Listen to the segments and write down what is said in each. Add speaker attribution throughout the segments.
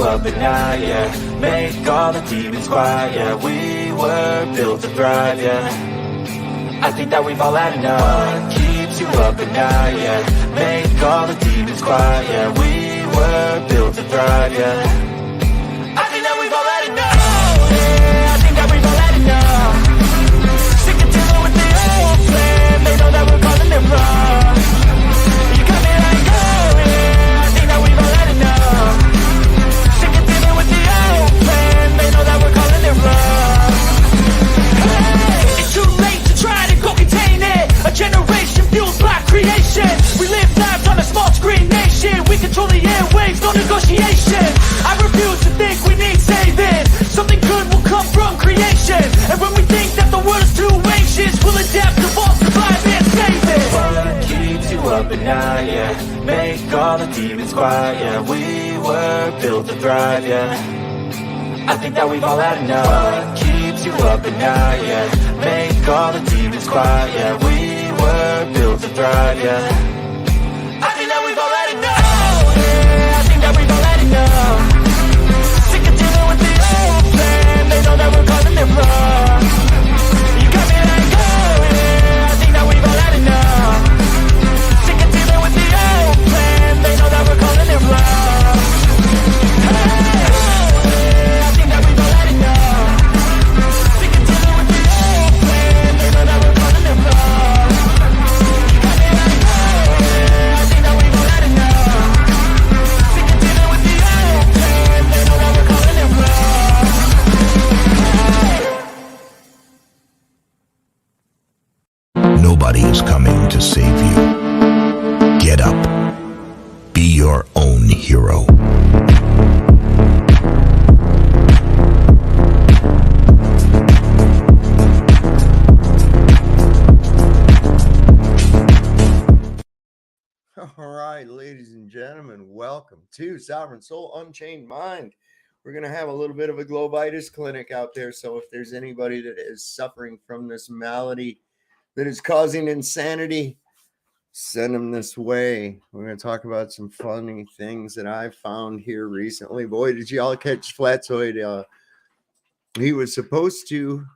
Speaker 1: Up at night, yeah. Make all the demons quiet, yeah. We were built to thrive, yeah. I think that we've all had enough. What keeps you up at night, yeah. Make all the demons quiet, yeah. We were built to thrive, yeah. I think that we've all had enough. Yeah, I think that we've all had enough. Sick of dealing with the old plan. They know that we're calling it wrong. You got me like, oh yeah. I think that we've all had enough. They know that we're calling it wrong. Hey, it's too late to try to go contain it. A generation fueled by creation. We live lives on a small screen nation. We control the airwaves, no negotiation. I refuse to think we need saving. Something good will come from creation. And when we think that the world is too anxious, we'll adapt, evolve, survive, and save it. What keeps you up at night, yeah. Make all the demons quiet, yeah. We were built to thrive, yeah. I think that we've all had enough. What keeps you up at night, yeah. Make all the demons quiet, yeah. We were built to thrive, yeah. I think that we've all had enough. Yeah, I think that we've all had enough. Sick of dealing with the old plan. They know that we're calling it wrong. You got me like, oh yeah. I think that we've all had enough. Sick of dealing with the old plan. They know that we're calling it wrong. Hey.
Speaker 2: Nobody is coming to save you. Get up. Be your own hero.
Speaker 3: All right, ladies and gentlemen, welcome to Sovereign Soul Unchained Mind. We're going to have a little bit of a Globitis Clinic out there, so if there's anybody that is suffering from this malady that is causing insanity, send them this way. We're going to talk about some funny things that I found here recently. Boy, did you all catch Flatzoid? He was supposed to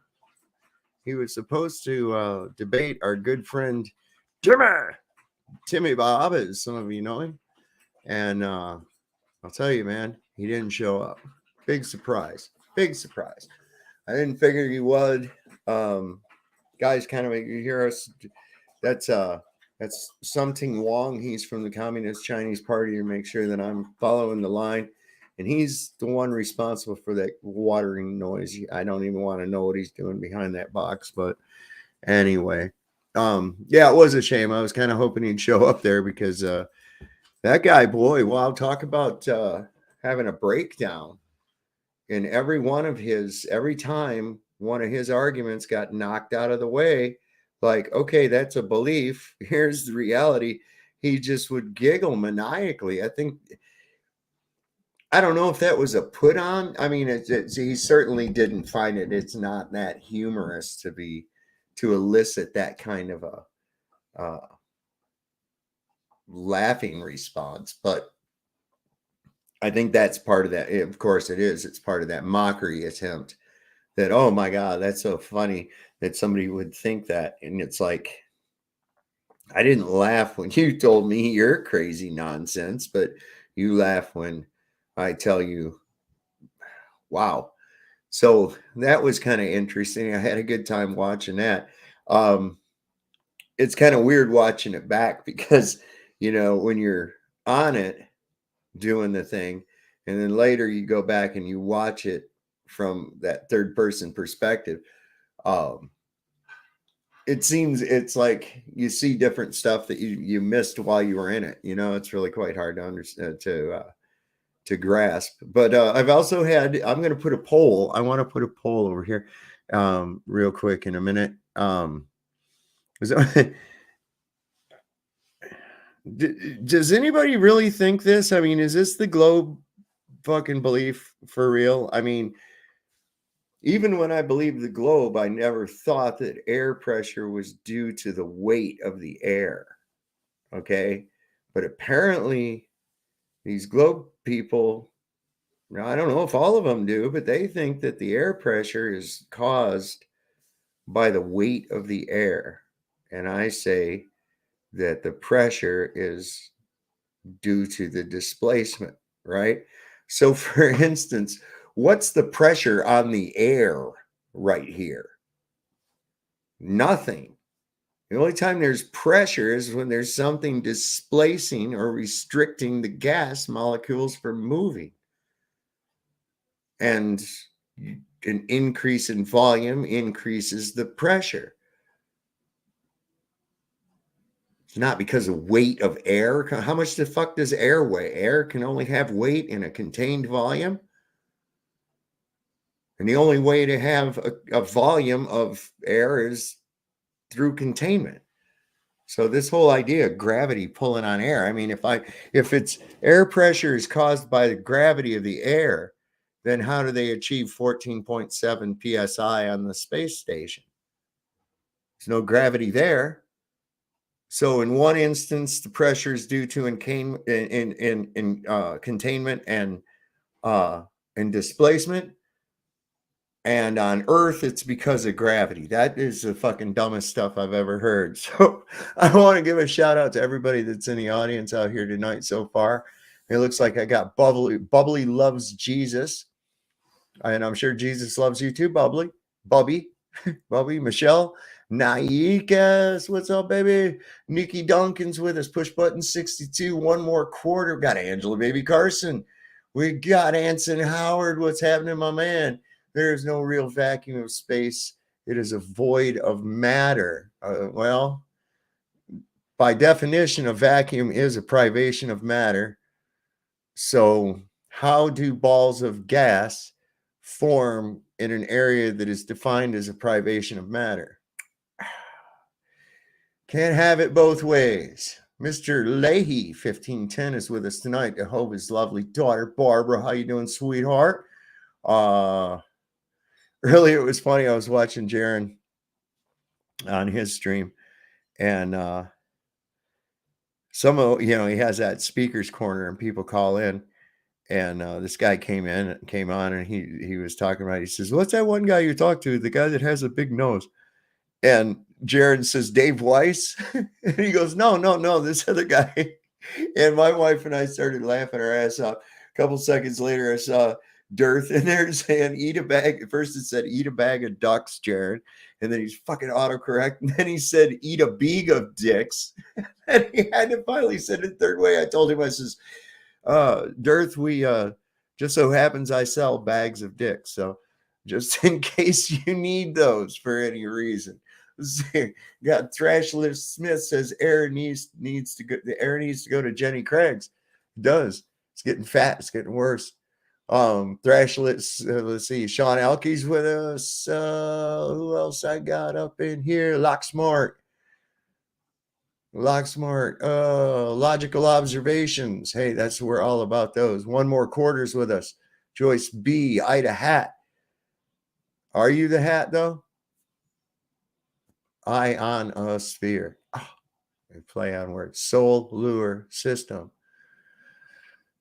Speaker 3: debate our good friend Timmy Bob, as some of you know him. And I'll tell you, man, he didn't show up. Big surprise. Big surprise. I didn't figure he would. Guys, kind of, you hear us. That's something Wong. He's from the Communist Chinese Party, to make sure that I'm following the line. And he's the one responsible for that watering noise. I don't even want to know what he's doing behind that box. But anyway, yeah, it was a shame. I was kind of hoping he'd show up there because that guy, boy, wow, talk about having a breakdown. In every time one of his arguments got knocked out of the way, like, okay, that's a belief. Here's the reality. He just would giggle maniacally. I don't know if that was a put on. I mean, he certainly didn't find it. It's not that humorous to elicit that kind of a laughing response. But I think that's part of that. Of course it is. It's part of that mockery attempt that, oh my God, that's so funny that somebody would think that. And it's like, I didn't laugh when you told me you're crazy nonsense, but you laugh when I tell you, wow. So that was kind of interesting. I had a good time watching that. It's kind of weird watching it back because, you know, when you're on it doing the thing, and then later you go back and you watch it from that third person perspective. it seems it's like you see different stuff that you missed while you were in it. You know, it's really quite hard to understand to grasp. But I've also had. I'm going to put a poll. I want to put a poll over here, real quick in a minute. Does anybody really think this? I mean, is this the globe fucking belief for real? I mean, even when I believed the globe, I never thought that air pressure was due to the weight of the air. Okay. But apparently, these globe people, now I don't know if all of them do, but they think that the air pressure is caused by the weight of the air. And I say that the pressure is due to the displacement, right? So, for instance, what's the pressure on the air right here? Nothing. The only time there's pressure is when there's something displacing or restricting the gas molecules from moving. And an increase in volume increases the pressure. It's not because of weight of air. How much the fuck does air weigh? Air can only have weight in a contained volume. And the only way to have a volume of air is through containment. So this whole idea of gravity pulling on air, I mean, if it's air pressure is caused by the gravity of the air, then how do they achieve 14.7 psi on the space station? There's no gravity there. So in one instance, the pressure is due to containment and displacement. And on Earth, it's because of gravity. That is the fucking dumbest stuff I've ever heard. So I want to give a shout out to everybody that's in the audience out here tonight so far. It looks like I got Bubbly loves Jesus. And I'm sure Jesus loves you too, Bubby, Michelle, Naikas, what's up, baby? Nikki Duncan's with us. Push button 62, one more quarter. Got Angela, baby Carson. We got Anson Howard. What's happening, my man? There is no real vacuum of space. It is a void of matter. Well, by definition, a vacuum is a privation of matter. So how do balls of gas form in an area that is defined as a privation of matter? Can't have it both ways. Mr. Leahy, 1510, is with us tonight. I hope his lovely daughter, Barbara. How you doing, sweetheart? Earlier, it was funny. I was watching Jaron on his stream, and he has that speaker's corner, and people call in. And this guy came on, and he was talking about. He says, "What's that one guy you talk to? The guy that has a big nose?" And Jaron says, "Dave Weiss," and he goes, "No, this other guy." And my wife and I started laughing our ass off. A couple seconds later, I saw Dearth in there saying, "Eat a bag." At first, it said, "Eat a bag of ducks, Jared," and then he's fucking autocorrect, and then he said, "Eat a beag of dicks," and he had to finally say it the third way. I told him, I says, Dearth, we just so happens I sell bags of dicks, so just in case you need those for any reason. Got Thrashless Smith says air needs to go. The air needs to go to Jenny Craig's. It does. It's getting fat. It's getting worse. Thrashless. Let's see. Sean Alkey's with us. Who else I got up in here? Locksmart. Logical observations. Hey, we're all about those. One more quarters with us. Joyce B. Ida Hat. Are you the hat though? Ionosphere. Play on words. Soul lure system.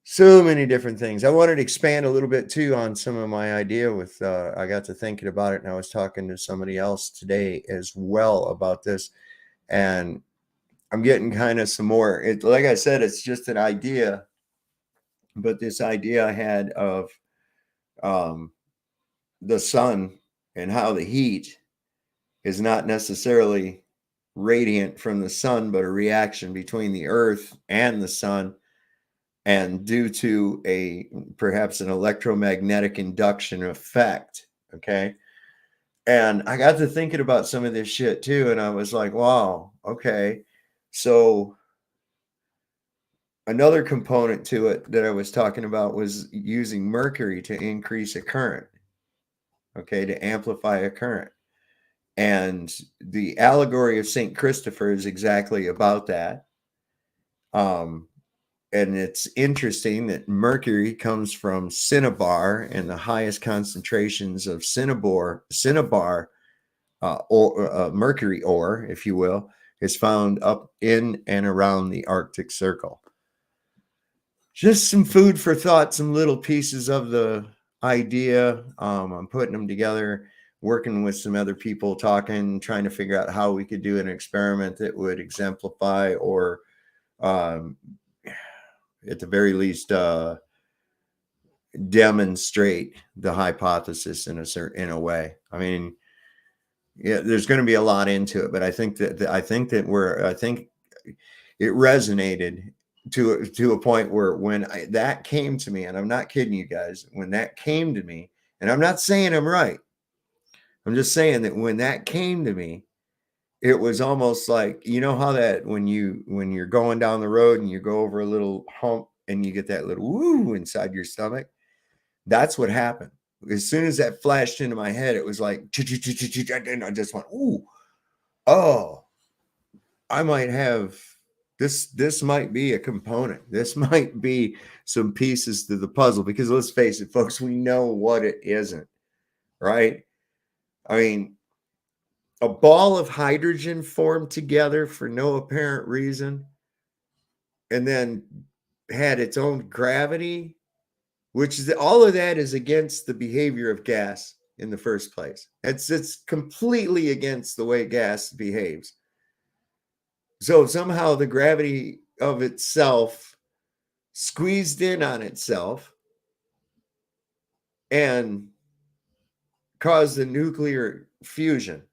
Speaker 3: So many different things. I wanted to expand a little bit too on some of my idea with I got to thinking about it, and I was talking to somebody else today as well about this, and I'm getting kind of some more. Like I said, it's just an idea, but this idea I had of the sun and how the heat is not necessarily radiant from the sun, but a reaction between the earth and the sun, and due to perhaps an electromagnetic induction effect. Okay. And I got to thinking about some of this shit too. And I was like, wow, okay. So another component to it that I was talking about was using mercury to increase a current, okay, to amplify a current. And the allegory of St. Christopher is exactly about that. And it's interesting that mercury comes from cinnabar, and the highest concentrations of cinnabar or mercury ore, if you will, is found up in and around the Arctic Circle. Just some food for thought, some little pieces of the idea. I'm putting them together, working with some other people, talking, trying to figure out how we could do an experiment that would exemplify or at the very least demonstrate the hypothesis in a way. I mean, yeah, there's going to be a lot into it, but I think that it resonated to a point where when that came to me, and I'm not kidding you guys, when that came to me, and I'm not saying I'm right, I'm just saying that when that came to me, it was almost like, you know how that when you're going down the road and you go over a little hump and you get that little woo inside your stomach. That's what happened. As soon as that flashed into my head, it was like, and I just went, ooh, oh, I might have this. This might be a component. This might be some pieces to the puzzle, because let's face it, folks, we know what it isn't, right? I mean, a ball of hydrogen formed together for no apparent reason and then had its own gravity, which is all of that is against the behavior of gas in the first place. It's completely against the way gas behaves. So somehow the gravity of itself squeezed in on itself and caused a nuclear fusion.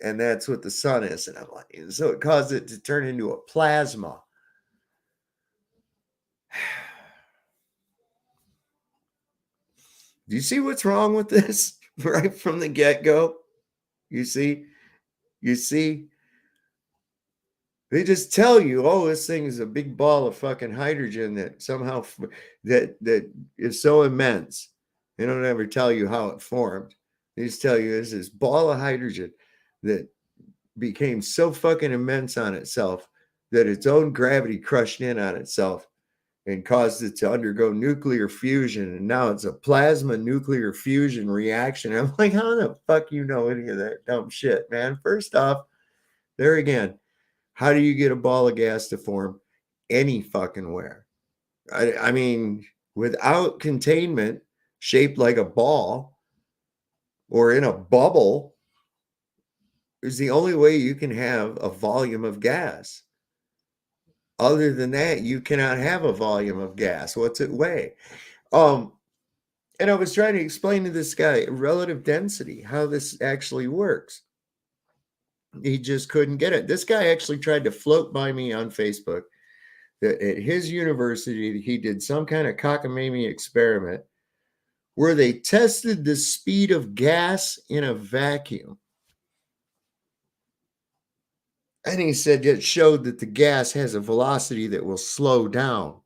Speaker 3: And that's what the sun is. And I'm like, so it caused it to turn into a plasma. Do you see what's wrong with this right from the get-go? You see, they just tell you, oh, this thing is a big ball of fucking hydrogen that somehow that is so immense. They don't ever tell you how it formed. They just tell you this ball of hydrogen that became so fucking immense on itself that its own gravity crushed in on itself and caused it to undergo nuclear fusion. And now it's a plasma nuclear fusion reaction. I'm like, how the fuck you know any of that dumb shit, man? First off, there again, how do you get a ball of gas to form any fucking where? I mean, without containment shaped like a ball or in a bubble is the only way you can have a volume of gas. Other than that, you cannot have a volume of gas. What's it weigh? And I was trying to explain to this guy relative density, how this actually works. He just couldn't get it. This guy actually tried to float by me on Facebook that at his university, he did some kind of cockamamie experiment where they tested the speed of gas in a vacuum. And he said it showed that the gas has a velocity that will slow down.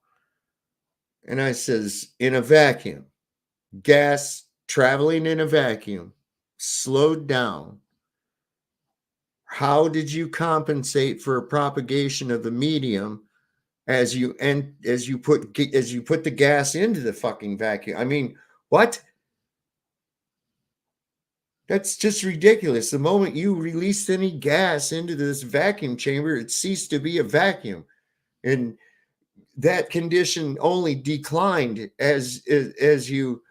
Speaker 3: And I says, in a vacuum, gas traveling in a vacuum slowed down. How did you compensate for a propagation of the medium as you put the gas into the fucking vacuum? I mean, what? That's just ridiculous. The moment you released any gas into this vacuum chamber, it ceased to be a vacuum. And that condition only declined as you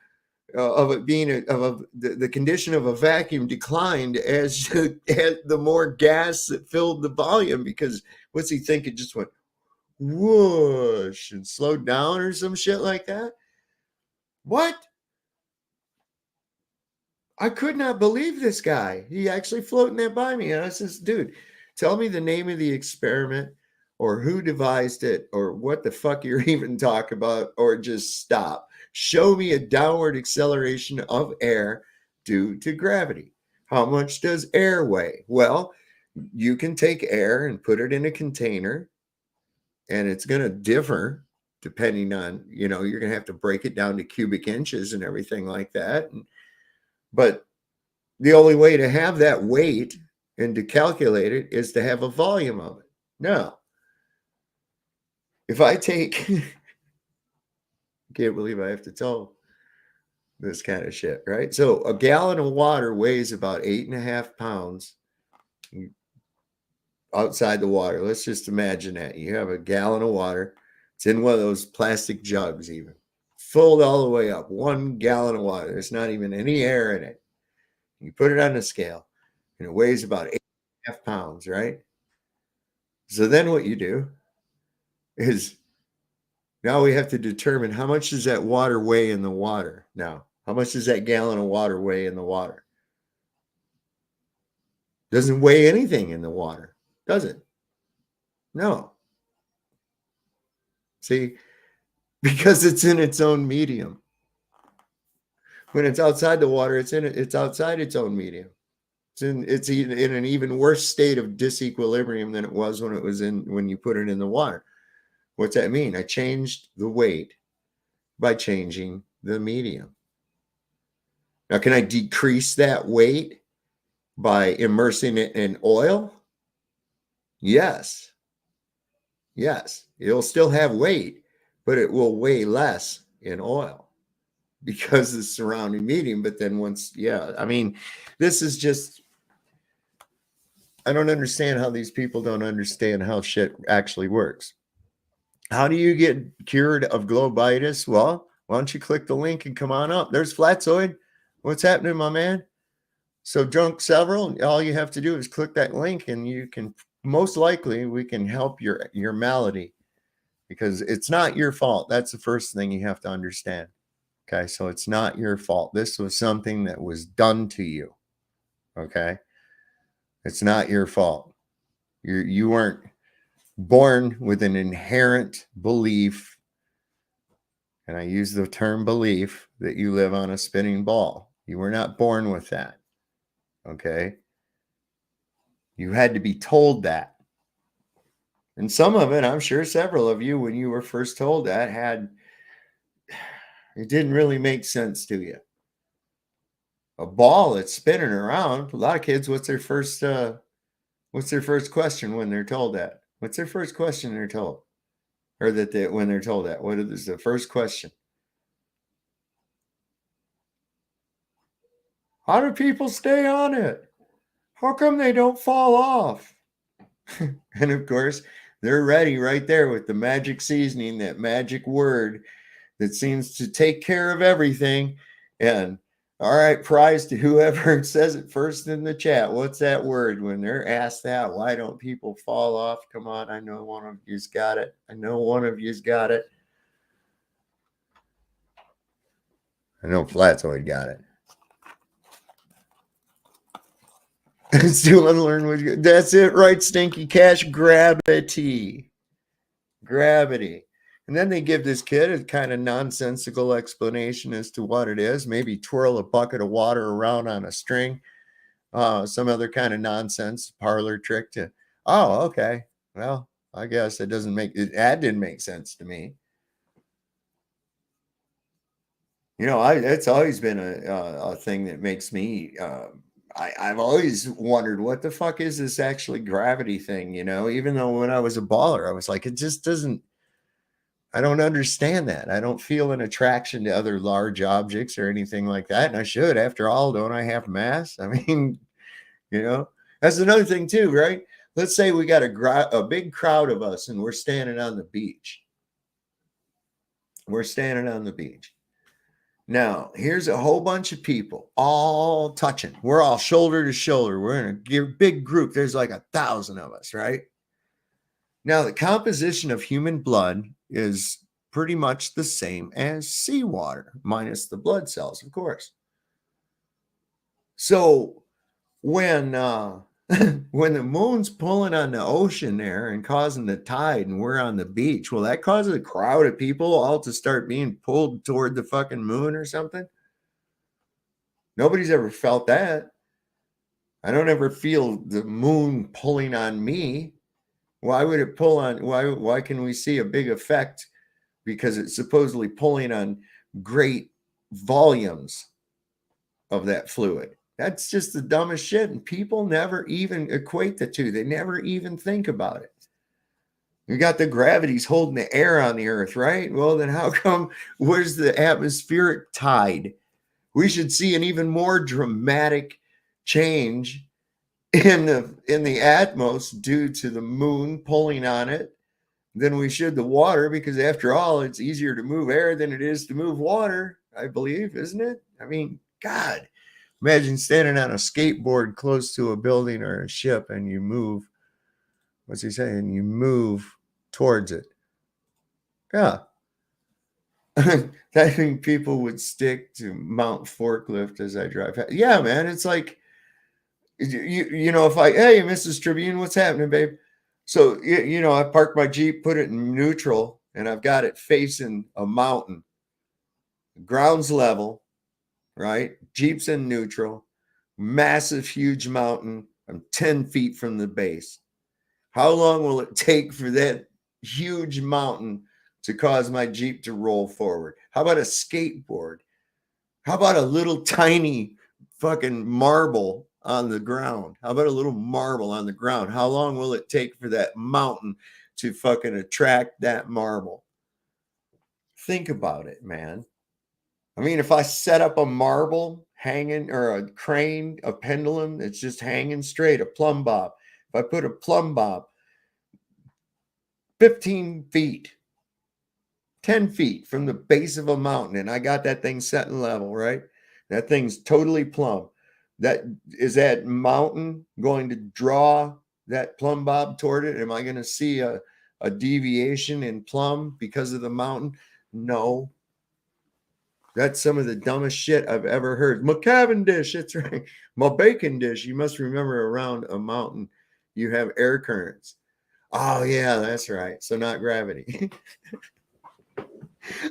Speaker 3: of it being the condition of a vacuum declined as the more gas that filled the volume, because what's he think? It just went whoosh and slowed down or some shit like that. What? I could not believe this guy. He actually floating that by me. And I says, dude, tell me the name of the experiment or who devised it or what the fuck you're even talking about, or just stop. Show me a downward acceleration of air due to gravity. How much does air weigh? Well, you can take air and put it in a container, and it's going to differ depending on, you're going to have to break it down to cubic inches and everything like that. But the only way to have that weight and to calculate it is to have a volume of it. Now, if I take, I can't believe I have to tell this kind of shit, right? So a gallon of water weighs about 8.5 pounds outside the water. Let's just imagine that. You have a gallon of water. It's in one of those plastic jugs, even filled all the way up. 1 gallon of water. There's not even any air in it. You put it on the scale, and it weighs about 8.5 pounds, right? So then what you do is, now we have to determine how much does that water weigh in the water. Now, how much does that gallon of water weigh in the water? Doesn't weigh anything in the water, does it? No. See, because it's in its own medium. When it's outside the water, it's outside its own medium. It's in an even worse state of disequilibrium than it was when you put it in the water. What's that mean? I changed the weight by changing the medium. Now, can I decrease that weight by immersing it in oil? Yes. Yes. It'll still have weight, but it will weigh less in oil because of the surrounding medium. But then this is just, I don't understand how these people don't understand how shit actually works. How do you get cured of globitis? Well, why don't you click the link and come on up? There's Flatzoid. What's happening, my man? So drunk several, all you have to do is click that link, and you can, most likely we can help your malady, because it's not your fault. That's the first thing you have to understand. Okay, so it's not your fault. This was something that was done to you. Okay, it's not your fault. You weren't born with an inherent belief, and I use the term belief, that you live on a spinning ball. You were not born with that. Okay, you had to be told that. And some of it, I'm sure several of you, when you were first told that, it didn't really make sense to you. A ball that's spinning around. A lot of kids, what's their first question when they're told that? What's their first question they're told? Or when they're told that? What is the first question? How do people stay on it? How come they don't fall off? And of course, they're ready right there with the magic seasoning, that magic word that seems to take care of everything. And all right, prize to whoever says it first in the chat. What's that word? When they're asked that, why don't people fall off? Come on, I know one of you's got it. I know Flatzoid got it. Still unlearn what you, that's it, right, Stinky Cash? Gravity. And then they give this kid a kind of nonsensical explanation as to what it is. Maybe twirl a bucket of water around on a string. Some other kind of nonsense parlor trick to, oh, okay. Well, I guess that didn't make sense to me. It's always been a thing that makes me, I've always wondered, what the fuck is this actually gravity thing? Even though when I was a baller, I was like, it just doesn't, I don't understand that. I don't feel an attraction to other large objects or anything like that. And I should, after all, don't I have mass? I mean, that's another thing too, right? Let's say we got a big crowd of us and we're standing on the beach. Now, here's a whole bunch of people all touching. We're all shoulder to shoulder. We're in a big group. There's like 1,000 of us, right? Now, the composition of human blood is pretty much the same as seawater, minus the blood cells, of course. So when when the moon's pulling on the ocean there and causing the tide, and we're on the beach, will that cause a crowd of people all to start being pulled toward the fucking moon or something? Nobody's ever felt that. I don't ever feel the moon pulling on me. Why would it pull on? Why can we see a big effect? Because it's supposedly pulling on great volumes of that fluid. That's just the dumbest shit. And people never even equate the two. They never even think about it. You got the gravity's holding the air on the earth, right? Well, then how come, where's the atmospheric tide? We should see an even more dramatic change in the atmos due to the moon pulling on it than we should the water, because after all, it's easier to move air than it is to move water, I believe, isn't it? I mean, God, imagine standing on a skateboard close to a building or a ship and you move, what's he saying? You move towards it. Yeah. I think people would stick to Mount Forklift as I drive. Yeah, man. It's like, you know, if hey, Mrs. Tribune, what's happening, babe? So, you know, I parked my Jeep, put it in neutral, and I've got it facing a mountain. Ground's level, right? Jeep's in neutral. Massive, huge mountain. I'm 10 feet from the base. How long will it take for that huge mountain to cause my Jeep to roll forward? How about a skateboard? How about a little tiny fucking marble on the ground? How about a little marble on the ground? How long will it take for that mountain to fucking attract that marble? Think about it, man. I mean, if I set up a marble hanging, or a crane, a pendulum that's just hanging straight, a plumb bob. If I put a plumb bob 15 feet, 10 feet from the base of a mountain, and I got that thing set and level, right? That thing's totally plumb. That mountain going to draw that plumb bob toward it? Am I going to see a deviation in plumb because of the mountain? No. That's some of the dumbest shit I've ever heard. My Cavendish, that's right. My bacon dish. You must remember, around a mountain, you have air currents. Oh, yeah, that's right. So not gravity.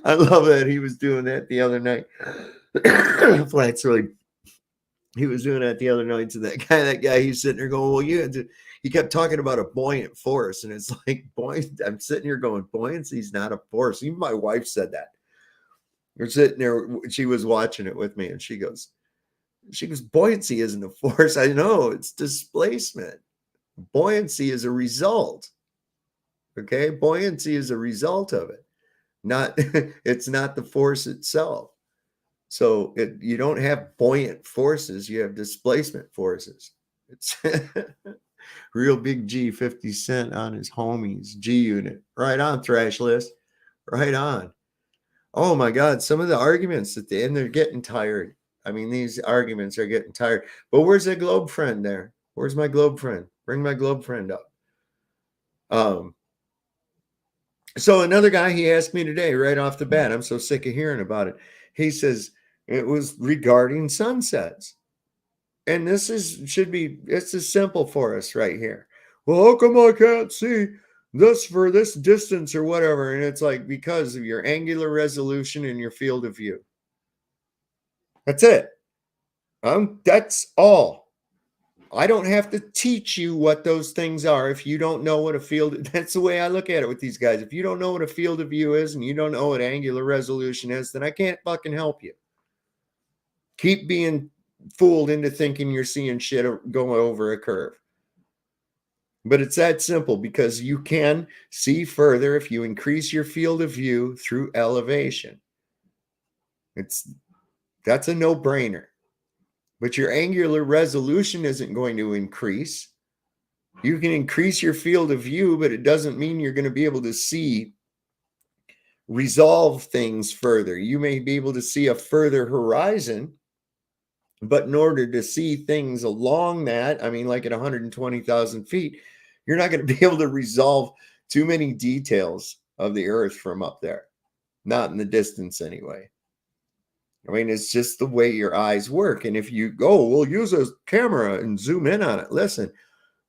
Speaker 3: I love that he was doing that the other night. Flat's really, he was doing that the other night to that guy, he's sitting there going, well, he kept talking about a buoyant force. And it's like, I'm sitting here going, buoyancy's not a force. Even my wife said that. We're sitting there, she was watching it with me, and she goes, buoyancy isn't a force. I know, it's displacement. Buoyancy is a result. Okay, buoyancy is a result of it. It's not the force itself. So you don't have buoyant forces, you have displacement forces. It's real big G, 50 Cent on his homies, G Unit. Right on, Thrash List. Right on. Oh my God, some of the arguments at the end, they're getting tired. I mean, these arguments are getting tired. But where's that globe friend there? Where's my globe friend? Bring my globe friend up. So another guy, he asked me today right off the bat, I'm so sick of hearing about it. He says it was regarding sunsets. And this is simple for us right here. Well, how come I can't see this for this distance or whatever? And it's like, because of your angular resolution and your field of view. That's it. That's all. I don't have to teach you what those things are if you don't know what a field. That's the way I look at it with these guys. If you don't know what a field of view is and you don't know what angular resolution is, then I can't fucking help you. Keep being fooled into thinking you're seeing shit going over a curve. But it's that simple, because you can see further if you increase your field of view through elevation. That's a no-brainer. But your angular resolution isn't going to increase. You can increase your field of view, but it doesn't mean you're going to be able to resolve things further. You may be able to see a further horizon, but in order to see things along that, I mean, like at 120,000 feet, you're not going to be able to resolve too many details of the earth from up there. Not in the distance anyway. I mean, it's just the way your eyes work. And if you go, we'll use a camera and zoom in on it. Listen,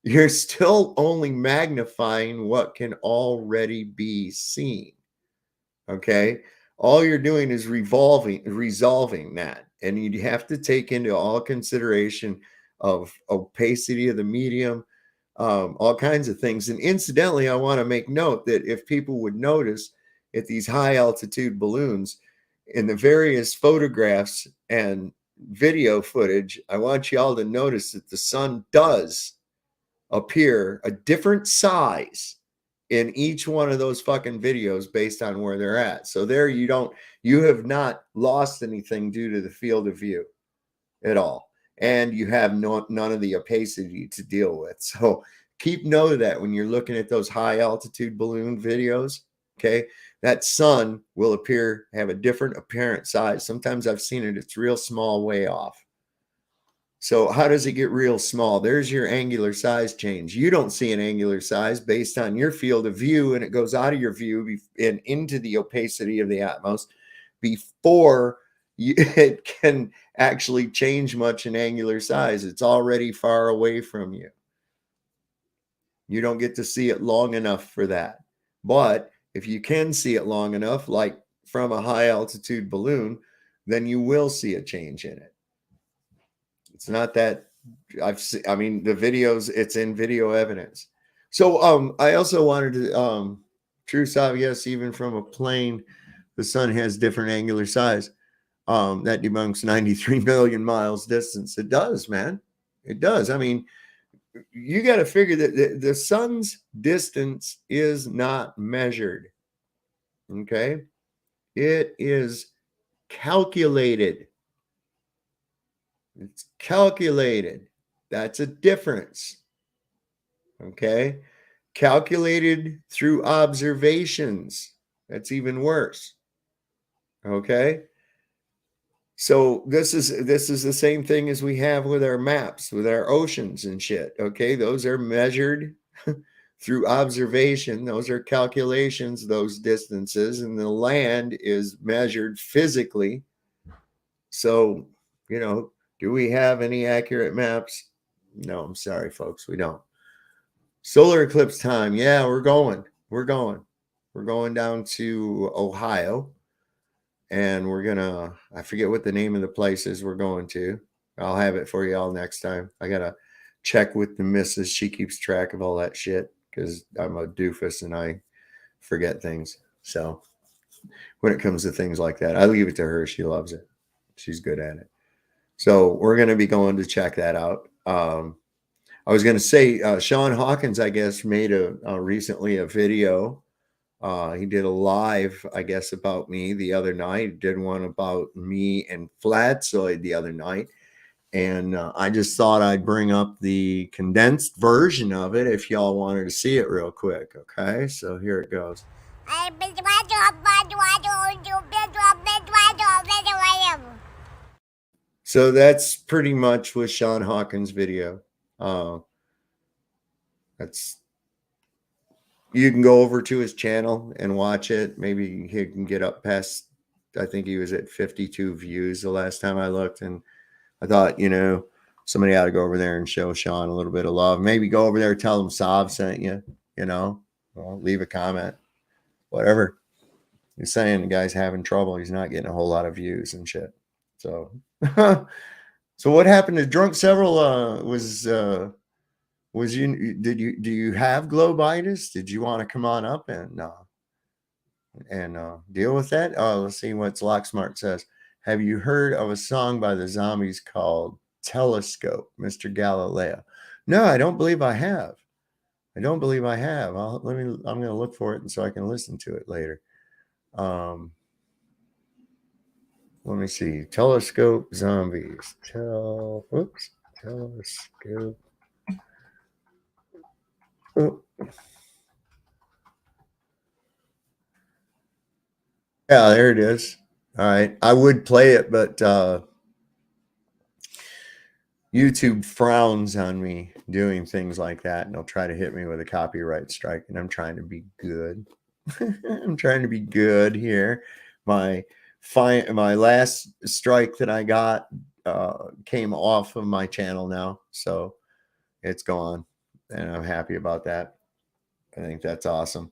Speaker 3: you're still only magnifying what can already be seen. Okay? All you're doing is resolving that. And you have to take into all consideration of opacity of the medium, all kinds of things. And incidentally, I want to make note that if people would notice at these high altitude balloons in the various photographs and video footage, I want you all to notice that the sun does appear a different size in each one of those fucking videos based on where they're at. So there you have not lost anything due to the field of view at all. And you have none of the opacity to deal with. So keep note of that when you're looking at those high altitude balloon videos. Okay. That sun will have a different apparent size. Sometimes I've seen it, it's real small, way off. So how does it get real small? There's your angular size change. You don't see an angular size based on your field of view, and it goes out of your view and into the opacity of the Atmos before it can actually change much in angular size. It's already far away from you. You don't get to see it long enough for that. But if you can see it long enough, like from a high altitude balloon, then you will see a change in it. It's not that I mean, the videos, it's in video evidence. So I also wanted to, true Sav, yes, even from a plane, the sun has different angular size. That debunks 93 million miles distance. It does, man. It does. I mean, you got to figure that the sun's distance is not measured. Okay. It is calculated. It's calculated. That's a difference. Okay. Calculated through observations. That's even worse. Okay. So this is the same thing as we have with our maps, with our oceans and shit. Okay. Those are measured through observation. Those are calculations, those distances, and the land is measured physically. So, do we have any accurate maps? No, I'm sorry, folks. We don't. Solar eclipse time. Yeah, we're going. We're going down to Ohio. And we're going to, I forget what the name of the place is we're going to. I'll have it for you all next time. I got to check with the missus. She keeps track of all that shit because I'm a doofus and I forget things. So when it comes to things like that, I leave it to her. She loves it. She's good at it. So we're going to be going to check that out. I was going to say, Sean Hawkins, I guess, made recently a video. He did a live, I guess, about me the other night. He did one about me and Flatzoid the other night. And I just thought I'd bring up the condensed version of it if y'all wanted to see it real quick. Okay, so here it goes. So that's pretty much with Sean Hawkins' video. You can go over to his channel and watch it. Maybe he can get up past, I think he was at 52 views the last time I looked. And I thought, somebody ought to go over there and show Sean a little bit of love. Maybe go over there, tell him Sav sent you, leave a comment, whatever. He's saying the guy's having trouble. He's not getting a whole lot of views and shit. So, so what happened to Drunk Several do you have Globitis? Did you want to come on up and deal with that? Oh, let's see what Locksmart says. Have you heard of a song by the Zombies called Telescope, Mr. Galileo? No, I don't believe I have. I'm going to look for it and so I can listen to it later. Let me see. Telescope Zombies. Telescope. Oh. Yeah, there it is. All right. I would play it, but YouTube frowns on me doing things like that, and they'll try to hit me with a copyright strike, and I'm trying to be good. I'm trying to be good here. My last strike that I got came off of my channel now, so it's gone, and I'm happy about that. I think that's awesome.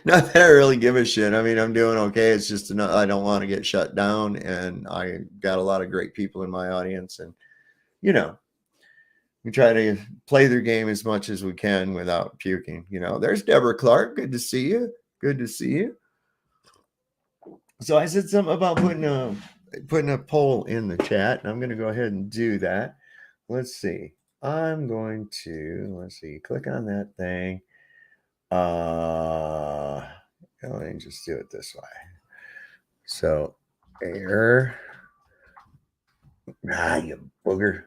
Speaker 3: Not that I really give a shit. I mean, I'm doing okay. It's just I don't want to get shut down, and I got a lot of great people in my audience, and you know, we try to play their game as much as we can without puking. You know, there's Deborah Clark. Good to see you. Good to see you. So I said something about putting a poll in the chat, and I'm going to go ahead and do that. Let's see. I'm going to click on that thing. Let me just do it this way. So air. You booger.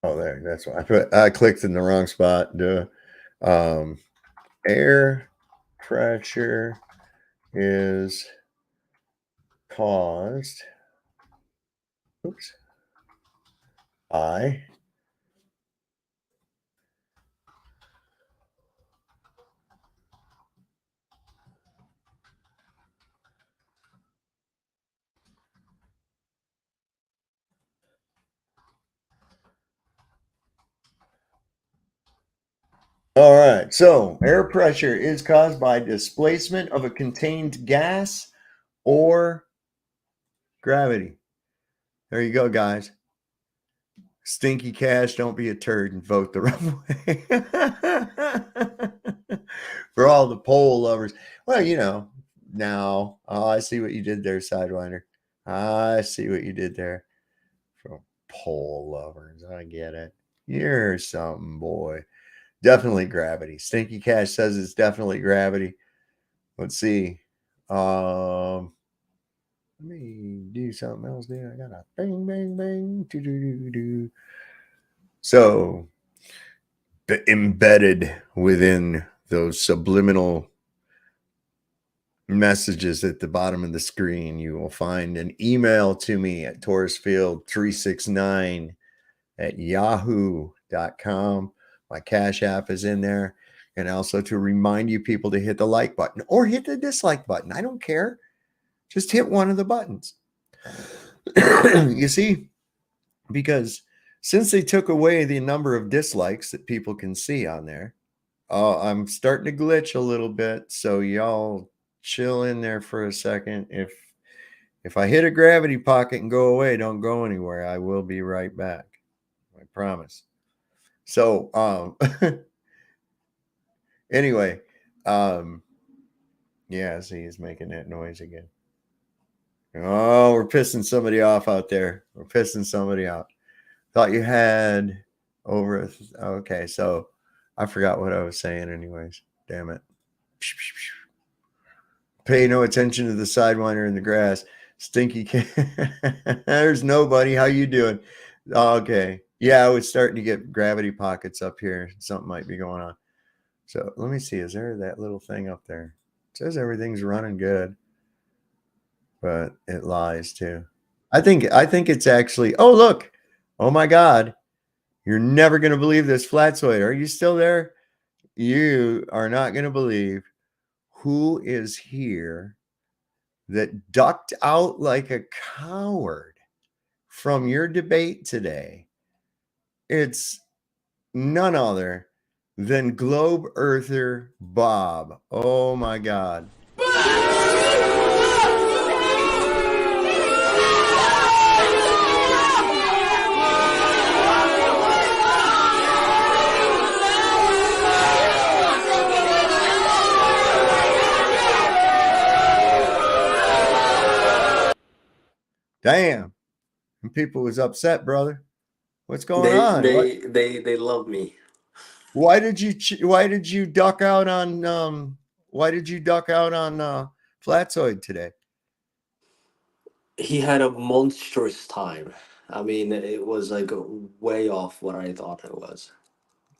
Speaker 3: Oh, there. That's why I clicked in the wrong spot. Duh. Air pressure is caused. Oops. By all right, so air pressure is caused by displacement of a contained gas or gravity. There you go, guys. Stinky Cash, don't be a turd and vote the right way. For all the poll lovers. Well, you know, now, I see what you did there, Sidewinder. I see what you did there. For poll lovers, I get it. You're something, boy. Definitely gravity. Stinky Cash says it's definitely gravity. Let's see. Let me do something else there. I got a bang, bang, bang. Do. So, embedded within those subliminal messages at the bottom of the screen, you will find an email to me at taurusfield369@yahoo.com. My Cash App is in there. And also to remind you people to hit the like button or hit the dislike button. I don't care. Just hit one of the buttons. You see, because since they took away the number of dislikes that people can see on there, I'm starting to glitch a little bit. So y'all chill in there for a second. If I hit a gravity pocket and go away, don't go anywhere. I will be right back. I promise. So, anyway, yeah, see, he's making that noise again. Oh, we're pissing somebody off out there. We're pissing somebody off. Thought you had over. Okay, so I forgot what I was saying anyways. Damn it. Pay no attention to the sidewinder in the grass. Stinky. There's nobody. How you doing? Okay. Yeah, I was starting to get gravity pockets up here. Something might be going on. So let me see. Is there that little thing up there? It says everything's running good, but it lies too. I think it's actually. Oh, look. Oh my God. You're never going to believe this, Flatsoid. Are you still there? You are not going to believe who is here that ducked out like a coward from your debate today. It's none other than Globe Earther Bob. Oh my God. Damn. And people was upset, brother. What's going on?
Speaker 4: They love me.
Speaker 3: Why did you duck out on Flatsoid today?
Speaker 4: He had a monstrous time. I mean, it was like way off what I thought it was.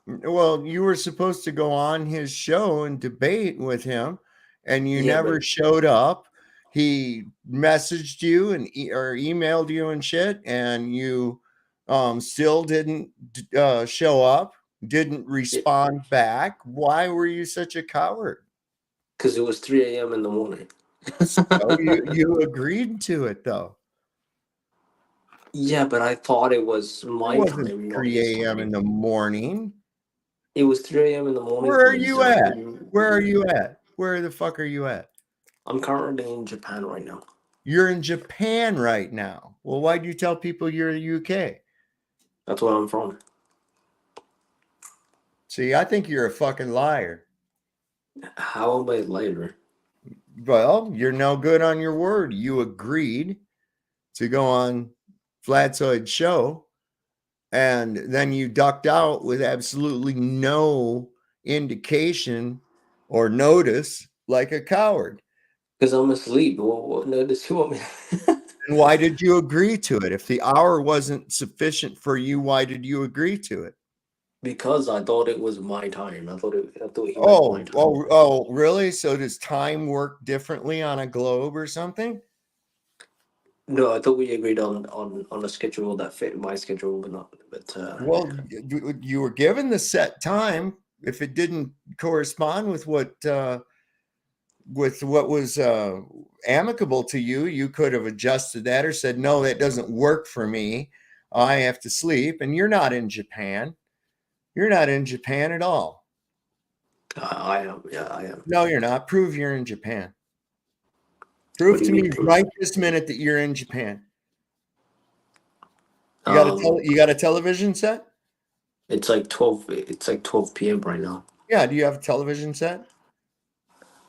Speaker 3: Well, you were supposed to go on his show and debate with him, and you never showed up. He messaged you and or emailed you and shit, and you still didn't show up, didn't respond back. Why were you such a coward?
Speaker 4: Because it was 3 a.m. in the morning.
Speaker 3: So you agreed to it though.
Speaker 4: Yeah, but I thought it was my time.
Speaker 3: 3 a.m. in the morning.
Speaker 4: It was 3 a.m. in the morning.
Speaker 3: Where are you at? Where are you at? Where the fuck are you at?
Speaker 4: I'm currently in Japan right now.
Speaker 3: You're in Japan right now. Well, why do you tell people you're in the UK?
Speaker 4: That's where I'm from.
Speaker 3: See, I think you're a fucking liar.
Speaker 4: How am I later?
Speaker 3: Well, you're no good on your word. You agreed to go on Flatsoid's show, and then you ducked out with absolutely no indication or notice, like a coward.
Speaker 4: Because I'm asleep. What notice you want me?
Speaker 3: And why did you agree to it? If the hour wasn't sufficient for you, why did you agree to it?
Speaker 4: Because I thought it was my time. I thought he meant my time.
Speaker 3: Oh, really? So does time work differently on a globe or something?
Speaker 4: No, I thought we agreed on a schedule that fit my schedule, but not. But
Speaker 3: Well, you were given the set time. If it didn't correspond with what was amicable to you, you could have adjusted that or said, no, that doesn't work for me. I have to sleep. And you're not in Japan. You're not in Japan at all.
Speaker 4: I am. Yeah, I am.
Speaker 3: No, you're not. Prove you're in Japan. Prove to me right this minute that you're in Japan. You got a television set?
Speaker 4: It's like 12. It's like 12 p.m. right now.
Speaker 3: Yeah. Do you have a television set?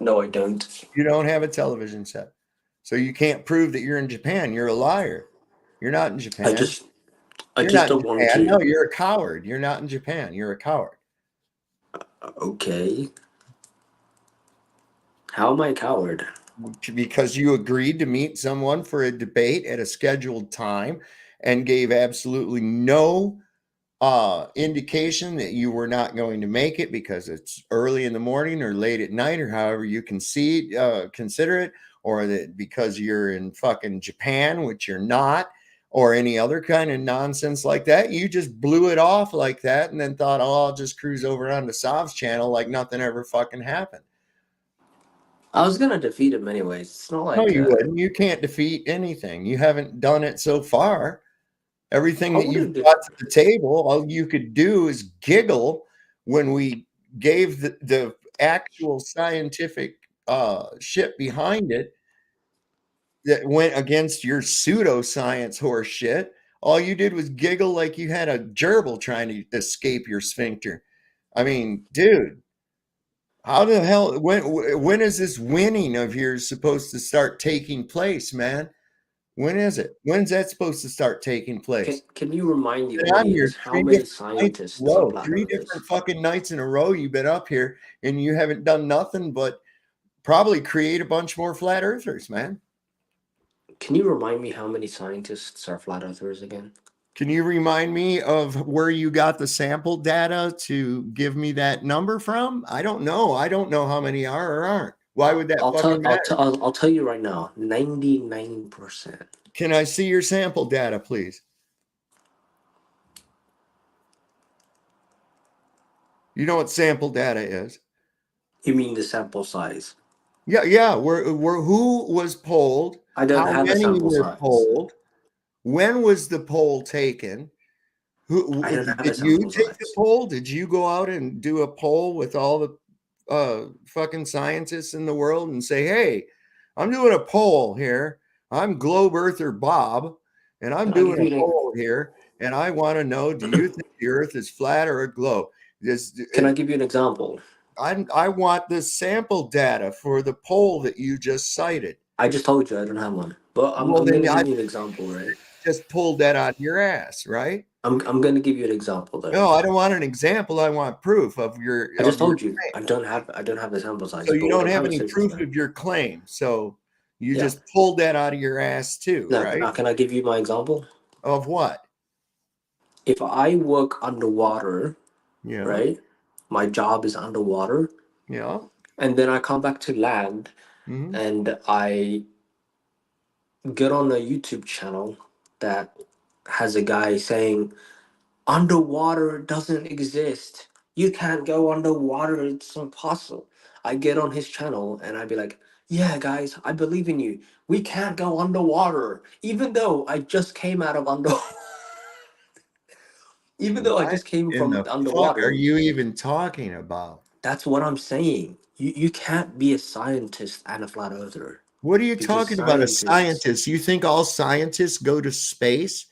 Speaker 4: No, I don't.
Speaker 3: You don't have a television set. So you can't prove that you're in Japan. You're a liar. You're not in Japan.
Speaker 4: I just don't want to.
Speaker 3: No, you're a coward. You're not in Japan. You're a coward.
Speaker 4: Okay. How am I a coward?
Speaker 3: Because you agreed to meet someone for a debate at a scheduled time and gave absolutely no indication that you were not going to make it because it's early in the morning or late at night or however you consider it, or that because you're in fucking Japan, which you're not, or any other kind of nonsense like that. You just blew it off like that and then thought, oh, I'll just cruise over onto Sav's channel like nothing ever fucking happened.
Speaker 4: I was gonna defeat him anyways. It's not like
Speaker 3: no, you wouldn't. You can't defeat anything. You haven't done it so far. Everything that you've brought to the table, all you could do is giggle when we gave the actual scientific shit behind it that went against your pseudoscience horse shit. All you did was giggle like you had a gerbil trying to escape your sphincter. I mean, dude, how the hell, when is this winning of yours supposed to start taking place, man? When is it? When's that supposed to start taking place?
Speaker 4: Can you remind the audience how many scientists are flat
Speaker 3: Three different fucking nights in a row you've been up here and you haven't done nothing but probably create a bunch more flat earthers, man.
Speaker 4: Can you remind me how many scientists are flat earthers again?
Speaker 3: Can you remind me of where you got the sample data to give me that number from? I don't know. I don't know how many are or aren't. Why would that matter?
Speaker 4: I'll tell you right now, 99%.
Speaker 3: Can I see your sample data, please? You know what sample data is?
Speaker 4: You mean the sample size?
Speaker 3: Yeah. Who was polled?
Speaker 4: I don't have a sample size.
Speaker 3: Polled? When was the poll taken? Did you take the poll? Did you go out and do a poll with all the fucking scientists in the world and say, hey, I'm doing a poll here. I'm Globe Earther Bob, and I'm doing a poll here, and I want to know, do you think the Earth is flat or a globe?
Speaker 4: Can I give you an example?
Speaker 3: I want the sample data for the poll that you just cited.
Speaker 4: I just told you I don't have one, but I'm going to give you an example, right?
Speaker 3: Just pulled that out of your ass, right?
Speaker 4: I'm going to give you an example, though.
Speaker 3: No, I don't want an example. I want proof of your.
Speaker 4: I just told you I don't have the sample size.
Speaker 3: So you don't have any proof of your claim. So you just pulled that out of your ass too, right?
Speaker 4: Now, can I give you my example?
Speaker 3: Of what?
Speaker 4: If I work underwater, right? My job is underwater.
Speaker 3: Yeah.
Speaker 4: And then I come back to land, and I get on a YouTube channel that has a guy saying underwater doesn't exist. You can't go underwater. It's impossible. I get on his channel and I'd be like, yeah, guys, I believe in you. We can't go underwater. Even though I just came out of underwater. Even though I just came from underwater.
Speaker 3: What are you even talking about?
Speaker 4: That's what I'm saying. You can't be a scientist and a flat earther,
Speaker 3: What are you
Speaker 4: because
Speaker 3: talking about? A
Speaker 4: scientists.
Speaker 3: scientist? You think all scientists go to space?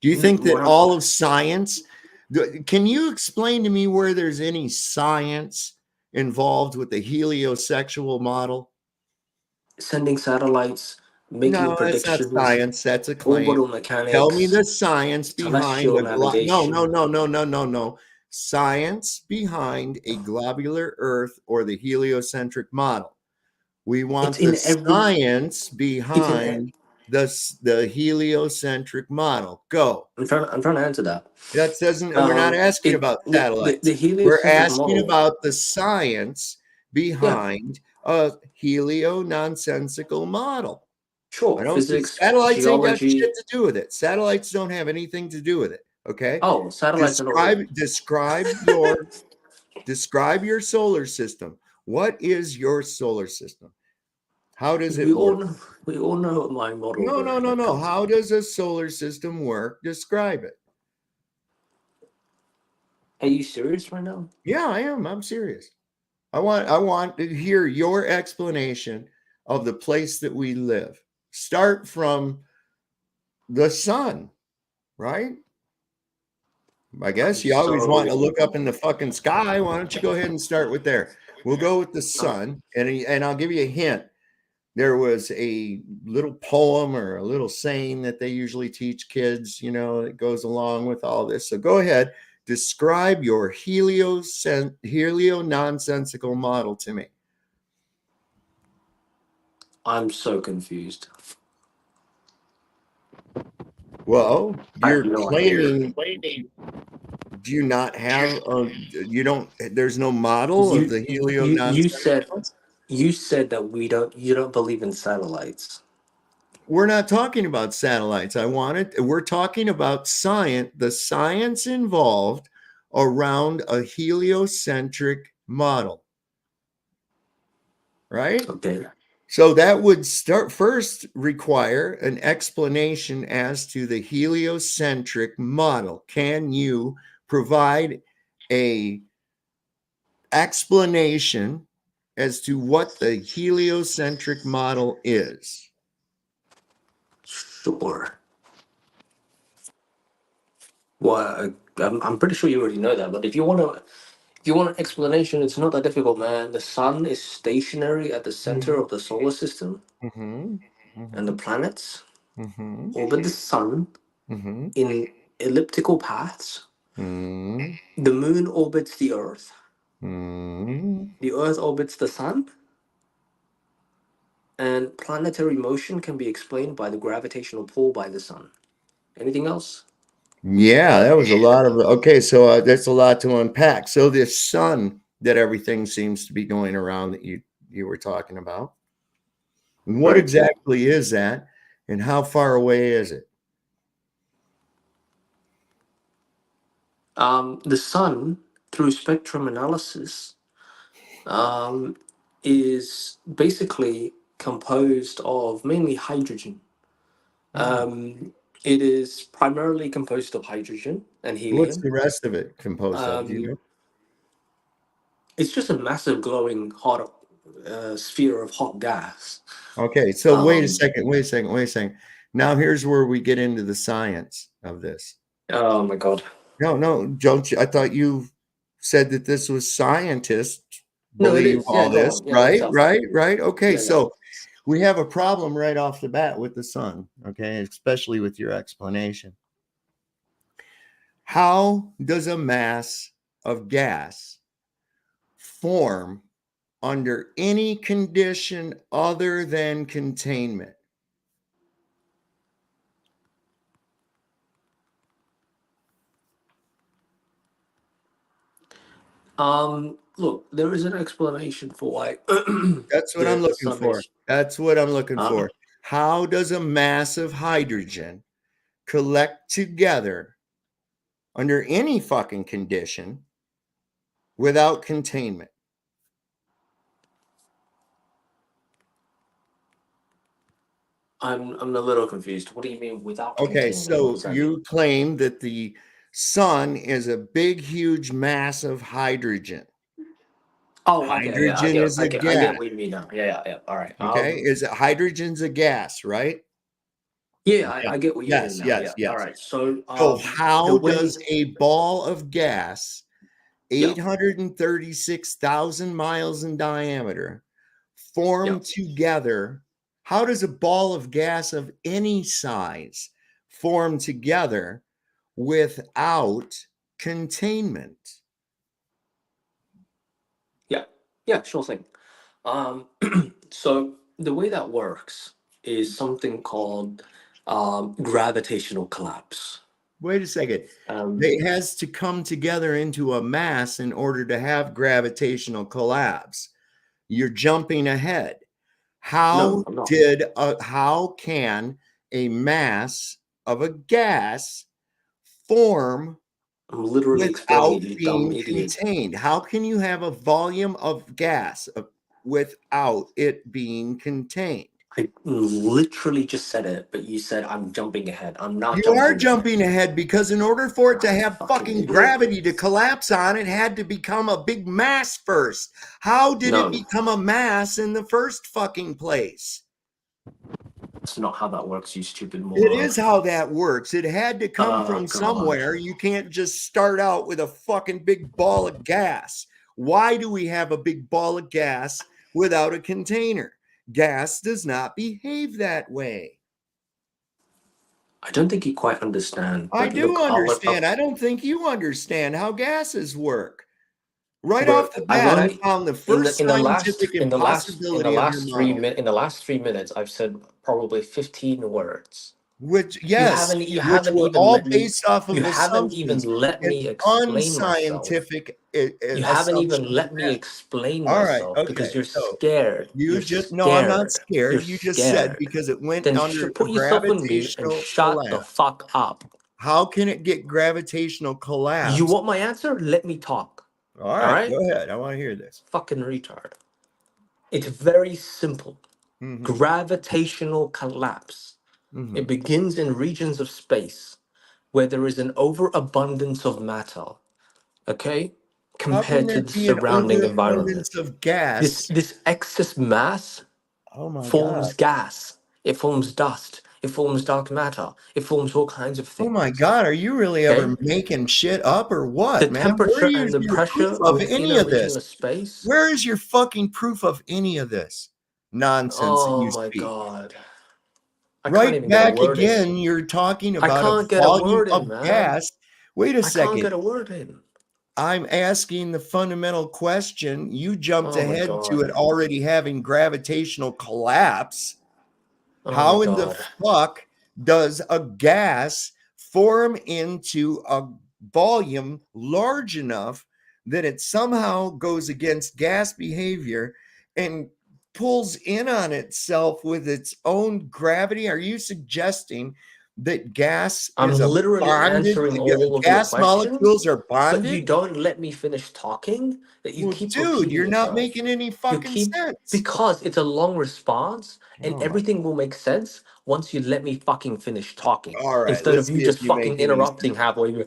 Speaker 3: Do you think that
Speaker 4: What I'm
Speaker 3: all of science? Can you explain to me where there's any science involved with the heliosexual model?
Speaker 4: sending satellites, making
Speaker 3: No, that's not
Speaker 4: predictions,
Speaker 3: science. That's a claim.
Speaker 4: orbital
Speaker 3: Tell me
Speaker 4: mechanics,
Speaker 3: the science behind
Speaker 4: celestial
Speaker 3: a no, no,
Speaker 4: navigation.
Speaker 3: no, no, no, no, no. Science behind a globular Earth or the heliocentric model. We
Speaker 4: It's
Speaker 3: want the
Speaker 4: in every.
Speaker 3: science
Speaker 4: It's in.
Speaker 3: behind the heliocentric model. Go.
Speaker 4: I'm trying to answer that.
Speaker 3: That doesn't, we're not asking
Speaker 4: It
Speaker 3: about
Speaker 4: the
Speaker 3: satellites. We're
Speaker 4: heliocentric
Speaker 3: asking
Speaker 4: model.
Speaker 3: about the science
Speaker 4: Yeah,
Speaker 3: behind a helio nonsensical model. I
Speaker 4: sure.
Speaker 3: don't,
Speaker 4: Physics,
Speaker 3: satellites ain't got shit
Speaker 4: geology.
Speaker 3: to do with it. Satellites don't have anything to do with it. Okay.
Speaker 4: Oh, satellites are not
Speaker 3: Describe,
Speaker 4: real.
Speaker 3: describe your solar system. What is your solar system? How does
Speaker 4: We
Speaker 3: it
Speaker 4: all
Speaker 3: work?
Speaker 4: know. We all know what my model
Speaker 3: No, no,
Speaker 4: works
Speaker 3: no,
Speaker 4: when it
Speaker 3: no.
Speaker 4: comes to.
Speaker 3: How does a solar system work? Describe it.
Speaker 4: Are you serious right now?
Speaker 3: Yeah, I am. I'm serious. I want to hear your explanation of the place that we live. Start from the sun, right? I guess
Speaker 4: I'm
Speaker 3: you always
Speaker 4: so.
Speaker 3: want to look up in the fucking sky. Why don't you go ahead and start with there? We'll go with the sun, and I'll give you a hint. There was a little poem or a little saying that they usually teach kids, you know, that goes along with all this. So go ahead, describe your helio-nonsensical model to me.
Speaker 4: I'm so confused.
Speaker 3: Well,
Speaker 4: I have
Speaker 3: you're
Speaker 4: no idea.
Speaker 3: claiming, do you not have you don't, there's no model of
Speaker 4: You
Speaker 3: the helio
Speaker 4: you said
Speaker 3: nonsensical?
Speaker 4: that we don't. You don't believe in satellites.
Speaker 3: We're not talking about satellites. We're talking about science, the science involved around a heliocentric model, right?
Speaker 4: Okay.
Speaker 3: So that would require an explanation as to the heliocentric model. Can you provide a explanation as to what the heliocentric model is?
Speaker 4: Sure. Well, I'm pretty sure you already know that, but if you want an explanation, it's not that difficult, man. The sun is stationary at the center
Speaker 3: Mhm,
Speaker 4: of the solar system,
Speaker 3: mhm,
Speaker 4: and the
Speaker 3: mhm,
Speaker 4: planets
Speaker 3: mhm,
Speaker 4: orbit the sun
Speaker 3: mhm,
Speaker 4: in elliptical paths.
Speaker 3: mhm,
Speaker 4: The moon orbits the earth.
Speaker 3: mhm.
Speaker 4: The earth orbits the sun, and planetary motion can be explained by the gravitational pull by the sun. Anything else?
Speaker 3: Yeah, that was a lot of okay. So that's a lot to unpack. So this sun that everything seems to be going around that you were talking about. What
Speaker 4: Right.
Speaker 3: exactly is that, and how far away is it?
Speaker 4: The sun, through spectrum analysis, um, is basically composed of mainly hydrogen.
Speaker 3: Hmm.
Speaker 4: It is primarily composed of hydrogen and
Speaker 3: What's
Speaker 4: helium.
Speaker 3: the rest of it composed of? Do you
Speaker 4: Um,
Speaker 3: know?
Speaker 4: it's just a massive glowing hot sphere of hot gas.
Speaker 3: Okay, so wait a
Speaker 4: Um,
Speaker 3: second, wait a second, wait a second. Now here's where we get into the science of this.
Speaker 4: oh my god.
Speaker 3: No, no, don't you? I thought you said that this was scientists
Speaker 4: No, it
Speaker 3: believe
Speaker 4: is. Yeah,
Speaker 3: all
Speaker 4: go
Speaker 3: this,
Speaker 4: on. Yeah, let's
Speaker 3: right?
Speaker 4: have that.
Speaker 3: Right, right. Okay,
Speaker 4: Yeah, yeah.
Speaker 3: so we have a problem right off the bat with the sun, okay, especially with your explanation. How does a mass of gas form under any condition other than containment?
Speaker 4: Look, there is an explanation for why
Speaker 3: That's what I'm
Speaker 4: the
Speaker 3: looking
Speaker 4: sun
Speaker 3: for.
Speaker 4: is.
Speaker 3: That's what I'm looking
Speaker 4: Um,
Speaker 3: for. How does a mass of hydrogen collect together under any fucking condition without containment?
Speaker 4: I'm a little confused. What do you mean without
Speaker 3: Okay,
Speaker 4: containment? What
Speaker 3: so
Speaker 4: does that mean?
Speaker 3: you claim that the sun is a big, huge mass of hydrogen.
Speaker 4: Oh, okay, yeah,
Speaker 3: Hydrogen is a
Speaker 4: I get
Speaker 3: gas.
Speaker 4: what you mean now. Yeah. All right.
Speaker 3: Okay, is it hydrogen's a gas, right?
Speaker 4: Yeah,
Speaker 3: Yeah.
Speaker 4: I get what you mean
Speaker 3: Yes,
Speaker 4: now.
Speaker 3: yes,
Speaker 4: Yeah. All
Speaker 3: yes.
Speaker 4: right. So,
Speaker 3: So
Speaker 4: the
Speaker 3: how
Speaker 4: way,
Speaker 3: does a ball of gas
Speaker 4: yeah,
Speaker 3: 836,000 miles in diameter
Speaker 4: yeah,
Speaker 3: form together? How does a ball of gas of any size form together without containment?
Speaker 4: yeah, sure thing. Um, so the way that works is something called gravitational collapse.
Speaker 3: Wait a second.
Speaker 4: Um,
Speaker 3: It has to come together into a mass in order to have gravitational collapse. You're jumping ahead.
Speaker 4: no, I'm not.
Speaker 3: How can a mass of a gas form
Speaker 4: I'm literally explaining
Speaker 3: without
Speaker 4: it, you dumb
Speaker 3: being
Speaker 4: idiot.
Speaker 3: contained? How can you have a volume of gas without it being contained?
Speaker 4: I literally just said it, but you said I'm jumping ahead. I'm not
Speaker 3: You are
Speaker 4: jumping ahead.
Speaker 3: jumping ahead because in order for it to have
Speaker 4: Fucking
Speaker 3: fucking
Speaker 4: idiot.
Speaker 3: gravity to collapse on, it had to become a big mass first. How did it
Speaker 4: No,
Speaker 3: become a mass in the first fucking place?
Speaker 4: that's not how that works, you stupid
Speaker 3: It
Speaker 4: moron.
Speaker 3: is how that works. It had to come
Speaker 4: Oh
Speaker 3: from
Speaker 4: god.
Speaker 3: somewhere. You can't just start out with a fucking big ball of gas. Why do we have a big ball of gas without a container? Gas does not behave that way.
Speaker 4: I don't think you quite understand,
Speaker 3: I
Speaker 4: but
Speaker 3: do
Speaker 4: look,
Speaker 3: understand. I don't think you understand how gases work. Right off
Speaker 4: bro,
Speaker 3: the
Speaker 4: I've
Speaker 3: bat, I
Speaker 4: only
Speaker 3: found the first scientific impossibility of your model.
Speaker 4: in the last 3 minutes I've said probably 15 words.
Speaker 3: Which,
Speaker 4: You
Speaker 3: yes,
Speaker 4: haven't you
Speaker 3: which
Speaker 4: haven't
Speaker 3: were
Speaker 4: even
Speaker 3: all
Speaker 4: let me
Speaker 3: based off
Speaker 4: you
Speaker 3: of
Speaker 4: haven't even
Speaker 3: assumptions
Speaker 4: let
Speaker 3: and
Speaker 4: me explain myself.
Speaker 3: unscientific
Speaker 4: You haven't even
Speaker 3: assumptions.
Speaker 4: let me explain
Speaker 3: All right,
Speaker 4: myself because
Speaker 3: okay.
Speaker 4: you're
Speaker 3: So
Speaker 4: scared.
Speaker 3: you
Speaker 4: You're
Speaker 3: just, no, I'm not
Speaker 4: scared. You're
Speaker 3: scared. You just said
Speaker 4: scared.
Speaker 3: because it went
Speaker 4: Then
Speaker 3: under a
Speaker 4: put yourself on mute and
Speaker 3: gravitational
Speaker 4: shut the
Speaker 3: collapse.
Speaker 4: fuck up.
Speaker 3: How can it get gravitational
Speaker 4: You
Speaker 3: collapse?
Speaker 4: want my answer? Let me talk.
Speaker 3: All
Speaker 4: All
Speaker 3: right,
Speaker 4: right?
Speaker 3: go ahead. I want to hear this.
Speaker 4: Fucking retard. It's very simple.
Speaker 3: Hmm.
Speaker 4: Gravitational collapse.
Speaker 3: Hmm.
Speaker 4: It begins in regions of space where there is an overabundance of matter, okay,
Speaker 3: How can
Speaker 4: compared to
Speaker 3: there
Speaker 4: the
Speaker 3: be an
Speaker 4: surrounding environment.
Speaker 3: overabundance of gas?
Speaker 4: This excess mass
Speaker 3: Oh my God.
Speaker 4: forms gas. It forms dust. It forms dark matter. It forms all kinds of
Speaker 3: Oh my
Speaker 4: things.
Speaker 3: God, are you really
Speaker 4: Okay?
Speaker 3: ever making shit up or
Speaker 4: The
Speaker 3: what, man? Where
Speaker 4: temperature
Speaker 3: is
Speaker 4: and the
Speaker 3: your proof
Speaker 4: pressure
Speaker 3: of
Speaker 4: within
Speaker 3: any
Speaker 4: a
Speaker 3: of
Speaker 4: region
Speaker 3: this?
Speaker 4: of space.
Speaker 3: Where is your fucking proof of any of this nonsense that
Speaker 4: Oh
Speaker 3: you
Speaker 4: my
Speaker 3: speak?
Speaker 4: God. I can't
Speaker 3: Right
Speaker 4: even get a
Speaker 3: back
Speaker 4: word in.
Speaker 3: again, you're talking
Speaker 4: I
Speaker 3: about a
Speaker 4: can't get a
Speaker 3: volume
Speaker 4: word in,
Speaker 3: of
Speaker 4: man.
Speaker 3: gas. Wait a
Speaker 4: I can't
Speaker 3: second.
Speaker 4: get a word in.
Speaker 3: I'm asking the fundamental question. You jumped
Speaker 4: Oh my
Speaker 3: ahead to it
Speaker 4: God.
Speaker 3: already having gravitational collapse.
Speaker 4: Oh my
Speaker 3: How in the
Speaker 4: God.
Speaker 3: fuck does a gas form into a volume large enough that it somehow goes against gas behavior and pulls in on itself with its own gravity? Are you suggesting that gas
Speaker 4: I'm
Speaker 3: is a
Speaker 4: literally
Speaker 3: bonded,
Speaker 4: answering all of your
Speaker 3: gas
Speaker 4: questions,
Speaker 3: molecules are
Speaker 4: but you
Speaker 3: bonded?
Speaker 4: don't let me finish talking, that you
Speaker 3: Well,
Speaker 4: keep
Speaker 3: dude,
Speaker 4: repeating
Speaker 3: you're not
Speaker 4: yourself.
Speaker 3: making any
Speaker 4: You
Speaker 3: fucking
Speaker 4: keep,
Speaker 3: sense.
Speaker 4: because it's a long response and
Speaker 3: Oh my.
Speaker 4: everything will make sense once you let me fucking finish talking.
Speaker 3: All right,
Speaker 4: Instead
Speaker 3: let's
Speaker 4: of you
Speaker 3: see if
Speaker 4: just
Speaker 3: you make
Speaker 4: fucking
Speaker 3: any
Speaker 4: interrupting
Speaker 3: sense.
Speaker 4: halfway.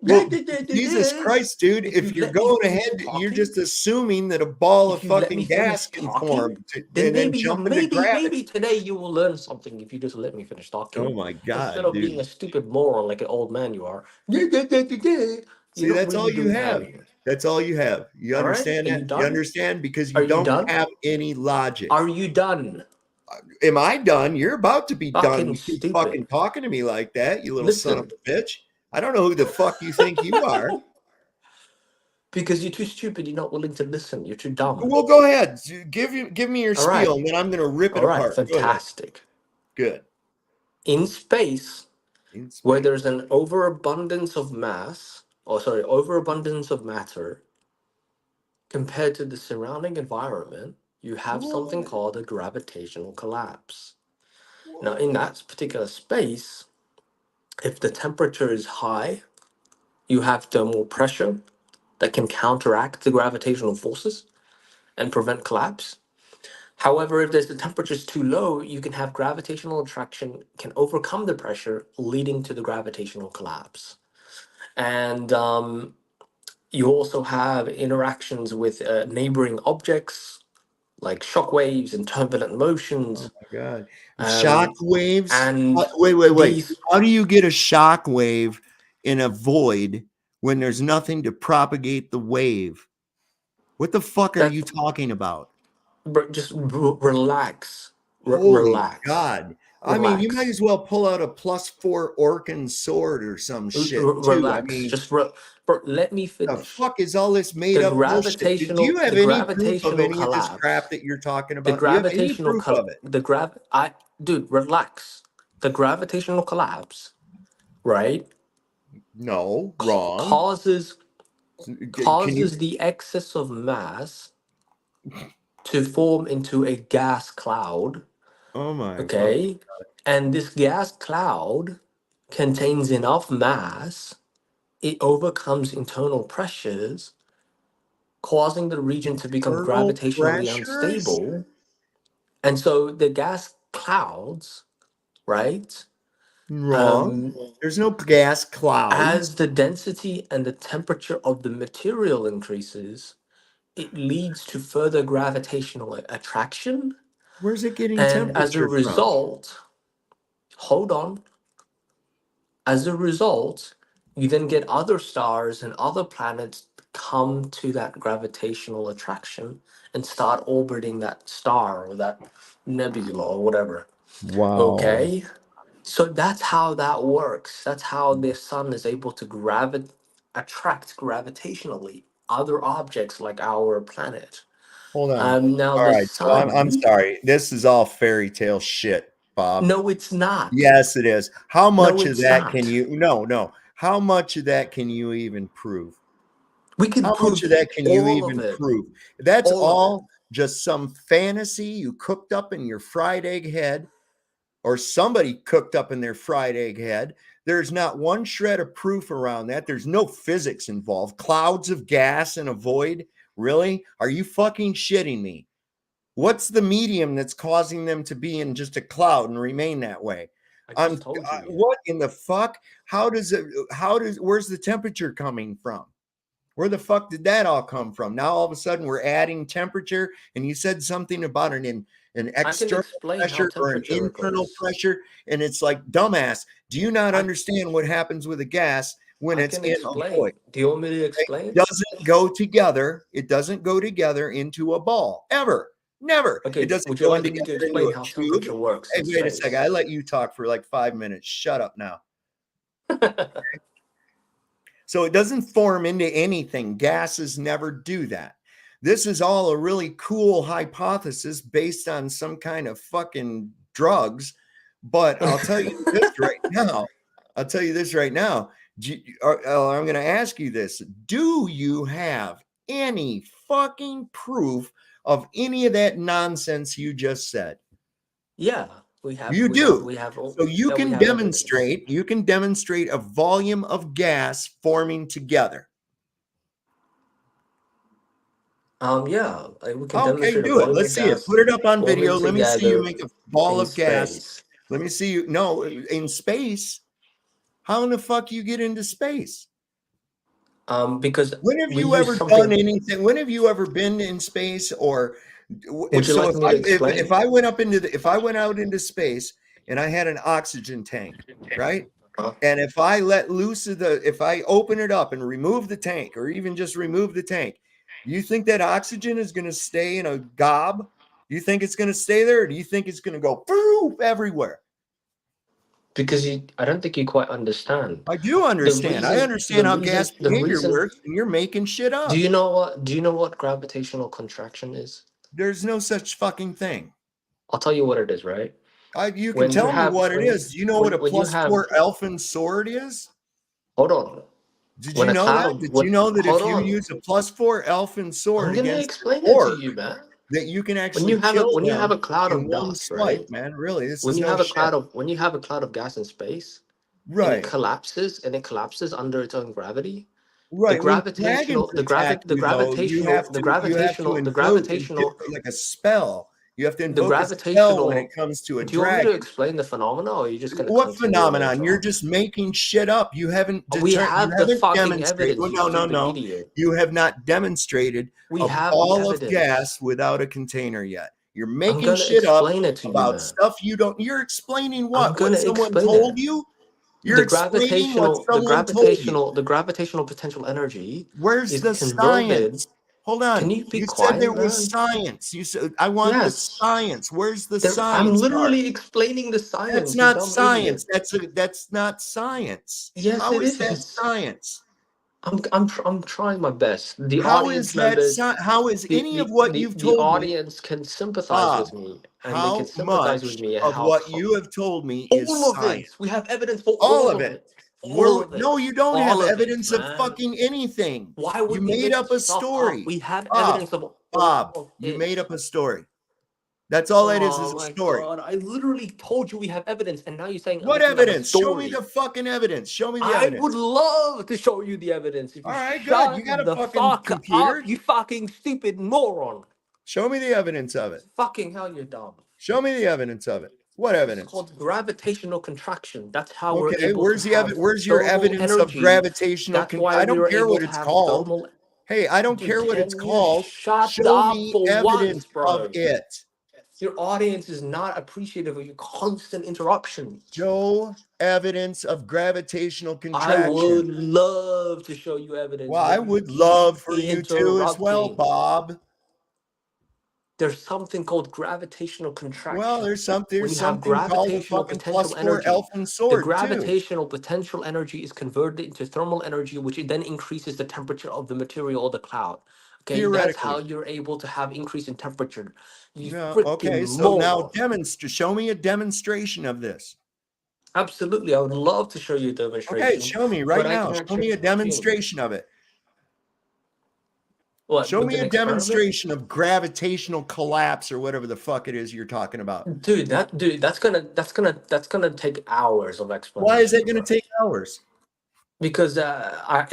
Speaker 3: Well, Jesus Christ, dude,
Speaker 4: If you
Speaker 3: if you're
Speaker 4: let me
Speaker 3: going
Speaker 4: finish
Speaker 3: ahead, you're
Speaker 4: talking,
Speaker 3: just assuming that a ball of
Speaker 4: if you let me
Speaker 3: fucking gas
Speaker 4: finish
Speaker 3: can form
Speaker 4: talking, then
Speaker 3: and then
Speaker 4: maybe
Speaker 3: jump into
Speaker 4: maybe
Speaker 3: gravity.
Speaker 4: today you will learn something if you just let me finish
Speaker 3: Oh
Speaker 4: talking.
Speaker 3: my
Speaker 4: Instead
Speaker 3: God,
Speaker 4: of being
Speaker 3: dude.
Speaker 4: a stupid moron like an old man you are. You're
Speaker 3: See,
Speaker 4: not
Speaker 3: that's all
Speaker 4: really
Speaker 3: you
Speaker 4: doing
Speaker 3: have.
Speaker 4: anything.
Speaker 3: That's all you have. You
Speaker 4: All right?
Speaker 3: understand
Speaker 4: Are you
Speaker 3: that? You
Speaker 4: done?
Speaker 3: understand because
Speaker 4: Are
Speaker 3: you
Speaker 4: you
Speaker 3: don't
Speaker 4: done?
Speaker 3: have any logic.
Speaker 4: Are you done?
Speaker 3: Am I done? You're about to be done.
Speaker 4: Fucking
Speaker 3: You keep
Speaker 4: stupid.
Speaker 3: fucking talking to me like that, you little son of
Speaker 4: Listen,
Speaker 3: a bitch. I don't know who the fuck you think you are.
Speaker 4: because you're too stupid, you're not willing to listen. You're too dumb.
Speaker 3: Well, go ahead. Give me your
Speaker 4: All right.
Speaker 3: spiel, and then I'm gonna rip it
Speaker 4: All right.
Speaker 3: apart. Go ahead.
Speaker 4: Fantastic.
Speaker 3: Good.
Speaker 4: In space,
Speaker 3: In
Speaker 4: where
Speaker 3: space.
Speaker 4: there's an overabundance of mass, or sorry, overabundance of matter, compared to the surrounding environment, you have something
Speaker 3: What?
Speaker 4: called a gravitational collapse. Now, in
Speaker 3: What?
Speaker 4: that particular space, if the temperature is high, you have thermal pressure that can counteract the gravitational forces and prevent collapse. However, if the temperature is too low, you can have gravitational attraction can overcome the pressure, leading to the gravitational collapse. And You also have interactions with neighboring objects like shock waves and turbulent
Speaker 3: Oh
Speaker 4: motions.
Speaker 3: my God. Shock
Speaker 4: Um,
Speaker 3: waves?
Speaker 4: and
Speaker 3: Wait.
Speaker 4: these,
Speaker 3: How do you get a shock wave in a void when there's nothing to propagate the wave? What the fuck are
Speaker 4: that
Speaker 3: you talking about?
Speaker 4: just relax,
Speaker 3: Holy
Speaker 4: relax,
Speaker 3: God. I mean, you might
Speaker 4: relax,
Speaker 3: as well pull out a +4 Orkin sword or some shit too. I
Speaker 4: relax.
Speaker 3: mean,
Speaker 4: Bro, let me
Speaker 3: the
Speaker 4: finish.
Speaker 3: fuck is all this made up bullshit? Do you
Speaker 4: The
Speaker 3: have any proof of
Speaker 4: gravitational
Speaker 3: any of this crap
Speaker 4: collapse,
Speaker 3: that you're talking
Speaker 4: the
Speaker 3: about? Do you have any
Speaker 4: gravitational
Speaker 3: proof
Speaker 4: col-
Speaker 3: of it?
Speaker 4: the grav I dude, relax. The gravitational collapse, right,
Speaker 3: No, wrong.
Speaker 4: causes
Speaker 3: Can you?
Speaker 4: the excess of mass to form into a gas cloud,
Speaker 3: Oh my fuck.
Speaker 4: okay? And this gas cloud contains enough mass, it overcomes internal pressures, causing the region to become
Speaker 3: Internal
Speaker 4: gravitationally
Speaker 3: pressures?
Speaker 4: unstable. And so the gas clouds, right?
Speaker 3: Wrong.
Speaker 4: Um,
Speaker 3: There's no gas clouds.
Speaker 4: as the density and the temperature of the material increases, it leads to further gravitational attraction.
Speaker 3: Where's it getting
Speaker 4: And as a
Speaker 3: temperature from?
Speaker 4: result, hold on, as a result, you then get other stars and other planets come to that gravitational attraction and start orbiting that star or that nebula or whatever.
Speaker 3: Wow.
Speaker 4: Okay? So that's how that works. That's how the sun is able to attract gravitationally other objects like our planet.
Speaker 3: Hold on.
Speaker 4: Now
Speaker 3: All
Speaker 4: the
Speaker 3: right. So I'm
Speaker 4: sun,
Speaker 3: sorry. This is all fairy tale shit, Bob.
Speaker 4: no, it's not.
Speaker 3: Yes, it is. How
Speaker 4: No,
Speaker 3: much of
Speaker 4: it's
Speaker 3: that can
Speaker 4: not.
Speaker 3: you no. How much of that can you even prove?
Speaker 4: We can
Speaker 3: How much
Speaker 4: prove
Speaker 3: of that can you
Speaker 4: all of
Speaker 3: even
Speaker 4: it.
Speaker 3: prove? That's
Speaker 4: All of it.
Speaker 3: all just some fantasy you cooked up in your fried egg head, or somebody cooked up in their fried egg head. There's not one shred of proof around that. There's no physics involved. Clouds of gas in a void. Really? Are you fucking shitting me? What's the medium that's causing them to be in just a cloud and remain that way?
Speaker 4: I just told you.
Speaker 3: What in the fuck? Where's the temperature coming from? Where the fuck did that all come from? Now all of a sudden we're adding temperature, and you said something about an
Speaker 4: I can
Speaker 3: external
Speaker 4: explain how
Speaker 3: pressure or an
Speaker 4: temperature
Speaker 3: internal
Speaker 4: occurs.
Speaker 3: pressure, and it's like, dumbass, do you not
Speaker 4: I,
Speaker 3: understand what happens with a gas when
Speaker 4: I
Speaker 3: it's
Speaker 4: can
Speaker 3: in a void?
Speaker 4: explain. Do you want me to
Speaker 3: It
Speaker 4: explain?
Speaker 3: doesn't go together. It doesn't go together into a ball ever. Never. It
Speaker 4: Okay,
Speaker 3: doesn't
Speaker 4: would you
Speaker 3: go
Speaker 4: like
Speaker 3: in
Speaker 4: me to
Speaker 3: together into
Speaker 4: explain
Speaker 3: a
Speaker 4: how
Speaker 3: tube.
Speaker 4: temperature works
Speaker 3: Hey,
Speaker 4: in
Speaker 3: wait a second. I
Speaker 4: space?
Speaker 3: let you talk for like 5 minutes. Shut up now. So it doesn't form into anything. Gases never do that. This is all a really cool hypothesis based on some kind of fucking drugs. But I'll tell you this right now. I'll tell you this right now. I'm going to ask you this. Do you have any fucking proof of any of that nonsense you just said?
Speaker 4: Yeah,
Speaker 3: You do.
Speaker 4: we have,
Speaker 3: So you
Speaker 4: yeah, we
Speaker 3: can
Speaker 4: have evidence.
Speaker 3: demonstrate a volume of gas forming together.
Speaker 4: Yeah, we can
Speaker 3: Okay,
Speaker 4: demonstrate a
Speaker 3: do it.
Speaker 4: volume
Speaker 3: Let's
Speaker 4: of
Speaker 3: see it.
Speaker 4: gas
Speaker 3: Put it up on
Speaker 4: forming
Speaker 3: video. Let me see you
Speaker 4: together
Speaker 3: make a ball
Speaker 4: in
Speaker 3: of gas.
Speaker 4: space.
Speaker 3: Let me see you. No, in space. How in the fuck you get into space?
Speaker 4: Because
Speaker 3: When have
Speaker 4: we
Speaker 3: you
Speaker 4: use
Speaker 3: ever done
Speaker 4: something.
Speaker 3: anything? When have you ever been in space? Or
Speaker 4: Would you like me to explain?
Speaker 3: if I went up into if I went out into space and I had an oxygen tank, right?
Speaker 4: Huh?
Speaker 3: And if I let loose of if I open it up and remove the tank, or even just remove the tank, you think that oxygen is going to stay in a gob? Do you think it's going to stay there? Or do you think it's going to go everywhere?
Speaker 4: Because I don't think you quite understand.
Speaker 3: I do understand. I understand how gas
Speaker 4: The
Speaker 3: behavior
Speaker 4: reason.
Speaker 3: works, and you're making shit
Speaker 4: Do
Speaker 3: up.
Speaker 4: you know what? Do you know what gravitational contraction is?
Speaker 3: There's no such fucking thing.
Speaker 4: I'll tell you what it is. Right?
Speaker 3: You can
Speaker 4: When you
Speaker 3: tell me
Speaker 4: have
Speaker 3: what it is. Do you know what a
Speaker 4: when you have.
Speaker 3: +4 elfin sword is?
Speaker 4: Hold on.
Speaker 3: Did
Speaker 4: When
Speaker 3: you
Speaker 4: a
Speaker 3: know
Speaker 4: cloud
Speaker 3: that?
Speaker 4: of
Speaker 3: Did
Speaker 4: what?
Speaker 3: you know that
Speaker 4: Hold
Speaker 3: if you
Speaker 4: on.
Speaker 3: use a +4 elfin
Speaker 4: I'm
Speaker 3: sword
Speaker 4: gonna
Speaker 3: against an
Speaker 4: explain it to
Speaker 3: orc,
Speaker 4: you, man.
Speaker 3: that you can actually kill
Speaker 4: When you have
Speaker 3: them
Speaker 4: a cloud
Speaker 3: in
Speaker 4: of
Speaker 3: one
Speaker 4: dust,
Speaker 3: swipe,
Speaker 4: right?
Speaker 3: man? Really, this is no shit.
Speaker 4: When you have a cloud of gas in space and
Speaker 3: Right,
Speaker 4: it collapses under its own gravity,
Speaker 3: right. When dragons attack you, though,
Speaker 4: the
Speaker 3: you have to invoke
Speaker 4: gravitational
Speaker 3: like a spell. You have to
Speaker 4: The
Speaker 3: invoke a spell when
Speaker 4: gravitational.
Speaker 3: it comes to a
Speaker 4: Do you want me to
Speaker 3: dragon.
Speaker 4: explain the phenomena, or are you just going to
Speaker 3: What
Speaker 4: continue on
Speaker 3: phenomenon? You're
Speaker 4: later
Speaker 3: just making shit up. You haven't
Speaker 4: We
Speaker 3: you
Speaker 4: have the
Speaker 3: haven't
Speaker 4: fucking
Speaker 3: demonstrated.
Speaker 4: evidence,
Speaker 3: Well,
Speaker 4: you
Speaker 3: no, no,
Speaker 4: stupid
Speaker 3: no.
Speaker 4: idiot.
Speaker 3: You have not demonstrated
Speaker 4: We
Speaker 3: a
Speaker 4: have the
Speaker 3: ball of
Speaker 4: evidence.
Speaker 3: gas without a container yet. You're
Speaker 4: I'm
Speaker 3: making
Speaker 4: gonna
Speaker 3: shit up
Speaker 4: explain it to you,
Speaker 3: about
Speaker 4: man.
Speaker 3: stuff you don't. You're explaining
Speaker 4: I'm
Speaker 3: what? What
Speaker 4: gonna
Speaker 3: someone
Speaker 4: explain
Speaker 3: told
Speaker 4: it.
Speaker 3: you? You're
Speaker 4: The
Speaker 3: explaining what
Speaker 4: gravitational, the
Speaker 3: someone told you.
Speaker 4: gravitational, the gravitational potential energy
Speaker 3: Where's
Speaker 4: is
Speaker 3: the
Speaker 4: converted.
Speaker 3: science? Hold
Speaker 4: Can
Speaker 3: on.
Speaker 4: you be
Speaker 3: You said there
Speaker 4: quiet,
Speaker 3: was
Speaker 4: man?
Speaker 3: science. You said I want the
Speaker 4: Yes.
Speaker 3: science. Where's the
Speaker 4: I'm
Speaker 3: science part?
Speaker 4: literally explaining the
Speaker 3: That's
Speaker 4: science, you
Speaker 3: not
Speaker 4: dumb idiot.
Speaker 3: science. That's not science.
Speaker 4: Yes,
Speaker 3: How
Speaker 4: it
Speaker 3: is that
Speaker 4: is.
Speaker 3: science?
Speaker 4: I'm trying my best. The
Speaker 3: How is
Speaker 4: audience
Speaker 3: that
Speaker 4: members,
Speaker 3: how is
Speaker 4: the,
Speaker 3: any of
Speaker 4: the
Speaker 3: what
Speaker 4: the
Speaker 3: you've
Speaker 4: the
Speaker 3: told me,
Speaker 4: audience can sympathize
Speaker 3: Bob?
Speaker 4: with me, and they can
Speaker 3: How
Speaker 4: sympathize with
Speaker 3: much
Speaker 4: me.
Speaker 3: of
Speaker 4: How
Speaker 3: what you have told me is
Speaker 4: all of
Speaker 3: science?
Speaker 4: it. We have evidence for
Speaker 3: All
Speaker 4: all
Speaker 3: of
Speaker 4: of
Speaker 3: it.
Speaker 4: it. All of
Speaker 3: No,
Speaker 4: it.
Speaker 3: you don't have
Speaker 4: All of it,
Speaker 3: evidence of
Speaker 4: man.
Speaker 3: fucking anything.
Speaker 4: Why
Speaker 3: You
Speaker 4: would we
Speaker 3: made
Speaker 4: make
Speaker 3: up a
Speaker 4: stuff up?
Speaker 3: story.
Speaker 4: We have
Speaker 3: Bob,
Speaker 4: evidence of all
Speaker 3: Bob,
Speaker 4: of
Speaker 3: you made
Speaker 4: it.
Speaker 3: up a story. That's all that is
Speaker 4: Oh
Speaker 3: a
Speaker 4: my
Speaker 3: story.
Speaker 4: god! I literally told you we have evidence, and now you're saying I'm
Speaker 3: What
Speaker 4: making up a
Speaker 3: evidence? Show me the
Speaker 4: story.
Speaker 3: fucking evidence. Show me the
Speaker 4: I
Speaker 3: evidence.
Speaker 4: would love to show you the evidence if
Speaker 3: All
Speaker 4: you
Speaker 3: right, good. You
Speaker 4: shut
Speaker 3: got a
Speaker 4: the
Speaker 3: fucking
Speaker 4: fuck
Speaker 3: computer.
Speaker 4: up, you fucking stupid moron.
Speaker 3: Show me the evidence of it.
Speaker 4: Fucking hell, you're dumb.
Speaker 3: Show me the evidence of it. What
Speaker 4: This is
Speaker 3: evidence?
Speaker 4: called gravitational contraction. That's how we're
Speaker 3: Okay,
Speaker 4: able to have
Speaker 3: where's your
Speaker 4: thermal
Speaker 3: evidence of
Speaker 4: energy.
Speaker 3: gravitational
Speaker 4: That's why
Speaker 3: I
Speaker 4: we
Speaker 3: don't
Speaker 4: were
Speaker 3: care
Speaker 4: able
Speaker 3: what
Speaker 4: to
Speaker 3: it's
Speaker 4: have
Speaker 3: called.
Speaker 4: thermal.
Speaker 3: Hey, I don't
Speaker 4: Dude,
Speaker 3: care what it's
Speaker 4: can you
Speaker 3: called.
Speaker 4: shut
Speaker 3: Show
Speaker 4: up
Speaker 3: me
Speaker 4: for
Speaker 3: evidence
Speaker 4: once,
Speaker 3: of
Speaker 4: bro?
Speaker 3: it.
Speaker 4: Your audience is not appreciative of your constant interruptions.
Speaker 3: Show evidence of gravitational
Speaker 4: I
Speaker 3: contraction.
Speaker 4: would love to show you evidence,
Speaker 3: Well, I
Speaker 4: but you
Speaker 3: would
Speaker 4: keep
Speaker 3: love for you to as well,
Speaker 4: interrupting.
Speaker 3: Bob.
Speaker 4: There's something called gravitational
Speaker 3: Well,
Speaker 4: contraction. When
Speaker 3: there's
Speaker 4: you have
Speaker 3: something called a
Speaker 4: gravitational
Speaker 3: fucking
Speaker 4: potential
Speaker 3: +4
Speaker 4: energy,
Speaker 3: elfin
Speaker 4: the
Speaker 3: sword too.
Speaker 4: gravitational potential energy is converted into thermal energy, which it then increases the temperature of the material or the cloud. Okay, that's how
Speaker 3: Theoretically.
Speaker 4: you're able to have increase in temperature. You
Speaker 3: No,
Speaker 4: freaking
Speaker 3: okay, so now
Speaker 4: moron.
Speaker 3: show me a demonstration of this.
Speaker 4: Absolutely, I would love to show you a
Speaker 3: Okay,
Speaker 4: demonstration,
Speaker 3: show me
Speaker 4: but
Speaker 3: right
Speaker 4: I
Speaker 3: now.
Speaker 4: can't
Speaker 3: Show
Speaker 4: show
Speaker 3: me a
Speaker 4: you.
Speaker 3: demonstration of it.
Speaker 4: What,
Speaker 3: Show
Speaker 4: with
Speaker 3: me
Speaker 4: an
Speaker 3: a
Speaker 4: experiment?
Speaker 3: demonstration of gravitational collapse or whatever the fuck it is you're talking about.
Speaker 4: Dude, that's gonna take hours of
Speaker 3: Why is
Speaker 4: explanation,
Speaker 3: it going
Speaker 4: bro.
Speaker 3: to take hours?
Speaker 4: Because I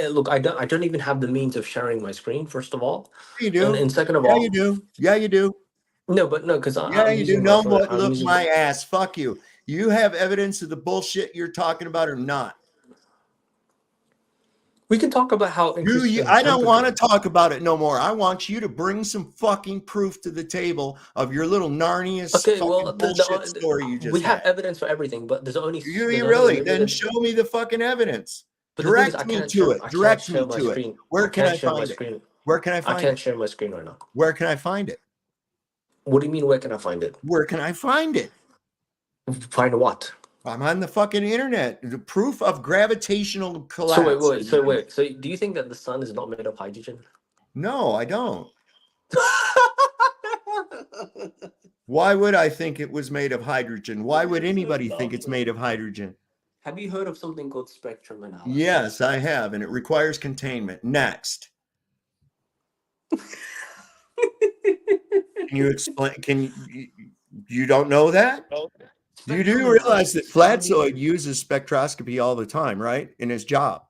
Speaker 4: don't even have the means of sharing my screen. First of all,
Speaker 3: Yeah, you
Speaker 4: and,
Speaker 3: do.
Speaker 4: and second of
Speaker 3: Yeah, you
Speaker 4: all,
Speaker 3: do. Yeah, you do.
Speaker 4: no, but no, because
Speaker 3: Yeah,
Speaker 4: I'm
Speaker 3: you do.
Speaker 4: using my
Speaker 3: No,
Speaker 4: phone.
Speaker 3: what?
Speaker 4: I'm
Speaker 3: Look,
Speaker 4: using.
Speaker 3: my ass. Fuck you. You have evidence of the bullshit you're talking about or not?
Speaker 4: We can talk about how
Speaker 3: Do
Speaker 4: increases
Speaker 3: you?
Speaker 4: in
Speaker 3: I don't want
Speaker 4: temperature.
Speaker 3: to talk about it no more. I want you to bring some fucking proof to the table of your little Narnia
Speaker 4: Okay, well,
Speaker 3: fucking bullshit story you
Speaker 4: we
Speaker 3: just
Speaker 4: have
Speaker 3: had.
Speaker 4: evidence for everything, but
Speaker 3: You
Speaker 4: there's only a
Speaker 3: really? Then
Speaker 4: limited.
Speaker 3: show me the fucking evidence.
Speaker 4: But the thing is,
Speaker 3: Direct me to it.
Speaker 4: I can't
Speaker 3: Direct
Speaker 4: share
Speaker 3: me
Speaker 4: my
Speaker 3: to it.
Speaker 4: screen.
Speaker 3: Where
Speaker 4: I
Speaker 3: can
Speaker 4: can't
Speaker 3: I
Speaker 4: share my
Speaker 3: find it?
Speaker 4: screen.
Speaker 3: Where can I
Speaker 4: I
Speaker 3: find
Speaker 4: can't
Speaker 3: it?
Speaker 4: share my screen right now.
Speaker 3: Where can I find it?
Speaker 4: What do you mean? Where can I find it?
Speaker 3: Where can I find it?
Speaker 4: Find what?
Speaker 3: I'm on the fucking internet. The proof of gravitational
Speaker 4: So wait,
Speaker 3: collapse.
Speaker 4: wait, so wait. So do you think that the sun is not made of hydrogen?
Speaker 3: No, I don't. Why would I think it was made of hydrogen? Why would
Speaker 4: You're so
Speaker 3: anybody think
Speaker 4: dumb,
Speaker 3: it's
Speaker 4: bro.
Speaker 3: made of hydrogen?
Speaker 4: Have you heard of something called spectrum analysis?
Speaker 3: Yes, I have, and it requires containment. Next. Can you explain? You don't know that? You
Speaker 4: Spectrum
Speaker 3: do realize that
Speaker 4: analysis.
Speaker 3: Flatzoid uses spectroscopy all the time, right? In his job.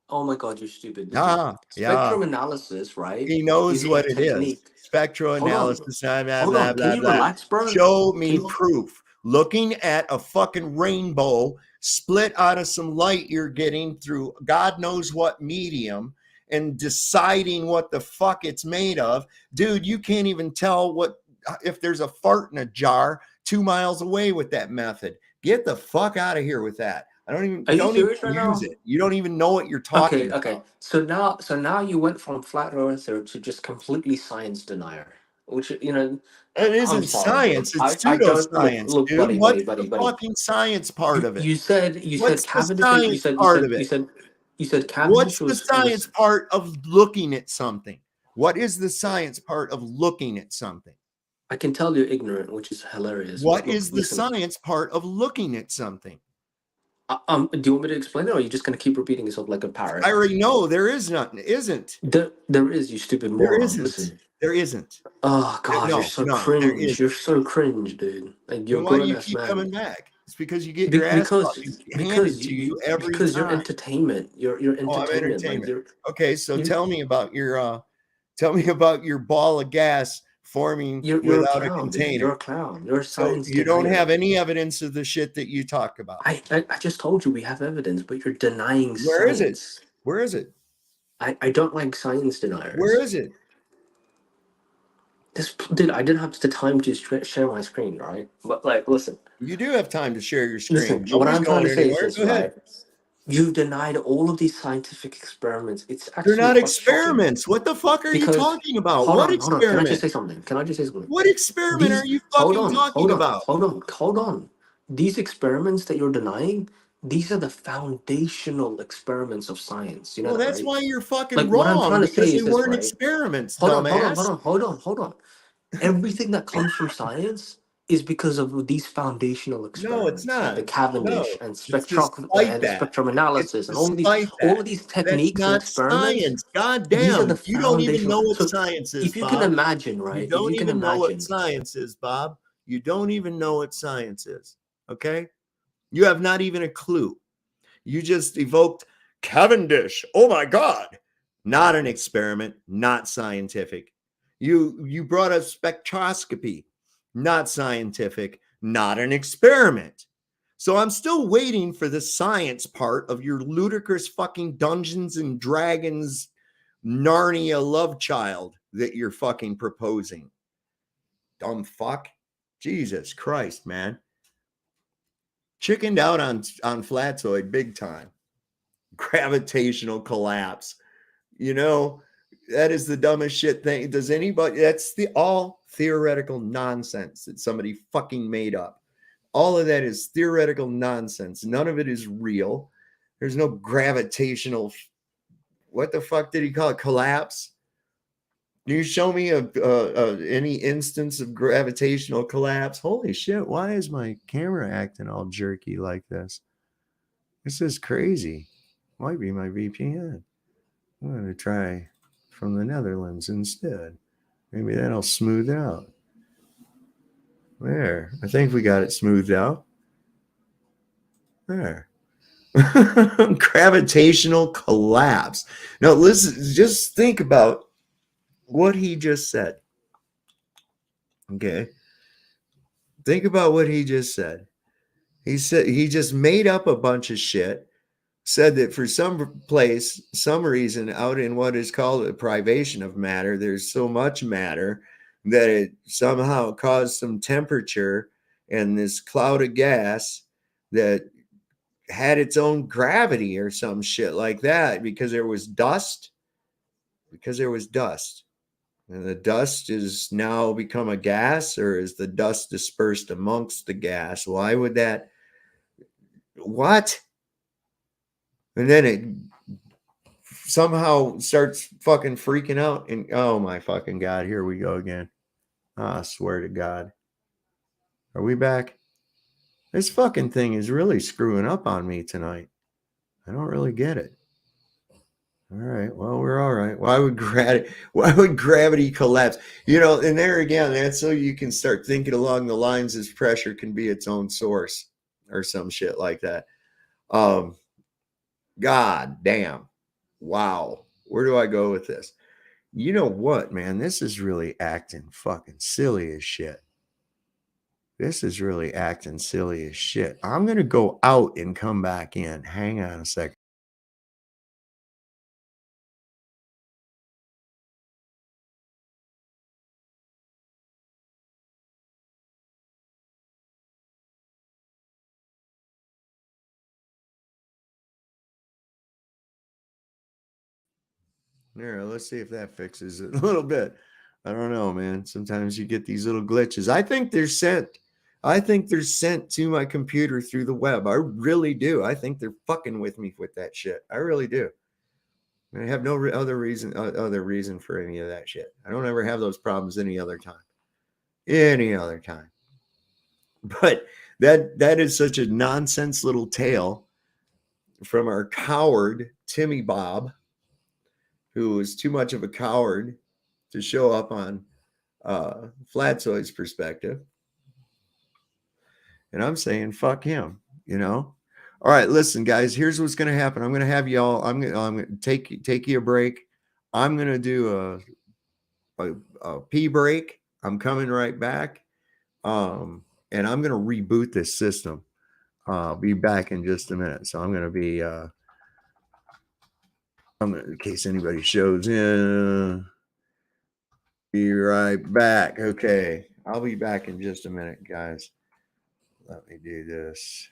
Speaker 4: Oh my god, you're stupid.
Speaker 3: Yeah, yeah.
Speaker 4: Spectrum analysis, right,
Speaker 3: He knows
Speaker 4: is a
Speaker 3: what it is.
Speaker 4: technique. Hold on.
Speaker 3: Spectroanalysis, blah, blah,
Speaker 4: Hold
Speaker 3: blah,
Speaker 4: on. Can
Speaker 3: blah,
Speaker 4: you
Speaker 3: blah.
Speaker 4: relax, bro?
Speaker 3: Show
Speaker 4: Can
Speaker 3: me
Speaker 4: you
Speaker 3: proof. Looking at a fucking rainbow split out of some light you're getting through God knows what medium and deciding what the fuck it's made of. Dude, you can't even tell if there's a fart in a jar 2 miles away with that method. Get the fuck out of here with that.
Speaker 4: Are you
Speaker 3: Don't even
Speaker 4: serious right
Speaker 3: use
Speaker 4: now?
Speaker 3: it. You don't even know what you're talking
Speaker 4: Okay.
Speaker 3: about.
Speaker 4: So now you went from flat earther to just completely science denier, which
Speaker 3: It
Speaker 4: I'm
Speaker 3: isn't
Speaker 4: sorry, dude.
Speaker 3: science. It's
Speaker 4: I don't
Speaker 3: pseudoscience,
Speaker 4: look,
Speaker 3: dude.
Speaker 4: buddy, buddy,
Speaker 3: What's
Speaker 4: buddy,
Speaker 3: the
Speaker 4: buddy.
Speaker 3: fucking science part of it?
Speaker 4: You said
Speaker 3: What's the
Speaker 4: Cavendish.
Speaker 3: science part of it?
Speaker 4: You said
Speaker 3: What's
Speaker 4: Cavendish
Speaker 3: the science
Speaker 4: was.
Speaker 3: part of looking at something? What is the science part of looking at something?
Speaker 4: I can tell you're ignorant, which is hilarious.
Speaker 3: What
Speaker 4: But look,
Speaker 3: is the
Speaker 4: listen.
Speaker 3: science part of looking at something?
Speaker 4: Do you want me to explain it, or are you just gonna keep repeating yourself like a parrot?
Speaker 3: I already know there is nothing. Isn't.
Speaker 4: There is, you stupid
Speaker 3: There
Speaker 4: moron.
Speaker 3: isn't.
Speaker 4: Listen.
Speaker 3: There isn't.
Speaker 4: Oh god, you're
Speaker 3: No,
Speaker 4: so
Speaker 3: no, there
Speaker 4: cringe. You're
Speaker 3: isn't.
Speaker 4: so cringe, dude. Like you're
Speaker 3: Then
Speaker 4: a
Speaker 3: why do
Speaker 4: grown
Speaker 3: you
Speaker 4: ass
Speaker 3: keep
Speaker 4: man.
Speaker 3: coming back? It's because you get your ass handed to you every
Speaker 4: Because you're
Speaker 3: time.
Speaker 4: entertainment. You're
Speaker 3: Oh, I'm
Speaker 4: entertainment. Like
Speaker 3: entertainment. Okay, so
Speaker 4: you
Speaker 3: tell me about your ball of gas forming
Speaker 4: You're a
Speaker 3: without a
Speaker 4: clown, dude.
Speaker 3: container.
Speaker 4: You're a clown. You're a
Speaker 3: So
Speaker 4: science
Speaker 3: you don't
Speaker 4: denier.
Speaker 3: have any evidence of the shit that you talk about.
Speaker 4: I just told you we have evidence, but you're denying
Speaker 3: Where is it?
Speaker 4: science.
Speaker 3: Where is it?
Speaker 4: I don't like science
Speaker 3: Where
Speaker 4: deniers.
Speaker 3: is it?
Speaker 4: Dude, I didn't have the time to share my screen, right? But like, listen.
Speaker 3: You do have time to share your screen.
Speaker 4: Listen, what
Speaker 3: Nobody's
Speaker 4: I'm trying
Speaker 3: going
Speaker 4: to say is
Speaker 3: anywhere.
Speaker 4: this,
Speaker 3: Go ahead.
Speaker 4: right? You've denied all of these scientific experiments. It's
Speaker 3: They're
Speaker 4: actually
Speaker 3: not
Speaker 4: quite shocking.
Speaker 3: experiments. What the fuck are you
Speaker 4: Because
Speaker 3: talking about?
Speaker 4: hold
Speaker 3: What
Speaker 4: on. Can I
Speaker 3: experiment?
Speaker 4: just say something?
Speaker 3: What experiment are you fucking talking about?
Speaker 4: Hold on. These experiments that you're denying, these are the foundational experiments of science. You know
Speaker 3: Well,
Speaker 4: that,
Speaker 3: that's
Speaker 4: right?
Speaker 3: why you're fucking
Speaker 4: Like what I'm
Speaker 3: wrong,
Speaker 4: trying to
Speaker 3: because
Speaker 4: say
Speaker 3: they
Speaker 4: is this,
Speaker 3: weren't
Speaker 4: right?
Speaker 3: experiments, dumbass.
Speaker 4: Hold on. Everything that comes from science is because of these foundational
Speaker 3: No, it's
Speaker 4: experiments, like the
Speaker 3: not.
Speaker 4: Cavendish
Speaker 3: No,
Speaker 4: and
Speaker 3: it's despite
Speaker 4: the
Speaker 3: that.
Speaker 4: spectrum
Speaker 3: It's
Speaker 4: analysis and
Speaker 3: despite
Speaker 4: all
Speaker 3: that.
Speaker 4: of these
Speaker 3: That's
Speaker 4: techniques and
Speaker 3: not
Speaker 4: experiments.
Speaker 3: science. God
Speaker 4: These are the
Speaker 3: damn. You don't even
Speaker 4: foundational.
Speaker 3: know what
Speaker 4: So
Speaker 3: science is,
Speaker 4: if you can
Speaker 3: Bob.
Speaker 4: imagine,
Speaker 3: You
Speaker 4: right? If
Speaker 3: don't
Speaker 4: you can
Speaker 3: even know what
Speaker 4: imagine,
Speaker 3: science is, Bob. You don't even know what science is. Okay? You have not even a clue. You just evoked Cavendish. Oh my God. Not an experiment, not scientific. You brought up spectroscopy, not scientific, not an experiment. So I'm still waiting for the science part of your ludicrous fucking Dungeons and Dragons Narnia love child that you're fucking proposing. Dumb fuck. Jesus Christ, man. Chickened out on Flatzoid big time. Gravitational collapse. You know, that is the dumbest shit thing. Does anybody, that's the all theoretical nonsense that somebody fucking made up. All of that is theoretical nonsense. None of it is real. There's no gravitational, what the fuck did he call it? Collapse? Can you show me any instance of gravitational collapse? Holy shit, why is my camera acting all jerky like this? This is crazy. Might be my VPN. I'm going to try from the Netherlands instead. Maybe that'll smooth it out. There. I think we got it smoothed out. There. Gravitational collapse. Now, listen, just think about what he just said. Okay. Think about what he just said. He said he just made up a bunch of shit, said that for some place, some reason out in what is called a privation of matter, there's so much matter that it somehow caused some temperature and this cloud of gas that had its own gravity or some shit like that because there was dust. And the dust is now become a gas, or is the dust dispersed amongst the gas? Why would that? What? And then it somehow starts fucking freaking out. And oh my fucking God, here we go again. I swear to God. Are we back? This fucking thing is really screwing up on me tonight. I don't really get it. All right. Well, we're all right. Why would gravity collapse? You know, and there again, that's so you can start thinking along the lines as pressure can be its own source or some shit like that. God damn. Wow. Where do I go with this? You know what, man? This is really acting fucking silly as shit. This is really acting silly as shit. I'm going to go out and come back in. Hang on a second. There, let's see if that fixes it a little bit. I don't know, man. Sometimes you get these little glitches. I think they're sent. I think they're sent to my computer through the web. I really do. I think they're fucking with me with that shit. I really do. I have no other reason for any of that shit. I don't ever have those problems any other time. Any other time. But that is such a nonsense little tale from our coward Timmy Bob, who was too much of a coward to show up on Flatzoid's perspective. And I'm saying, fuck him, you know? All right, listen, guys, here's what's going to happen. I'm going to have y'all, I'm going to take you a break. I'm going to do a pee break. I'm coming right back. And I'm going to reboot this system. I'll be back in just a minute. So I'm going to be, in case anybody shows in, be right back. Okay. I'll be back in just a minute, guys. Let me do this.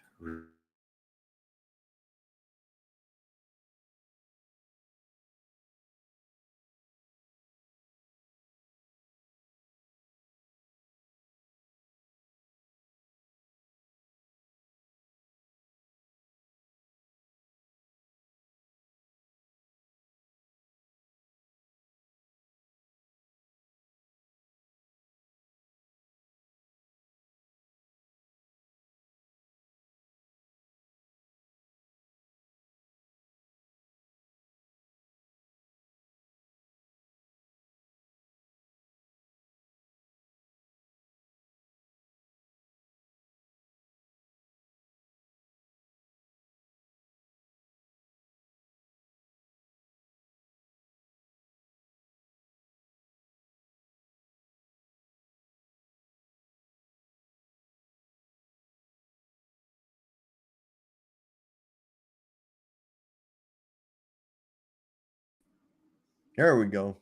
Speaker 3: There we go.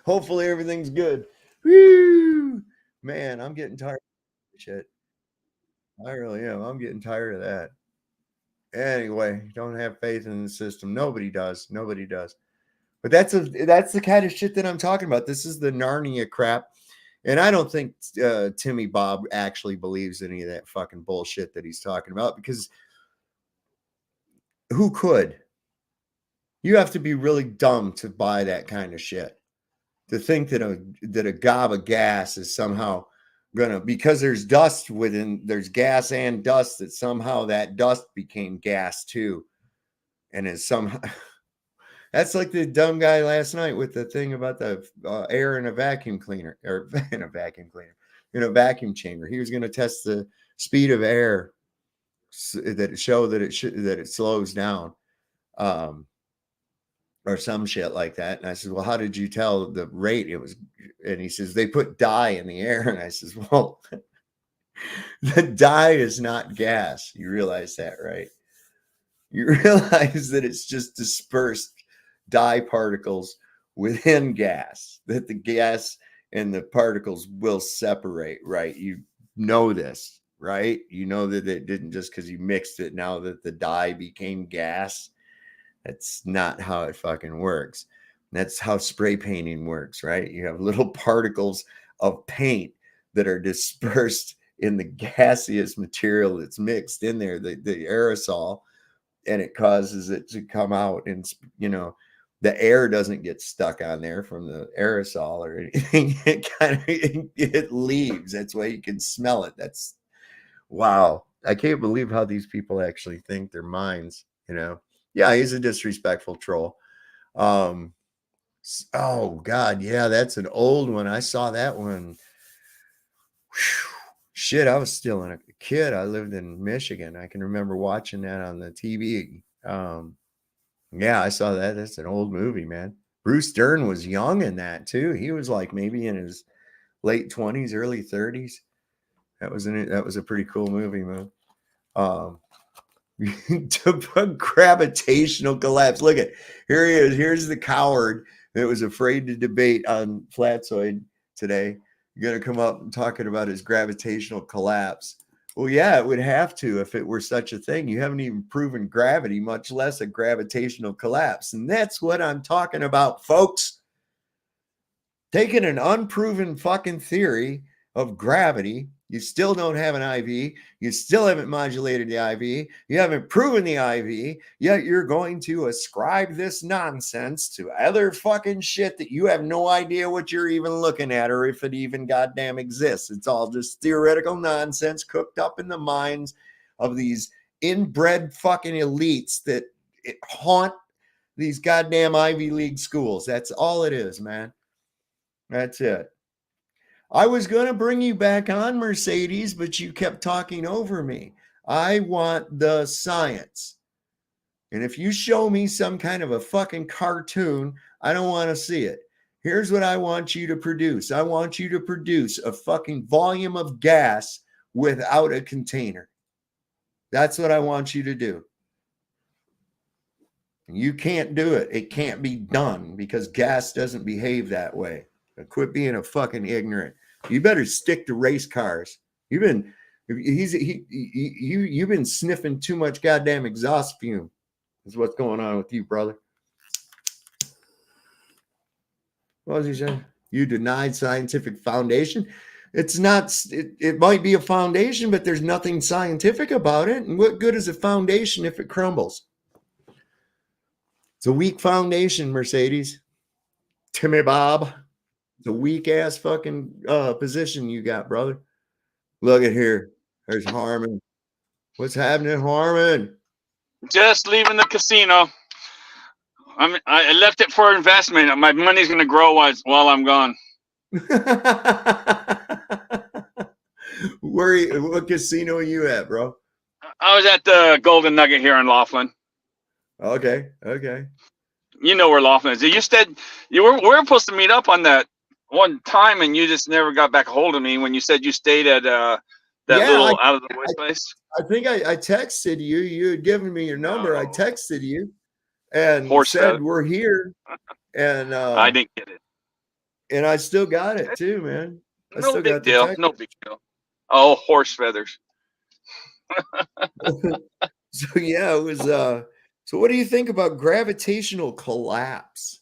Speaker 3: Hopefully everything's good. Woo! Man, I'm getting tired of shit. I really am. I'm getting tired of that. Anyway, don't have faith in the system. Nobody does. Nobody does. But that's the kind of shit that I'm talking about. This is the Narnia crap. And I don't think Timmy Bob actually believes any of that fucking bullshit that he's talking about, because who could? You have to be really dumb to buy that kind of shit. To think that a gob of gas is somehow gonna, because there's dust within, there's gas and dust, that somehow that dust became gas too, and is somehow that's like the dumb guy last night with the thing about the air in a vacuum cleaner, or in a vacuum cleaner, in a vacuum chamber. He was going to test the speed of air that show that it slows down. Or some shit like that. And I said, well, how did you tell the rate it was? And he says, they put dye in the air. And I says, well, the dye is not gas. You realize that, right? You realize that it's just dispersed dye particles within gas, that the gas and the particles will separate, right? You know this, right? You know that it didn't just because you mixed it, now that the dye became gas. That's not how it fucking works. That's how spray painting works, right? You have little particles of paint that are dispersed in the gaseous material that's mixed in there, the aerosol, and it causes it to come out. And, you know, the air doesn't get stuck on there from the aerosol or anything. It kind of, it leaves. That's why you can smell it. That's, wow. I can't believe how these people actually think, their minds, you know. Yeah, he's a disrespectful troll. Oh God, yeah, that's an old one. I saw that one. Whew. Shit, I was still a kid. I lived in Michigan. I can remember watching that on the TV. Yeah, I saw that. That's an old movie, man. Bruce Dern was young in that too. He was like maybe in his late 20s, early 30s. That was a pretty cool movie, man. To put gravitational collapse. Look at, here he is. Here's the coward that was afraid to debate on Flatzoid today. You're going to come up and talking about his gravitational collapse. Well, yeah, it would have to if it were such a thing. You haven't even proven gravity, much less a gravitational collapse. And that's what I'm talking about, folks. Taking an unproven fucking theory of gravity. You still don't have an IV. You still haven't modulated the IV. You haven't proven the IV. Yet you're going to ascribe this nonsense to other fucking shit that you have no idea what you're even looking at, or if it even goddamn exists. It's all just theoretical nonsense cooked up in the minds of these inbred fucking elites that haunt these goddamn Ivy League schools. That's all it is, man. That's it. I was going to bring you back on, Mercedes, but you kept talking over me. I want the science. And if you show me some kind of a fucking cartoon, I don't want to see it. Here's what I want you to produce. I want you to produce a fucking volume of gas without a container. That's what I want you to do. You can't do it. It can't be done because gas doesn't behave that way. Quit being a fucking ignorant. You better stick to race cars. You've been sniffing too much goddamn exhaust fume. Is what's going on with you, brother. What was he saying? You denied scientific foundation. It's not, it might be a foundation, but there's nothing scientific about it. And what good is a foundation if it crumbles? It's a weak foundation, Mercedes. Timmy Bob. It's a weak ass fucking position you got, brother. Look at here. There's Harmon. What's happening, Harmon?
Speaker 5: Just leaving the casino. I left it for investment. My money's going to grow while I'm gone.
Speaker 3: What casino are you at, bro?
Speaker 5: I was at the Golden Nugget here in Laughlin.
Speaker 3: Okay.
Speaker 5: You know where Laughlin is. You said we were supposed to meet up on that one time, and you just never got back a hold of me when you said you stayed at that little out of the way place.
Speaker 3: I think I texted you. You had given me your number. I texted you and said we're here. And
Speaker 5: I didn't get it.
Speaker 3: And I still got it too, man.
Speaker 5: No big deal. No big deal. Oh, horse feathers.
Speaker 3: So yeah, it was. So what do you think about gravitational collapse?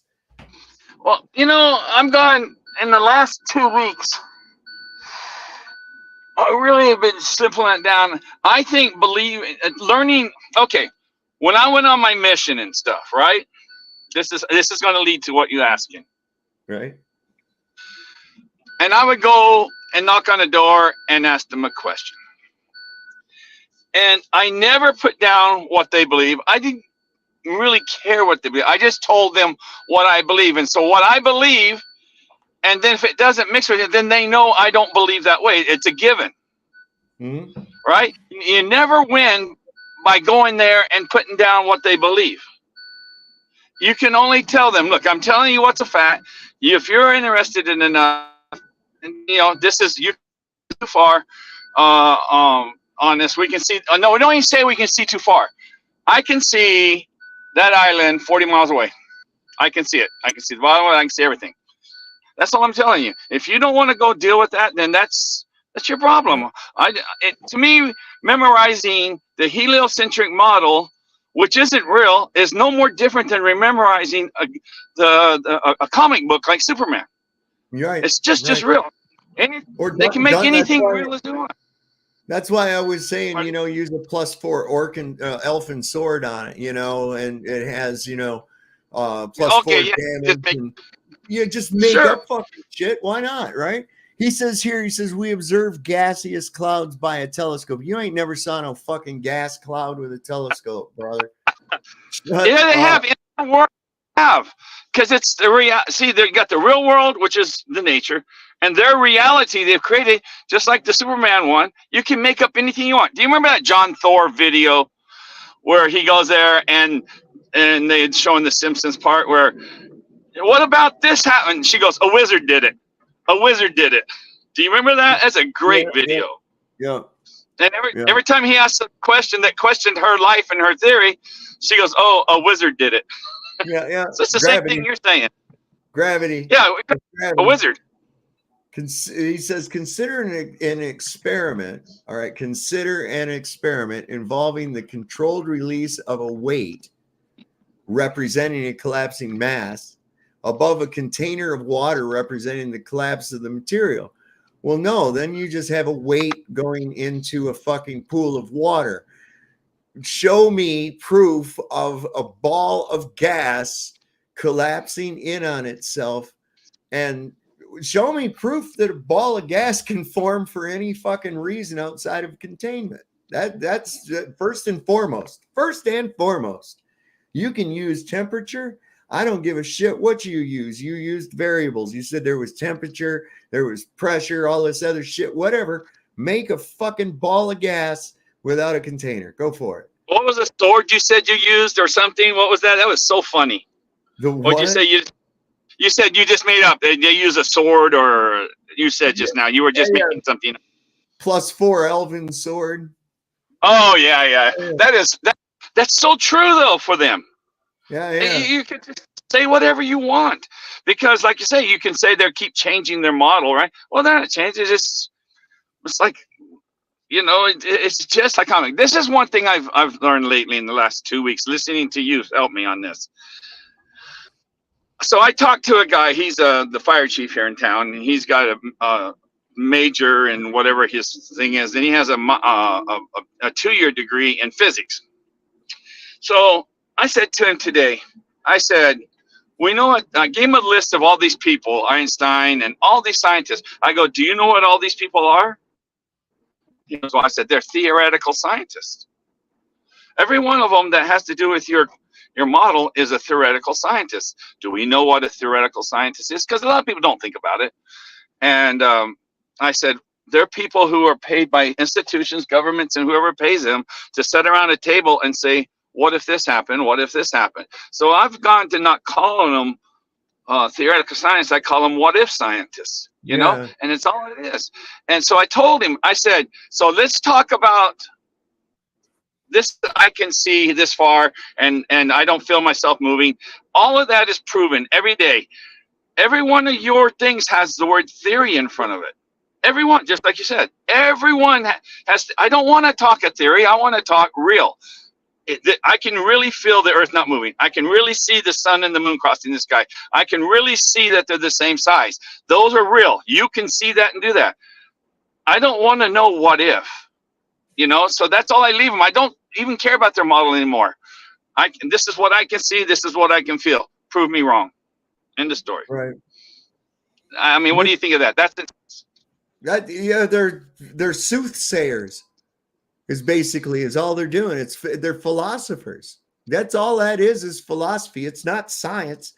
Speaker 5: Well, I'm gone in the last 2 weeks. I really have been simpling it down. I think learning. Okay, when I went on my mission and stuff, right? This is going to lead to what you're asking,
Speaker 3: right?
Speaker 5: And I would go and knock on the door and ask them a question. And I never put down what they believe. I didn't really care what they believe. I just told them what I believe. And so what I believe, and then if it doesn't mix with it, then they know I don't believe that way. It's a given.
Speaker 3: Mm-hmm.
Speaker 5: Right? You never win by going there and putting down what they believe. You can only tell them, look, I'm telling you what's a fact. If you're interested in enough, this is you too far on this. We can see. No, we don't even say we can see too far. I can see that island 40 miles away. I can see it. I can see the bottom of it. I can see everything. That's all I'm telling you. If you don't want to go deal with that, then that's your problem. To me, memorizing the heliocentric model, which isn't real, is no more different than memorizing a comic book like Superman.
Speaker 3: Right.
Speaker 5: It's just real. They can make anything real as they want.
Speaker 3: That's why I was saying, use a +4 elfin sword on it, and it has, +4 damage. Just make up fucking shit. Why not? Right? He says, we observe gaseous clouds by a telescope. You ain't never saw no fucking gas cloud with a telescope, brother.
Speaker 5: Yeah, they have. In the world, because it's the reality. See, they got the real world, which is the nature, and their reality they've created, just like the Superman one. You can make up anything you want. Do you remember that John Thor video where he goes there and they had shown the Simpsons part where, what about this happened? She goes, a wizard did it. A wizard did it. Do you remember that? That's a great video.
Speaker 3: Yeah.
Speaker 5: And every time he asked a question that questioned her life and her theory, she goes, oh, a wizard did it.
Speaker 3: Yeah.
Speaker 5: So it's the same thing you're saying.
Speaker 3: Gravity.
Speaker 5: Yeah,
Speaker 3: gravity.
Speaker 5: A wizard.
Speaker 3: He says, consider an experiment. All right. Consider an experiment involving the controlled release of a weight representing a collapsing mass above a container of water representing the collapse of the material. Well, no, then you just have a weight going into a fucking pool of water. Show me proof of a ball of gas collapsing in on itself, and show me proof that a ball of gas can form for any fucking reason outside of containment. That's first and foremost. First and foremost, you can use temperature. I don't give a shit what you use. You used variables. You said there was temperature, there was pressure, all this other shit, whatever. Make a fucking ball of gas without a container. Go for it.
Speaker 5: What was the sword you said you used or something? What was that? That was so funny.
Speaker 3: The
Speaker 5: What'd you say? You said you just made up. They use a sword, or you said just now you were just
Speaker 3: Yeah.
Speaker 5: making something.
Speaker 3: +4 elven sword.
Speaker 5: Oh yeah. That's so true though for them.
Speaker 3: Yeah.
Speaker 5: You can just say whatever you want because, like you say, you can say they keep changing their model, right? Well, they're not changing. It's like it's just like comic. This is one thing I've learned lately in the last 2 weeks. Listening to you help me on this. So I talked to a guy. He's the fire chief here in town, and he's got a major in whatever his thing is, and he has a 2-year degree in physics. So I said to him today, I said, we know what, I gave him a list of all these people, Einstein and all these scientists. I go, do you know what all these people are? He goes, well, I said, they're theoretical scientists. Every one of them that has to do with your model is a theoretical scientist. Do we know what a theoretical scientist is? Because a lot of people don't think about it. And I said, they're people who are paid by institutions, governments, and whoever pays them to sit around a table and say, what if this happened? What if this happened? So I've gone to not calling them theoretical science. I call them what if scientists, you know, and it's all it is. And so I told him, I said, so let's talk about this. I can see this far and I don't feel myself moving. All of that is proven every day. Every one of your things has the word theory in front of it. Everyone, just like you said, everyone has. I don't want to talk a theory. I want to talk real. I can really feel the earth not moving. I can really see the sun and the moon crossing the sky. I can really see that they're the same size. Those are real. You can see that and do that. I don't want to know what if, so that's all I leave them. I don't even care about their model anymore. This is what I can see. This is what I can feel. Prove me wrong. End of story.
Speaker 3: Right.
Speaker 5: I mean, what do you think of that?
Speaker 3: They're soothsayers. Is all they're doing. They're philosophers. That's all that is philosophy. It's not science.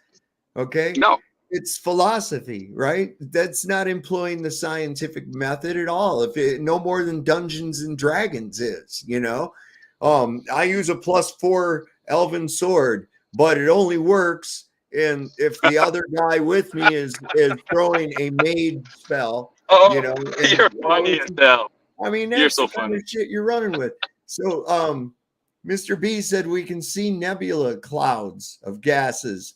Speaker 3: Okay.
Speaker 5: No,
Speaker 3: it's philosophy, right? That's not employing the scientific method at all. No more than Dungeons and Dragons is, I use a +4 elven sword, but it only works if the other guy with me is throwing a mage spell.
Speaker 5: You're funny as hell.
Speaker 3: I mean, that's
Speaker 5: you're so
Speaker 3: the kind
Speaker 5: funny.
Speaker 3: of shit you're running with. So, Mr. B said we can see nebula clouds of gases.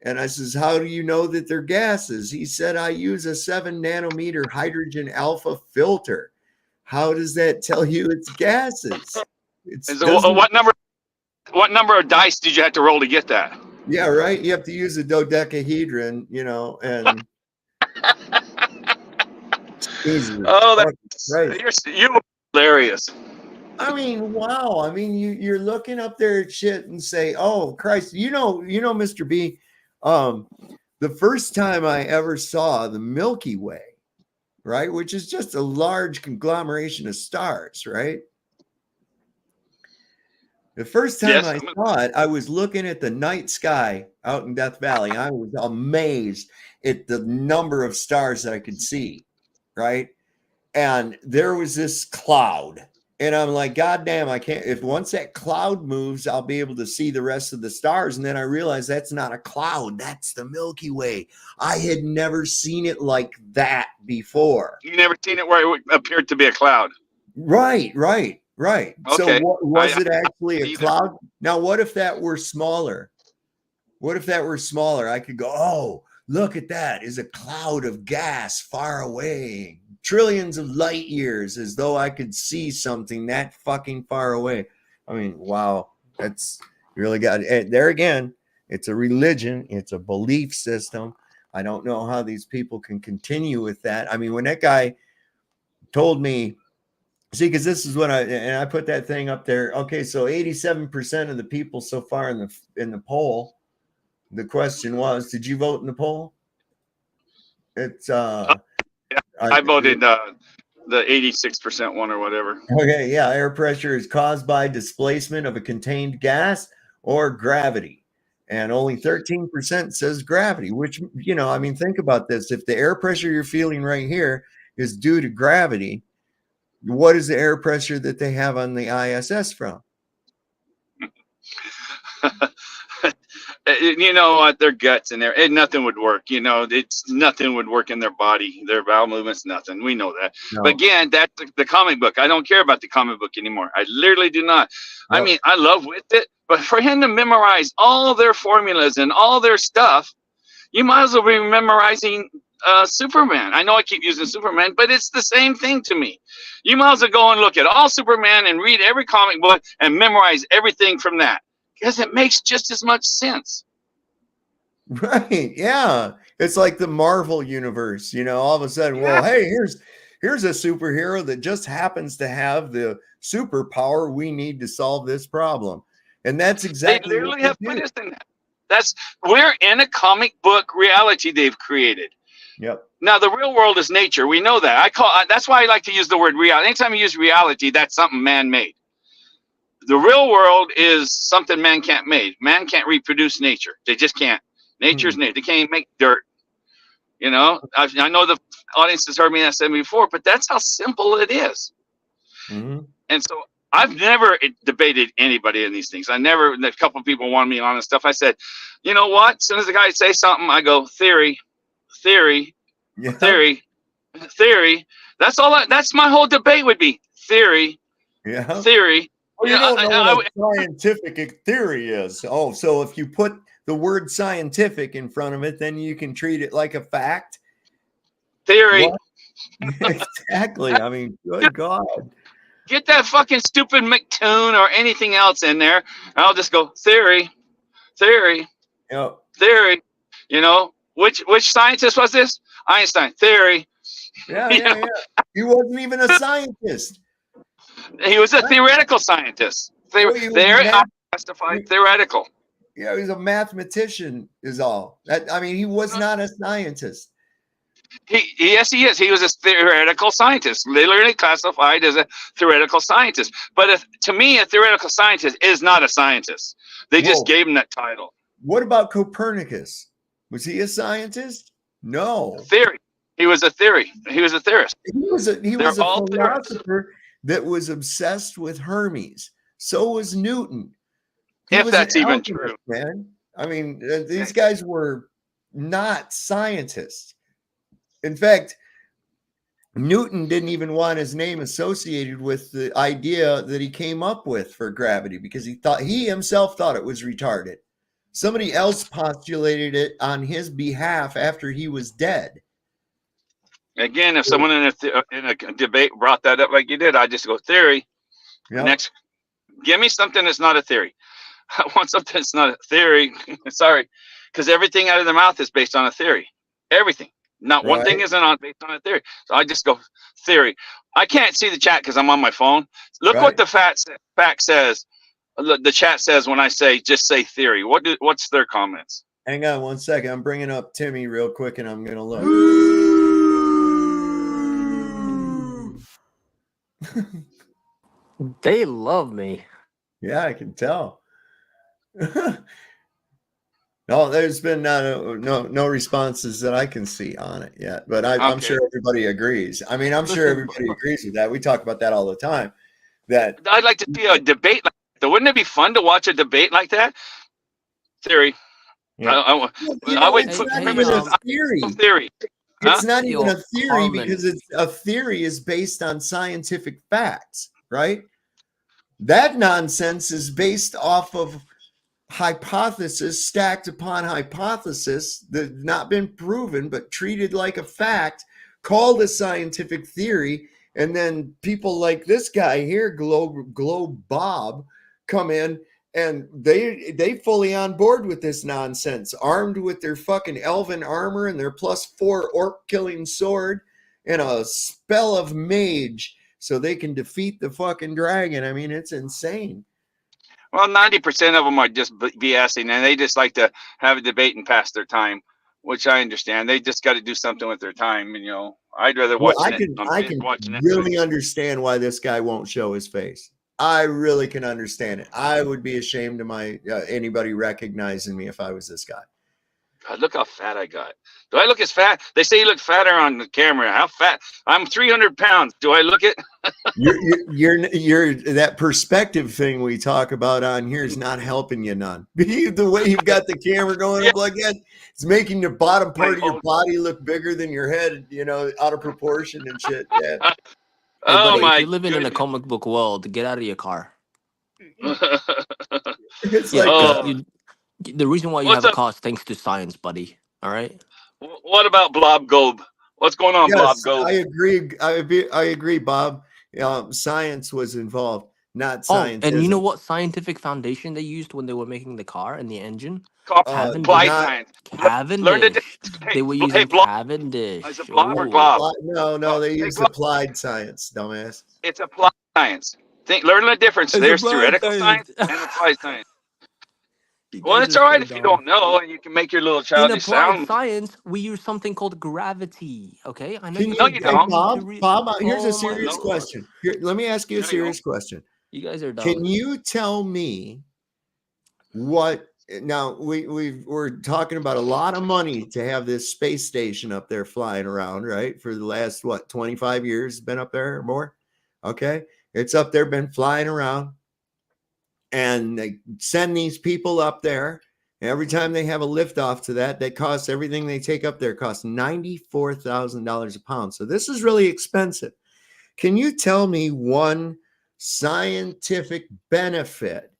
Speaker 3: And I says, how do you know that they're gases? He said, I use a 7 nanometer hydrogen alpha filter. How does that tell you it's gases?
Speaker 5: What number of dice did you have to roll to get that?
Speaker 3: Yeah, right. You have to use a dodecahedron, and Jesus.
Speaker 5: Oh, that's right. You're hilarious.
Speaker 3: I mean, wow. I mean, you're looking up there at shit and say, oh Christ, Mr. B, the first time I ever saw the Milky Way, right, which is just a large conglomeration of stars, right? The first time I saw it, I was looking at the night sky out in Death Valley. I was amazed at the number of stars that I could see, right? And there was this cloud. And I'm like, God damn, I can't. If once that cloud moves, I'll be able to see the rest of the stars. And then I realized that's not a cloud. That's the Milky Way. I had never seen it like that before.
Speaker 5: You never seen it where it appeared to be a cloud.
Speaker 3: Right.
Speaker 5: Okay.
Speaker 3: So was it actually a cloud? Now, what if that were smaller? I could go, oh, look at that. Is a cloud of gas far away. Trillions of light years, as though I could see something that fucking far away. I mean, wow. That's really got it. There again, it's a religion. It's a belief system. I don't know how these people can continue with that. I mean, when that guy told me, see, because this is what I put that thing up there. Okay, so 87% of the people so far in the poll. The question was, did you vote in the poll? It's
Speaker 5: I voted the 86% one or whatever.
Speaker 3: Okay, yeah. Air pressure is caused by displacement of a contained gas or gravity. And only 13% says gravity, which, I mean, think about this. If the air pressure you're feeling right here is due to gravity, what is the air pressure that they have on the ISS from?
Speaker 5: You know what? Their guts and nothing would work. You know, nothing would work in their body, their bowel movements, nothing. We know that. But
Speaker 3: No.
Speaker 5: again, that's the comic book. I don't care about the comic book anymore. I literally do not. I
Speaker 3: Yep.
Speaker 5: mean, I love with it, but for him to memorize all their formulas and all their stuff, you might as well be memorizing Superman. I know I keep using Superman, but it's the same thing to me. You might as well go and look at all Superman and read every comic book and memorize everything from that, because it makes just as much sense.
Speaker 3: Right. Yeah. It's like the Marvel universe, you know, all of a sudden, well, hey, here's a superhero that just happens to have the superpower we need to solve this problem. And that's exactly
Speaker 5: They literally
Speaker 3: what
Speaker 5: have
Speaker 3: they
Speaker 5: put
Speaker 3: do.
Speaker 5: us in that. We're in a comic book reality they've created.
Speaker 3: Yep.
Speaker 5: Now the real world is nature. We know that. That's why I like to use the word reality. Anytime you use reality, that's something man-made. The real world is something man can't make. Man can't reproduce nature. They just can't. Nature's nature. They can't even make dirt. You know, I know the audience has heard me say before, but that's how simple it is.
Speaker 3: Mm-hmm.
Speaker 5: And so I've never debated anybody in these things. A couple of people wanted me on and stuff. I said, you know what? As soon as the guy say something, I go, theory.
Speaker 3: Yeah.
Speaker 5: Theory. That's all. That's my whole debate would be theory.
Speaker 3: Yeah.
Speaker 5: Theory.
Speaker 3: Well, you don't know what a scientific theory is. Oh, so if you put the word scientific in front of it, then you can treat it like a fact.
Speaker 5: Theory.
Speaker 3: Exactly. I mean, good God.
Speaker 5: Get that fucking stupid McToon or anything else in there. I'll just go theory.
Speaker 3: Yep.
Speaker 5: Theory. You know, which scientist was this? Einstein. Theory.
Speaker 3: Yeah. He wasn't even a scientist.
Speaker 5: He was a theoretical scientist. Classified theoretical.
Speaker 3: Yeah, he's a mathematician is all. I mean, he was not a scientist.
Speaker 5: Yes, he is. He was a theoretical scientist, literally classified as a theoretical scientist. But to me, a theoretical scientist is not a scientist. They just gave him that title.
Speaker 3: What about Copernicus? Was he a scientist? No.
Speaker 5: Theory. He was a theory. He was a theorist.
Speaker 3: He was a philosopher that was obsessed with Hermes. So was Newton.
Speaker 5: If that's even true,
Speaker 3: man. I mean, these guys were not scientists. In fact, Newton didn't even want his name associated with the idea that he came up with for gravity because he himself thought it was retarded. Somebody else postulated it on his behalf after he was dead.
Speaker 5: Again, if someone in a debate brought that up like you did, I just go theory. Yep. Next, give me something that's not a theory. I want something that's not a theory. Sorry, because everything out of their mouth is based on a theory. Everything. Not one thing isn't based on a theory. So I just go theory. I can't see the chat because I'm on my phone. Look what the fact says. The chat says when I just say theory. What's their comments?
Speaker 3: Hang on 1 second. I'm bringing up Timmy real quick, and I'm gonna look.
Speaker 4: They love me.
Speaker 3: Yeah, I can tell. No, there's been no responses that I can see on it yet, but I'm sure everybody agrees. I mean, I'm sure everybody agrees with that. We talk about that all the time. That
Speaker 5: I'd like to see a debate like that. Wouldn't it be fun to watch a debate like that? Theory.
Speaker 3: Yeah.
Speaker 5: I would put
Speaker 3: a theory.
Speaker 5: Theory.
Speaker 3: It's not even a theory because a theory is based on scientific facts, right? That nonsense is based off of hypothesis stacked upon hypothesis that have not been proven but treated like a fact, called a scientific theory, and then people like this guy here, Globe Bob, come in and they fully on board with this nonsense, armed with their fucking elven armor and their +4 orc killing sword and a spell of mage so they can defeat the fucking dragon. I mean, it's insane.
Speaker 5: Well, 90% of them are just BSing, and they just like to have a debate and pass their time, which I understand. They just got to do something with their time, and I'd rather watch it.
Speaker 3: I can really understand why this guy won't show his face. I really can understand it. I would be ashamed of anybody recognizing me if I was this guy.
Speaker 5: God, look how fat I got. Do I look as fat? They say you look fatter on the camera. How fat? I'm 300 pounds. Do I look it?
Speaker 3: You're that perspective thing we talk about on here is not helping you none. The way you've got the camera going up like that, it's making the bottom part of your body look bigger than your head, out of proportion and shit. Yeah.
Speaker 4: Hey,
Speaker 5: Oh
Speaker 4: buddy, if
Speaker 5: my
Speaker 4: you're living in a
Speaker 5: goodness.
Speaker 4: comic book world, get out of your car.
Speaker 3: It's
Speaker 4: Yeah,
Speaker 3: like
Speaker 4: because
Speaker 5: Oh,
Speaker 4: the reason why you
Speaker 5: what's
Speaker 4: have a
Speaker 5: up?
Speaker 4: car is thanks to science, buddy. All right.
Speaker 5: What about Blob Gobe? What's going on, Blob
Speaker 3: yes,
Speaker 5: Gobe?
Speaker 3: I agree. I agree, Bob. Science was involved, not
Speaker 4: Oh, and you know
Speaker 3: scientism.
Speaker 4: what scientific foundation they used when they were making the car and the engine?
Speaker 5: Applied
Speaker 4: Cavendish.
Speaker 3: Not
Speaker 5: science. Learn the
Speaker 4: Cavendish.
Speaker 5: Hey,
Speaker 4: They were
Speaker 5: hey,
Speaker 4: using
Speaker 5: Blob. Is
Speaker 4: Cavendish.
Speaker 5: it Blob or
Speaker 4: Oh.
Speaker 5: Glob?
Speaker 3: no, they
Speaker 5: Hey,
Speaker 3: used
Speaker 5: Glob.
Speaker 3: applied science, dumbass.
Speaker 5: It's applied science. Learn the difference.
Speaker 4: It's
Speaker 5: There's
Speaker 4: applied
Speaker 5: theoretical
Speaker 4: science.
Speaker 5: science and applied science.
Speaker 4: You
Speaker 5: Well,
Speaker 4: guys
Speaker 5: it's
Speaker 4: are
Speaker 5: all right
Speaker 4: so
Speaker 5: if you
Speaker 4: dumb.
Speaker 5: don't know and you can make your little
Speaker 4: In
Speaker 5: childish
Speaker 4: applied
Speaker 5: sound.
Speaker 4: science, we use something called gravity. Okay, I know
Speaker 3: Can
Speaker 4: you
Speaker 5: No,
Speaker 3: you,
Speaker 5: you
Speaker 4: guys
Speaker 3: hey,
Speaker 5: don't.
Speaker 4: need to
Speaker 3: Bob?
Speaker 4: read.
Speaker 3: Bob, here's a
Speaker 4: Oh my
Speaker 3: serious
Speaker 5: No,
Speaker 4: god,
Speaker 3: question. Here, let me ask you a
Speaker 5: no, you don't.
Speaker 3: serious question.
Speaker 4: you guys are dumb.
Speaker 3: Can you tell me what? Now we're talking about a lot of money to have this space station up there flying around, right? For the last 25 years, been up there or more. Okay, it's up there, been flying around, and they send these people up there. Every time they have a liftoff to that costs everything they take up there costs $94,000 a pound. So this is really expensive. Can you tell me one scientific benefit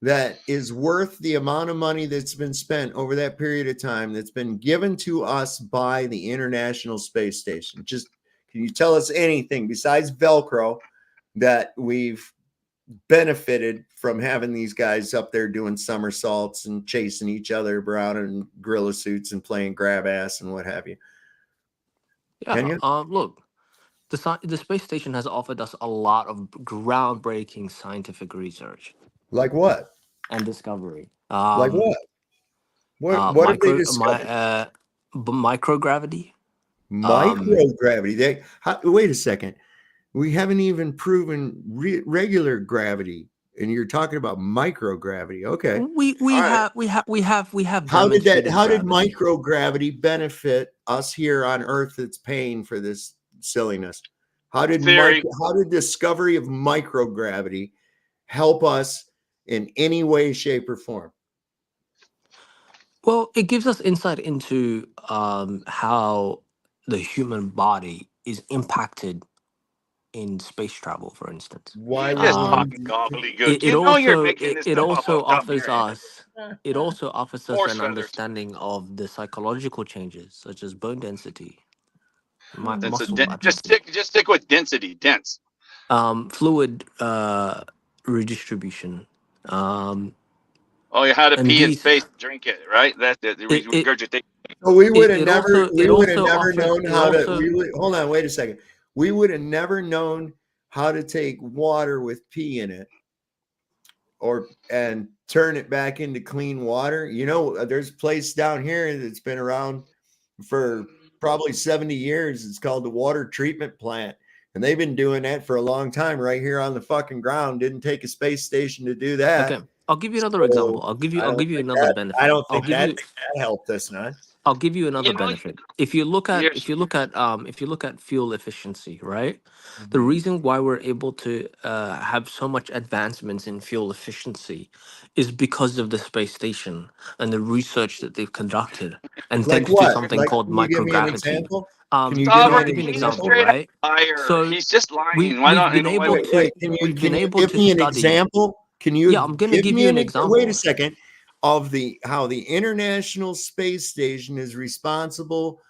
Speaker 3: that is worth the amount of money that's been spent over that period of time that's been given to us by the International Space Station? Just can you tell us anything besides Velcro that we've benefited from having these guys up there doing somersaults and chasing each other around in gorilla suits and playing grab ass and what have you? Can
Speaker 4: Yeah.
Speaker 3: you?
Speaker 4: Look, the space station has offered us a lot of groundbreaking scientific research
Speaker 3: Like what?
Speaker 4: and discovery.
Speaker 3: Like what? What have they discovered?
Speaker 4: Microgravity.
Speaker 3: Microgravity. Wait a second. We haven't even proven regular gravity, and you're talking about microgravity. Okay.
Speaker 4: We
Speaker 3: All right.
Speaker 4: have
Speaker 3: How did
Speaker 4: demonstrated gravity.
Speaker 3: microgravity benefit us here on Earth that's paying for this silliness? How did
Speaker 5: Theory.
Speaker 3: discovery of microgravity help us in any way, shape, or form?
Speaker 4: Well, it gives us insight into how the human body is impacted in space travel, for instance.
Speaker 3: Why
Speaker 5: You're
Speaker 3: would
Speaker 5: just
Speaker 3: one?
Speaker 5: talking gobbledygook.
Speaker 4: It, it
Speaker 5: You know you're
Speaker 4: also
Speaker 5: making
Speaker 4: it,
Speaker 5: this
Speaker 4: it
Speaker 5: stuff up
Speaker 4: also
Speaker 5: off the top of
Speaker 4: offers
Speaker 5: your head.
Speaker 4: us it also offers us
Speaker 5: Horse
Speaker 4: an
Speaker 5: feathers.
Speaker 4: understanding of the psychological changes such as bone density,
Speaker 5: That's
Speaker 4: muscle
Speaker 5: just
Speaker 4: atrophy,
Speaker 5: stick with density, dense.
Speaker 4: fluid redistribution,
Speaker 5: Oh, you had to
Speaker 4: and
Speaker 5: pee in
Speaker 4: these
Speaker 5: space, drink it, right? That's the
Speaker 4: it it
Speaker 5: regurgitate.
Speaker 3: So we would have
Speaker 4: it
Speaker 3: never,
Speaker 4: also it also offers
Speaker 3: known
Speaker 4: it
Speaker 3: how to.
Speaker 4: also
Speaker 3: Hold on, wait a second. We would have never known how to take water with pee in it, and turn it back into clean water. There's a place down here that's been around for probably 70 years. It's called the Water Treatment Plant, and they've been doing that for a long time right here on the fucking ground. Didn't take a space station to do that.
Speaker 4: okay. I'll give you another
Speaker 3: So
Speaker 4: example. I'll give you another benefit.
Speaker 3: I don't think that helped us none.
Speaker 4: I'll give you another
Speaker 5: You know,
Speaker 4: benefit. If you look
Speaker 5: you're,
Speaker 4: at fuel efficiency, right? The reason why we're able to have so much advancements in fuel efficiency is because of the space station and the research that they've conducted, and
Speaker 3: Like
Speaker 4: thanks to
Speaker 3: what?
Speaker 4: something
Speaker 3: Like,
Speaker 4: called
Speaker 3: can you give me an
Speaker 4: microgravity.
Speaker 3: example? Can you give
Speaker 4: So
Speaker 3: me
Speaker 4: I'll
Speaker 3: an
Speaker 4: give you an
Speaker 5: he's a
Speaker 4: example,
Speaker 3: example?
Speaker 5: straight up
Speaker 4: right?
Speaker 5: liar.
Speaker 4: So
Speaker 5: He's just lying. Why
Speaker 4: we've
Speaker 5: don't you
Speaker 4: been
Speaker 5: know?
Speaker 4: able
Speaker 5: Wait.
Speaker 4: to
Speaker 3: Can
Speaker 4: we've been
Speaker 3: you
Speaker 4: able
Speaker 3: give
Speaker 4: to
Speaker 3: me an
Speaker 4: study.
Speaker 3: example? Can you
Speaker 4: Yeah, I'm gonna give you an
Speaker 3: wait a
Speaker 4: example.
Speaker 3: second, of how the International Space Station is responsible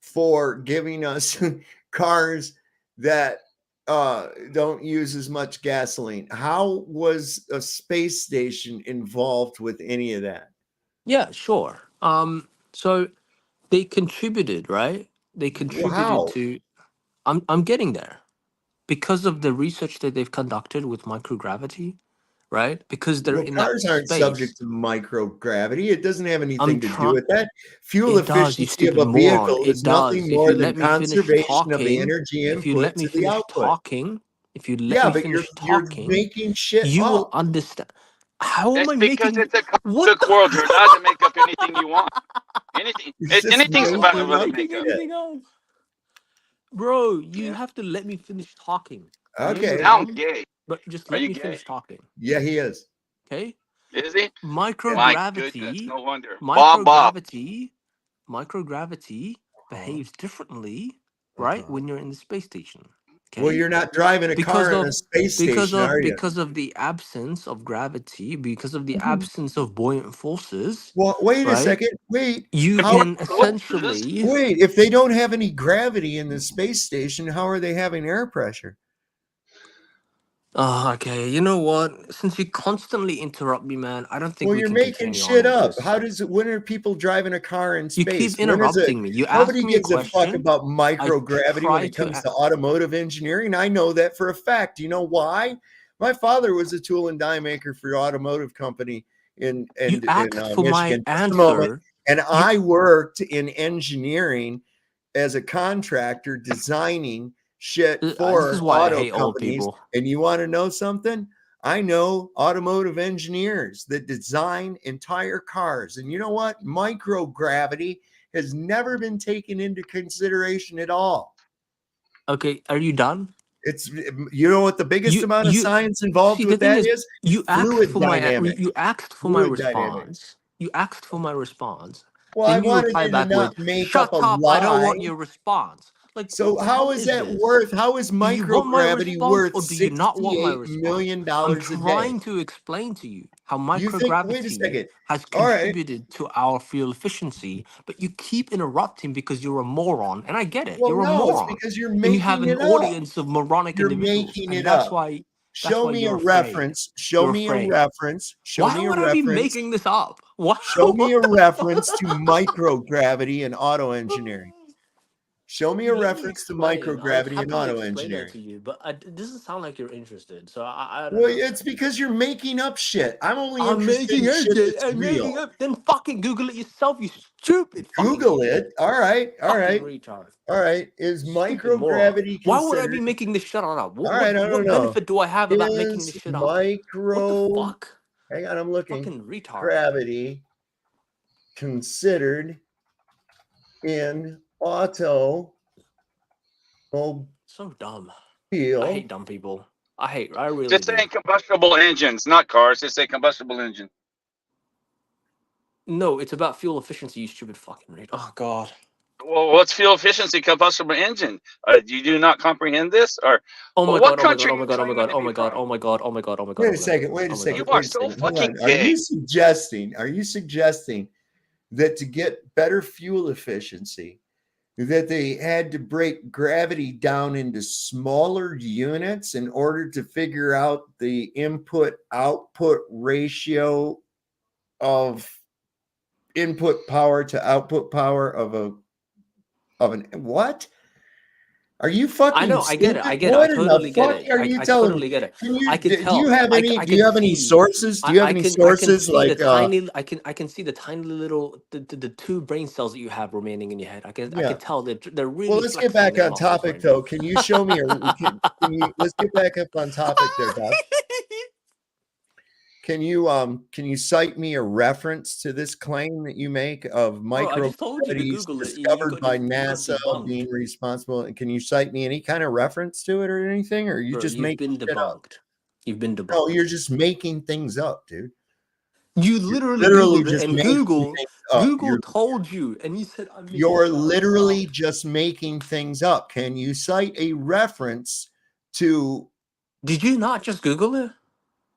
Speaker 3: for giving us cars that don't use as much gasoline? How was a space station involved with any of that?
Speaker 4: Yeah, sure. So they contributed, right? They contributed
Speaker 3: How?
Speaker 4: to. I'm getting there because of the research that they've conducted with microgravity, right? Because they're
Speaker 3: Well,
Speaker 4: in that
Speaker 3: cars aren't
Speaker 4: space.
Speaker 3: subject to microgravity. It doesn't have
Speaker 4: I'm
Speaker 3: anything to do
Speaker 4: trying.
Speaker 3: with that. Fuel
Speaker 4: It does, you
Speaker 3: efficiency of
Speaker 4: stupid
Speaker 3: a
Speaker 4: moron.
Speaker 3: vehicle
Speaker 4: It
Speaker 3: is nothing
Speaker 4: does. If
Speaker 3: more
Speaker 4: you
Speaker 3: than
Speaker 4: let me finish
Speaker 3: conservation of the
Speaker 4: talking,
Speaker 3: energy
Speaker 4: if you
Speaker 3: input
Speaker 4: let me
Speaker 3: to the
Speaker 4: finish
Speaker 3: output.
Speaker 4: talking, if you let
Speaker 3: Yeah,
Speaker 4: me
Speaker 3: but
Speaker 4: finish
Speaker 3: you're
Speaker 4: talking,
Speaker 3: making shit
Speaker 4: you will
Speaker 3: up.
Speaker 4: understand. How am
Speaker 5: It's
Speaker 4: I
Speaker 5: because
Speaker 4: making?
Speaker 5: it's a comic
Speaker 4: What
Speaker 5: book
Speaker 4: the?
Speaker 5: world. You're allowed to make up anything you want. Anything,
Speaker 3: He's just
Speaker 5: anything's
Speaker 3: making
Speaker 5: about
Speaker 3: up
Speaker 5: really
Speaker 4: Think
Speaker 5: makeup.
Speaker 3: shit.
Speaker 4: anything else. Bro, you
Speaker 5: Yeah.
Speaker 4: have to let me finish talking. I know
Speaker 3: Okay.
Speaker 4: you're
Speaker 5: Sound
Speaker 4: on,
Speaker 5: gay.
Speaker 4: but just
Speaker 5: Are
Speaker 4: let
Speaker 5: you
Speaker 4: me
Speaker 5: gay?
Speaker 4: finish talking.
Speaker 3: Yeah, he is.
Speaker 4: Okay?
Speaker 5: Is he? My goodness,
Speaker 4: Microgravity,
Speaker 5: no wonder. Bob.
Speaker 4: microgravity, microgravity
Speaker 3: Uh-huh.
Speaker 4: behaves differently, right?
Speaker 3: Uh-huh.
Speaker 4: When you're in the space station.
Speaker 3: Well,
Speaker 4: Okay?
Speaker 3: you're not driving a
Speaker 4: Because
Speaker 3: car in a
Speaker 4: of
Speaker 3: space station, are you?
Speaker 4: because of the absence of gravity, because of the absence of buoyant forces,
Speaker 3: Well, wait a
Speaker 4: right?
Speaker 3: second. Wait.
Speaker 4: You
Speaker 3: How?
Speaker 4: can essentially
Speaker 3: Wait. If they don't have any gravity in the space station, how are they having air pressure?
Speaker 4: okay, you know what? Since you constantly interrupt me, man, I don't think
Speaker 3: Well,
Speaker 4: we
Speaker 3: you're
Speaker 4: can
Speaker 3: making
Speaker 4: continue on
Speaker 3: shit
Speaker 4: with
Speaker 3: up.
Speaker 4: this.
Speaker 3: How does it? When are people driving a car in
Speaker 4: You
Speaker 3: space?
Speaker 4: keep
Speaker 3: When is it?
Speaker 4: interrupting me. You asked
Speaker 3: Nobody
Speaker 4: me a
Speaker 3: gives a fuck
Speaker 4: question.
Speaker 3: about
Speaker 4: I
Speaker 3: microgravity when
Speaker 4: try
Speaker 3: it
Speaker 4: to.
Speaker 3: comes to automotive engineering. I know that for a fact. You know why? My father was a tool and die maker for an automotive company in
Speaker 4: You asked for my
Speaker 3: Michigan. Just a moment.
Speaker 4: answer.
Speaker 3: And
Speaker 4: You.
Speaker 3: I worked in engineering as a contractor designing shit
Speaker 4: This is
Speaker 3: for
Speaker 4: why I
Speaker 3: auto
Speaker 4: hate old
Speaker 3: companies.
Speaker 4: people.
Speaker 3: And you want to know something? I know automotive engineers that design entire cars. And you know what? Microgravity has never been taken into consideration at all.
Speaker 4: Okay, are you done?
Speaker 3: It's, you know what the biggest amount of
Speaker 4: You
Speaker 3: science involved
Speaker 4: see, the
Speaker 3: with
Speaker 4: thing
Speaker 3: that
Speaker 4: is,
Speaker 3: is?
Speaker 4: you asked
Speaker 3: Fluid
Speaker 4: for my
Speaker 3: dynamics.
Speaker 4: you asked for my
Speaker 3: Fluid dynamics.
Speaker 4: response. You asked for my response.
Speaker 3: Well, I
Speaker 4: Then you
Speaker 3: wanted
Speaker 4: reply
Speaker 3: you to
Speaker 4: back with,
Speaker 3: not make up
Speaker 4: "Shut
Speaker 3: a
Speaker 4: up! I don't
Speaker 3: lie.
Speaker 4: want your response." Like,
Speaker 3: So
Speaker 4: what the
Speaker 3: how
Speaker 4: hell
Speaker 3: is
Speaker 4: is
Speaker 3: that
Speaker 4: this?
Speaker 3: worth? How is
Speaker 4: Do you want my
Speaker 3: microgravity
Speaker 4: response
Speaker 3: worth
Speaker 4: or do you not want my
Speaker 3: $68
Speaker 4: response?
Speaker 3: million
Speaker 4: I'm
Speaker 3: a day?
Speaker 4: trying to explain to you how
Speaker 3: You think, wait a
Speaker 4: microgravity
Speaker 3: second.
Speaker 4: has
Speaker 3: All right.
Speaker 4: contributed to our fuel efficiency, but you keep interrupting because you're a moron. And I get it,
Speaker 3: Well,
Speaker 4: you're a
Speaker 3: no, it's
Speaker 4: moron.
Speaker 3: because you're
Speaker 4: And you have
Speaker 3: making
Speaker 4: an
Speaker 3: it up.
Speaker 4: audience of moronic
Speaker 3: You're
Speaker 4: individuals.
Speaker 3: making
Speaker 4: And
Speaker 3: it up.
Speaker 4: that's
Speaker 3: Show
Speaker 4: why
Speaker 3: me a
Speaker 4: you're afraid.
Speaker 3: reference. Show
Speaker 4: You're
Speaker 3: me a
Speaker 4: afraid.
Speaker 3: reference. Show
Speaker 4: Why
Speaker 3: me a
Speaker 4: would I be
Speaker 3: reference.
Speaker 4: making this up? What?
Speaker 3: Show me a
Speaker 4: What the
Speaker 3: reference to
Speaker 4: fuck?
Speaker 3: microgravity and auto engineering. Show me a
Speaker 4: Dude, let me
Speaker 3: reference to
Speaker 4: explain. I would
Speaker 3: microgravity and
Speaker 4: happily
Speaker 3: auto
Speaker 4: explain that
Speaker 3: engineering.
Speaker 4: to you, but it doesn't sound like you're interested. So I don't
Speaker 3: Well,
Speaker 4: know,
Speaker 3: it's
Speaker 4: man.
Speaker 3: because you're making up shit. I'm only
Speaker 4: I'm
Speaker 3: interested
Speaker 4: making
Speaker 3: in
Speaker 4: up
Speaker 3: shit
Speaker 4: shit.
Speaker 3: that's
Speaker 4: I'm
Speaker 3: real.
Speaker 4: making up. Then fucking Google it yourself, you stupid fucking
Speaker 3: Google
Speaker 4: idiot.
Speaker 3: it. All right. All
Speaker 4: Fucking
Speaker 3: right.
Speaker 4: retard.
Speaker 3: All right. Is
Speaker 4: Stupid moron.
Speaker 3: microgravity
Speaker 4: Why would I be
Speaker 3: considered?
Speaker 4: making this shit up?
Speaker 3: All right. I don't
Speaker 4: What
Speaker 3: know.
Speaker 4: benefit do I have about making
Speaker 3: Is
Speaker 4: this shit up? What the
Speaker 3: micro,
Speaker 4: fuck?
Speaker 3: hang on, I'm looking.
Speaker 4: Fucking retard.
Speaker 3: Gravity considered in automobile?
Speaker 4: So dumb. I hate dumb people. I really
Speaker 5: Just
Speaker 4: do.
Speaker 5: saying combustible engines, not cars. Just say combustible engine.
Speaker 4: No, it's about fuel efficiency, you stupid fucking retard. Oh god.
Speaker 5: Well, what's fuel efficiency combustible engine? You do not comprehend this, or
Speaker 4: Oh my
Speaker 5: what
Speaker 4: god, oh my god,
Speaker 5: country
Speaker 4: oh
Speaker 5: are
Speaker 4: my
Speaker 5: you
Speaker 4: god, oh my
Speaker 5: claiming
Speaker 4: god,
Speaker 5: to
Speaker 4: oh
Speaker 5: be
Speaker 4: my god,
Speaker 5: from?
Speaker 4: oh my god, oh my god, oh my god, oh
Speaker 3: Wait
Speaker 4: my
Speaker 3: a
Speaker 4: god,
Speaker 3: second. Wait a
Speaker 4: oh my
Speaker 3: second.
Speaker 5: You
Speaker 4: god.
Speaker 5: are
Speaker 3: Wait a
Speaker 5: so
Speaker 3: second. Hold
Speaker 5: fucking
Speaker 3: on. Are
Speaker 5: gay.
Speaker 3: you suggesting that to get better fuel efficiency, that they had to break gravity down into smaller units in order to figure out the input output ratio of input power to output power of an what? Are you
Speaker 4: I
Speaker 3: fucking
Speaker 4: know, I get it,
Speaker 3: stupid?
Speaker 4: I get it, I
Speaker 3: What in the
Speaker 4: totally get
Speaker 3: fuck
Speaker 4: it.
Speaker 3: are
Speaker 4: I,
Speaker 3: you
Speaker 4: I
Speaker 3: telling me?
Speaker 4: totally get it.
Speaker 3: Can
Speaker 4: I
Speaker 3: you
Speaker 4: can
Speaker 3: do you
Speaker 4: tell.
Speaker 3: have any
Speaker 4: I
Speaker 3: do you
Speaker 4: can
Speaker 3: have any
Speaker 4: see.
Speaker 3: sources? Do you have any
Speaker 4: I can
Speaker 3: sources
Speaker 4: see the
Speaker 3: like
Speaker 4: tiny I can see the tiny little the two brain cells that you have remaining in your head. I
Speaker 3: yeah.
Speaker 4: can tell that they're
Speaker 3: Well,
Speaker 4: really
Speaker 3: let's get
Speaker 4: flexing
Speaker 3: back
Speaker 4: their
Speaker 3: on
Speaker 4: muscles
Speaker 3: topic
Speaker 4: right now.
Speaker 3: though. Can you show me can you let's get back up on topic there, Bob. Can you cite me a reference to this claim that you make of
Speaker 4: Bro, I just told you to
Speaker 3: microgravities
Speaker 4: Google it.
Speaker 3: discovered by
Speaker 4: You got
Speaker 3: NASA
Speaker 4: debunked.
Speaker 3: being responsible? And can you cite me any kind of reference to it or anything? Or are you
Speaker 4: Bro,
Speaker 3: just
Speaker 4: you've
Speaker 3: making
Speaker 4: been
Speaker 3: shit up?
Speaker 4: debunked. You've been
Speaker 3: No,
Speaker 4: debunked.
Speaker 3: you're just making things up, dude.
Speaker 4: You
Speaker 3: You're
Speaker 4: literally
Speaker 3: literally
Speaker 4: Googled it
Speaker 3: just
Speaker 4: and
Speaker 3: making
Speaker 4: Google
Speaker 3: things up.
Speaker 4: told you and you said I'm making
Speaker 3: You're
Speaker 4: shit
Speaker 3: literally
Speaker 4: up.
Speaker 3: just making things up. Can you cite a reference to
Speaker 4: Did you not just Google it?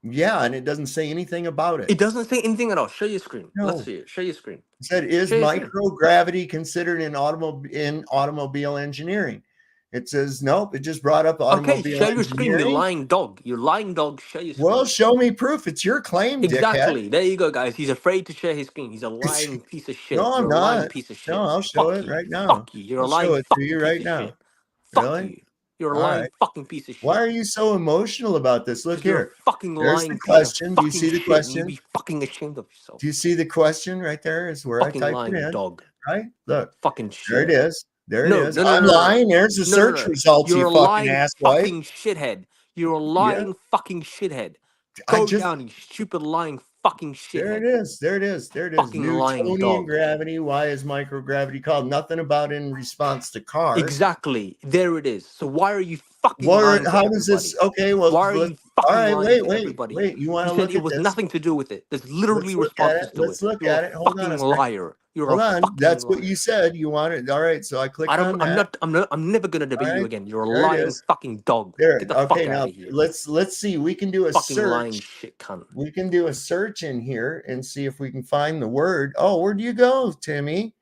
Speaker 3: yeah, and it doesn't say anything about it.
Speaker 4: It doesn't say anything at all. Show your screen. Let's
Speaker 3: No.
Speaker 4: see it. Show your screen.
Speaker 3: It said, is
Speaker 4: Show your screen.
Speaker 3: microgravity considered in automobile engineering? It says, nope, it just brought up
Speaker 4: Okay,
Speaker 3: automobile
Speaker 4: show your screen, you
Speaker 3: engineering.
Speaker 4: lying dog. You lying dog, show your screen.
Speaker 3: Well, show me proof. It's your claim, dickhead.
Speaker 4: Exactly. There you go, guys. He's afraid to share his screen. He's a lying piece of shit.
Speaker 3: No, I'm
Speaker 4: You're a lying
Speaker 3: not.
Speaker 4: piece of
Speaker 3: No,
Speaker 4: shit.
Speaker 3: I'll show
Speaker 4: Fuck
Speaker 3: it
Speaker 4: you.
Speaker 3: right now.
Speaker 4: Fuck you. You're a
Speaker 3: I'll show
Speaker 4: lying
Speaker 3: it to
Speaker 4: fucking
Speaker 3: you
Speaker 4: piece
Speaker 3: right
Speaker 4: of
Speaker 3: now.
Speaker 4: shit. Fuck
Speaker 3: Really?
Speaker 4: you. You're a
Speaker 3: All
Speaker 4: lying
Speaker 3: right.
Speaker 4: fucking piece of shit.
Speaker 3: Why are you so emotional about this? Look
Speaker 4: Because you're a
Speaker 3: here.
Speaker 4: fucking
Speaker 3: There's the
Speaker 4: lying piece of
Speaker 3: question. Do you
Speaker 4: fucking
Speaker 3: see the
Speaker 4: shit, and you'd
Speaker 3: question?
Speaker 4: be fucking ashamed of yourself.
Speaker 3: Do you see the question right there? Is where
Speaker 4: Fucking
Speaker 3: I typed it
Speaker 4: lying
Speaker 3: in.
Speaker 4: dog.
Speaker 3: Right? Look.
Speaker 4: Fucking
Speaker 3: There it
Speaker 4: shit.
Speaker 3: is. There it
Speaker 4: No,
Speaker 3: is.
Speaker 4: no, no,
Speaker 3: I'm
Speaker 4: no, no,
Speaker 3: lying. There's the
Speaker 4: no, no,
Speaker 3: search
Speaker 4: no.
Speaker 3: results,
Speaker 4: You're
Speaker 3: you
Speaker 4: a
Speaker 3: fucking
Speaker 4: lying
Speaker 3: asswipe.
Speaker 4: fucking shithead. You're a
Speaker 3: Yeah.
Speaker 4: lying fucking shithead.
Speaker 3: I
Speaker 4: Go
Speaker 3: just
Speaker 4: down, you stupid lying fucking
Speaker 3: There it
Speaker 4: shithead.
Speaker 3: is. There it is. There it is.
Speaker 4: Fucking lying
Speaker 3: Newtonian
Speaker 4: dog.
Speaker 3: gravity. Why is microgravity called? Nothing about in response to cars.
Speaker 4: Exactly. There it is. So why are you fucking
Speaker 3: What?
Speaker 4: lying to
Speaker 3: How does this?
Speaker 4: everybody?
Speaker 3: Okay. Well,
Speaker 4: Why are
Speaker 3: let's.
Speaker 4: you
Speaker 3: All
Speaker 4: fucking
Speaker 3: right.
Speaker 4: lying
Speaker 3: Wait.
Speaker 4: to
Speaker 3: Wait.
Speaker 4: everybody?
Speaker 3: Wait. You want
Speaker 4: You
Speaker 3: to
Speaker 4: said
Speaker 3: look
Speaker 4: it
Speaker 3: at
Speaker 4: was
Speaker 3: this?
Speaker 4: nothing to do with it. There's literally
Speaker 3: Let's look at
Speaker 4: responses
Speaker 3: it.
Speaker 4: to
Speaker 3: Let's
Speaker 4: it.
Speaker 3: look
Speaker 4: You're
Speaker 3: at
Speaker 4: a
Speaker 3: it. Hold on
Speaker 4: fucking
Speaker 3: a second.
Speaker 4: liar. You're
Speaker 3: Hold
Speaker 4: a
Speaker 3: on.
Speaker 4: fucking
Speaker 3: That's what
Speaker 4: liar.
Speaker 3: you said. You wanted. All right. So I clicked on that.
Speaker 4: I'm never gonna
Speaker 3: All
Speaker 4: debate you
Speaker 3: right.
Speaker 4: again. You're a
Speaker 3: There it
Speaker 4: lying
Speaker 3: is.
Speaker 4: fucking dog.
Speaker 3: There.
Speaker 4: Get the
Speaker 3: Okay.
Speaker 4: fuck out
Speaker 3: Now
Speaker 4: of here.
Speaker 3: let's see. We can do a
Speaker 4: Fucking lying
Speaker 3: search.
Speaker 4: shit cunt.
Speaker 3: We can do a search in here and see if we can find the word. Oh, where'd you go, Timmy?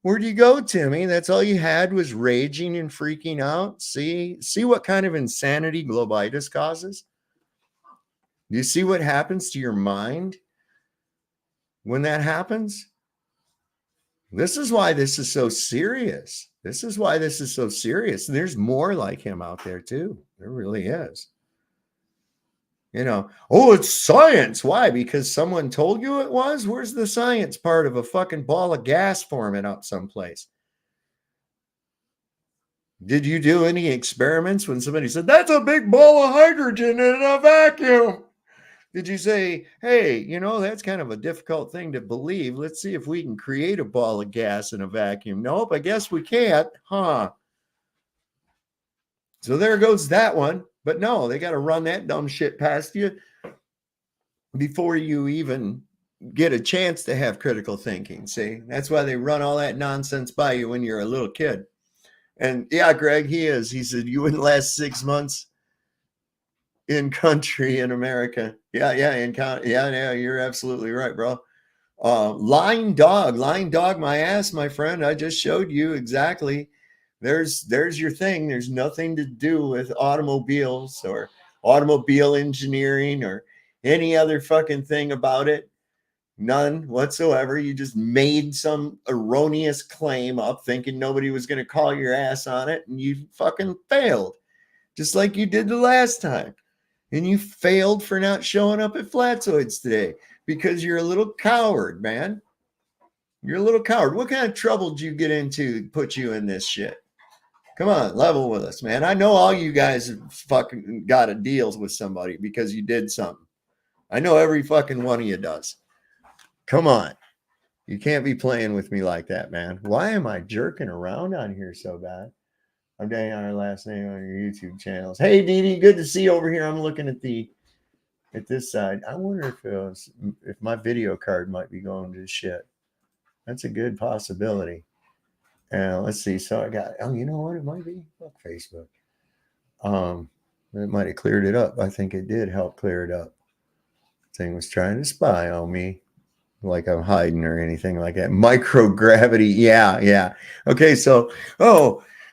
Speaker 3: Where'd you go, Timmy? That's all you had was raging and freaking out. See what kind of insanity globitis causes? You see what happens to your mind when that happens? This is why this is so serious. This is why this is so serious. And there's more like him out there too. There really is. You know, oh, it's science. Why? Because someone told you it was? Where's the science part of a fucking ball of gas forming up someplace? Did you do any experiments when somebody said, that's a big ball of hydrogen in a vacuum? Did you say, hey, you know, that's kind of a difficult thing to believe. Let's see if we can create a ball of gas in a vacuum. Nope, I guess we can't, huh? So there goes that one. But no, they got to run that dumb shit past you before you even get a chance to have critical thinking. See, that's why they run all that nonsense by you when you're a little kid. And yeah, Greg, he is. He said, you wouldn't last 6 months in country in America. Yeah, you're absolutely right, bro. Lying dog, my ass, my friend. I just showed you exactly. There's your thing. There's nothing to do with automobiles or automobile engineering or any other fucking thing about it. None whatsoever. You just made some erroneous claim up thinking nobody was going to call your ass on it, and you fucking failed, just like you did the last time. And you failed for not showing up at Flatzoids today because you're a little coward, man. You're a little coward. What kind of trouble did you get into to put you in this shit? Come on, level with us, man. I know all you guys have fucking got a deal with somebody because you did something. I know every fucking one of you does. Come on. You can't be playing with me like that, man. Why am I jerking around on here so bad? I'm down on our last name on your YouTube channels. Hey, Dee Dee, good to see you over here. I'm looking at this side. I wonder if my video card might be going to shit. That's a good possibility. Let's see. So I got, you know what? It might be. Fuck Facebook. It might have cleared it up. I think it did help clear it up. Thing was trying to spy on me, like I'm hiding or anything like that. Microgravity. Yeah. Okay. So,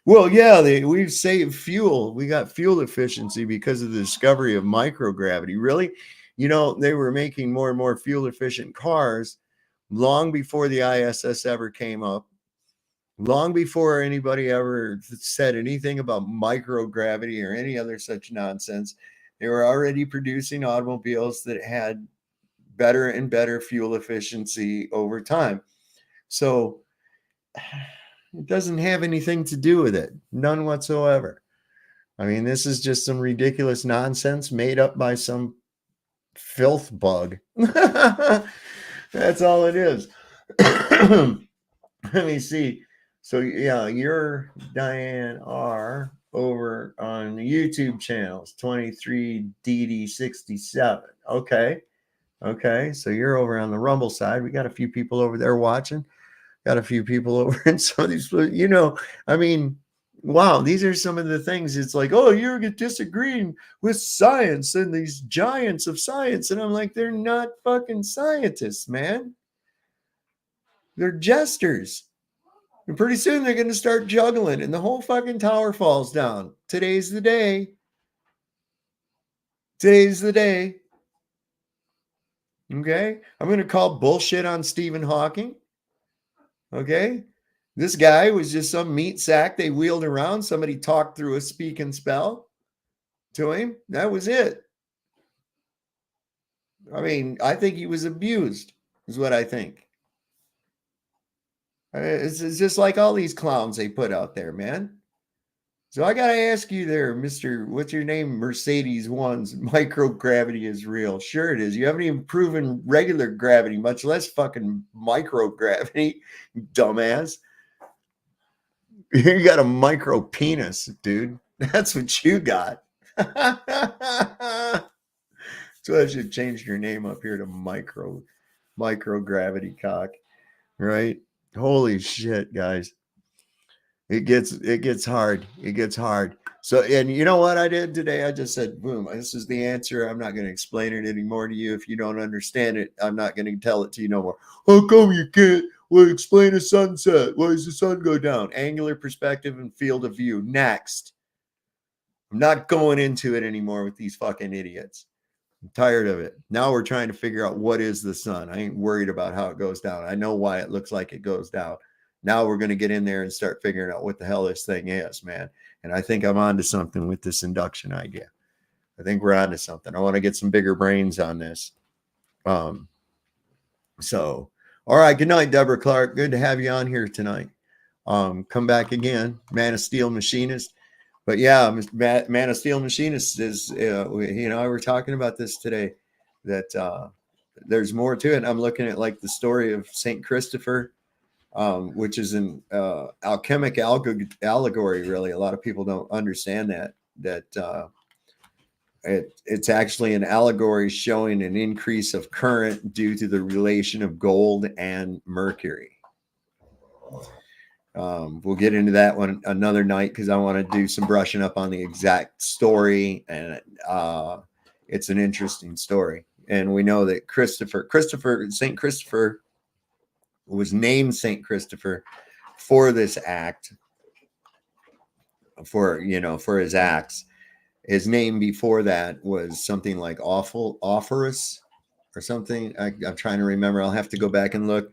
Speaker 3: we've saved fuel. We got fuel efficiency because of the discovery of microgravity. Really? You know, they were making more and more fuel efficient cars long before the ISS ever came up. Long before anybody ever said anything about microgravity or any other such nonsense, they were already producing automobiles that had better and better fuel efficiency over time. So it doesn't have anything to do with it. None whatsoever. I mean, this is just some ridiculous nonsense made up by some filth bug. That's all it is. Let me see. So yeah, you're Diane R over on the YouTube channels, 23DD67. Okay. So you're over on the Rumble side. We got a few people over there watching. Got a few people over in some of these, you know, I mean, wow, these are some of the things. It's like, oh, you're disagreeing with science and these giants of science. And I'm like, they're not fucking scientists, man. They're jesters. And pretty soon they're going to start juggling and the whole fucking tower falls down. Today's the day. Okay. I'm going to call bullshit on Stephen Hawking. Okay. This guy was just some meat sack they wheeled around. Somebody talked through a speak and spell to him. That was it. I mean, I think he was abused, is what I think. It's just like all these clowns they put out there, man. So I got to ask you there, Mr. What's your name? Mercedes One's microgravity is real. Sure it is. You haven't even proven regular gravity, much less fucking microgravity, dumbass. You got a micro penis, dude. That's what you got. So I should change your name up here to microgravity cock, right? Holy shit, guys. It gets hard. It gets hard. So, and you know what I did today? I just said, boom, this is the answer. I'm not going to explain it anymore to you. If you don't understand it, I'm not going to tell it to you no more. How come you can't? Well, explain a sunset. Why does the sun go down? Angular perspective and field of view. Next. I'm not going into it anymore with these fucking idiots. I'm tired of it. Now we're trying to figure out what is the sun. I ain't worried about how it goes down. I know why it looks like it goes down. Now we're going to get in there and start figuring out what the hell this thing is, man. And I think I'm onto something with this induction idea. I think we're onto something. I want to get some bigger brains on this. So, all right. Good night, Deborah Clark. Good to have you on here tonight. Come back again, Man of Steel Machinist. But yeah, Man of Steel Machinist is, you know, we were talking about this today, that there's more to it. I'm looking at like the story of St. Christopher, which is an alchemic allegory, really. A lot of people don't understand that it's actually an allegory showing an increase of current due to the relation of gold and mercury. We'll get into that one another night because I want to do some brushing up on the exact story, and it's an interesting story. And we know that St. Christopher was named St. Christopher for this act, for his acts. His name before that was something like Offerus or something. I'm trying to remember. I'll have to go back and look.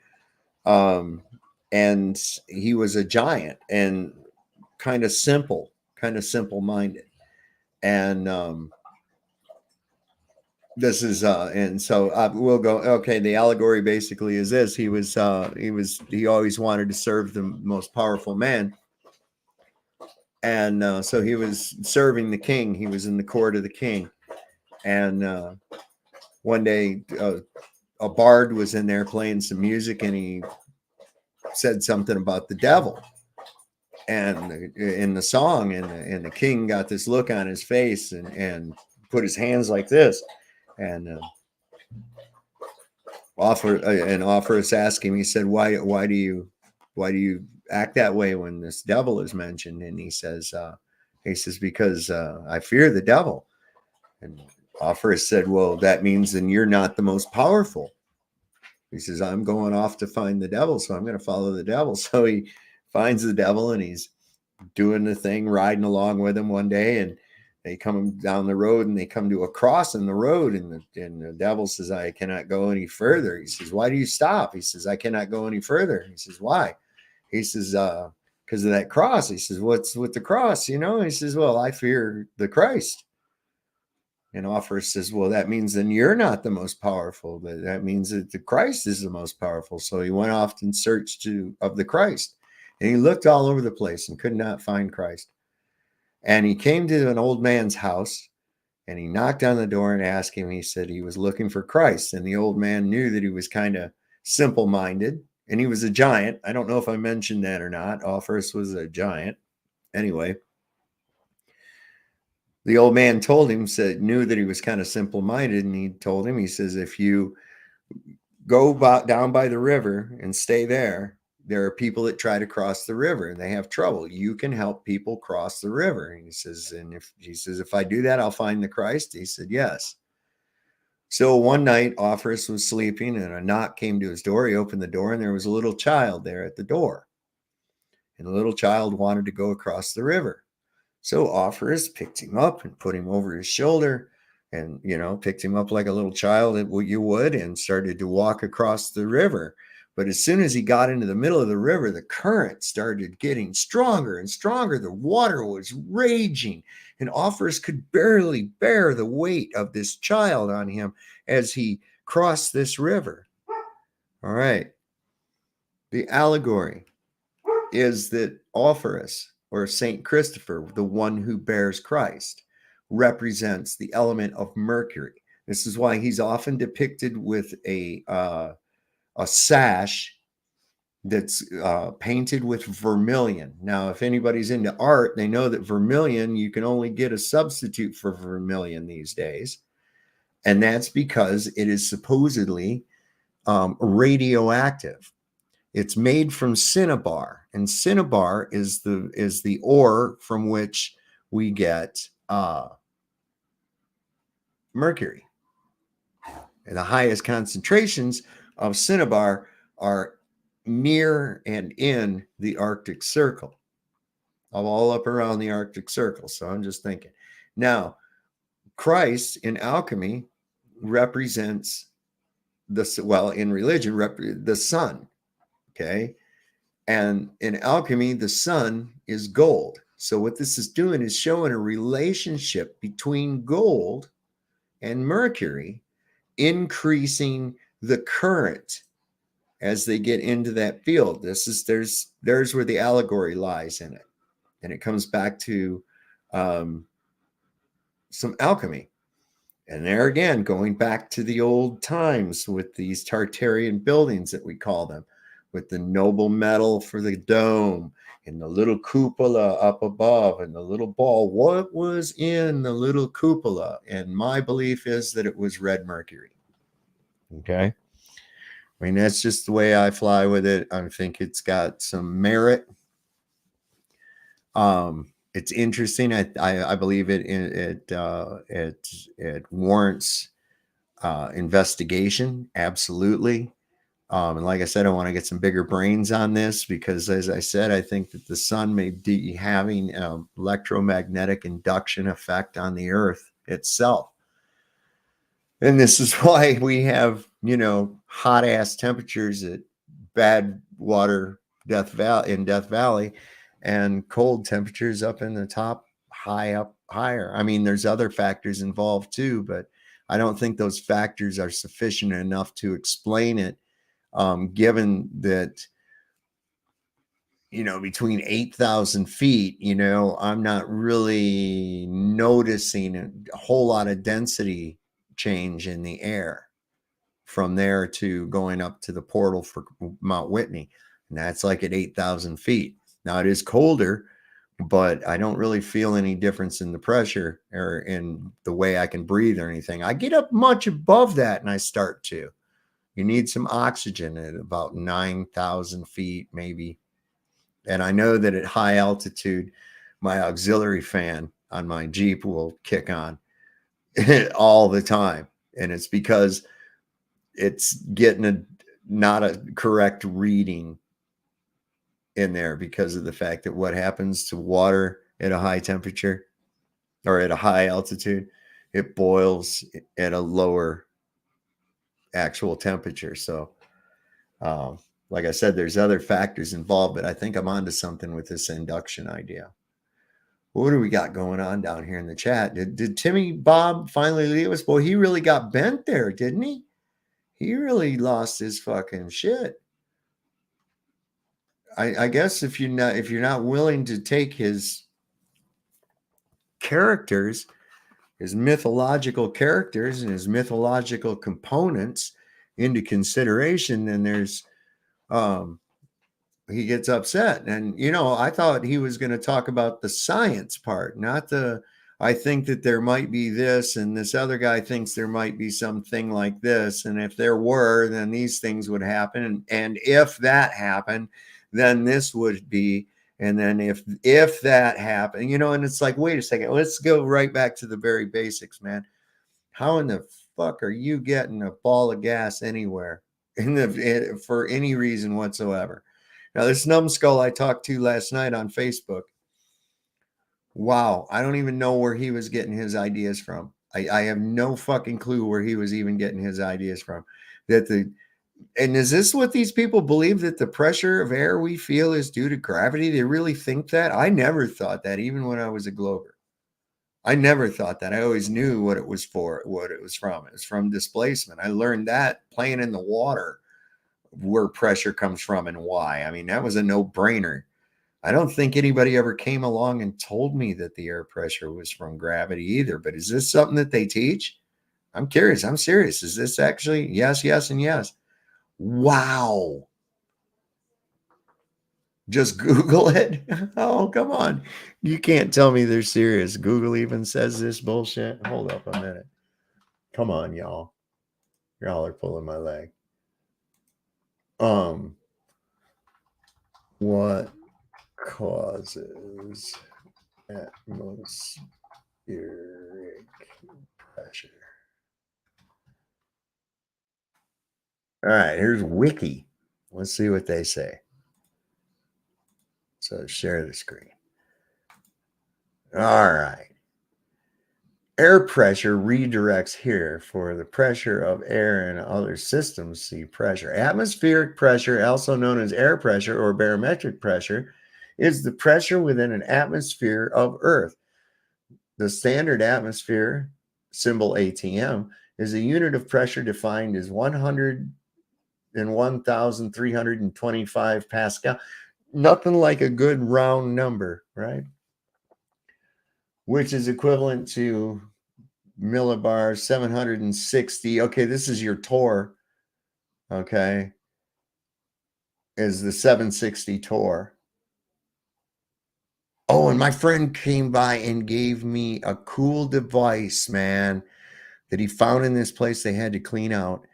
Speaker 3: And he was a giant and kind of simple-minded. And this is and so we'll go. Okay, the allegory basically is this: he always wanted to serve the most powerful man, and so he was serving the king. He was in the court of the king, and one day a bard was in there playing some music, and he said something about the devil and in the song, and the king got this look on his face and put his hands like this, and Offerus asked him, he said, why do you act that way when this devil is mentioned? And he says because I fear the devil. And Offerus said, well, that means then you're not the most powerful. He says, I'm going off to find the devil, so I'm going to follow the devil. So he finds the devil, and he's doing the thing, riding along with him one day, and they come down the road, and they come to a cross in the road, and the devil says, I cannot go any further. He says, why do you stop? He says, I cannot go any further. He says, why? He says, because of that cross. He says, what's with the cross? He says, well, I fear the Christ. And Offerus says, well, that means then you're not the most powerful. That means that the Christ is the most powerful. So he went off in search of the Christ. And he looked all over the place and could not find Christ. And he came to an old man's house, and he knocked on the door and asked him. He said he was looking for Christ. And the old man knew that he was kind of simple-minded, and he was a giant. I don't know if I mentioned that or not. Offerus was a giant. Anyway, the old man told him, knew that he was kind of simple-minded, and he told him, he says, if you go down by the river and stay there, there are people that try to cross the river and they have trouble. You can help people cross the river. And he says, if I do that, I'll find the Christ. He said, yes. So one night, Offerus was sleeping, and a knock came to his door. He opened the door, and there was a little child there at the door. And the little child wanted to go across the river. So Offerus picked him up and put him over his shoulder, and, picked him up like a little child you would, and started to walk across the river. But as soon as he got into the middle of the river, the current started getting stronger and stronger. The water was raging, and Offerus could barely bear the weight of this child on him as he crossed this river. All right. The allegory is that Offerus, or Saint Christopher, the one who bears Christ, represents the element of mercury. This is why he's often depicted with a sash that's painted with vermilion. Now, if anybody's into art, they know that vermilion, you can only get a substitute for vermilion these days. And that's because it is supposedly radioactive. It's made from cinnabar, and cinnabar is the ore from which we get mercury. And the highest concentrations of cinnabar are near and in the Arctic Circle. I'm all up around the Arctic Circle, so I'm just thinking. Now, Christ in alchemy represents in religion, the sun. Okay. And in alchemy, the sun is gold. So what this is doing is showing a relationship between gold and mercury, increasing the current as they get into that field. There's where the allegory lies in it. And it comes back to some alchemy. And there again, going back to the old times with these Tartarian buildings that we call them, with the noble metal for the dome and the little cupola up above and the little ball. What was in the little cupola? And my belief is that it was red mercury. Okay. I mean, that's just the way I fly with it. I think it's got some merit. It's interesting. I believe it warrants investigation. Absolutely. And like I said, I want to get some bigger brains on this because, as I said, I think that the sun may be having an electromagnetic induction effect on the earth itself. And this is why we have, hot ass temperatures at Badwater Death Valley and cold temperatures up in the top, higher. I mean, there's other factors involved too, but I don't think those factors are sufficient enough to explain it. Given that, between 8,000 feet, I'm not really noticing a whole lot of density change in the air from there to going up to the portal for Mount Whitney. And that's like at 8,000 feet. Now it is colder, but I don't really feel any difference in the pressure or in the way I can breathe or anything. I get up much above that and I start to. You need some oxygen at about 9,000 feet, maybe. And I know that at high altitude, my auxiliary fan on my Jeep will kick on all the time. And it's because it's getting not a correct reading in there because of the fact that what happens to water at a high temperature or at a high altitude, it boils at a lower actual temperature. So like I said, there's other factors involved, but I think I'm onto something with this induction idea. What do we got going on down here in the chat? Did Timmy Bob finally leave us? Boy, he really got bent there, didn't he? He really lost his fucking shit. I guess if you're not willing to take his characters, his mythological characters and his mythological components into consideration, then there's he gets upset. And I thought he was going to talk about the science part, not I think that there might be this and this other guy thinks there might be something like this, and if there were, then these things would happen, and if that happened, then this would be, and then if that happened, and it's like, wait a second, let's go right back to the very basics, man. How in the fuck are you getting a ball of gas anywhere for any reason whatsoever? Now, this numbskull I talked to last night on Facebook, wow, I don't even know where he was getting his ideas from. I have no fucking clue where he was even getting his ideas from. And is this what these people believe, that the pressure of air we feel is due to gravity? They really think that? I never thought that, even when I was a Glober. I never thought that. I always knew what it was for, what it was from. It was from displacement. I learned that playing in the water, where pressure comes from and why. I mean, that was a no-brainer. I don't think anybody ever came along and told me that the air pressure was from gravity either. But is this something that they teach? I'm curious. I'm serious. Is this actually? Yes, yes, and yes. Wow. Just Google it. Oh, come on. You can't tell me they're serious. Google even says this bullshit. Hold up a minute. Come on, y'all. Y'all are pulling my leg. What causes atmospheric pressure? All right, here's Wiki. Let's see what they say. So share the screen. All right. Air pressure redirects here for the pressure of air in other systems. See pressure. Atmospheric pressure, also known as air pressure or barometric pressure, is the pressure within an atmosphere of Earth. The standard atmosphere, symbol ATM, is a unit of pressure defined as 101,325 Pascal. Nothing like a good round number, right? Which is equivalent to millibars, 760. Okay, this is your torr. Okay, is the 760 torr. Oh, and my friend came by and gave me a cool device, man, that he found in this place they had to clean out.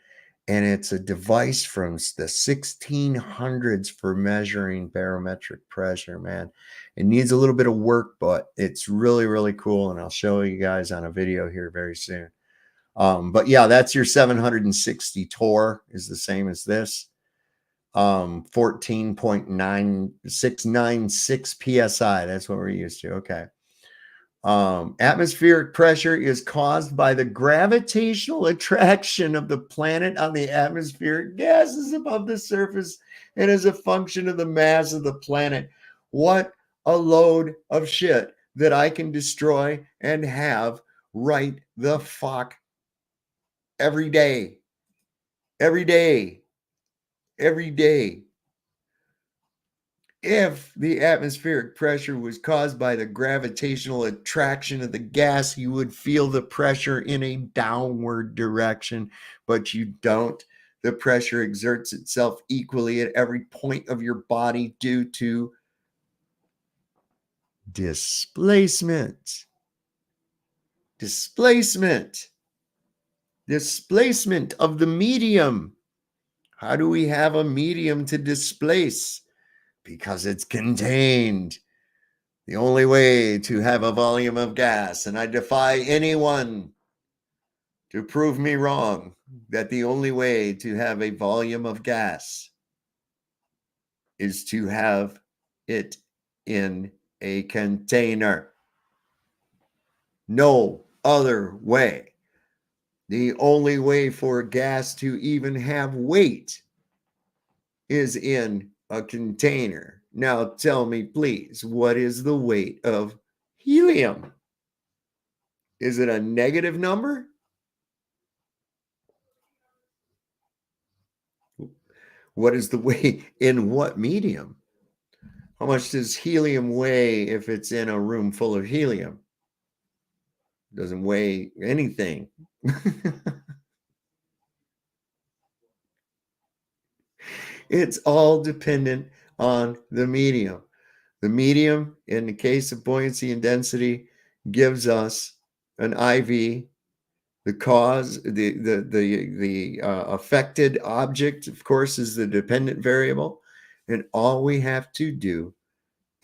Speaker 3: And it's a device from the 1600s for measuring barometric pressure, man. It needs a little bit of work, but it's really, really cool. And I'll show you guys on a video here very soon. But yeah, that's your 760 torr is the same as this. 14.9696 psi. That's what we're used to. Okay. Atmospheric pressure is caused by the gravitational attraction of the planet on the atmospheric gases above the surface and is a function of the mass of the planet. What a load of shit that I can destroy and have right the fuck every day. Every day. Every day. If the atmospheric pressure was caused by the gravitational attraction of the gas, you would feel the pressure in a downward direction, but you don't. The pressure exerts itself equally at every point of your body due to displacement. Displacement. Displacement of the medium. How do we have a medium to displace? Because it's contained. The only way to have a volume of gas, and I defy anyone to prove me wrong, that the only way to have a volume of gas is to have it in a container. No other way. The only way for gas to even have weight is in a container. Now tell me, please, what is the weight of helium? Is it a negative number? What is the weight in what medium? How much does helium weigh if it's in a room full of helium? It doesn't weigh anything. It's all dependent on the medium. The medium, in the case of buoyancy and density, gives us an IV. The cause, the affected object, of course, is the dependent variable. And all we have to do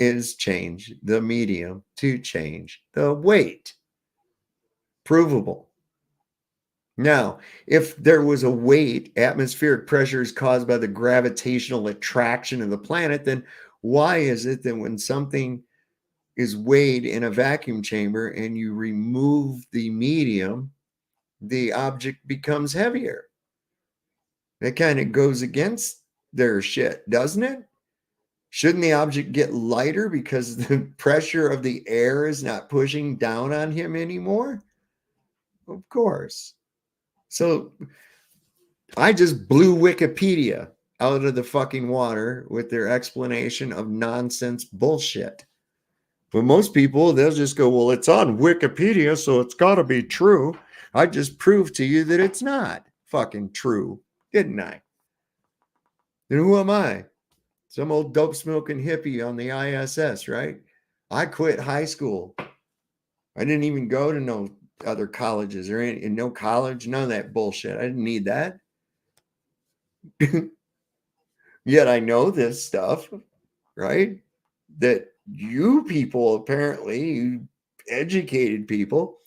Speaker 3: is change the medium to change the weight. Provable. Now, if there was a weight, atmospheric pressure is caused by the gravitational attraction of the planet, then why is it that when something is weighed in a vacuum chamber and you remove the medium, the object becomes heavier? That kind of goes against their shit, doesn't it? Shouldn't the object get lighter because the pressure of the air is not pushing down on him anymore? Of course. So I just blew Wikipedia. out of the fucking water with their explanation of nonsense bullshit. But most people, they'll just go, well, it's on Wikipedia, so it's got to be true. I just proved to you that it's not fucking true, didn't I? Then who am I? Some old dope smoking hippie on the ISS, right? I quit high school. I didn't even go to no other colleges or any, no college, none of that bullshit. I didn't need that. Yet I know this stuff, right? That you people, apparently, you educated people,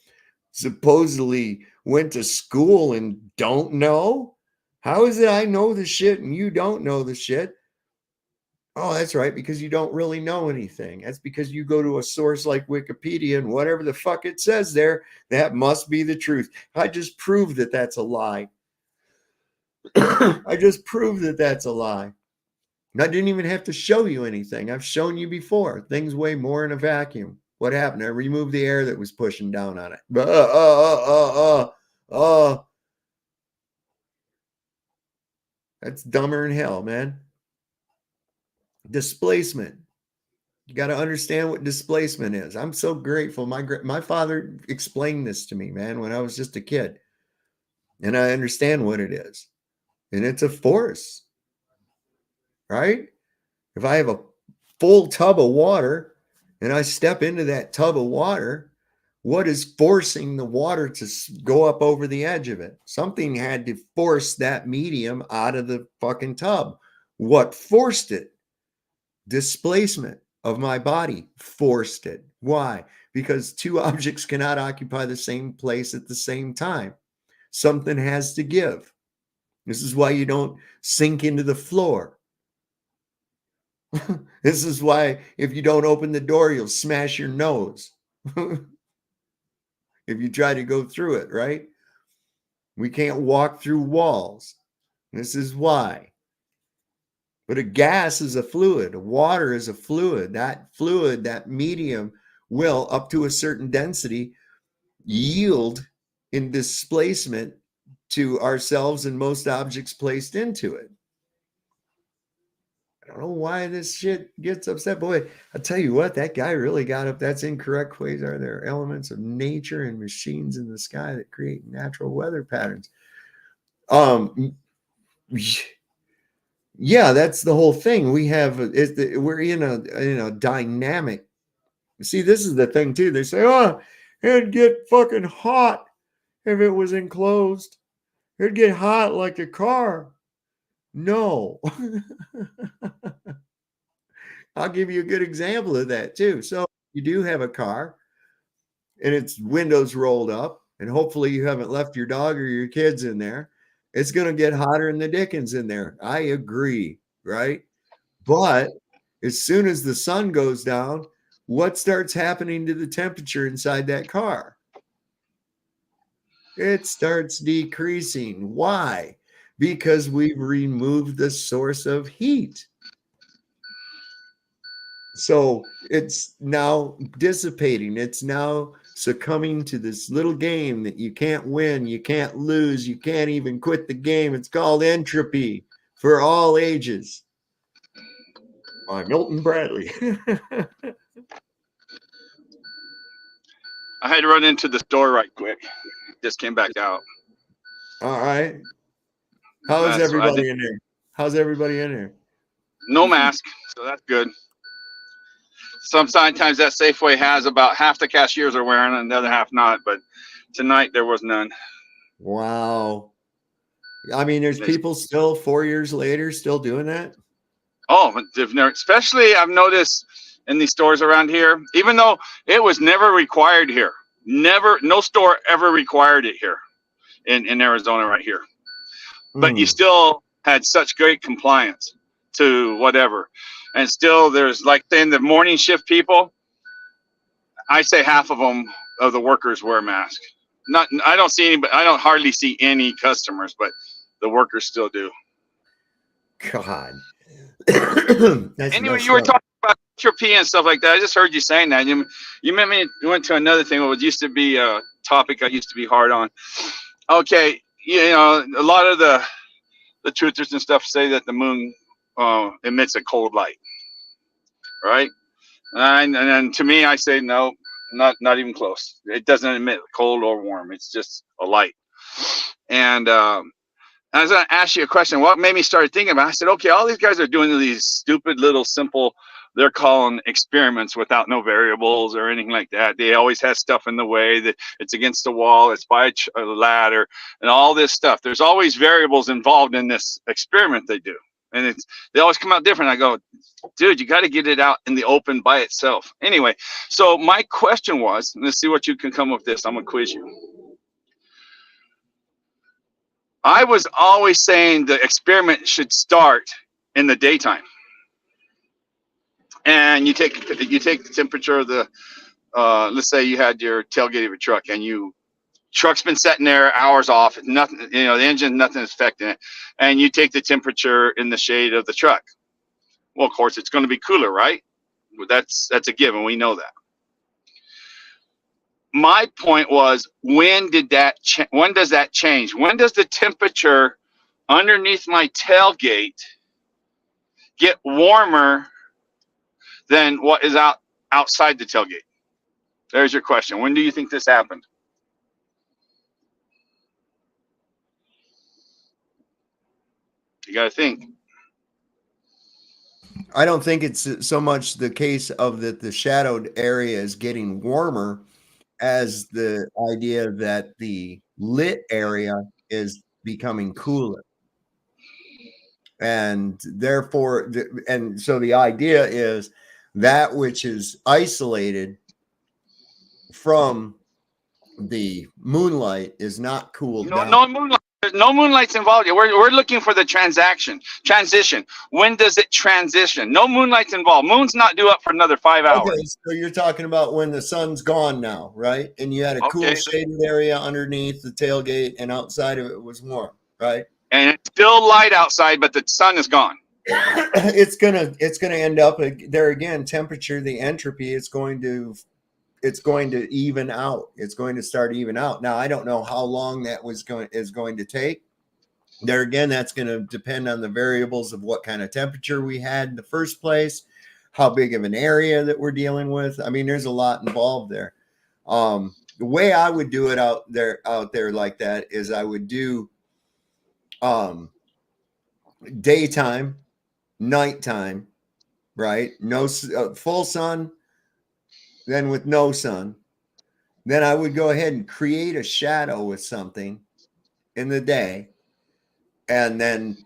Speaker 3: supposedly went to school and don't know. How is it I know the shit and you don't know the shit? Oh, that's right, because you don't really know anything. That's because you go to a source like Wikipedia and whatever the fuck it says there, that must be the truth. I just proved that that's a lie. I just proved that that's a lie. And I didn't even have to show you anything. I've shown you before. Things weigh more in a vacuum. What happened? I removed the air that was pushing down on it. That's dumber than hell, man. Displacement. You got to understand what displacement is. I'm so grateful. My father explained this to me, man, when I was just a kid. And I understand what it is. And it's a force, right? If I have a full tub of water and I step into that tub of water, what is forcing the water to go up over the edge of it? Something had to force that medium out of the fucking tub. What forced it? Displacement of my body forced it. Why? Because two objects cannot occupy the same place at the same time. Something has to give. This is why you don't sink into the floor. This is why if you don't open the door, you'll smash your nose. If you try to go through it, right? We can't walk through walls. This is why. But a gas is a fluid. Water is a fluid. That fluid, that medium, will, up to a certain density, yield in displacement to ourselves and most objects placed into it. I don't know why this shit gets upset. Boy, I'll tell you what, that guy really got up. That's incorrect. Quasar, there are elements of nature and machines in the sky that create natural weather patterns. Yeah, that's the whole thing. We're in a dynamic. See, this is the thing too. They say, oh, it'd get fucking hot if it was enclosed. It'd get hot like a car. No. I'll give you a good example of that too. So you do have a car and its windows rolled up, and hopefully you haven't left your dog or your kids in there. It's going to get hotter than the dickens in there. I agree, right? But as soon as the sun goes down, what starts happening to the temperature inside that car? It starts decreasing. Why? Because we've removed the source of heat. So it's now dissipating. It's now succumbing to this little game that you can't win, you can't lose, you can't even quit the game. It's called entropy for all ages. By Milton Bradley.
Speaker 5: I had to run into the store right quick. Just came back out.
Speaker 3: All right. How's everybody in there? How's everybody in there?
Speaker 5: No mask, so that's good. Sometimes that Safeway has about half the cashiers are wearing and the other half not, but tonight there was none.
Speaker 3: Wow. I mean, there's people still 4 years later still doing that?
Speaker 5: Oh, especially I've noticed in these stores around here, even though it was never required here. No store ever required it here in Arizona right here. But you still had such great compliance to whatever. And still there's like in the morning shift people, I say half of them of the workers wear masks. I don't see any, but I don't hardly see any customers, but the workers still do.
Speaker 3: God.
Speaker 5: Anyway, you were talking about entropy and stuff like that. I just heard you saying that. You meant me. You went to another thing. What used to be a topic I used to be hard on. Okay, you know, a lot of the the truthers and stuff say that the moon emits a cold light, right? And then to me, I say no, not even close. It doesn't emit cold or warm. It's just a light. And I was going to ask you a question. What made me start thinking about it? I said, okay, all these guys are doing these stupid little simple, they're calling experiments without no variables or anything like that. They always have stuff in the way, that it's against the wall, it's by a ladder, and all this stuff. There's always variables involved in this experiment they do. And they always come out different. I go, dude, you got to get it out in the open by itself. Anyway, so my question was, let's see what you can come up with this. I'm going to quiz you. I was always saying the experiment should start in the daytime. And you take the temperature of the, let's say you had your tailgate of your truck, and truck's been sitting there hours off, nothing, the engine, nothing is affecting it, and you take the temperature in the shade of the truck. Well, of course, it's going to be cooler, right? That's a given. We know that. My point was, when does that change? When does the temperature underneath my tailgate get warmer than what is outside the tailgate? There's your question. When do you think this happened? You got to think.
Speaker 3: I don't think it's so much the case of that the shadowed area is getting warmer as the idea that the lit area is becoming cooler. And therefore, so the idea is that which is isolated from the moonlight is not cooled down.
Speaker 5: No moonlight. There's no moonlight's involved here. We're looking for the transition. When does it transition? No moonlight's involved. Moon's not due up for another 5 hours.
Speaker 3: Okay, so you're talking about when the sun's gone now, right? And you had a cool shaded area underneath the tailgate, and outside of it was warm, right?
Speaker 5: And it's still light outside, but the sun is gone.
Speaker 3: It's gonna end up there again. Temperature, the entropy, it's going to even out. It's going to start even out. Now, I don't know how long that is going to take. There again, that's going to depend on the variables of what kind of temperature we had in the first place, how big of an area that we're dealing with. I mean, there's a lot involved there. The way I would do it out there like that is I would do daytime, nighttime, right? No full sun. Then with no sun, then I would go ahead and create a shadow with something in the day. And then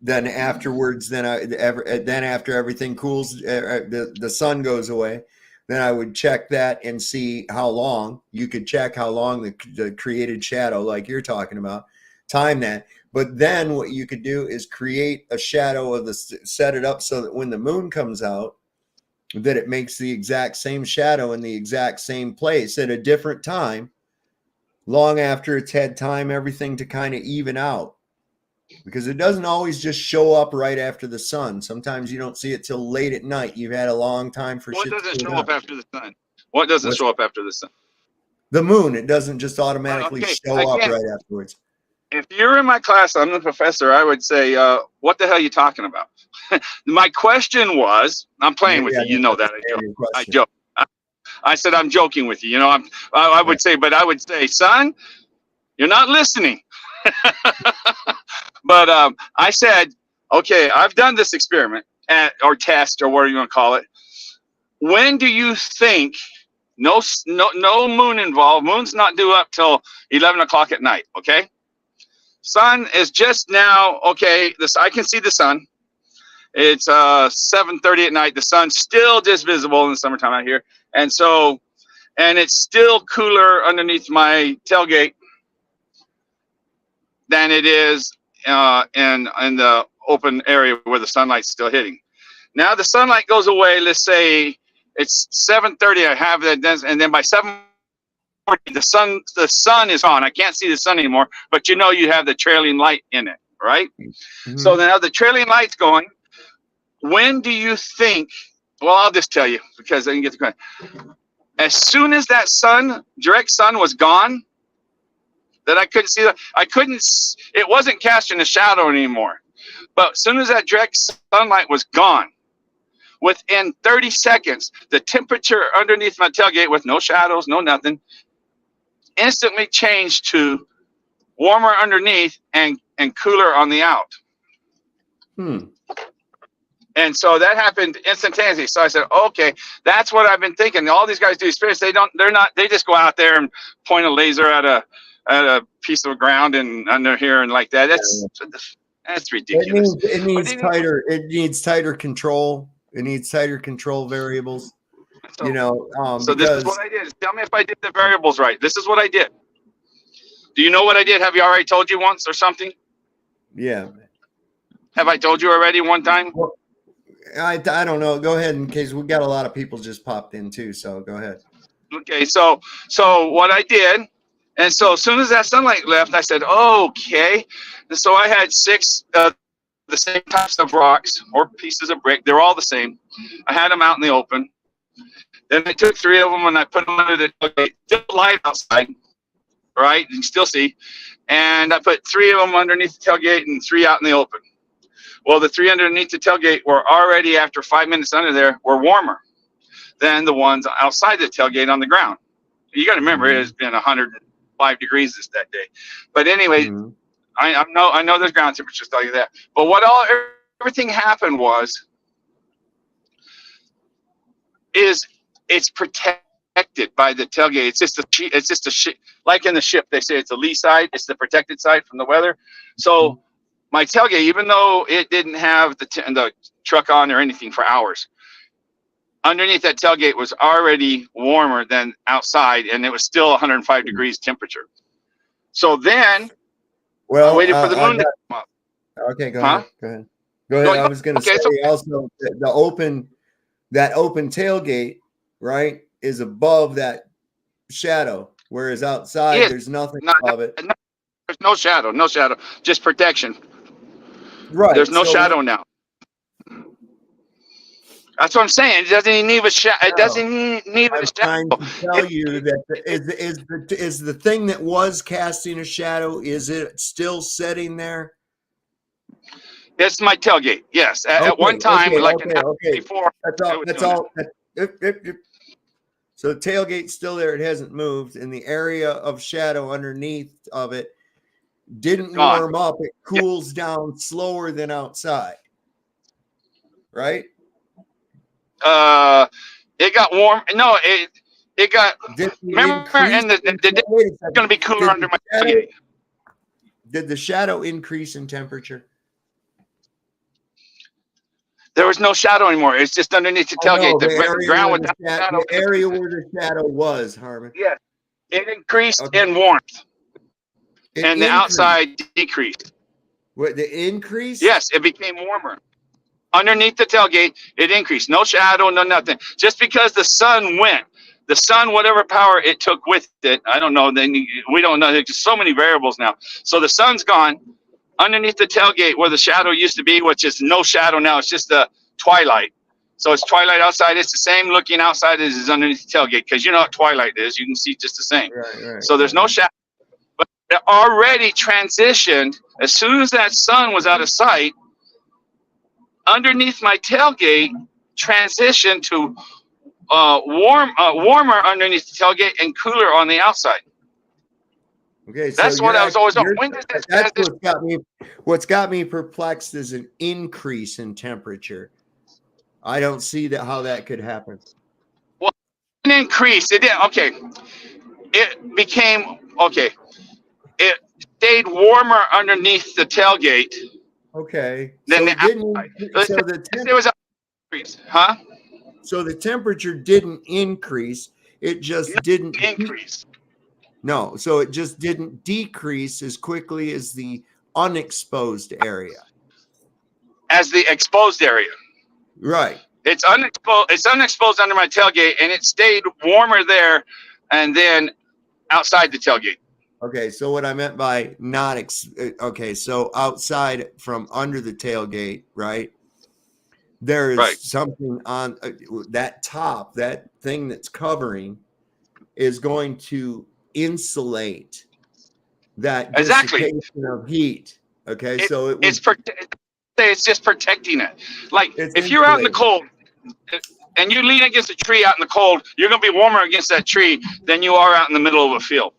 Speaker 3: afterwards, after everything cools, the sun goes away, then I would check that and see how long. You could check how long the created shadow, like you're talking about, time that. But then what you could do is create a shadow set it up so that when the moon comes out, that it makes the exact same shadow in the exact same place at a different time, long after it's had time, everything to kind of even out. Because it doesn't always just show up right after the sun. Sometimes you don't see it till late at night. You've had a long time for
Speaker 5: What
Speaker 3: shit.
Speaker 5: What doesn't show up after the sun? What doesn't show up after the sun?
Speaker 3: The moon. It doesn't just automatically show up right afterwards.
Speaker 5: If you're in my class, I'm the professor, I would say, what the hell are you talking about? My question was, I'm playing with you. You know that. I joke. I said, I'm joking with you. I would say, son, you're not listening. But I said, okay, I've done this experiment or test or whatever you want to call it. When do you think, no moon involved, moon's not due up till 11 o'clock at night, okay? Sun is just now, okay, I can see the sun. It's 7:30 at night. The sun's still just visible in the summertime out here. And it's still cooler underneath my tailgate than it is in the open area where the sunlight's still hitting. Now the sunlight goes away. Let's say it's 7:30. I have that, and then by 7:40, the sun is on. I can't see the sun anymore, but you have the trailing light in it, right? Mm-hmm. So now the trailing light's going. When do you think? Well, I'll just tell you because I can get the question. As soon as that direct sun was gone, that I couldn't see. It wasn't casting a shadow anymore. But as soon as that direct sunlight was gone, within 30 seconds, the temperature underneath my tailgate with no shadows, no nothing, instantly changed to warmer underneath and cooler on the out. And so that happened instantaneously. So I said, okay, that's what I've been thinking. All these guys do experience. They just go out there and point a laser at a piece of ground and under here and like that. That's ridiculous.
Speaker 3: It needs tighter control. It needs tighter control variables.
Speaker 5: So,
Speaker 3: so
Speaker 5: this is what I did. Tell me if I did the variables right. This is what I did. Do you know what I did? Have you already told you once or something?
Speaker 3: Yeah.
Speaker 5: Have I told you already one time?
Speaker 3: Well, I don't know. Go ahead, in case we got a lot of people just popped in too. So go ahead.
Speaker 5: Okay. So what I did, and so as soon as that sunlight left, I said, okay. And so I had 6 the same types of rocks or pieces of brick. They're all the same. I had them out in the open. Then I took 3 of them and I put them under the tailgate. Still light outside, right? You can still see. And I put 3 of them underneath the tailgate and 3 out in the open. Well, the 3 underneath the tailgate were already, after 5 minutes under there, were warmer than the ones outside the tailgate on the ground. You got to remember, it has been 105 degrees that day. But anyway, I know there's ground temperatures tell you that. But everything happened is it's protected by the tailgate. It's just a like in the ship, they say it's a lee side. It's the protected side from the weather. So my tailgate, even though it didn't have the truck on or anything for hours, underneath that tailgate was already warmer than outside, and it was still 105 degrees temperature. So then, I waited for the moon to come up.
Speaker 3: Okay, go ahead. Go ahead. I was going to say also that open tailgate, right, is above that shadow, whereas outside there's nothing above it.
Speaker 5: There's no shadow, just protection.
Speaker 3: Right.
Speaker 5: There's no shadow now. That's what I'm saying. It doesn't need a shadow. It doesn't need a shadow.
Speaker 3: I'm trying to tell you that is the thing that was casting a shadow, is it still sitting there?
Speaker 5: It's my tailgate. Yes. At one time, before.
Speaker 3: That's all. So the tailgate's still there. It hasn't moved. And the area of shadow underneath of it didn't warm up. It cools down slower than outside. Right?
Speaker 5: It got warm. No, it got. Remember, and it's going to be cooler under my tailgate.
Speaker 3: Did the shadow increase in temperature?
Speaker 5: There was no shadow anymore. It's just underneath the tailgate. The ground without shadow.
Speaker 3: The area where the shadow was, Harmon.
Speaker 5: Yes. It increased in warmth. And the outside decreased.
Speaker 3: What, the increase?
Speaker 5: Yes, it became warmer. Underneath the tailgate, it increased. No shadow, no nothing. Just because the sun went. The sun, whatever power it took with it, I don't know. We don't know. There's just so many variables now. So the sun's gone. Underneath the tailgate where the shadow used to be, which is no shadow now, it's just the twilight. So it's twilight outside. It's the same looking outside as is underneath the tailgate, because you know what twilight is. You can see just the same.
Speaker 3: Right.
Speaker 5: So there's no shadow. But it already transitioned. As soon as that sun was out of sight, underneath my tailgate transitioned to warmer underneath the tailgate and cooler on the outside.
Speaker 3: Okay, so
Speaker 5: that's what I was always on. When does this?
Speaker 3: That's what's got me perplexed is an increase in temperature. I don't see how that could happen.
Speaker 5: Well, an increase. It did. Okay. It became okay. It stayed warmer underneath the tailgate.
Speaker 3: Okay.
Speaker 5: Then
Speaker 3: so
Speaker 5: there was an increase, huh?
Speaker 3: So the temperature didn't increase. It just didn't
Speaker 5: increase.
Speaker 3: No, so it just didn't decrease as quickly as the unexposed area.
Speaker 5: As the exposed area.
Speaker 3: Right.
Speaker 5: It's unexposed. It's unexposed under my tailgate, and it stayed warmer there, and then outside the tailgate.
Speaker 3: Okay, so what I meant by okay, so outside from under the tailgate, right? There is something on that top, that thing that's covering is going to insulate that
Speaker 5: Exactly.
Speaker 3: dissipation of heat. Okay, so
Speaker 5: It's just protecting it. Like
Speaker 3: it's
Speaker 5: if you're out in the
Speaker 3: insulating.
Speaker 5: cold and you lean against a tree out in the cold, you're going to be warmer against that tree than you are out in the middle of a field.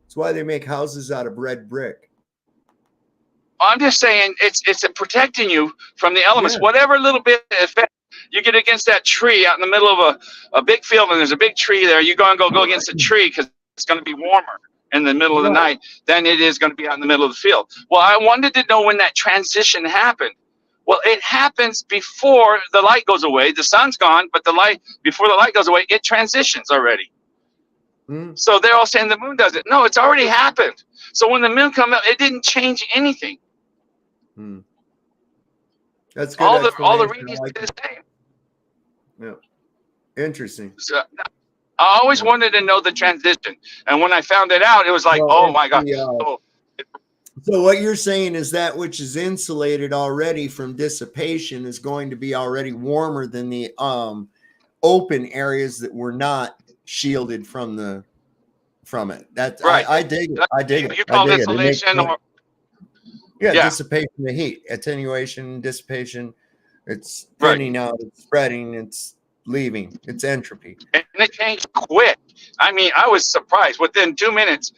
Speaker 3: That's why they make houses out of red brick.
Speaker 5: I'm just saying it's protecting you from the elements.
Speaker 3: Yeah.
Speaker 5: Whatever little bit of effect you get against that tree out in the middle of a big field and there's a big tree there, you're going to go against the tree because it's going to be warmer in the middle of the night than it is going to be out in the middle of the field. Well, I wanted to know when that transition happened. Well, it happens before the light goes away. The sun's gone, but before the light goes away, it transitions already. So they're all saying the moon does it. No, it's already happened. So when the moon comes up, it didn't change anything.
Speaker 3: That's good.
Speaker 5: All the readings are the same.
Speaker 3: Yeah. Interesting.
Speaker 5: So I always wanted to know the transition, and when I found it out, it was like, oh my god.
Speaker 3: So what you're saying is that which is insulated already from dissipation is going to be already warmer than the open areas that were not shielded from it. That's
Speaker 5: right.
Speaker 3: I dig it. I dig it.
Speaker 5: You call insulation or
Speaker 3: dissipation of heat, attenuation, dissipation. It's thinning out, it's spreading, it's leaving, it's entropy.
Speaker 5: And it changed quick. I mean, I was surprised within 2 minutes.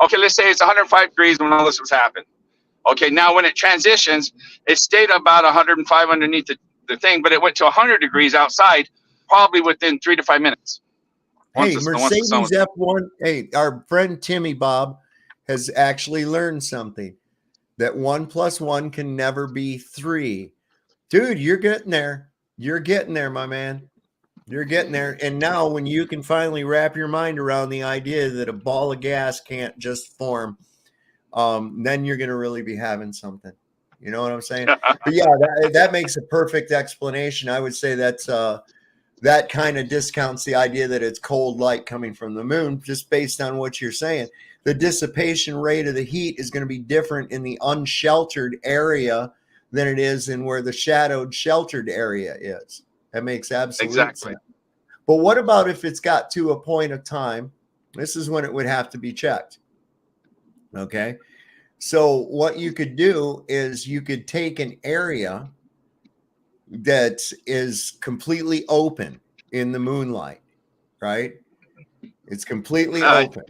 Speaker 5: Okay, let's say it's 105 degrees when all this was happening. Okay, now when it transitions, it stayed about 105 underneath the thing, but it went to 100 degrees outside, probably within 3 to 5 minutes.
Speaker 3: Hey, Mercedes F1. Hey, our friend Timmy Bob has actually learned something, that 1 + 1 can never be 3. Dude, you're getting there. You're getting there, my man. You're getting there. And now when you can finally wrap your mind around the idea that a ball of gas can't just form, then you're going to really be having something. You know what I'm saying? But yeah, that makes a perfect explanation. I would say that's that kind of discounts the idea that it's cold light coming from the moon, just based on what you're saying. The dissipation rate of the heat is going to be different in the unsheltered area than it is in where the shadowed sheltered area is. That makes absolute sense. But what about if it's got to a point of time? This is when it would have to be checked. Okay. So what you could do is you could take an area that is completely open in the moonlight, right? It's completely open.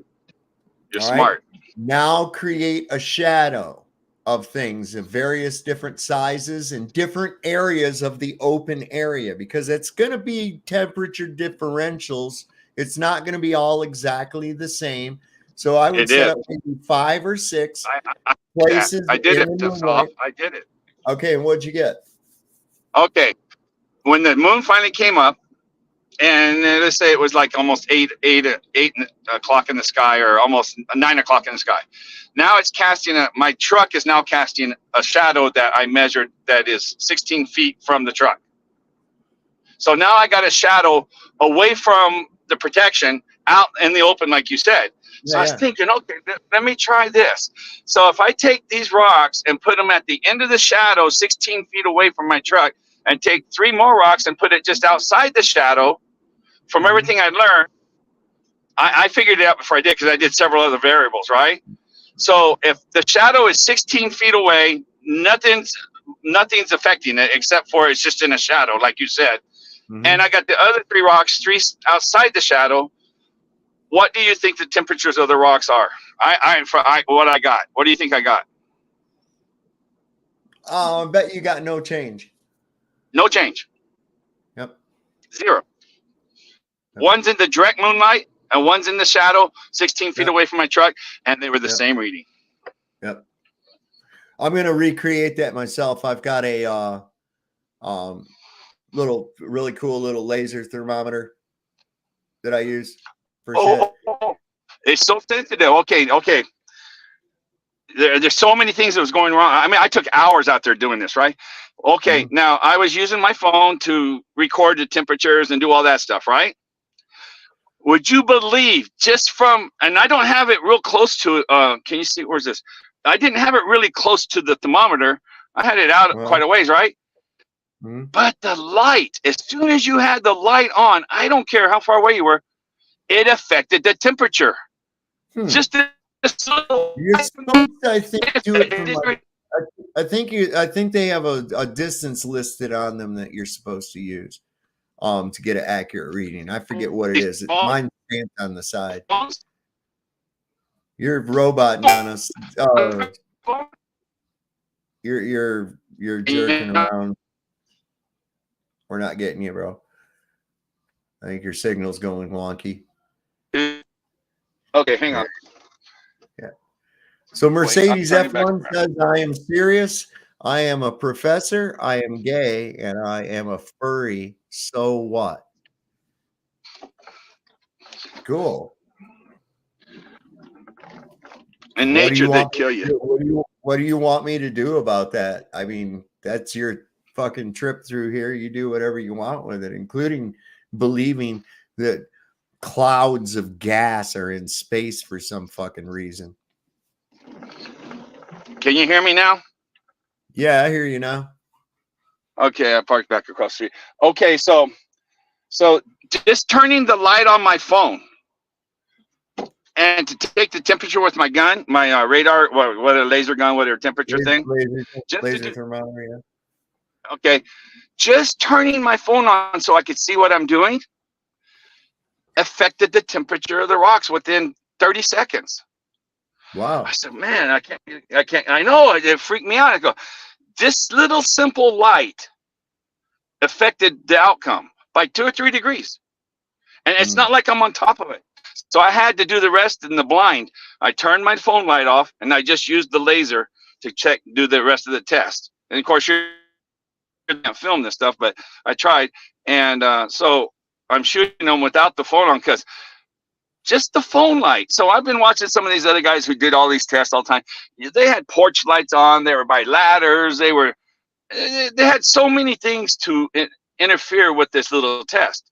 Speaker 5: You're smart.
Speaker 3: Now create a shadow of things of various different sizes and different areas of the open area, because it's going to be temperature differentials. It's not going to be all exactly the same. So I would set up maybe 5 or 6 places.
Speaker 5: I did it. I did it.
Speaker 3: Okay, and what'd you get?
Speaker 5: Okay, when the moon finally came up, and let's say it was like almost 8 o'clock in the sky, or almost 9 o'clock in the sky. Now it's casting my truck is now casting a shadow that I measured that is 16 feet from the truck. So now I got a shadow away from the protection out in the open, like you said. So I was thinking, okay, let me try this. So if I take these rocks and put them at the end of the shadow, 16 feet away from my truck, and take 3 more rocks and put it just outside the shadow, from everything I learned, I figured it out before I did, because I did several other variables, right? So if the shadow is 16 feet away, nothing's affecting it except for it's just in a shadow, like you said. And I got the other 3 rocks, 3 outside the shadow. What do you think the temperatures of the rocks are? What I got? What do you think I got?
Speaker 3: I bet you got no change.
Speaker 5: No change.
Speaker 3: Yep.
Speaker 5: 0. Yep. One's in the direct moonlight and one's in the shadow, 16 feet away from my truck, and they were the same reading.
Speaker 3: Yep. I'm going to recreate that myself. I've got a really cool little laser thermometer that I use for shit.
Speaker 5: It's so sensitive. Okay. There's so many things that was going wrong. I mean, I took hours out there doing this, right? Okay, now I was using my phone to record the temperatures and do all that stuff, right? Would you believe, just from, and I don't have it real close to, can you see, where's this? I didn't have it really close to the thermometer. I had it out quite a ways, right? But the light, as soon as you had the light on, I don't care how far away you were, it affected the temperature. Just this little
Speaker 3: You're supposed to, I think, do it from like. I think they have a distance listed on them that you're supposed to use to get an accurate reading. I forget what it is. Mine's stamped on the side. You're roboting on us. You're jerking around. We're not getting you, bro. I think your signal's going wonky.
Speaker 5: Okay, hang on.
Speaker 3: Yeah. So Mercedes F1 says, I am serious. I am a professor. I am gay, and I am a furry. So what? Cool.
Speaker 5: And nature that kill you.
Speaker 3: What do you want me to do about that? I mean, that's your fucking trip through here. You do whatever you want with it, including believing that clouds of gas are in space for some fucking reason.
Speaker 5: Can you hear me now?
Speaker 3: Yeah, I hear you now.
Speaker 5: Okay, I parked back across the street. Okay, so just turning the light on my phone and to take the temperature with my gun, my radar, whether laser gun, whether temperature thing.
Speaker 3: Laser thermometer, yeah.
Speaker 5: Okay, just turning my phone on so I could see what I'm doing affected the temperature of the rocks within 30 seconds.
Speaker 3: Wow.
Speaker 5: I said, man, I can't, I know, it freaked me out. I go, this little simple light affected the outcome by 2 or 3 degrees. And it's not like I'm on top of it. So I had to do the rest in the blind. I turned my phone light off and I just used the laser to do the rest of the test. And of course, you can't film this stuff, but I tried. And so I'm shooting them without the phone on because just the phone light. So I've been watching some of these other guys who did all these tests all the time. They had porch lights on. They were by ladders. They had so many things to interfere with this little test.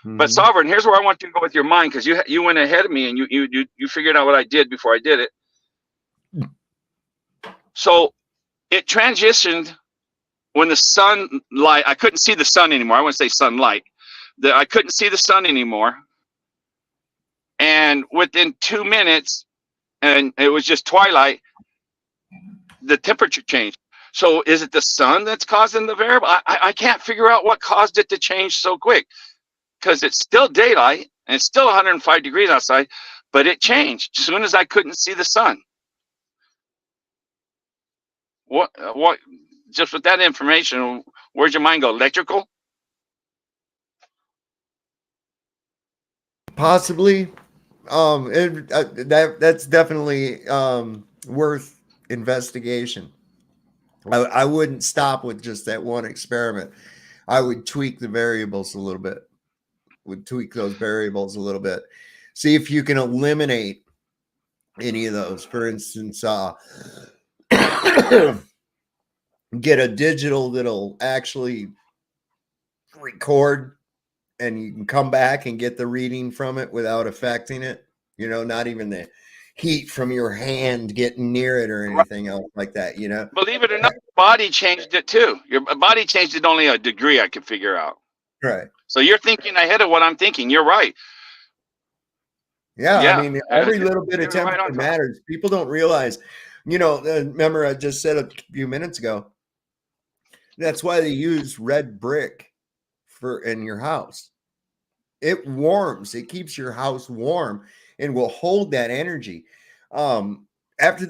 Speaker 5: But Sovereign, here's where I want you to go with your mind, because you went ahead of me and you figured out what I did before I did it. So it transitioned when the sunlight, I couldn't see the sun anymore. I wouldn't say sunlight. I couldn't see the sun anymore. And within 2 minutes, and it was just twilight, the temperature changed. So is it the sun that's causing the variable? I can't figure out what caused it to change so quick, because it's still daylight and it's still 105 degrees outside, but it changed as soon as I couldn't see the sun. What, just with that information, where'd your mind go? Electrical?
Speaker 3: Possibly. That's definitely worth investigation. I wouldn't stop with just that one experiment. I would tweak the variables a little bit. See if you can eliminate any of those. For instance, get a digital that'll actually record, and you can come back and get the reading from it without affecting it. You know, not even the heat from your hand getting near it or anything else like that, you know.
Speaker 5: Believe it or not, your body changed it too. Your body changed it only a degree, I could figure out.
Speaker 3: Right.
Speaker 5: So you're thinking ahead of what I'm thinking. You're right.
Speaker 3: Yeah. I mean, every little bit of temperature matters. People don't realize, you know, remember I just said a few minutes ago, that's why they use red brick in your house. It warms. It keeps your house warm and will hold that energy. After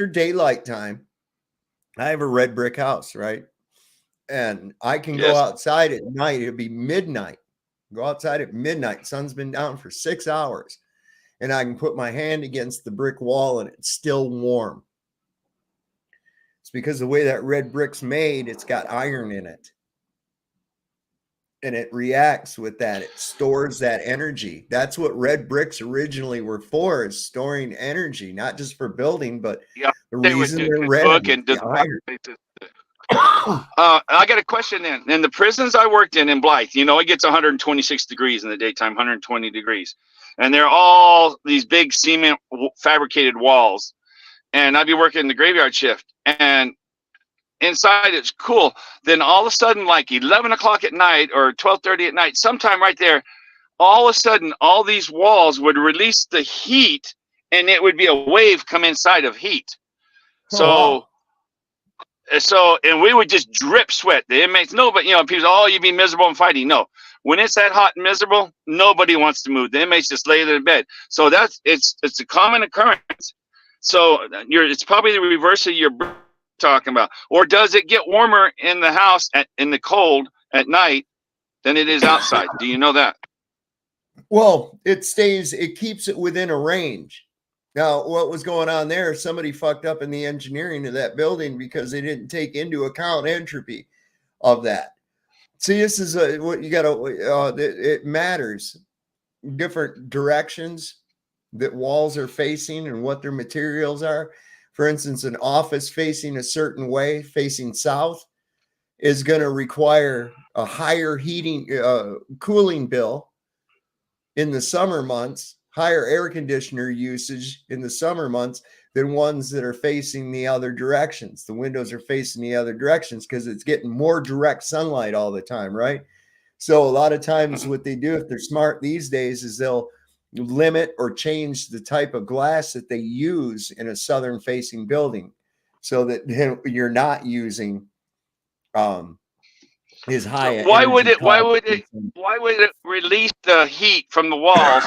Speaker 3: daylight time, I have a red brick house, right? And I can go outside at night. It'll be midnight. Go outside at midnight. Sun's been down for 6 hours. And I can put my hand against the brick wall and it's still warm. It's because the way that red brick's made, it's got iron in it. And it reacts with that. It stores that energy. That's what red bricks originally were for, is storing energy, not just for building, but the reason they're red is the iron.
Speaker 5: I got a question then. In the prisons I worked in Blythe, you know, it gets 126 degrees in the daytime, 120 degrees. And they're all these big cement fabricated walls. And I'd be working the graveyard shift. And inside it's cool. Then all of a sudden, like 11 o'clock at night or 12:30 at night, sometime right there, all of a sudden, all these walls would release the heat and it would be a wave come inside of heat.
Speaker 3: Oh,
Speaker 5: So,
Speaker 3: wow.
Speaker 5: and we would just drip sweat. The inmates, no, but people say, oh, you'd be miserable and fighting. No, when it's that hot and miserable, nobody wants to move. The inmates just lay there in bed. So it's a common occurrence. So it's probably the reverse of your talking about. Or does it get warmer in the house in the cold at night than it is outside? Do you know that?
Speaker 3: Well, it keeps it within a range. Now, what was going on there? Somebody fucked up in the engineering of that building because they didn't take into account entropy of that. See, this is what you got to, it matters. Different directions that walls are facing and what their materials are. For instance, an office facing a certain way, facing south, is going to require a higher cooling bill in the summer months, higher air conditioner usage in the summer months than ones that are facing the other directions. The windows are facing the other directions because it's getting more direct sunlight all the time, right? So a lot of times what they do, if they're smart these days, is they'll limit or change the type of glass that they use in a southern facing building so that you're not using his high
Speaker 5: So why would
Speaker 3: energy.
Speaker 5: it release the heat from the walls?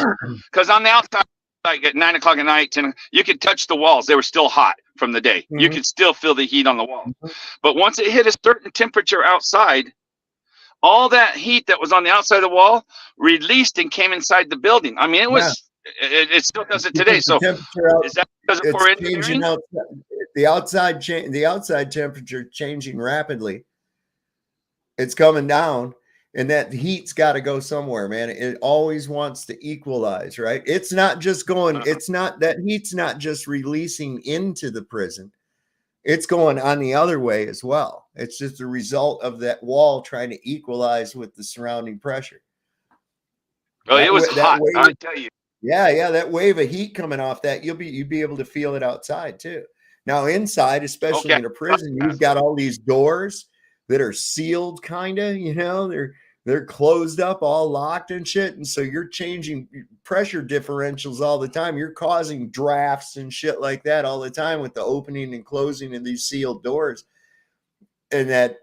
Speaker 5: Because on the outside, like at 9 o'clock at night, 10, you could touch the walls. They were still hot from the day. You could still feel the heat on the walls. But once it hit a certain temperature outside, all that heat that was on the outside of the wall released and came inside the building. I mean, it still does it today. So is that because of poor engineering?
Speaker 3: The outside temperature changing rapidly. It's coming down, and that heat's got to go somewhere, man. It always wants to equalize, right? It's not just going, that heat's not just releasing into the prison. It's going on the other way as well. It's just a result of that wall trying to equalize with the surrounding pressure.
Speaker 5: Oh, it was hot, I tell you.
Speaker 3: Yeah, that wave of heat coming off that, you'd be able to feel it outside too. Now inside, especially in a prison, you've got all these doors that are sealed, kind of, they're closed up, all locked and shit. And so you're changing pressure differentials all the time. You're causing drafts and shit like that all the time with the opening and closing of these sealed doors. And that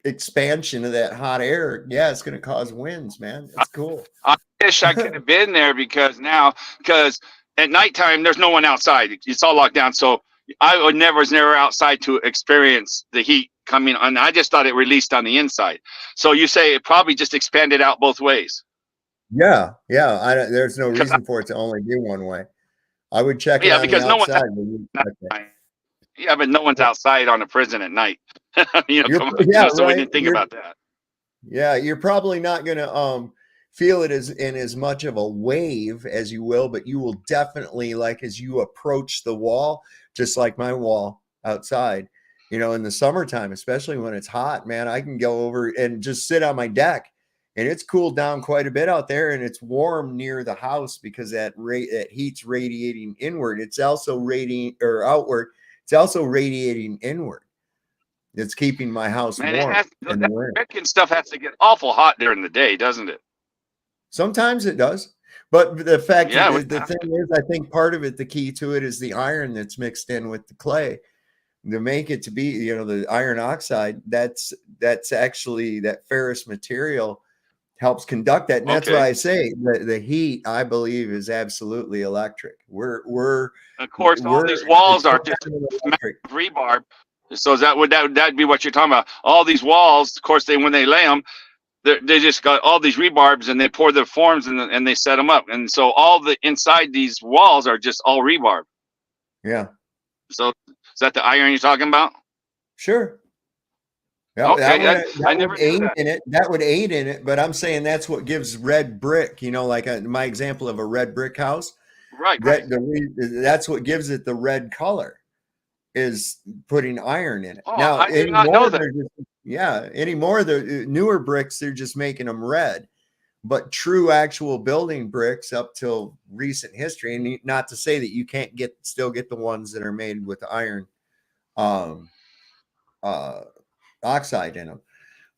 Speaker 3: expansion of that hot air, it's going to cause winds, man. It's cool.
Speaker 5: I wish I could have been there because at nighttime, there's no one outside. It's all locked down. So I was never outside to experience the heat coming on. I just thought it released on the inside. So you say it probably just expanded out both ways.
Speaker 3: Yeah. There's no reason for it to only be one way. I would check it on because the outside.
Speaker 5: But no one's outside on a prison at night. So we didn't think about that.
Speaker 3: Yeah, you're probably not going to feel it in as much of a wave as you will, but you will definitely, like, as you approach the wall, just like my wall outside, in the summertime, especially when it's hot, man, I can go over and just sit on my deck and it's cooled down quite a bit out there, and it's warm near the house because that heat's radiating inward. It's also radiating outward. It's also radiating inward. It's keeping my house warm.
Speaker 5: That American stuff has to get awful hot during the day, doesn't it?
Speaker 3: Sometimes it does. But the fact the thing is, I think part of it, the key to it, is the iron that's mixed in with the clay to make it to be, the iron oxide. That's actually, that ferrous material helps conduct that. And that's why I say the heat, I believe, is absolutely electric. We're
Speaker 5: of course, all these walls are just rebarb. So would that be what you're talking about? All these walls, of course, when they lay them, they just got all these rebarbs, and they pour their forms and they set them up. And so all the inside these walls are just all rebarb.
Speaker 3: Yeah.
Speaker 5: So is that the iron you're talking about?
Speaker 3: Sure. Yeah,
Speaker 5: okay.
Speaker 3: That would aid in it, but I'm saying that's what gives red brick, like my example of a red brick house.
Speaker 5: Right.
Speaker 3: That's what gives it the red color, is putting iron in it.
Speaker 5: Oh, now, I did not know that.
Speaker 3: Anymore, the newer bricks, they're just making them red. But true actual building bricks up till recent history, and not to say that you can't still get the ones that are made with iron oxide in them,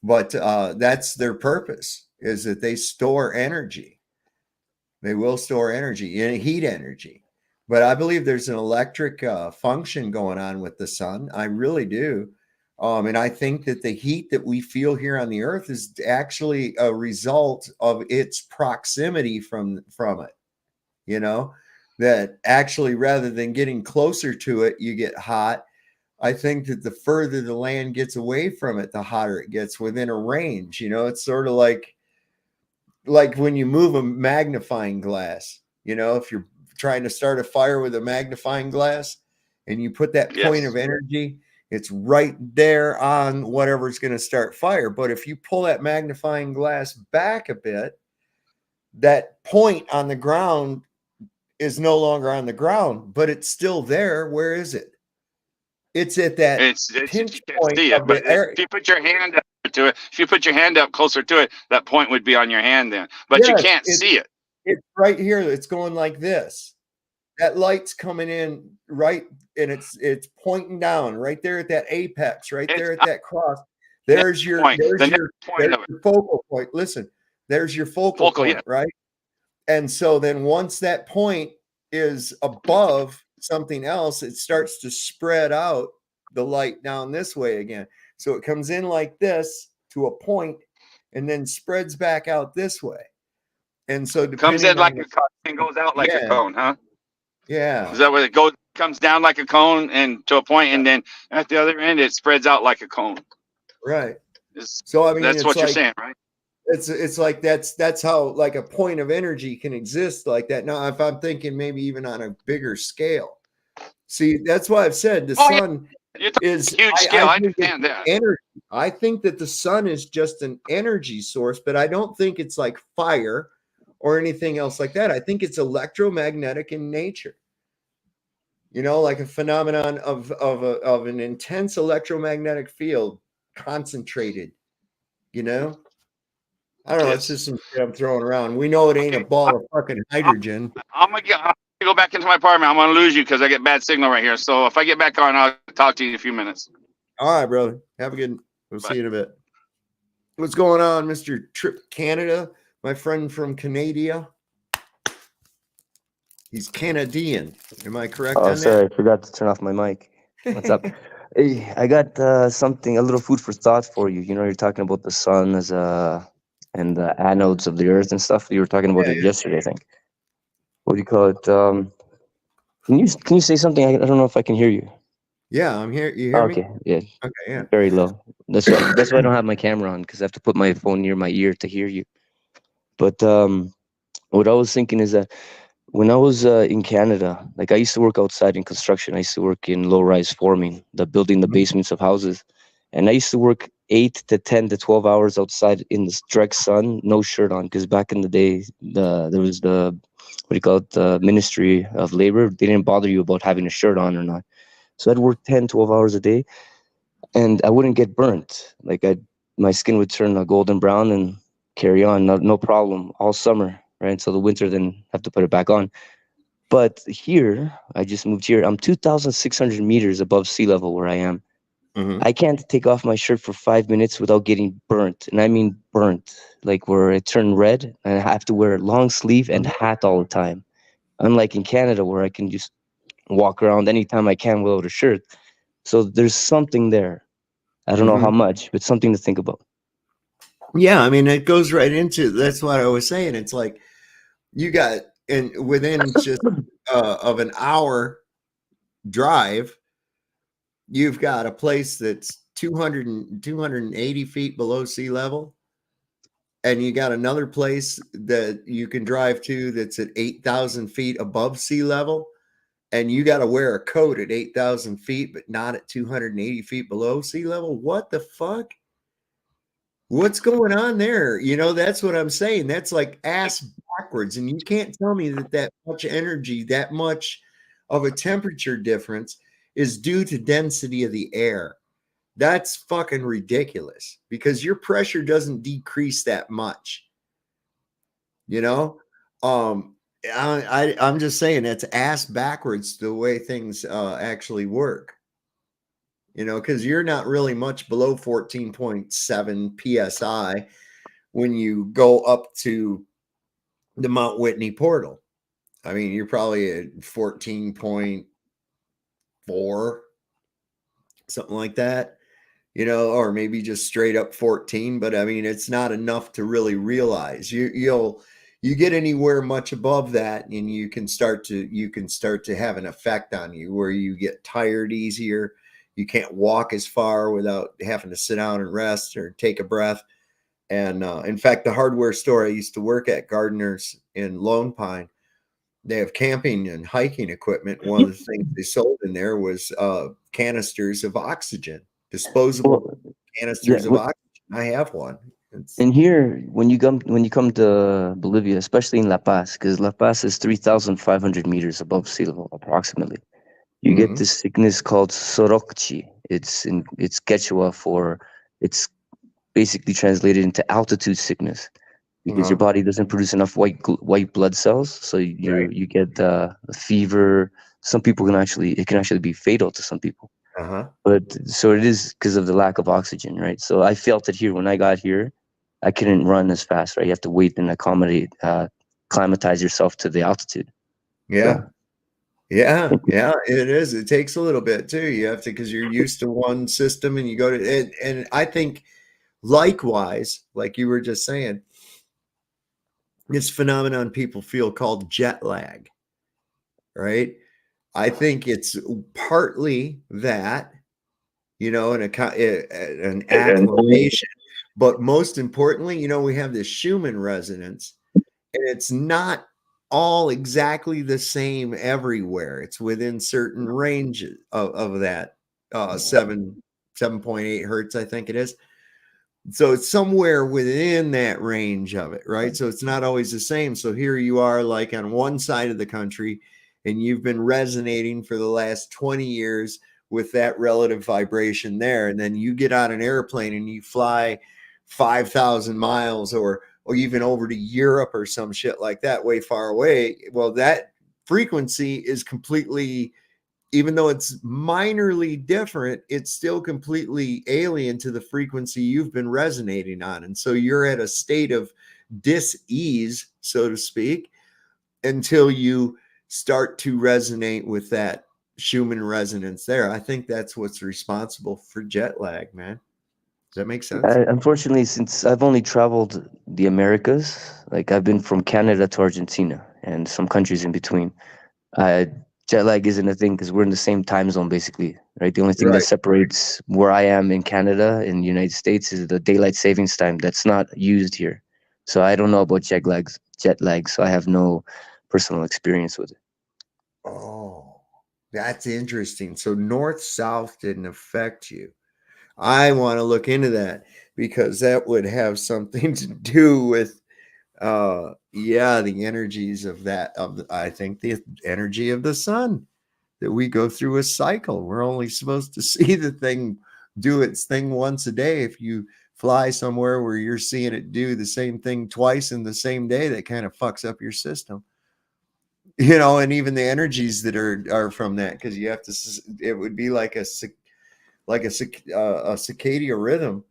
Speaker 3: but that's their purpose, is that they store energy. They will store energy and heat energy. But I believe there's an electric function going on with the sun. I really do. And I think that the heat that we feel here on the earth is actually a result of its proximity from it. You know, that actually rather than getting closer to it, you get hot. I think that the further the land gets away from it, the hotter it gets within a range. You know, it's sort of like when you move a magnifying glass, you know, if you're trying to start a fire with a magnifying glass and you put that point of energy, it's right there on whatever's going to start fire. But if you pull that magnifying glass back a bit, that point on the ground is no longer on the ground, but it's still there. Where is it? It's at that pinch
Speaker 5: you can't
Speaker 3: point
Speaker 5: see
Speaker 3: of
Speaker 5: it,
Speaker 3: the
Speaker 5: but
Speaker 3: air.
Speaker 5: if you put your hand up to it, if you put your hand up closer to it, that point would be on your hand then. But you can't see it.
Speaker 3: It's right here. It's going like this. That light's coming in right, and it's pointing down right there at that apex, right there at that cross. There's your
Speaker 5: point. The next point of it.
Speaker 3: your focal point. Listen, there's your focal point, right? And so then once that point is above something else, it starts to spread out the light down this way again. So it comes in like this to a point and then spreads back out this way. And so
Speaker 5: Comes in like a cone and goes out like a cone, huh?
Speaker 3: Yeah.
Speaker 5: Is that where it goes? Comes down like a cone and to a point, and then at the other end it spreads out like a cone.
Speaker 3: Right. So I mean,
Speaker 5: that's what you're saying, right?
Speaker 3: It's like that's how like a point of energy can exist like that. Now, if I'm thinking maybe even on a bigger scale, see, that's why I've said the sun is
Speaker 5: huge scale. I understand that.
Speaker 3: Energy. I think that the sun is just an energy source, but I don't think it's like fire or anything else like that. I think it's electromagnetic in nature. You know, like a phenomenon of an intense electromagnetic field concentrated, you know? I don't know. It's just some shit I'm throwing around. We know it ain't a ball of fucking hydrogen.
Speaker 5: I'm gonna go back into my apartment. I'm gonna lose you because I get bad signal right here. So if I get back on, I'll talk to you in a few minutes.
Speaker 3: All right, brother. Have a good. We'll see you in a bit. What's going on, Mr. Trip Canada? My friend from Canada. He's Canadian. Am I correct?
Speaker 6: Oh, sorry, I forgot to turn off my mic. What's up? Hey, I got a little food for thought for you. You know, you're talking about the sun as and the anodes of the earth and stuff. You were talking about it yesterday, I think. What do you call it? Can you say something? I don't know if I can hear you.
Speaker 3: Yeah, I'm here. You hear me?
Speaker 6: Okay, yeah.
Speaker 3: Okay, yeah.
Speaker 6: Very low. That's why I don't have my camera on, because I have to put my phone near my ear to hear you. But what I was thinking is that when I was in Canada, like I used to work outside in construction. I used to work in low-rise forming, building the basements of houses. And I used to work 8 to 10 to 12 hours outside in the direct sun, no shirt on. Because back in the day, there was the, the Ministry of Labor. They didn't bother you about having a shirt on or not. So I'd work 10, 12 hours a day, and I wouldn't get burnt. Like my skin would turn a golden brown and carry on, no problem, all summer, right? Until the winter, then have to put it back on. But here, I just moved here. I'm 2,600 meters above sea level where I am.
Speaker 3: Mm-hmm.
Speaker 6: I can't take off my shirt for 5 minutes without getting burnt. And I mean burnt, like where it turned red, and I have to wear a long sleeve and hat all the time. Unlike in Canada, where I can just walk around anytime I can without a shirt. So there's something there. I don't know how much, but something to think about.
Speaker 3: Yeah, I mean, it goes right into, that's what I was saying. It's like you got, and within just of an hour drive, you've got a place that's 280 feet below sea level. And you got another place that you can drive to that's at 8,000 feet above sea level. And you got to wear a coat at 8,000 feet, but not at 280 feet below sea level. What the fuck? What's going on there? You know, that's what I'm saying. That's like ass backwards. And you can't tell me that much energy, that much of a temperature difference is due to density of the air. That's fucking ridiculous, because your pressure doesn't decrease that much. You know, I'm just saying that's ass backwards the way things actually work. You know, because you're not really much below 14.7 psi when you go up to the Mount Whitney portal. I mean, you're probably at 14.4, something like that, or maybe just straight up 14. But I mean, it's not enough to really realize. You get anywhere much above that, and you can start to have an effect on you where you get tired easier. You can't walk as far without having to sit down and rest or take a breath. And in fact, the hardware store I used to work at, Gardner's in Lone Pine, they have camping and hiking equipment. One of the things they sold in there was canisters of oxygen, disposable
Speaker 6: Well, yeah.
Speaker 3: canisters of oxygen. I have one.
Speaker 6: And here, when you come to Bolivia, especially in La Paz, because La Paz is 3,500 meters above sea level, approximately, you get
Speaker 3: Mhm.
Speaker 6: this sickness called sorokchi. It's Quechua for it's basically translated into altitude sickness because your
Speaker 3: Uh-huh.
Speaker 6: body doesn't produce enough white blood cells, so
Speaker 3: Right.
Speaker 6: you get a fever. Some people it can actually be fatal to some people.
Speaker 3: Uh-huh.
Speaker 6: But so it is because of the lack of oxygen, right? So I felt it here when I got here. I couldn't run as fast, right? You have to wait and acclimatize yourself to the altitude.
Speaker 3: Yeah.
Speaker 6: So
Speaker 3: Yeah.
Speaker 6: thank you.
Speaker 3: Yeah. It is. It takes a little bit too. You have to, because you're used to one system and you go to it. And I think likewise, like you were just saying, this phenomenon people feel called jet lag, right? I think it's partly that, an
Speaker 6: And
Speaker 3: acclimation. But most importantly, we have this Schumann resonance, and it's not all exactly the same everywhere. It's within certain ranges of that 7.8 hertz, I think it is. So it's somewhere within that range of it, right? So it's not always the same. So here you are, like on one side of the country, and you've been resonating for the last 20 years with that relative vibration there. And then you get on an airplane and you fly 5,000 miles or even over to Europe or some shit like that, way far away. Well, that frequency is completely, even though it's minorly different, it's still completely alien to the frequency you've been resonating on. And so you're at a state of dis-ease, so to speak, until you start to resonate with that Schumann resonance there. I think that's what's responsible for jet lag, man. Does that make sense?
Speaker 6: Unfortunately, since I've only traveled the Americas, like I've been from Canada to Argentina and some countries in between. Uh, Jet lag isn't a thing because we're in the same time zone, basically, right? The only thing that
Speaker 3: Right.
Speaker 6: separates where I am in Canada and the United States is the daylight savings time that's not used here. So I don't know about jet lag, so I have no personal experience with it.
Speaker 3: Oh, that's interesting. So north south didn't affect you. I want to look into that because that would have something to do with the energies of I think the energy of the sun, that we go through a cycle. We're only supposed to see the thing do its thing once a day. If you fly somewhere where you're seeing it do the same thing twice in the same day, that kind of fucks up your system. And even the energies that are from that, because you have to, it would be like a circadian rhythm,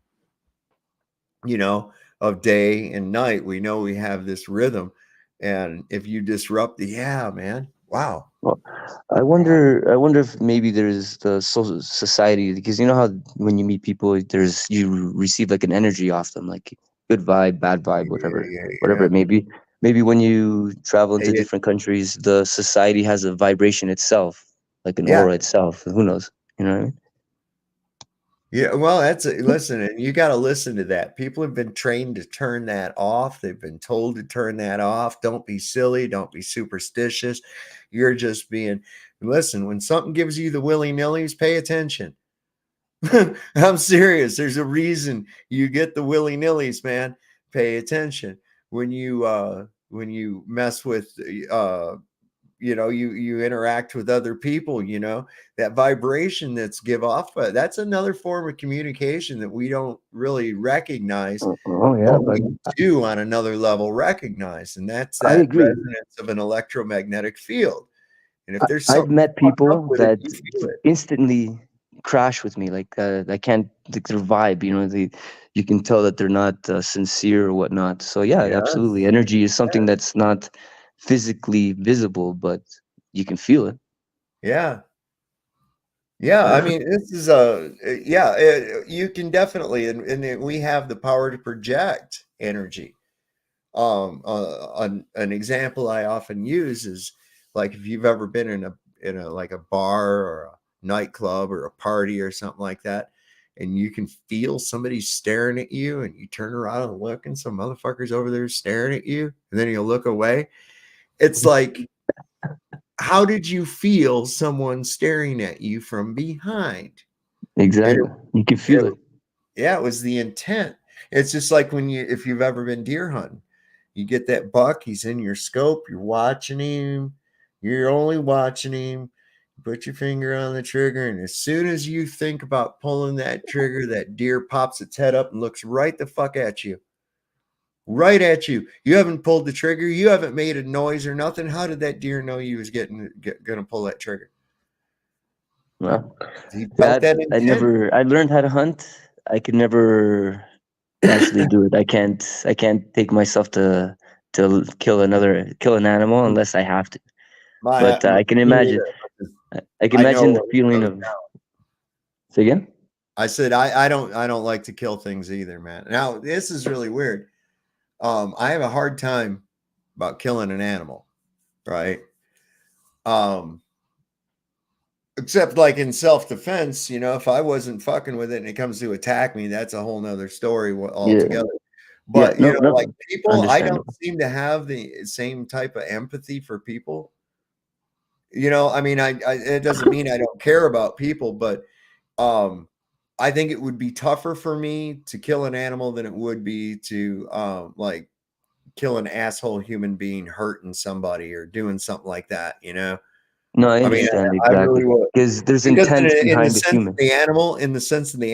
Speaker 3: of day and night. We know we have this rhythm, and if you disrupt man, wow.
Speaker 6: Well,
Speaker 3: Wow.
Speaker 6: I wonder if maybe there's the social society because you know how when you meet people, you receive like an energy off them, like good vibe, bad vibe,
Speaker 3: Yeah, yeah,
Speaker 6: whatever
Speaker 3: yeah.
Speaker 6: it may be. Maybe when you travel into
Speaker 3: Hey,
Speaker 6: different countries, the society has a vibration itself, like an
Speaker 3: yeah,
Speaker 6: aura itself. Who knows? You know what I mean?
Speaker 3: yeah. Well, listen, and you got to listen to that. People have been trained to turn that off. They've been told to turn that off. Don't be silly. Don't be superstitious. You're just being, listen, when something gives you the willy nillies, pay attention. I'm serious. There's a reason you get the willy nillies, man. Pay attention when you mess with you interact with other people, that vibration that's give off. That's another form of communication that we don't really recognize,
Speaker 6: Oh yeah,
Speaker 3: but
Speaker 6: but
Speaker 3: we do on another level recognize, and that's
Speaker 6: I
Speaker 3: that
Speaker 6: agree.
Speaker 3: resonance of an electromagnetic field. And if there's
Speaker 6: I've
Speaker 3: something
Speaker 6: met
Speaker 3: fucked up
Speaker 6: people
Speaker 3: with it,
Speaker 6: that
Speaker 3: you feel it.
Speaker 6: instantly crash with me. Like I can't like their vibe. You can tell that they're not sincere or whatnot. So yeah,
Speaker 3: Yeah.
Speaker 6: absolutely. Energy is something that's not physically visible, but you can feel it.
Speaker 3: Yeah. Yeah, I mean, this is you can definitely, and we have the power to project energy. An example I often use is like if you've ever been in a like a bar or a nightclub or a party or something like that, and you can feel somebody staring at you, and you turn around and look, and some motherfuckers over there staring at you, and then you look away. It's like, how did you feel someone staring at you from behind? And
Speaker 6: Exactly. You can
Speaker 3: it,
Speaker 6: feel it.
Speaker 3: yeah, it was the intent. It's just like if you've ever been deer hunting, you get that buck, he's in your scope, you're watching him, you're only watching him, you put your finger on the trigger, and as soon as you think about pulling that trigger, that deer pops its head up and looks right the fuck at you. Right at you. You haven't pulled the trigger, you haven't made a noise or nothing. How did that deer know you was gonna pull that trigger?
Speaker 6: Well,
Speaker 3: He felt
Speaker 6: that
Speaker 3: that
Speaker 6: I
Speaker 3: intent.
Speaker 6: never. I learned how to hunt. I could never actually do it. I can't take myself to kill an animal unless I have to. But I can
Speaker 3: Me
Speaker 6: imagine.
Speaker 3: neither.
Speaker 6: I can
Speaker 3: I know
Speaker 6: imagine the
Speaker 3: what it
Speaker 6: feeling
Speaker 3: goes
Speaker 6: of.
Speaker 3: down.
Speaker 6: Say again.
Speaker 3: I said I don't like to kill things either, man. Now this is really weird. I have a hard time about killing an animal, right? Um, except like in self-defense, if I wasn't fucking with it and it comes to attack me, that's a whole nother story
Speaker 6: Yeah.
Speaker 3: altogether.
Speaker 6: Yeah.
Speaker 3: But
Speaker 6: No.
Speaker 3: like
Speaker 6: No.
Speaker 3: people, I don't
Speaker 6: Understandable.
Speaker 3: seem to have the same type of empathy for people. I mean, it doesn't mean I don't care about people, but um, I think it would be tougher for me to kill an animal than it would be to like kill an asshole human being hurting somebody or doing something like that.
Speaker 6: No, I
Speaker 3: I mean,
Speaker 6: understand
Speaker 3: I really
Speaker 6: exactly
Speaker 3: would.
Speaker 6: because there's
Speaker 3: Because
Speaker 6: intent
Speaker 3: in the
Speaker 6: behind the
Speaker 3: sense of
Speaker 6: human.
Speaker 3: the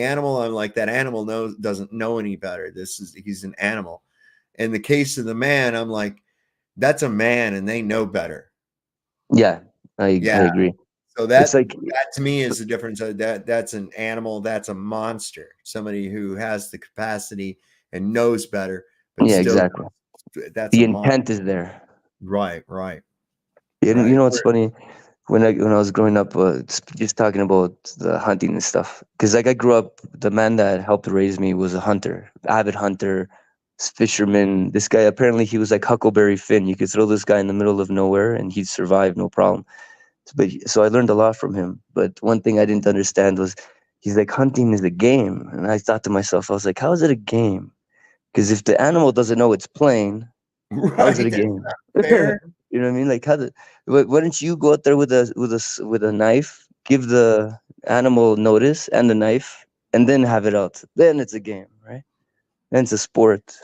Speaker 3: animal, I'm like, that animal doesn't know any better. He's an animal. In the case of the man, I'm like, that's a man and they know better.
Speaker 6: Yeah, I
Speaker 3: Yeah.
Speaker 6: agree.
Speaker 3: So
Speaker 6: It's
Speaker 3: that
Speaker 6: like
Speaker 3: to me is the difference. That's an animal, that's a monster, somebody who has the capacity and knows better, but
Speaker 6: yeah,
Speaker 3: still
Speaker 6: exactly.
Speaker 3: that's a
Speaker 6: The
Speaker 3: monster.
Speaker 6: intent is there.
Speaker 3: Right, right,
Speaker 6: And you
Speaker 3: right.
Speaker 6: know what's funny? When I was growing up, just talking about the hunting and stuff, because like I grew up, the man that helped raise me was a hunter, avid hunter, fisherman. This guy apparently he was like Huckleberry Finn. You could throw this guy in the middle of nowhere and he'd survive no problem. So I learned a lot from him. But one thing I didn't understand was he's like hunting is a game, and I thought to myself, I was like, how is it a game? Because if the animal doesn't know it's playing, how is it
Speaker 3: Right.
Speaker 6: a
Speaker 3: That's
Speaker 6: game?
Speaker 3: fair.
Speaker 6: You know what I mean? Like why don't you go out there with a knife, give the animal notice and the knife, and then have it out. Then it's a game, right? Then it's a sport.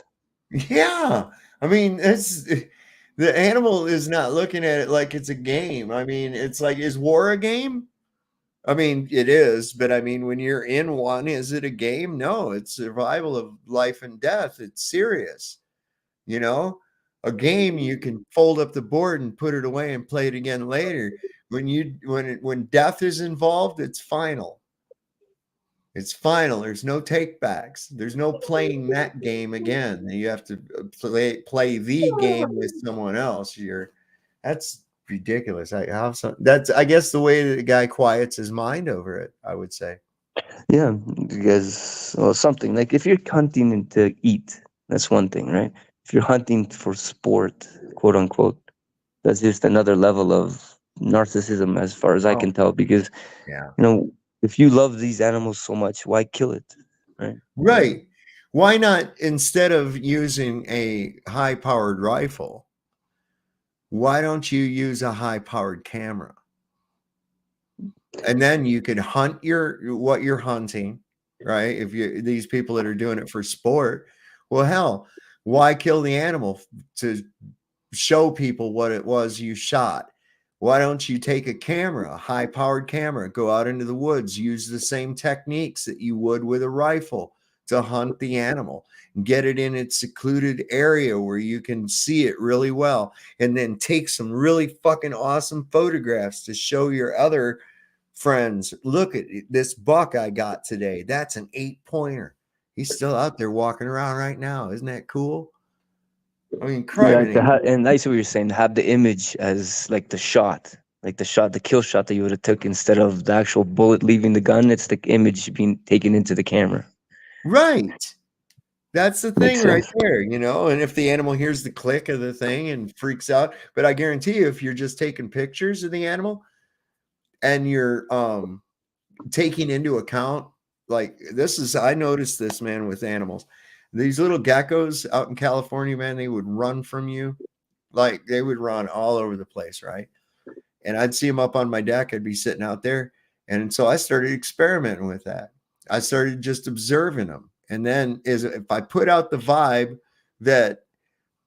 Speaker 3: Yeah. I mean, the animal is not looking at it like it's a game. I mean, it's like, is war a game? I mean, it is, but I mean, when you're in one, is it a game? No, it's survival of life and death. It's serious. You know, a game you can fold up the board and put it away and play it again later. When death is involved, it's final. It's final. There's no takebacks. There's no playing that game again. You have to play the game with someone else. That's ridiculous. I guess the way that the guy quiets his mind over it, I would say.
Speaker 6: Yeah, because well, something like if you're hunting to eat, that's one thing, right? If you're hunting for sport, quote unquote, that's just another level of narcissism, as far as I
Speaker 3: Oh,
Speaker 6: can tell. Because
Speaker 3: yeah.
Speaker 6: you know, if you love these animals so much, why kill it, right?
Speaker 3: Right. Why not, instead of using a high powered rifle, why don't you use a high powered camera? And then you could hunt what you're hunting, right? If these people that are doing it for sport, well, hell, why kill the animal to show people what it was you shot? Why don't you take a camera, a high powered camera, go out into the woods, use the same techniques that you would with a rifle to hunt the animal, get it in its secluded area where you can see it really well, and then take some really fucking awesome photographs to show your other friends. Look at this buck I got today. That's an 8-pointer. He's still out there walking around right now. Isn't that cool? I mean,
Speaker 6: Yeah,
Speaker 3: crime.
Speaker 6: and I see what you're saying. To have the image as like the kill shot that you would have took instead of the actual bullet leaving the gun. It's the image being taken into the camera.
Speaker 3: Right. That's the
Speaker 6: Makes
Speaker 3: thing right
Speaker 6: sense.
Speaker 3: there, you know. And if the animal hears the click of the thing and freaks out, but I guarantee you, if you're just taking pictures of the animal and you're taking into account, like this is, I noticed this, man, with animals. These little geckos out in California, man, they would run from you. Like they would run all over the place, right? And I'd see them up on my deck. I'd be sitting out there. And so I started experimenting with that. I started just observing them. And then if I put out the vibe that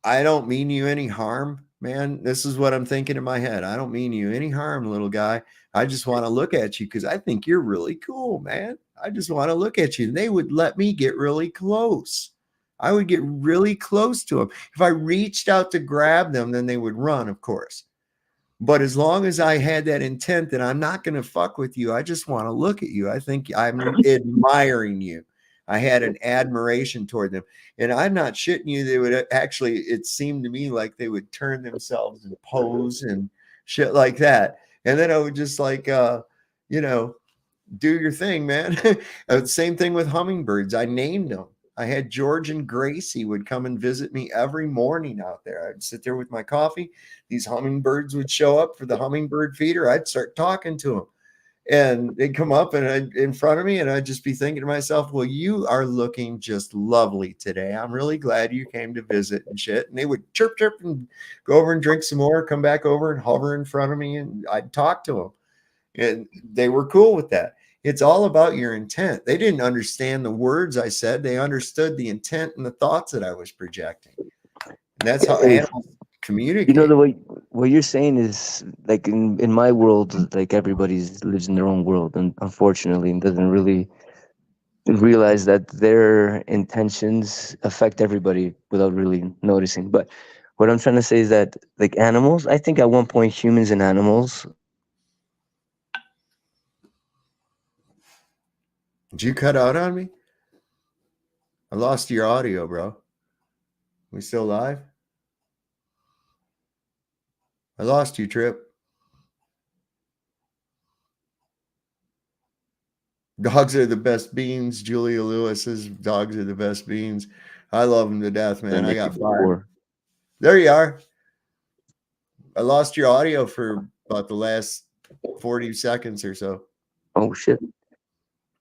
Speaker 3: I don't mean you any harm, man, this is what I'm thinking in my head. I don't mean you any harm, little guy. I just want to look at you because I think you're really cool, man. I just want to look at you. And they would let me get really close. I would get really close to them. If I reached out to grab them, then they would run, of course. But as long as I had that intent that I'm not going to fuck with you, I just want to look at you. I think I'm admiring you. I had an admiration toward them. And I'm not shitting you. They would actually, it seemed to me like they would turn themselves and pose and shit like that. And then I would just like, you know, do your thing, man. Same thing with hummingbirds. I named them. I had George and Gracie would come and visit me every morning out there. I'd sit there with my coffee. These hummingbirds would show up for the hummingbird feeder. I'd start talking to them. And they'd come up and in front of me, and I'd just be thinking to myself, well, you are looking just lovely today. I'm really glad you came to visit and shit. And they would chirp, chirp, and go over and drink some more, come back over and hover in front of me, and I'd talk to them. And they were cool with that. It's all about your intent. They didn't understand the words I said. They understood the intent and the thoughts that I was projecting. And that's how animals communicate.
Speaker 6: You know, the way what you're saying is like in my world, like everybody lives in their own world, and unfortunately, and doesn't really realize that their intentions affect everybody without really noticing. But what I'm trying to say is that like animals, I think at one point humans and animals.
Speaker 3: Did you cut out on me? I lost your audio, bro. We still live? I lost you, Trip. Dogs are the best beans. Julia Lewis's dogs are the best beans. I love them to death, man. I got fired. There you are. I lost your audio for about the last 40 seconds or so.
Speaker 6: Oh shit.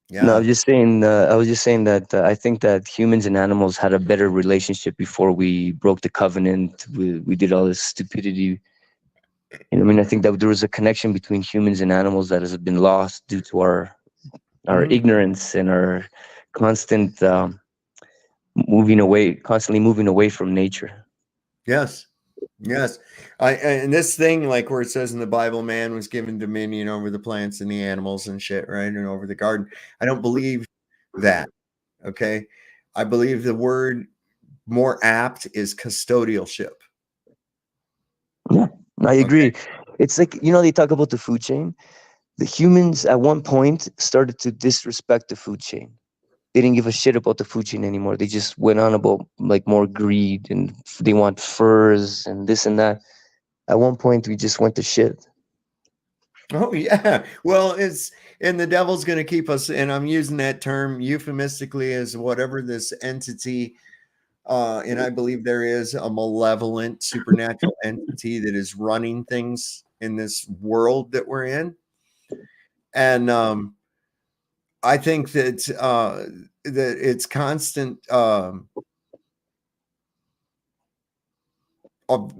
Speaker 3: Yeah.
Speaker 6: No, I was just saying. That I think that humans and animals had a better relationship before we broke the covenant. We did all this stupidity. You know, I mean, I think that there was a connection between humans and animals that has been lost due to our ignorance and our constant constantly moving away from nature.
Speaker 3: Yes. Yes. And this thing, like where it says in the Bible, man was given dominion over the plants and the animals and shit, right? And over the garden. I don't believe that. Okay. I believe the word more apt is custodialship.
Speaker 6: Yeah, I agree. Okay. It's like, you know, they talk about the food chain. The humans at one point started to disrespect the food chain. They didn't give a shit about the food chain anymore. They just went on about like more greed, and they want furs and this and that. At one point, we just went to shit.
Speaker 3: Oh yeah. Well, and the devil's going to keep us, and I'm using that term euphemistically as whatever this entity, and I believe there is a malevolent supernatural entity that is running things in this world that we're in. And I think that that it's constant of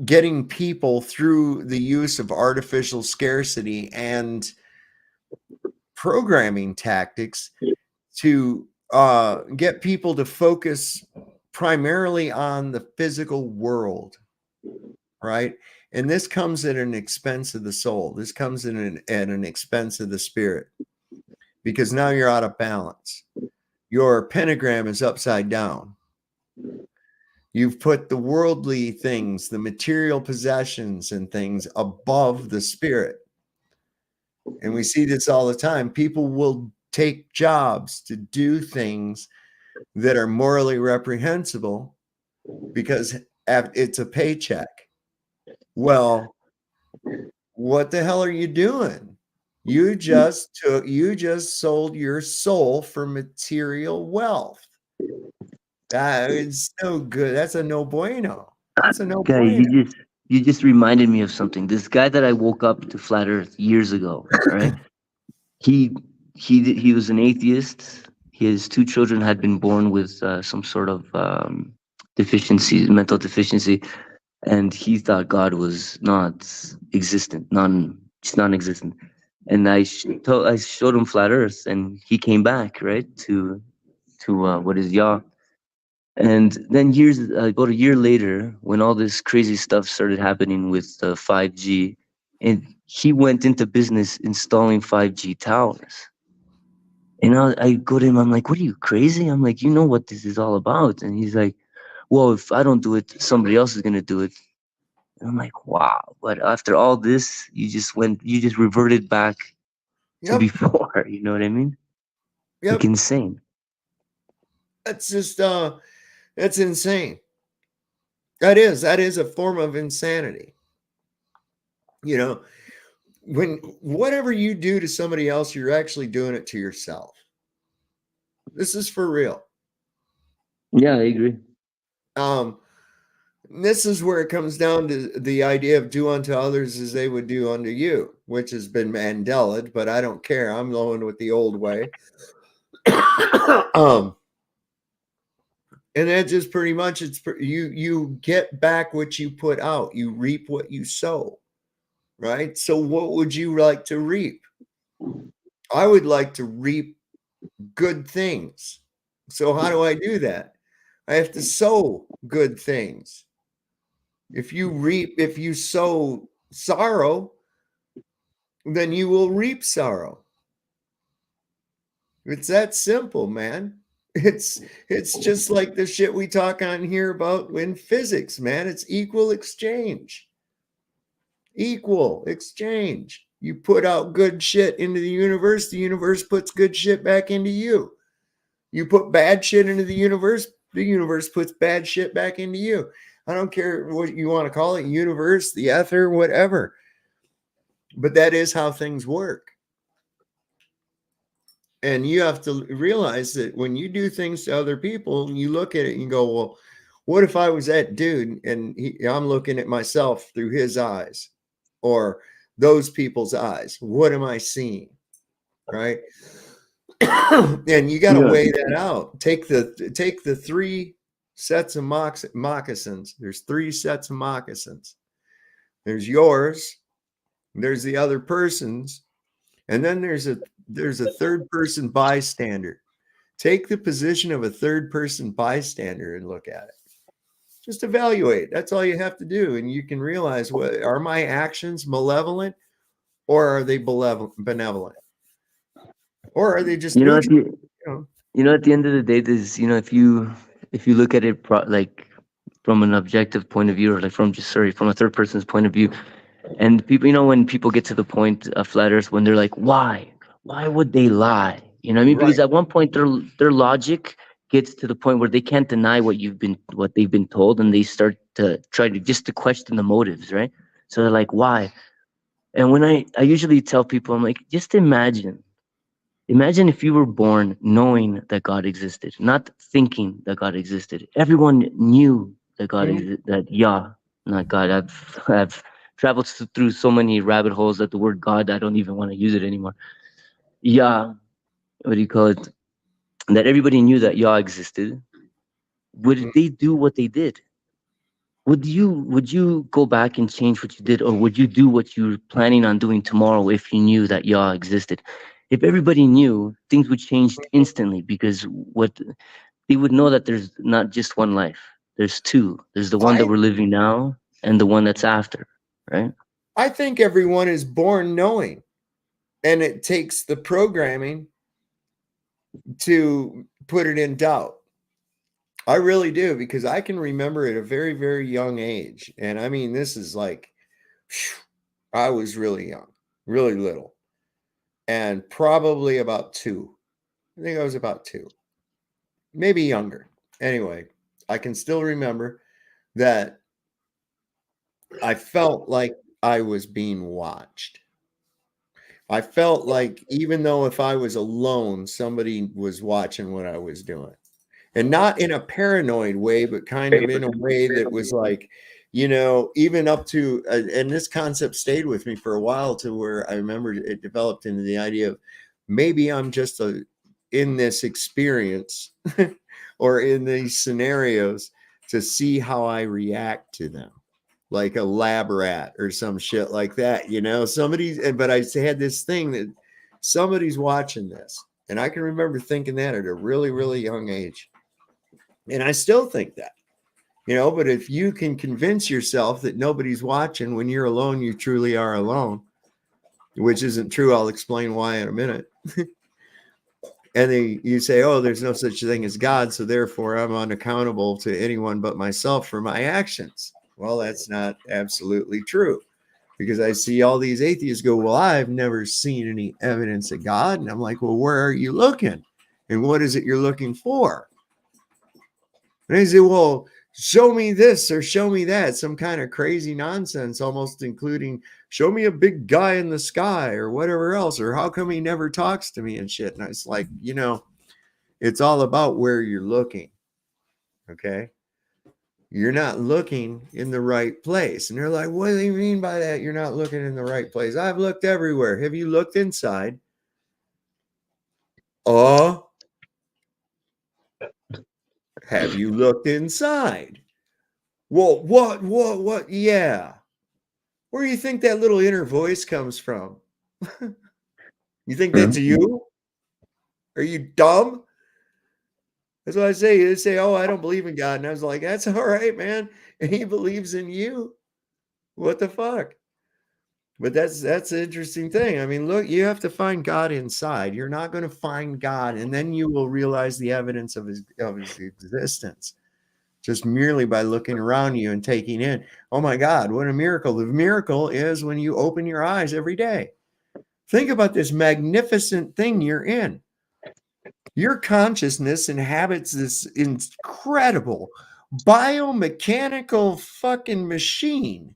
Speaker 3: getting people through the use of artificial scarcity and programming tactics to get people to focus primarily on the physical world, right? And this comes at an expense of the soul. This comes at an expense of the spirit, because now you're out of balance. Your pentagram is upside down. You've put the worldly things, the material possessions and things above the spirit. And we see this all the time. People will take jobs to do things that are morally reprehensible because It's a paycheck. Well, what the hell are you doing? You just sold your soul for material wealth. That is so good. That's a no bueno. That's a no
Speaker 6: Guy,
Speaker 3: bueno.
Speaker 6: you just reminded me of something. This guy that I woke up to flat Earth years ago, right? He he was an atheist. His two children had been born with some sort of deficiency, mental deficiency, and he thought God was not existent, just non-existent. And I showed him flat Earth, and he came back right to what is Yah. And then about a year later, when all this crazy stuff started happening with 5G, and he went into business installing 5G towers. And I go to him, I'm like, what are you, crazy? I'm like, you know what this is all about? And he's like, well, if I don't do it, somebody else is going to do it. And I'm like, wow. But after all this, you just reverted back to
Speaker 3: Yep.
Speaker 6: before. You know what I mean?
Speaker 3: Yep.
Speaker 6: Like insane.
Speaker 3: That's just that's insane. That is a form of insanity. You know, when whatever you do to somebody else, you're actually doing it to yourself. This is for real.
Speaker 6: Yeah, I agree.
Speaker 3: This is where it comes down to the idea of do unto others as they would do unto you, which has been Mandelaed, but I don't care. I'm going with the old way. And that just pretty much you get back what you put out. You reap what you sow, right? So what would you like to reap? I would like to reap good things. So how do I do that? I have to sow good things. If you sow sorrow, then you will reap sorrow. It's that simple, man. It's just like the shit we talk on here about in physics, man. It's equal exchange. Equal exchange. You put out good shit into the universe puts good shit back into you. You put bad shit into the universe puts bad shit back into you. I don't care what you want to call it, universe, the ether, whatever. But that is how things work. And you have to realize that when you do things to other people, you look at it and you go, well, what if I was that dude and I'm looking at myself through his eyes or those people's eyes? What am I seeing? Right? And you got to weigh that out. Take the three sets of moccasins. There's three sets of moccasins. There's yours, there's the other person's, and then there's a third person bystander. Take the position of a third person bystander and look at it. Just evaluate. That's all you have to do. And you can realize, what are my actions malevolent or are they benevolent? Or are they just neutral?
Speaker 6: At the end of the day, there's, if you look at it like from an objective point of view, or like from a third person's point of view, and people, when people get to the point of flat earth, when they're like, why would they lie? You know what I mean? Because at one point their logic gets to the point where they can't deny what they've been told, and they start to try to question the motives, right? So they're like, why? And when I usually tell people, I'm like, just imagine if you were born knowing that God existed, not thinking that God existed. Everyone knew that God existed, that Yah, not God. I've traveled through so many rabbit holes that the word God, I don't even want to use it anymore. Yah, what do you call it? That everybody knew that Yah existed. Would they do what they did? Would you go back and change what you did, or would you do what you're planning on doing tomorrow if you knew that Yah existed? If everybody knew, things would change instantly, because what they would know that there's not just one life. There's two. There's the one that we're living now and the one that's after, right?
Speaker 3: I think everyone is born knowing, and it takes the programming to put it in doubt. I really do, because I can remember at a very, very young age. And I mean, this is like, I was really young, really little, and probably about 2. I think I was about 2, maybe younger. Anyway, I can still remember that I felt like I was being watched. I felt like even though if I was alone, somebody was watching what I was doing. And not in a paranoid way, but kind of in a way that was like, you know, even up to, and this concept stayed with me for a while to where I remember it developed into the idea of maybe I'm just in this experience or in these scenarios to see how I react to them, like a lab rat or some shit like that, you know, but I had this thing that somebody's watching this. And I can remember thinking that at a really, really young age. And I still think that, you know, but if you can convince yourself that nobody's watching when you're alone, you truly are alone, which isn't true. I'll explain why in a minute. And then you say, oh, there's no such thing as God, so therefore I'm unaccountable to anyone but myself for my actions. Well, that's not absolutely true, because I see all these atheists go, well, I've never seen any evidence of God. And I'm like, well, where are you looking? And what is it you're looking for? And they say, well, show me this or show me that, some kind of crazy nonsense, almost including show me a big guy in the sky or whatever else, or how come he never talks to me and shit. And it's like, you know, it's all about where you're looking. Okay. You're not looking in the right place. And they're like, what do you mean by that? You're not looking in the right place. I've looked everywhere. Have you looked inside? Have you looked inside? Well, what? Yeah. Where do you think that little inner voice comes from? You think that's you? Are you dumb? That's what I say. They say, oh, I don't believe in God. And I was like, that's all right, man. And he believes in you. What the fuck? But that's the interesting thing. I mean, look, you have to find God inside. You're not going to find God, and then you will realize the evidence of his existence just merely by looking around you and taking in. Oh my God, what a miracle. The miracle is when you open your eyes every day. Think about this magnificent thing you're in. Your consciousness inhabits this incredible biomechanical fucking machine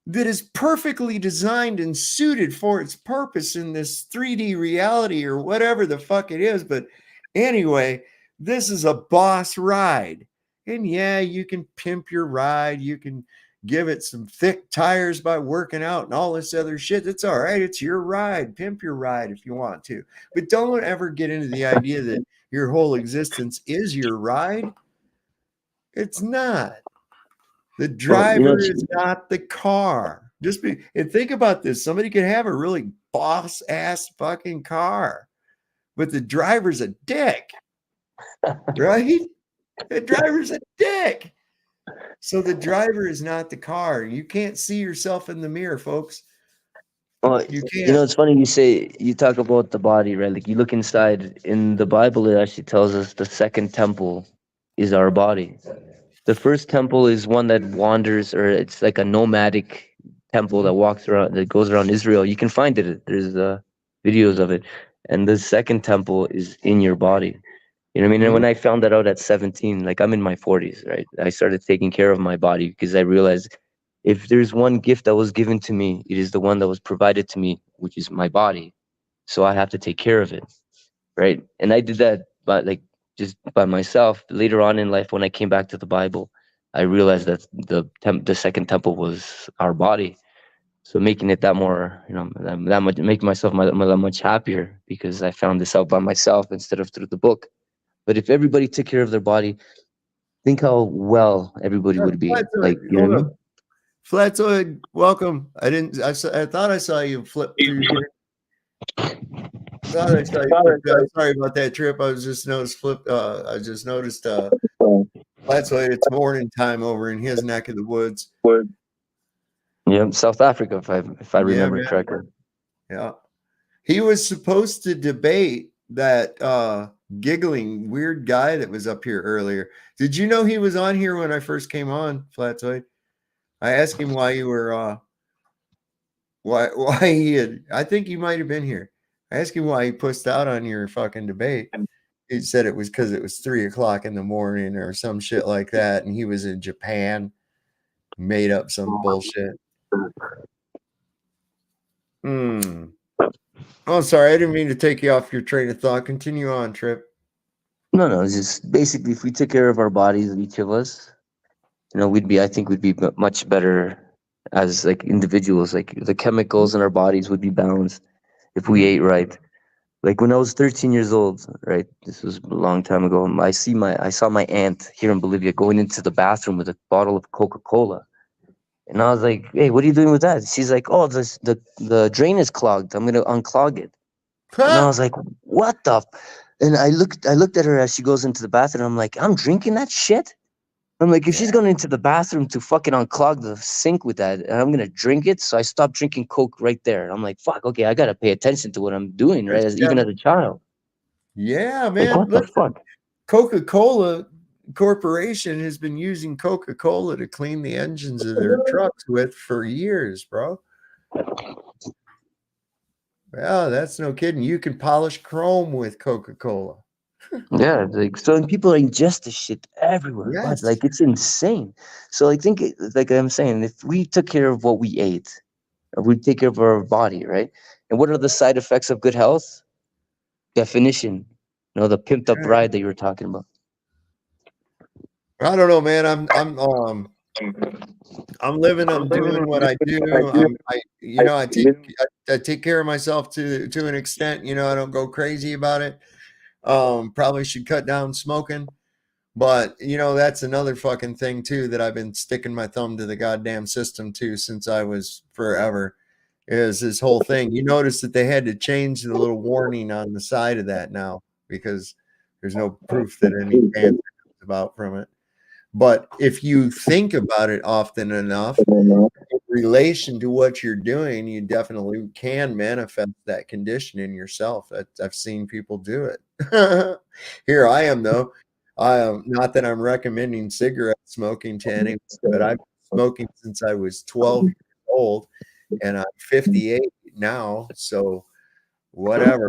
Speaker 3: that is perfectly designed and suited for its purpose in this 3D reality or whatever the fuck it is. But anyway, this is a boss ride. And yeah, you can pimp your ride. You can give it some thick tires by working out and all this other shit. That's all right. It's your ride. Pimp your ride if you want to. But don't ever get into the idea that your whole existence is your ride. It's not. The driver is not the car. And think about this. Somebody could have a really boss ass fucking car, but the driver's a dick, right? The driver's a dick. So the driver is not the car. You can't see yourself in the mirror, folks. You can't.
Speaker 6: You know, it's funny you talk about the body, right? Like you look inside in the Bible, it actually tells us the second temple is our body. The first temple is one that wanders, or it's like a nomadic temple that walks around, that goes around Israel. You can find it. There's videos of it. And the second temple is in your body. You know what I mean? And when I found that out at 17, like I'm in my 40s, right? I started taking care of my body because I realized if there's one gift that was given to me, it is the one that was provided to me, which is my body. So I have to take care of it, right? And I did that just by myself. Later on in life, when I came back to the Bible, I realized that the second temple was our body. So making it that more, you know, that much, making myself that much happier because I found this out by myself instead of through the book. But if everybody took care of their body, think how well everybody would be. Like, you know what I mean?
Speaker 3: Flatzoid, welcome. I thought I saw you flip through here. Sorry about that trip. I just noticed Flatzoid. It's morning time over in his neck of the woods.
Speaker 6: Yeah, South Africa, if I remember correctly.
Speaker 3: Yeah, he was supposed to debate that giggling weird guy that was up here earlier. Did you know he was on here when I first came on, Flatzoid? I asked him why you were why he had. I think he might have been here. I asked him why he pushed out on your fucking debate, he said it was because it was 3:00 in the morning or some shit like that, and he was in Japan. Made up some bullshit. Oh, sorry, I didn't mean to take you off your train of thought. Continue on, Trip.
Speaker 6: No, it's just basically if we took care of our bodies, each of us, I think we'd be much better as like individuals. Like the chemicals in our bodies would be balanced if we ate right. Like when I was 13 years old, right? This was a long time ago. I saw my aunt here in Bolivia going into the bathroom with a bottle of Coca-Cola. And I was like, "Hey, what are you doing with that?" She's like, "Oh, the drain is clogged. I'm gonna unclog it." And I was like, "What the?" And I looked at her as she goes into the bathroom. I'm like, "I'm drinking that shit." I'm like, if she's going into the bathroom to fucking unclog the sink with that, and I'm gonna drink it, so I stopped drinking Coke right there. I'm like, fuck, okay, I gotta pay attention to what I'm doing, right? Even as a child.
Speaker 3: Yeah,
Speaker 6: Like,
Speaker 3: man.
Speaker 6: what the
Speaker 3: Look,
Speaker 6: fuck?
Speaker 3: Coca-Cola Corporation has been using Coca-Cola to clean the engines of their trucks with for years, bro. Yeah, that's no kidding. You can polish chrome with Coca-Cola.
Speaker 6: Yeah, like so, and people ingest this shit everywhere, but
Speaker 3: Yes.
Speaker 6: like it's insane. So I think, like I'm saying, if we took care of what we ate, or we take care of our body, right? And what are the side effects of good health? Definition, the pimped up ride that you were talking about.
Speaker 3: I don't know, man. I'm living. I'm doing what I do. I take care of myself to an extent. I don't go crazy about it. Probably should cut down smoking. But that's another fucking thing too that I've been sticking my thumb to the goddamn system too since I was forever. Is this whole thing? You notice that they had to change the little warning on the side of that now because there's no proof that any cancer comes about from it. But if you think about it often enough, in relation to what you're doing, you definitely can manifest that condition in yourself. I've seen people do it. Here I am, though. I am not that I'm recommending cigarette smoking to anyone, but I've been smoking since I was 12 years old, and I'm 58 now. So whatever,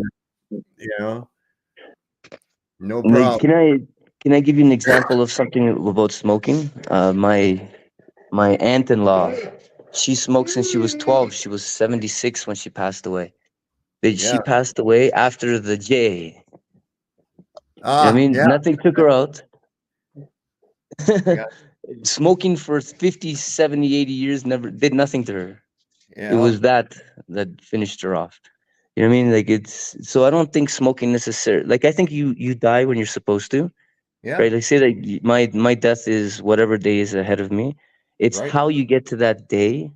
Speaker 3: no
Speaker 6: Like,
Speaker 3: problem.
Speaker 6: can I give you an example of something about smoking? My aunt-in-law, she smoked since she was 12. She was 76 when she passed away. But she
Speaker 3: Yeah.
Speaker 6: passed away after the J.
Speaker 3: Yeah.
Speaker 6: Nothing took her out.
Speaker 3: Yeah.
Speaker 6: Smoking for 50, 70, 80 years never did nothing to her. It
Speaker 3: Yeah.
Speaker 6: was that finished her off. You know what I mean? Like so I don't think smoking necessarily, like I think you die when you're supposed to.
Speaker 3: Yeah.
Speaker 6: Right? Like say that my death is whatever day is ahead of me. It's
Speaker 3: Right.
Speaker 6: how you get to that day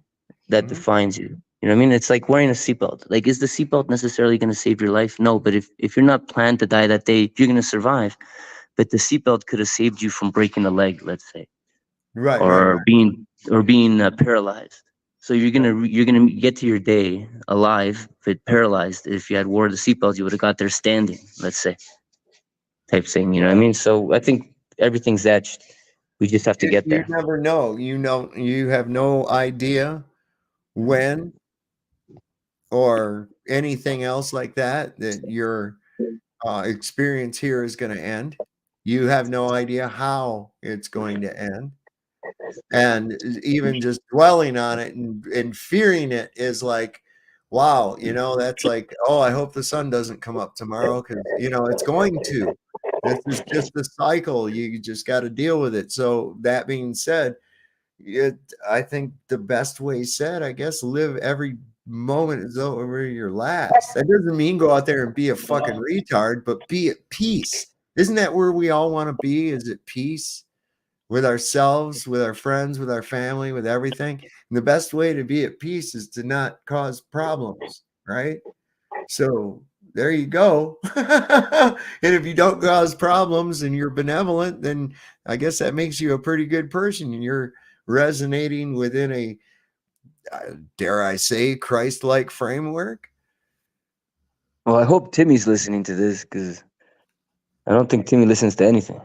Speaker 6: that
Speaker 3: Mhm.
Speaker 6: defines you. You know what I mean? It's like wearing a seatbelt. Like, is the seatbelt necessarily going to save your life? No, but if you're not planned to die that day, you're going to survive. But the seatbelt could have saved you from breaking a leg, let's say,
Speaker 3: Right.
Speaker 6: or being paralyzed. So you're gonna get to your day alive, but paralyzed. If you had wore the seatbelt, you would have got there standing, let's say, type thing. You know what I mean? So I think everything's etched. We just have to get
Speaker 3: You
Speaker 6: there.
Speaker 3: never know. You have no idea when or anything else like that your experience here is going to end. You have no idea how it's going to end. And even just dwelling on it and fearing it is like, wow, that's like, oh, I hope the sun doesn't come up tomorrow because, it's going to. This is just the cycle. You just got to deal with it. So that being said, I think the best way said, I guess, live every moment as though it were your last. That doesn't mean go out there and be a fucking retard, but be at peace. Isn't that where we all want to be? Is at peace with ourselves, with our friends, with our family, with everything. And the best way to be at peace is to not cause problems, right? So there you go. And if you don't cause problems and you're benevolent, then I guess that makes you a pretty good person. And you're resonating within a, dare I say, Christ-like framework.
Speaker 6: Well, I hope Timmy's listening to this because I don't think Timmy listens to anything.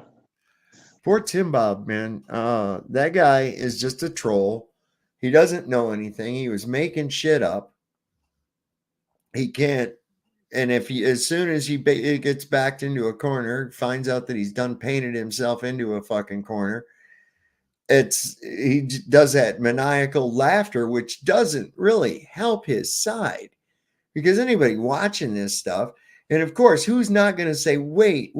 Speaker 3: Poor Tim Bob, man. That guy is just a troll. He doesn't know anything. He was making shit up. He can't And if he, as soon as he gets backed into a corner, finds out that he's done painted himself into a fucking corner, he does that maniacal laughter, which doesn't really help his side, because anybody watching this stuff, and of course, who's not going to say, wait,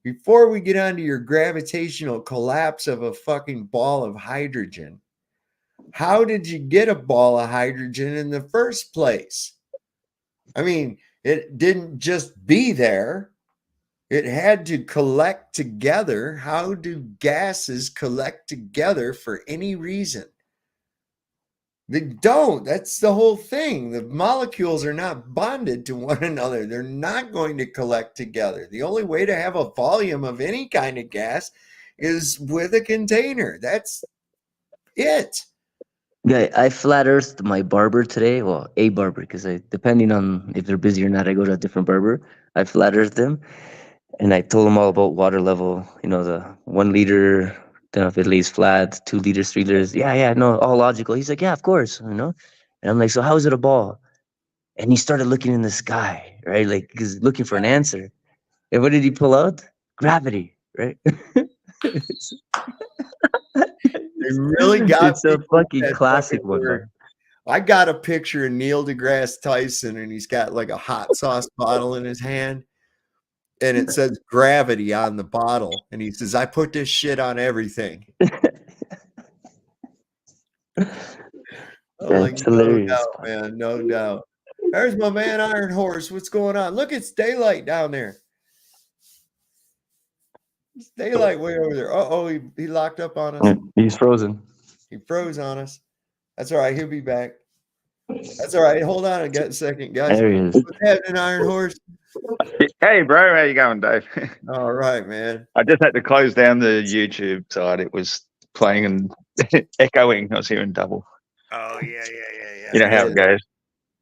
Speaker 3: before we get onto your gravitational collapse of a fucking ball of hydrogen, how did you get a ball of hydrogen in the first place? I mean, it didn't just be there. It had to collect together. How do gases collect together for any reason? They don't. That's the whole thing. The molecules are not bonded to one another. They're not going to collect together. The only way to have a volume of any kind of gas is with a container. That's it.
Speaker 6: Yeah, I flat earthed my barber today. Well, a barber, because depending on if they're busy or not, I go to a different barber. I flat earthed them, and I told him all about water level. You know, the 1 liter, then if it lays flat, 2 liters, 3 liters. Yeah, no, all logical. He's like, yeah, of course, you know. And I'm like, so how is it a ball? And he started looking in the sky, right? Like, because looking for an answer. And what did he pull out? Gravity, right?
Speaker 3: They really got
Speaker 6: it's a fucking classic one. Man.
Speaker 3: I got a picture of Neil deGrasse Tyson, and he's got like a hot sauce bottle in his hand, and it says gravity on the bottle, and he says, I put this shit on everything. Like, hilarious. No doubt, man, no doubt. There's my man Iron Horse. What's going on? Look, it's daylight down there. It's daylight way over there. Oh, he locked up on us.
Speaker 6: He's frozen.
Speaker 3: He froze on us. That's all right. He'll be back. That's all right. Hold on a second, guys.
Speaker 6: There he is.
Speaker 3: What's happening, Iron Horse?
Speaker 7: Hey, bro. How you going, Dave?
Speaker 3: All right, man.
Speaker 7: I just had to close down the YouTube side. It was playing and echoing. I was hearing double.
Speaker 3: Oh, yeah.
Speaker 7: You know how it goes.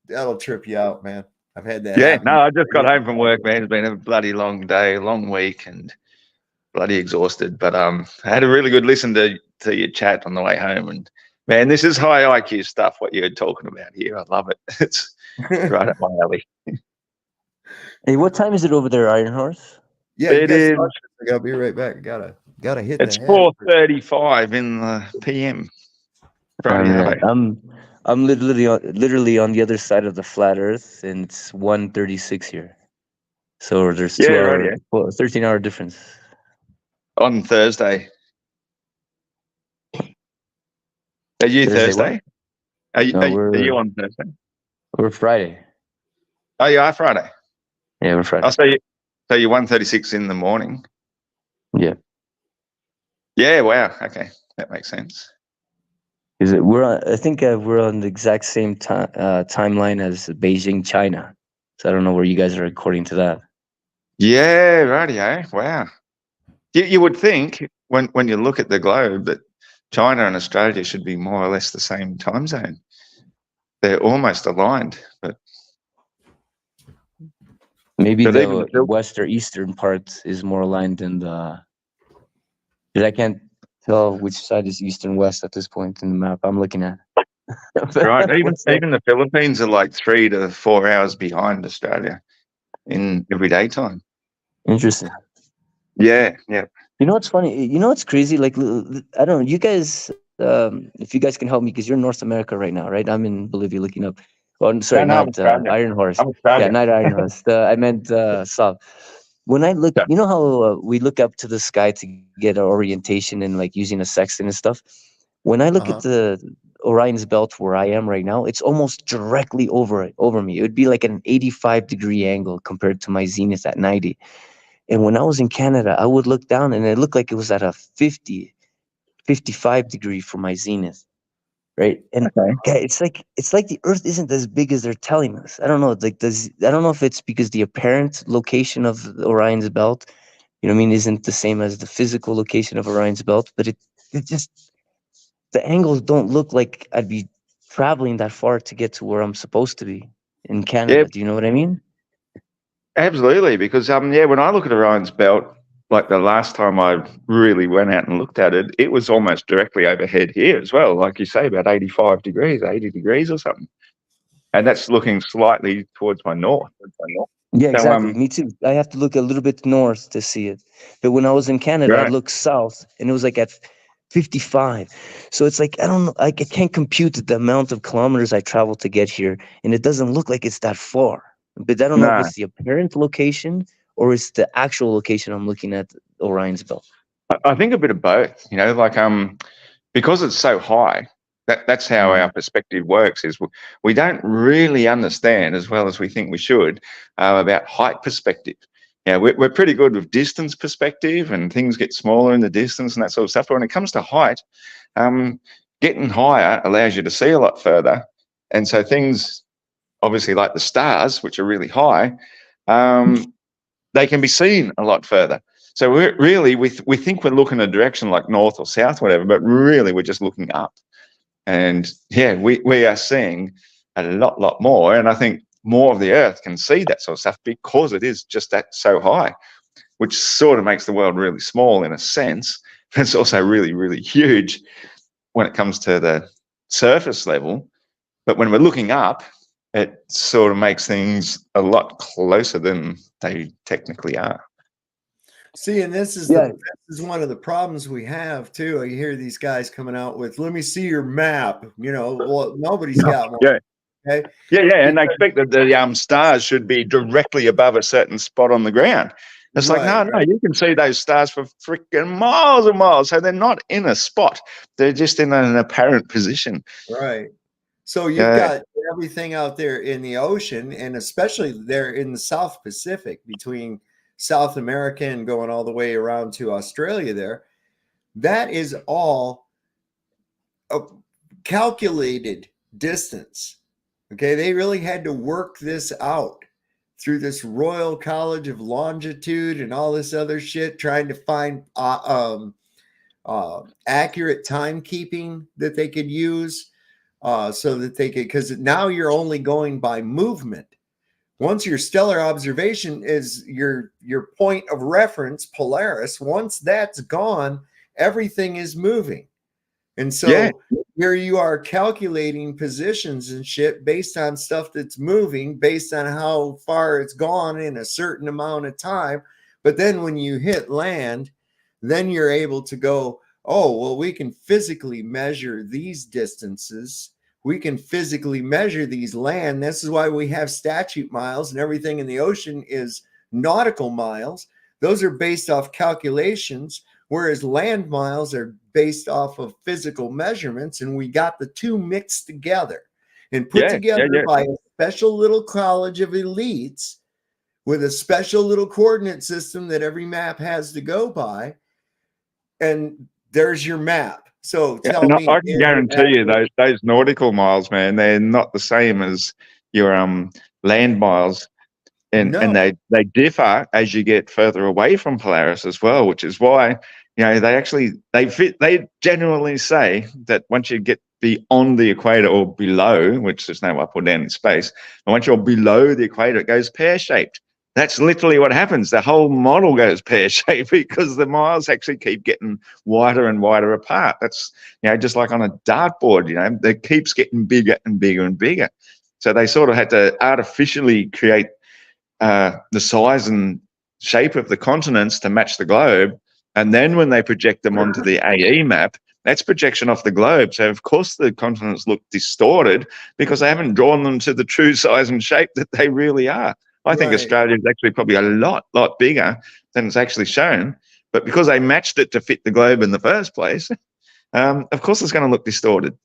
Speaker 3: That'll trip you out, man. I've had that.
Speaker 7: Yeah, no, I just got home from work, man. It's been a bloody long day, long week, and bloody exhausted. But I had a really good listen to your chat on the way home. And, man, this is high IQ stuff, what you're talking about here. I love it. It's right up my alley.
Speaker 6: Hey, what time is it over there, Iron Horse?
Speaker 3: Yeah,
Speaker 7: it is.
Speaker 3: I gotta be right back. Gotta hit.
Speaker 7: It's 4:35 in the PM.
Speaker 6: I'm literally on the other side of the flat Earth, and it's 1:36 here. So there's 13-hour difference
Speaker 7: on Thursday. Are you Thursday? Are you on Thursday?
Speaker 6: We're Friday.
Speaker 7: Oh, you are Friday.
Speaker 6: Yeah, we're Friday.
Speaker 7: Oh, so you're 1:36 in the morning.
Speaker 6: Yeah.
Speaker 7: Yeah. Wow. Okay, that makes sense.
Speaker 6: Is it? I think we're on the exact same timeline as Beijing, China. So I don't know where you guys are according to that.
Speaker 7: Yeah. Radio. Wow. You would think when you look at the globe that China and Australia should be more or less the same time zone. They're almost aligned, but
Speaker 6: maybe the west or eastern part is more aligned than the. Because I can't tell which side is east and west at this point in the map I'm looking at.
Speaker 7: Right. Even the Philippines are like 3 to 4 hours behind Australia in everyday time.
Speaker 6: Interesting.
Speaker 7: Yeah.
Speaker 6: You know what's funny? You know what's crazy? Like, I don't know. You guys, if you guys can help me, because you're in North America right now, right? I'm in Bolivia looking up. Oh, sorry, not Iron Horse. Yeah, not Iron Horse. I meant Saab. When I look, you know how we look up to the sky to get our orientation and like using a sextant and stuff? When I look at the Orion's belt where I am right now, it's almost directly over me. It would be like an 85-degree angle compared to my zenith at 90. And when I was in Canada, I would look down and it looked like it was at a 55 degree for my zenith. Right. And it's like the Earth isn't as big as they're telling us. I don't know. Like, I don't know if it's because the apparent location of Orion's belt, you know what I mean, isn't the same as the physical location of Orion's belt, but it just, the angles don't look like I'd be traveling that far to get to where I'm supposed to be in Canada. Yep. Do you know what I mean?
Speaker 7: Absolutely. Because when I look at Orion's belt, like the last time I really went out and looked at it, it was almost directly overhead here as well. Like you say, about 85 degrees, 80 degrees or something. and that's looking slightly towards my north.
Speaker 6: Yeah,
Speaker 7: So
Speaker 6: exactly. Me too. I have to look a little bit north to see it. But when I was in Canada, I
Speaker 7: right.
Speaker 6: looked south and it was like at 55. So it's like, I don't know, I can't compute the amount of kilometers I traveled to get here. And it doesn't look like it's that far. But I don't know if
Speaker 7: No,
Speaker 6: it's the apparent location or it's the actual location I'm looking at Orion's belt.
Speaker 7: I think a bit of both, you know, like because it's so high, that's how our perspective works, is we don't really understand as well as we think we should about height perspective. Yeah, we're pretty good with distance perspective, and things get smaller in the distance and that sort of stuff. But when it comes to height, getting higher allows you to see a lot further. And so things, obviously, like the stars, which are really high, they can be seen a lot further. So we think we're looking a direction like north or south, whatever, but really we're just looking up. And yeah, we are seeing a lot more. And I think more of the Earth can see that sort of stuff because it is just that so high, which sort of makes the world really small in a sense. It's also really, really huge when it comes to the surface level. But when we're looking up, it sort of makes things a lot closer than they technically are.
Speaker 3: See, and this is this is one of the problems we have too. You hear these guys coming out with, "Let me see your map." You know, well, nobody's got one.
Speaker 7: Yeah.
Speaker 3: Okay.
Speaker 7: Yeah, and they expect that the stars should be directly above a certain spot on the ground. It's like, no, you can see those stars for freaking miles and miles. So they're not in a spot; they're just in an apparent position.
Speaker 3: Right. So you've got everything out there in the ocean, and especially there in the South Pacific between South America and going all the way around to Australia there. That is all a calculated distance. Okay. They really had to work this out through this Royal College of Longitude and all this other shit, trying to find accurate timekeeping that they could use so that they could, because now you're only going by movement. Once your stellar observation is your point of reference, Polaris, once that's gone, everything is moving. And so here you are calculating positions and shit based on stuff that's moving, based on how far it's gone in a certain amount of time. But then when you hit land, then you're able to go, oh, well, we can physically measure these distances. We can physically measure these land. This is why we have statute miles, and everything in the ocean is nautical miles. Those are based off calculations, whereas land miles are based off of physical measurements. And we got the two mixed together and put together by a special little college of elites with a special little coordinate system that every map has to go by. And there's your map. So tell me,
Speaker 7: I can guarantee you those nautical miles, man, they're not the same as your land miles, and they differ as you get further away from Polaris as well, which is why they generally say that once you get beyond the equator or below, which there's no up or down in space, and once you're below the equator, it goes pear-shaped. That's literally what happens. The whole model goes pear-shaped because the miles actually keep getting wider and wider apart. That's, just like on a dartboard, it keeps getting bigger and bigger and bigger. So they sort of had to artificially create the size and shape of the continents to match the globe. And then when they project them onto the AE map, that's projection off the globe. So, of course, the continents look distorted because they haven't drawn them to the true size and shape that they really are. I think Australia is actually probably a lot bigger than it's actually shown. But because they matched it to fit the globe in the first place, of course it's going to look distorted.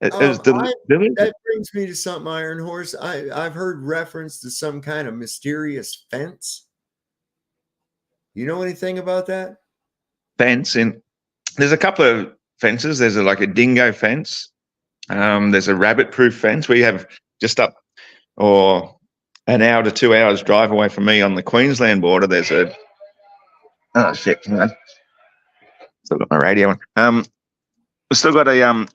Speaker 3: That brings me to something, Iron Horse. I've heard reference to some kind of mysterious fence. You know anything about that?
Speaker 7: Fence? There's a couple of fences. There's like a dingo fence. There's a rabbit-proof fence. We have just up an hour to 2 hours drive away from me on the Queensland border. There's still got my radio on. We've still got a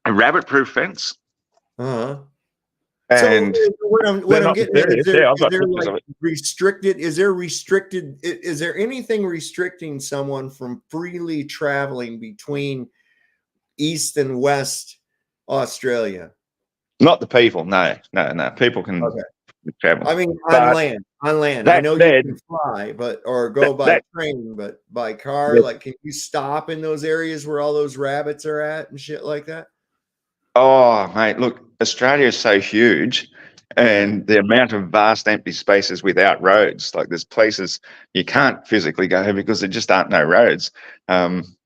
Speaker 7: rabbit-proof fence.
Speaker 3: Uh-huh.
Speaker 7: And
Speaker 3: so what I'm getting at, is there anything restricting someone from freely traveling between East and West Australia?
Speaker 7: Not the people. No. People can
Speaker 3: Okay.
Speaker 7: travel.
Speaker 3: I mean,
Speaker 7: But
Speaker 3: on land. I
Speaker 7: that
Speaker 3: know you
Speaker 7: said,
Speaker 3: can fly, or go by
Speaker 7: that
Speaker 3: train, but by car, like, can you stop in those areas where all those rabbits are at and shit like that?
Speaker 7: oh, mate, look, Australia is so huge,
Speaker 3: Yeah.
Speaker 7: and the amount of vast empty spaces without roads. Like, there's places you can't physically go because there just aren't no roads.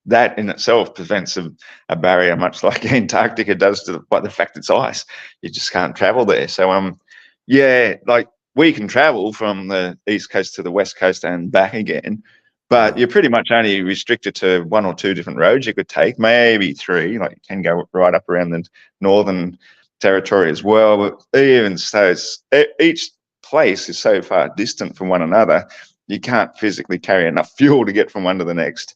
Speaker 7: That in itself prevents a barrier, much like Antarctica does by the fact it's ice. You just can't travel there. So, yeah, like we can travel from the east coast to the west coast and back again, but you're pretty much only restricted to 1 or 2 different roads you could take, maybe 3. Like, you can go right up around the northern territory as well. But even so, each place is so far distant from one another, you can't physically carry enough fuel to get from one to the next.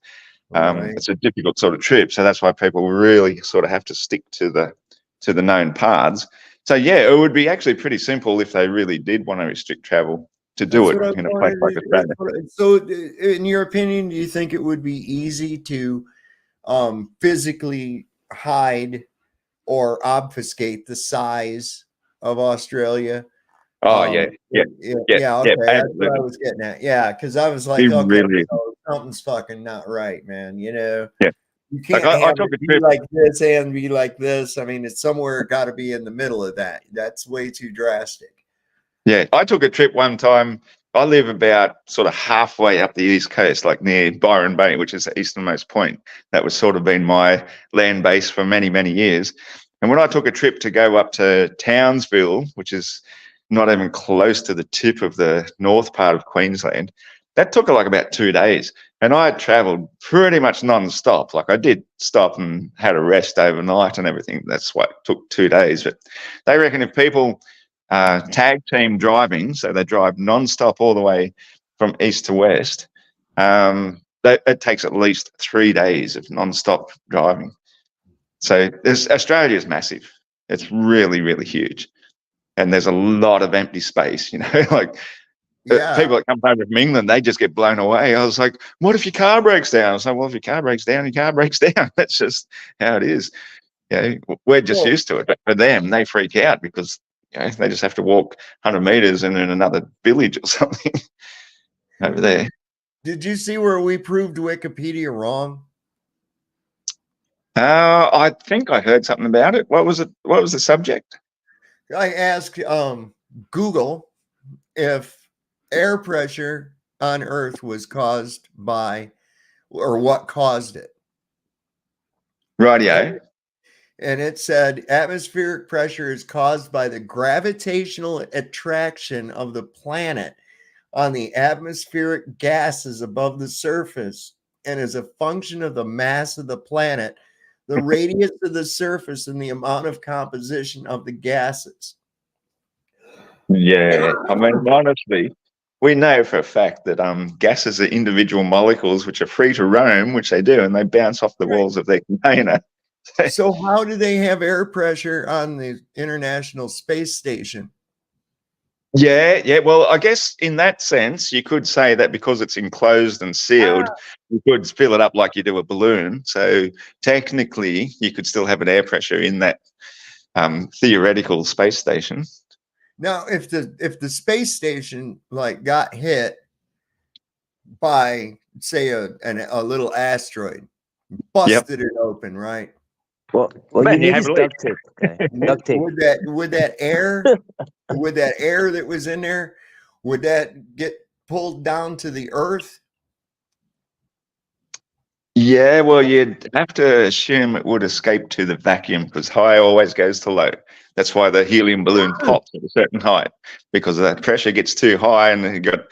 Speaker 3: Right.
Speaker 7: It's a difficult sort of trip. So that's why people really sort of have to stick to the known paths. So yeah, it would be actually pretty simple if they really did want to restrict travel to do
Speaker 3: That's what I
Speaker 7: it in a place like Australia.
Speaker 3: So, in your opinion, do you think it would be easy to physically hide or obfuscate the size of Australia?
Speaker 7: Oh yeah.
Speaker 3: Okay, that's what I
Speaker 7: Absolutely.
Speaker 3: was getting at. Yeah, because I was like,
Speaker 7: It
Speaker 3: okay,
Speaker 7: really,
Speaker 3: so something's fucking not right, man. You know,
Speaker 7: yeah.
Speaker 3: you
Speaker 7: Like
Speaker 3: can't
Speaker 7: I
Speaker 3: have
Speaker 7: took
Speaker 3: it
Speaker 7: a
Speaker 3: be
Speaker 7: trip.
Speaker 3: like this and be like this. I mean, it's somewhere got to be in the middle of that. That's way too drastic.
Speaker 7: Yeah, I took a trip one time. I live about sort of halfway up the east coast, like near Byron Bay, which is the easternmost point. That was sort of been my land base for many, many years. And when I took a trip to go up to Townsville, which is not even close to the tip of the north part of Queensland, that took like about 2 days. And I travelled pretty much non-stop. Like, I did stop and had a rest overnight and everything. That's why it took 2 days. But they reckon if people tag team driving, so they drive non-stop all the way from east to west, it takes at least 3 days of non-stop driving. So Australia is massive. It's really, really huge. And there's a lot of empty space, you know, like people that come over from England, they just get blown away. I was like, what if your car breaks down? I was like, well, if your car breaks down, your car breaks down. That's just how it is. You know, we're just used to it. But for them, they freak out because, you know, they just have to walk 100 meters and in another village or something over there.
Speaker 3: Did you see where we proved Wikipedia wrong?
Speaker 7: I think I heard something about it. What was it? What was the subject?
Speaker 3: I asked Google if air pressure on Earth was caused by, or what caused it.
Speaker 7: Rightio.
Speaker 3: And it said atmospheric pressure is caused by the gravitational attraction of the planet on the atmospheric gases above the surface, and is a function of the mass of the planet, the radius of the surface, and the amount of composition of the gases.
Speaker 7: Yeah, I mean, honestly, we know for a fact that gases are individual molecules which are free to roam, which they do, and they bounce off the walls of their container.
Speaker 3: So how do they have air pressure on the International Space Station?
Speaker 7: Yeah. Well, I guess in that sense, you could say that because it's enclosed and sealed, you could fill it up like you do a balloon. So technically, you could still have an air pressure in that theoretical space station.
Speaker 3: Now, if the space station like got hit by, say, a little asteroid, busted it open, right?
Speaker 6: Well,
Speaker 7: Man,
Speaker 6: you
Speaker 7: you
Speaker 6: need
Speaker 7: have
Speaker 6: is
Speaker 7: a
Speaker 6: duct tape. Okay? Duct tape.
Speaker 3: Would that air that was in there, would that get pulled down to the Earth?
Speaker 7: Yeah, well, you'd have to assume it would escape to the vacuum because high always goes to low. That's why the helium balloon pops at a certain height, because that pressure gets too high and you've got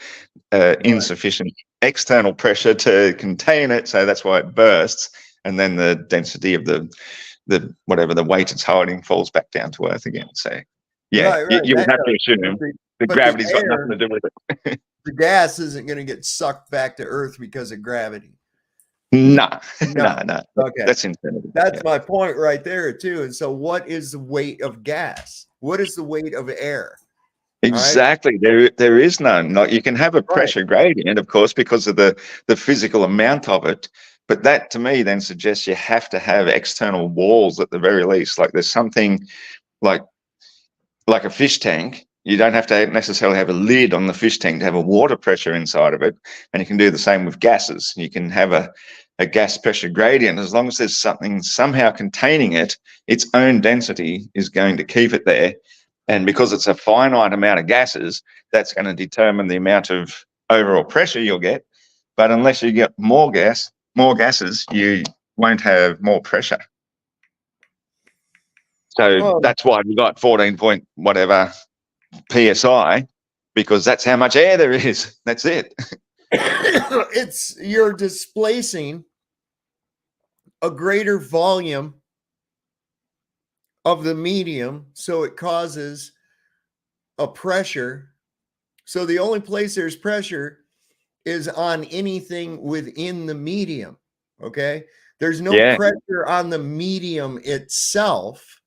Speaker 7: insufficient external pressure to contain it. So that's why it bursts. And then the density of the whatever the weight it's holding falls back down to Earth again. So yeah, you would have to assume the gravity's got nothing to do with it.
Speaker 3: The gas isn't going to get sucked back to Earth because of gravity.
Speaker 7: No.
Speaker 3: Okay,
Speaker 7: that's insanity.
Speaker 3: That's my point right there too. And so, what is the weight of gas? What is the weight of air?
Speaker 7: Exactly. Right? There is none. Like, you can have a pressure gradient, of course, because of the physical amount of it. But that to me then suggests you have to have external walls at the very least. Like, there's something like like a fish tank, you don't have to necessarily have a lid on the fish tank to have a water pressure inside of it. And you can do the same with gases. You can have a gas pressure gradient. As long as there's something somehow containing it, its own density is going to keep it there. And because it's a finite amount of gases, that's going to determine the amount of overall pressure you'll get. But unless you get more gases, you won't have more pressure. So that's why we got 14 point whatever PSI, because that's how much air there is. That's it.
Speaker 3: You're displacing a greater volume of the medium, so it causes a pressure. So the only place there's pressure is on anything within the medium. Okay, there's no pressure on the medium itself.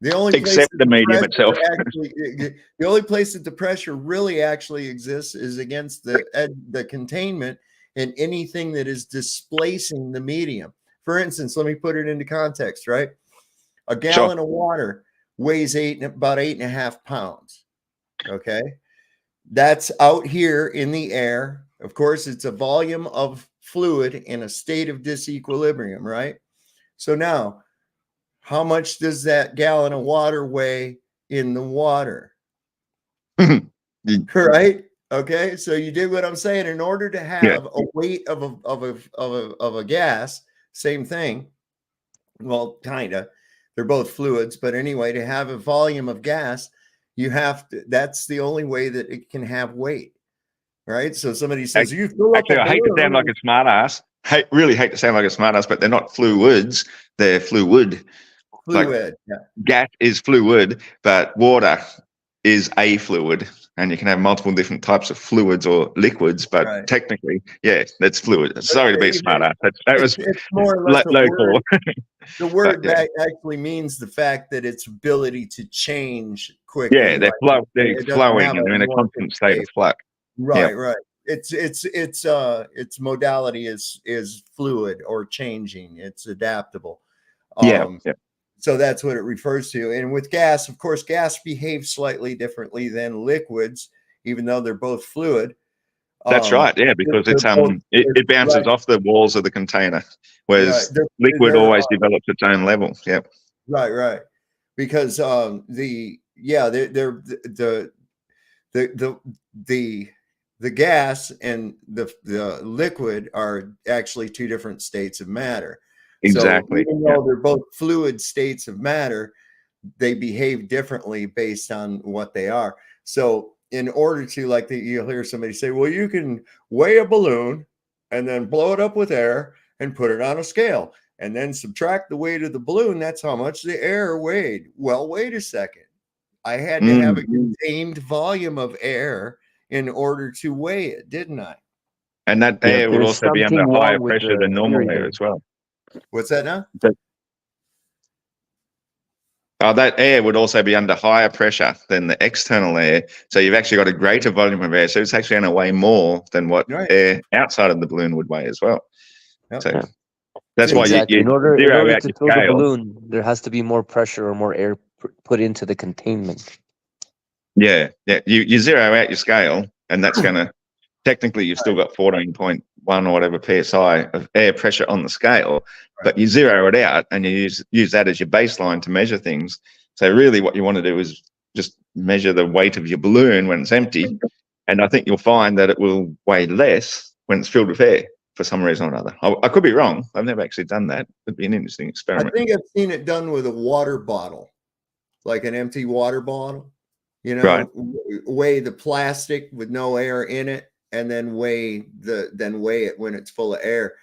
Speaker 3: The only
Speaker 7: except the medium itself.
Speaker 3: The only place that the pressure really actually exists is against the containment and anything that is displacing the medium. For instance, let me put it into context, right? A gallon of water weighs about 8.5 pounds. Okay. That's out here in the air. Of course, it's a volume of fluid in a state of disequilibrium, right? So now, how much does that gallon of water weigh in the water? Right? Okay. So you did what I'm saying. In order to have a weight of a gas, same thing. Well, kind of. They're both fluids, but anyway, to have a volume of gas, you have to. That's the only way that it can have weight. Right. So somebody says, "You fill up."
Speaker 7: Actually, I hate to sound like a smart ass. Really hate to sound like a smart ass, but they're not fluids. They're fluid.
Speaker 3: Fluid.
Speaker 7: Like, gas is fluid, but water is a fluid, and you can have multiple different types of fluids or liquids. But technically, that's fluid. Sorry to be a smart ass. That was
Speaker 3: it's more or less
Speaker 7: local.
Speaker 3: The word actually means the fact that its ability to change quickly.
Speaker 7: Yeah, they're flowing, and they're in a constant state of flux.
Speaker 3: Right, right. Its modality is fluid or changing. It's adaptable. So that's what it refers to. And with gas, of course, gas behaves slightly differently than liquids, even though they're both fluid.
Speaker 7: That's right. Yeah, because it bounces off the walls of the container, whereas liquid always develops its own level. Yep.
Speaker 3: Right. Because the gas and the liquid are actually two different states of matter.
Speaker 7: Exactly.
Speaker 3: So even though they're both fluid states of matter, they behave differently based on what they are. So in order to, like, you'll hear somebody say, well, you can weigh a balloon and then blow it up with air and put it on a scale and then subtract the weight of the balloon. That's how much the air weighed. Well, wait a second. I had to have a contained volume of air in order to weigh it, didn't I?
Speaker 7: And that air would also be under higher pressure than normal air as well.
Speaker 3: What's that now?
Speaker 7: That air would also be under higher pressure than the external air. So you've actually got a greater volume of air. So it's actually going to weigh more than what air outside of the balloon would weigh as well. So that's why you
Speaker 6: in order
Speaker 7: zero
Speaker 6: to
Speaker 7: out
Speaker 6: fill
Speaker 7: your scale.
Speaker 6: the balloon, there has to be more pressure or more air put into the containment.
Speaker 7: Yeah. You zero out your scale, and that's going to technically you've still got 14.1 or whatever PSI of air pressure on the scale, but you zero it out and you use that as your baseline to measure things. So really what you want to do is just measure the weight of your balloon when it's empty, and I think you'll find that it will weigh less when it's filled with air for some reason or another. I could be wrong. I've never actually done that. It'd be an interesting experiment.
Speaker 3: I think I've seen it done with a water bottle, like an empty water bottle, weigh the plastic with no air in it, and then weigh it when it's full of air,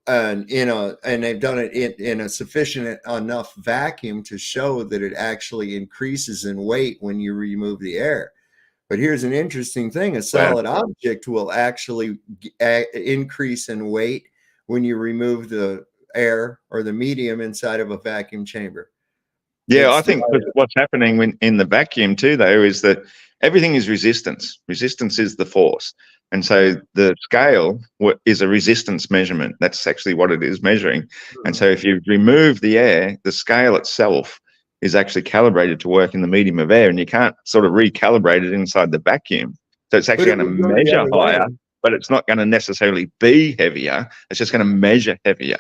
Speaker 3: and they've done it in a sufficient enough vacuum to show that it actually increases in weight when you remove the air. But here's an interesting thing: a solid object will actually increase in weight when you remove the air or the medium inside of a vacuum chamber.
Speaker 7: Yeah, I think what's happening in the vacuum too, though, is that everything is resistance. Resistance is the force. And so the scale is a resistance measurement. That's actually what it is measuring. And so if you remove the air, the scale itself is actually calibrated to work in the medium of air, and you can't sort of recalibrate it inside the vacuum. So it's actually
Speaker 3: it
Speaker 7: going to
Speaker 3: would go the
Speaker 7: measure
Speaker 3: other way.
Speaker 7: higher, but it's not going to necessarily be heavier. It's just going to measure heavier,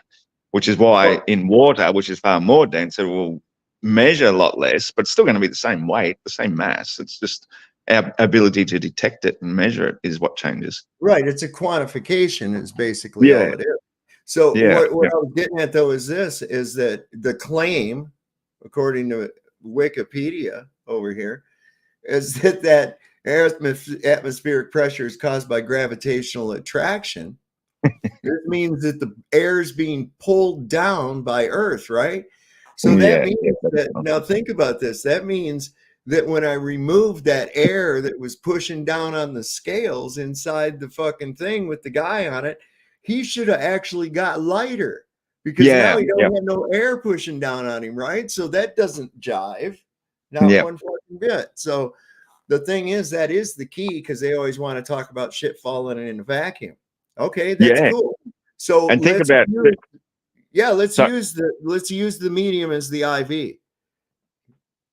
Speaker 7: which is why in water, which is far more dense, it will measure a lot less, but it's still going to be the same weight, the same mass. It's just our ability to detect it and measure it is what changes.
Speaker 3: Right. It's a quantification is basically all it is. So what I was getting at though is that the claim, according to Wikipedia over here, is that atmospheric pressure is caused by gravitational attraction. This means that the air is being pulled down by Earth, right? So that means that, now think about this. That means that when I removed that air that was pushing down on the scales inside the fucking thing with the guy on it, he should have actually got lighter, because now he don't have no air pushing down on him, right? So that doesn't jive, not one fucking bit. So the thing is, that is the key, because they always want to talk about shit falling in a vacuum. Okay, that's cool. So
Speaker 7: and think about
Speaker 3: let's use the medium as the IV.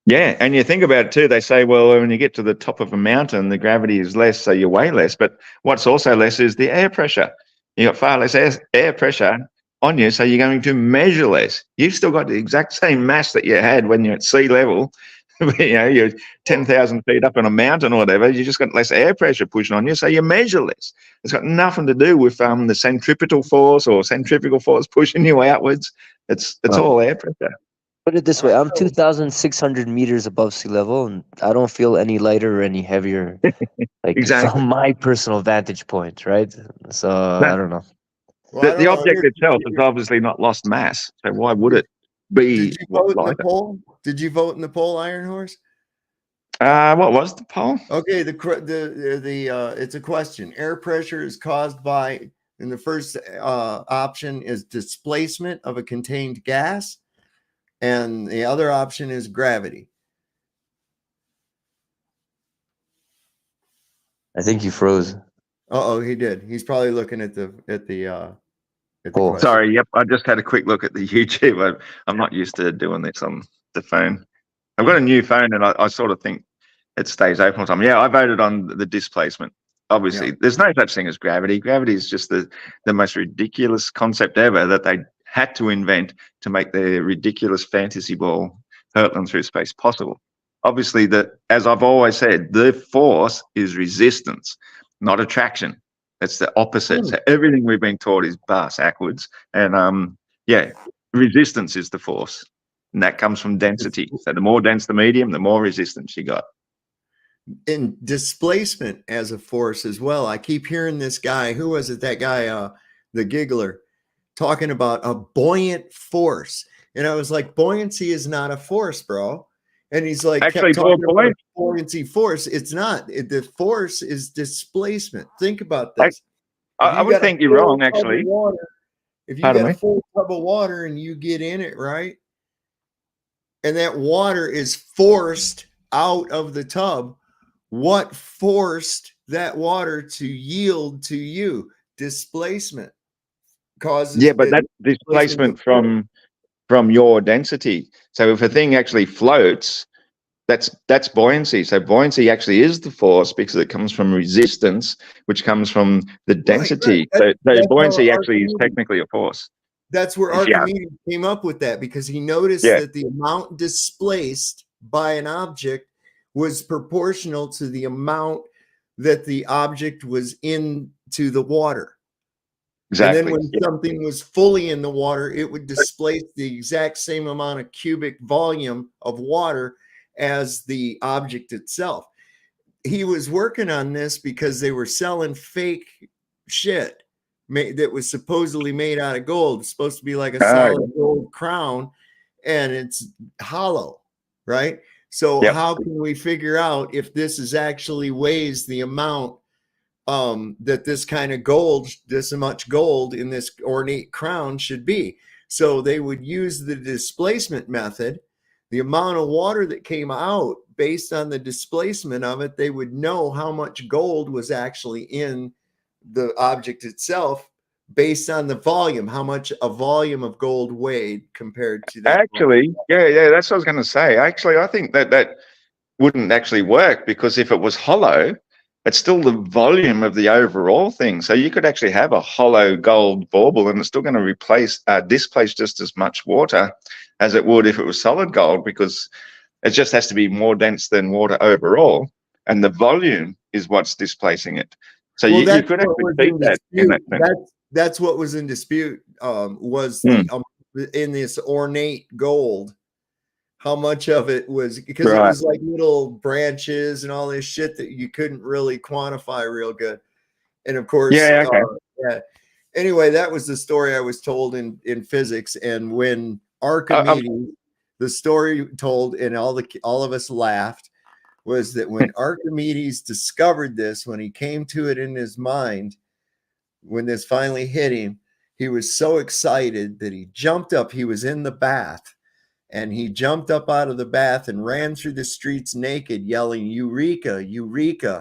Speaker 7: Yeah, and you think about it too, they say, well, when you get to the top of a mountain, the gravity is less, so you weigh less. But what's also less is the air pressure. You got far less air pressure on you, so you're going to measure less. You've still got the exact same mass that you had when you're at sea level. You know, you're 10,000 feet up on a mountain or whatever. You just got less air pressure pushing on you, so you measure less. It's got nothing to do with the centripetal force or centrifugal force pushing you outwards. It's all air pressure.
Speaker 6: Put it this way, I'm 2,600 meters above sea level, and I don't feel any lighter or any heavier, like from my personal vantage point, right? So I don't know.
Speaker 3: Well,
Speaker 7: the object itself has obviously not lost mass, so why would it be?
Speaker 3: Did you vote in the poll? Did you vote in the poll, Iron Horse?
Speaker 7: What was the poll?
Speaker 3: Okay, it's a question. Air pressure is caused by, and the first option is displacement of a contained gas, and the other option is gravity.
Speaker 6: I think you froze.
Speaker 3: Oh, he did. He's probably looking at the
Speaker 7: Oh, sorry. Yep, I just had a quick look at the YouTube. I'm not used to doing this on the phone. I've got a new phone, and I sort of think it stays open all the time. Yeah, I voted on the displacement. Obviously, there's no such thing as gravity. Gravity is just the most ridiculous concept ever that they had to invent to make their ridiculous fantasy ball hurtling through space possible. Obviously, as I've always said, the force is resistance, not attraction. It's the opposite. So everything we've been taught is backwards. And resistance is the force. And that comes from density. So the more dense the medium, the more resistance you got.
Speaker 3: And displacement as a force as well. I keep hearing this guy, who was it? That guy, the giggler, talking about a buoyant force. And I was like, buoyancy is not a force, bro. And he's like,
Speaker 7: actually,
Speaker 3: buoyancy force. It's not. The force is displacement. Think about this.
Speaker 7: I would think you're wrong, actually.
Speaker 3: If you got a full tub of water and you get in it, right, and that water is forced out of the tub, what forced that water to yield to you? Displacement causes.
Speaker 7: Yeah, but that's displacement from your density. So if a thing actually floats, that's buoyancy. So buoyancy actually is the force because it comes from resistance, which comes from the density. Right. So buoyancy actually is technically a force.
Speaker 3: That's where Archimedes came up with that, because he noticed that the amount displaced by an object was proportional to the amount that the object was into the water. Exactly. And then when something was fully in the water, it would displace the exact same amount of cubic volume of water as the object itself. He was working on this because they were selling fake shit that was supposedly made out of gold. It's supposed to be like a solid gold crown, and it's hollow, right? So how can we figure out if this is actually weighs the amount that this kind of gold, this much gold in this ornate crown should be? So they would use the displacement method. The amount of water that came out based on the displacement of it, they would know how much gold was actually in the object itself based on the volume, how much a volume of gold weighed compared to that.
Speaker 7: Actually, yeah, that's what I was going to say. Actually, I think that wouldn't actually work, because if it was hollow, it's still the volume of the overall thing. So you could actually have a hollow gold bauble and it's still going to displace just as much water as it would if it was solid gold, because it just has to be more dense than water overall, and the volume is what's displacing it. So you could actually beat that in that sense.
Speaker 3: That's what was in dispute, was in this ornate gold, how much of it was, because it was like little branches and all this shit that you couldn't really quantify real good. And of course, anyway, that was the story I was told in physics. And when Archimedes, the story told, and all of us laughed, was that when Archimedes discovered this, when he came to it in his mind, when this finally hit him, he was so excited that he jumped up. He was in the bath, and he jumped up out of the bath and ran through the streets naked, yelling, "Eureka, Eureka,"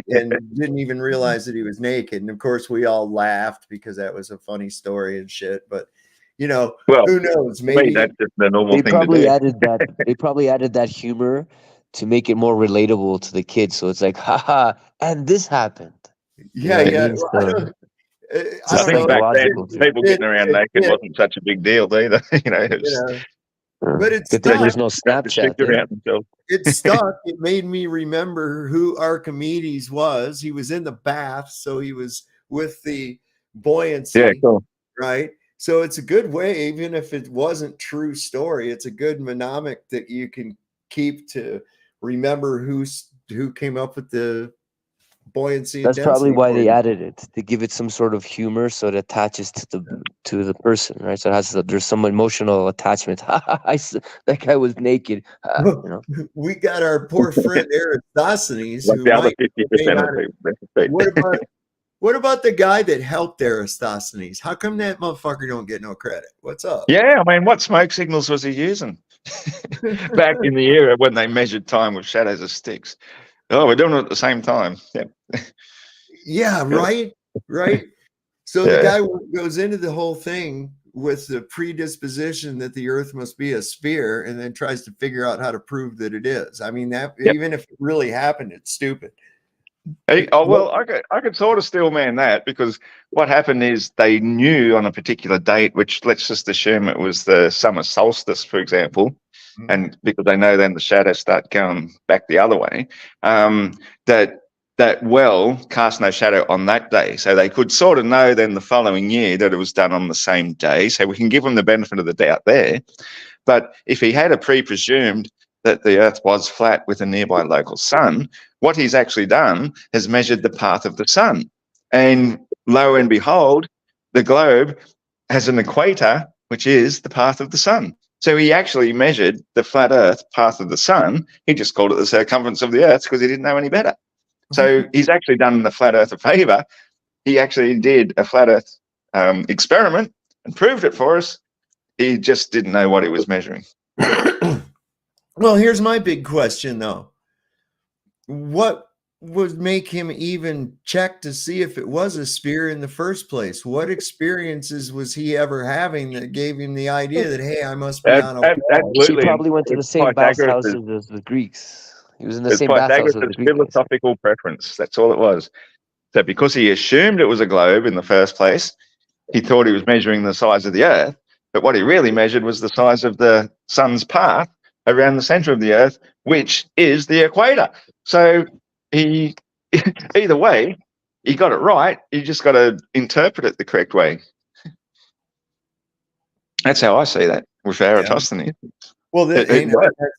Speaker 3: and didn't even realize that he was naked. And of course, we all laughed because that was a funny story and shit. But you know, who knows? Maybe
Speaker 7: that's just the normal thing
Speaker 6: probably
Speaker 7: to do.
Speaker 6: added that. They probably added that humor to make it more relatable to the kids. So it's like, haha, and this happened.
Speaker 3: Yeah,
Speaker 6: I
Speaker 7: think back then, people getting around naked wasn't such a big deal either.
Speaker 3: But it's
Speaker 6: there was no Snapchat.
Speaker 3: It stuck. It made me remember who Archimedes was. He was in the bath, so he was with the buoyancy.
Speaker 7: Yeah, cool.
Speaker 3: Right. So it's a good way, even if it wasn't true story, it's a good mnemonic that you can keep to remember who came up with the buoyancy.
Speaker 6: That's probably why they added it, to give it some sort of humor, so it attaches to the person, right? So there's some emotional attachment. That guy was naked.
Speaker 3: We got our poor friend Eratosthenes.
Speaker 7: Like the other 50% of people.
Speaker 3: What about the guy that helped Eratosthenes? How come that motherfucker don't get no credit? What's up?
Speaker 7: Yeah, I mean, what smoke signals was he using back in the era when they measured time with shadows of sticks? Oh, we're doing it at the same time.
Speaker 3: Yeah, right. So the guy goes into the whole thing with the predisposition that the Earth must be a sphere, and then tries to figure out how to prove that it is. I mean, even if it really happened, it's stupid.
Speaker 7: Well, I could sort of steel man that, because what happened is they knew on a particular date, which let's just assume it was the summer solstice, for example, and because they know then the shadows start going back the other way, that well cast no shadow on that day. So they could sort of know then the following year that it was done on the same day. So we can give them the benefit of the doubt there. But if he had a presumed that the Earth was flat with a nearby local sun, what he's actually done is measured the path of the sun. And lo and behold, the globe has an equator, which is the path of the sun. So he actually measured the flat Earth path of the sun. He just called it the circumference of the Earth because he didn't know any better. So he's actually done the flat Earth a favor. He actually did a flat Earth experiment and proved it for us. He just didn't know what he was measuring.
Speaker 3: Well, here's my big question, though. What would make him even check to see if it was a sphere in the first place? What experiences was he ever having that gave him the idea that, hey, I must be on a wall?
Speaker 6: He probably went to the same bathhouses as the Greeks. He was in the same bathhouse as the Greeks.
Speaker 7: Philosophical preference. That's all it was. So because he assumed it was a globe in the first place, he thought he was measuring the size of the Earth, but what he really measured was the size of the sun's path around the center of the Earth, which is the equator. So he, either way, he got it right. You just got to interpret it the correct way. That's how I see that with Eratosthenes.
Speaker 3: Well, that's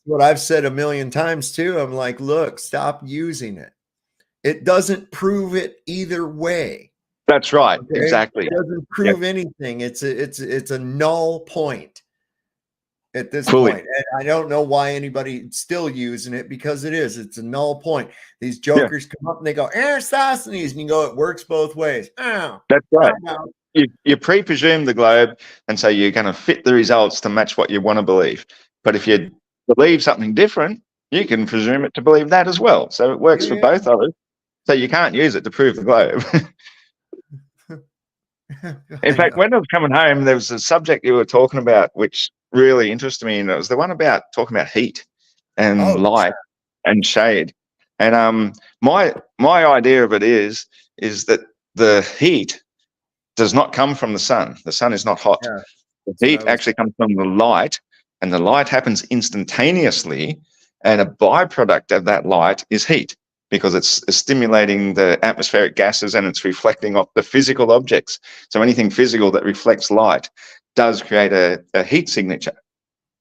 Speaker 3: what I've said a million times too. I'm like, look, stop using it. It doesn't prove it either way.
Speaker 7: That's right. Okay? Exactly.
Speaker 3: It doesn't prove anything. It's a null point at this point. And I don't know why anybody's still using it, because it's a null point. These jokers come up and they go, Eratosthenes, and you go, it works both ways. Oh,
Speaker 7: that's right. You pre-presume the globe, and so you're going to fit the results to match what you want to believe. But if you believe something different, you can presume it to believe that as well. So it works for both of us. So you can't use it to prove the globe. In
Speaker 3: I
Speaker 7: fact,
Speaker 3: know.
Speaker 7: when I was coming home, there was a subject you were talking about which really interested me, and it was the one about talking about heat and
Speaker 3: Oh,
Speaker 7: light and shade. And my idea of it is that the heat does not come from the sun. The sun is not hot.
Speaker 3: yeah,
Speaker 7: The
Speaker 3: that's what I
Speaker 7: heat
Speaker 3: was.
Speaker 7: actually comes from the light, and the light happens instantaneously. And a byproduct of that light is heat because it's stimulating the atmospheric gases and it's reflecting off the physical objects. So anything physical that reflects light does create a heat signature.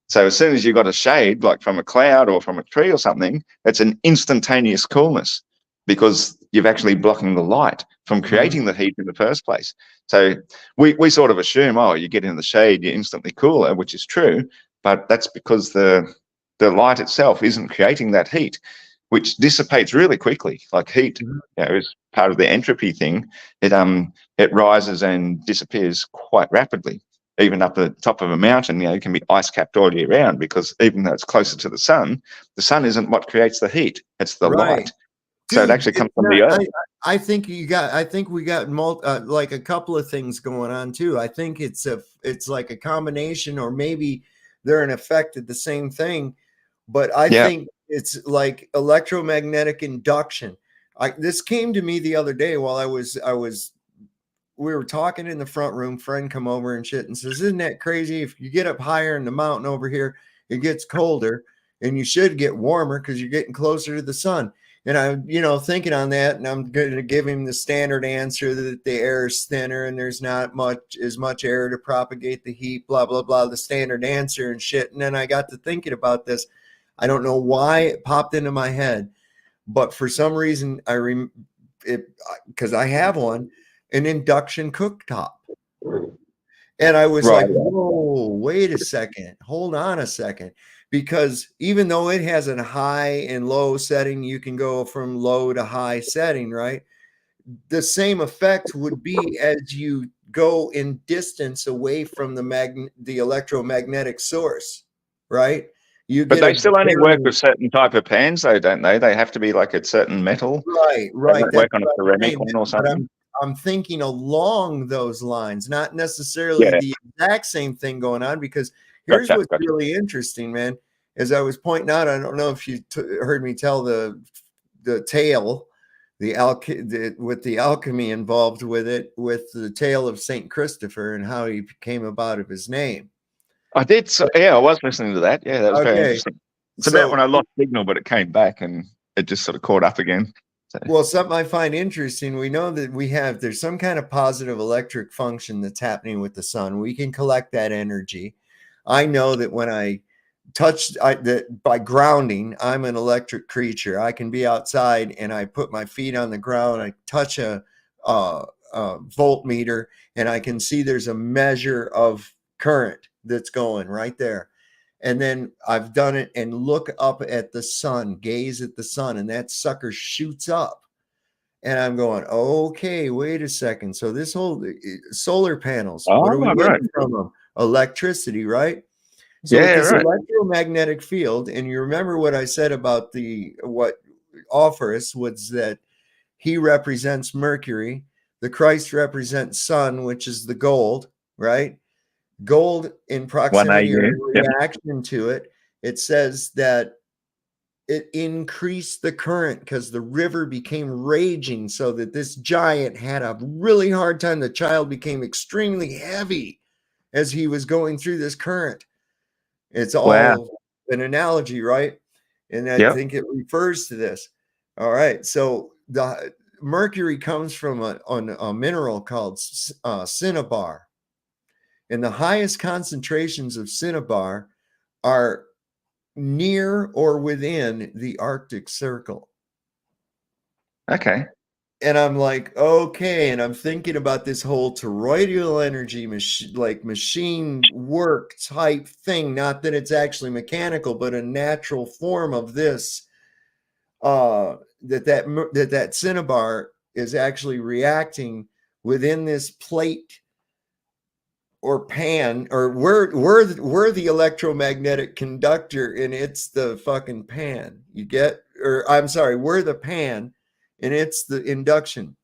Speaker 7: So as soon as you've got a shade, like from a cloud or from a tree or something, it's an instantaneous coolness because you've actually blocking the light from creating the heat in the first place. So we sort of assume, oh, you get in the shade, you're instantly cooler, which is true, but that's because the light itself isn't creating that heat, which dissipates really quickly. Like heat, is part of the entropy thing. It rises and disappears quite rapidly. Even up the top of a mountain, it can be ice capped all year round because even though it's closer to the sun isn't what creates the heat; it's the
Speaker 3: Right.
Speaker 7: light. So it
Speaker 3: Dude,
Speaker 7: actually comes
Speaker 3: it's
Speaker 7: from the
Speaker 3: not,
Speaker 7: earth.
Speaker 3: I think we got like a couple of things going on too. I think it's like a combination, or maybe they're an effect of the same thing. But I
Speaker 7: Yeah,
Speaker 3: think it's like electromagnetic induction. This came to me the other day while we were talking in the front room. Friend come over and shit and says, "Isn't that crazy? If you get up higher in the mountain over here, it gets colder, and you should get warmer because you're getting closer to the sun." And I'm, thinking on that, and I'm going to give him the standard answer that the air is thinner and there's not as much air to propagate the heat, blah blah blah, the standard answer and shit. And then I got to thinking about this. I don't know why it popped into my head, but for some reason because I have an induction cooktop. And I was
Speaker 7: right.
Speaker 3: like, whoa, wait a second. Hold on a second. Because even though it has a high and low setting, you can go from low to high setting, right? The same effect would be as you go in distance away from the electromagnetic source, right? You
Speaker 7: But
Speaker 3: get
Speaker 7: they
Speaker 3: a
Speaker 7: still only work
Speaker 3: very
Speaker 7: with certain type of pans, though, don't they? They have to be like a certain metal. They
Speaker 3: right.
Speaker 7: don't
Speaker 3: That's
Speaker 7: work on a
Speaker 3: what I'm
Speaker 7: ceramic
Speaker 3: saying,
Speaker 7: one or
Speaker 3: but
Speaker 7: something.
Speaker 3: I'm thinking along those lines, not necessarily
Speaker 7: Yeah,
Speaker 3: the exact same thing going on, because here's
Speaker 7: gotcha.
Speaker 3: what's really interesting, man. As I was pointing out, I don't know if you heard me tell the tale, with the alchemy involved with it, with the tale of Saint Christopher and how he came about of his name.
Speaker 7: I did. So, yeah, I was listening to that. Yeah, that was very
Speaker 3: Okay,
Speaker 7: interesting. It's about when
Speaker 3: so
Speaker 7: I lost signal, but it came back and it just sort of caught up again. So,
Speaker 3: well, something I find interesting, we know that there's some kind of positive electric function that's happening with the sun. We can collect that energy. I know that when I that by grounding, I'm an electric creature. I can be outside and I put my feet on the ground. I touch a voltmeter and I can see there's a measure of current that's going right there. And then I've done it and look up at the sun, gaze at the sun, and that sucker shoots up. And I'm going, okay, wait a second. So this whole solar panels, what are we
Speaker 7: right.
Speaker 3: getting from them? Electricity, right? So with
Speaker 7: Yeah,
Speaker 3: this
Speaker 7: right.
Speaker 3: electromagnetic field, and you remember what I said about what Orpheus was, that he represents Mercury, the Christ represents sun, which is the gold, right? Gold in
Speaker 7: 1
Speaker 3: proximity or
Speaker 7: AU.
Speaker 3: in
Speaker 7: Yep.
Speaker 3: reaction to it, it says that it increased the current because the river became raging, so that this giant had a really hard time. The child became extremely heavy as he was going through this current. It's
Speaker 7: Wow.
Speaker 3: all an analogy, right? And I
Speaker 7: Yep.
Speaker 3: think it refers to this. All right. So the mercury comes from a mineral called cinnabar. And the highest concentrations of cinnabar are near or within the Arctic Circle.
Speaker 7: Okay.
Speaker 3: And I'm like, okay. And I'm thinking about this whole toroidal energy machine work type thing. Not that it's actually mechanical, but a natural form of this. That cinnabar is actually reacting within this plate or pan, or we're the electromagnetic conductor and it's the fucking pan. You get, or I'm sorry, we're the pan and it's the induction.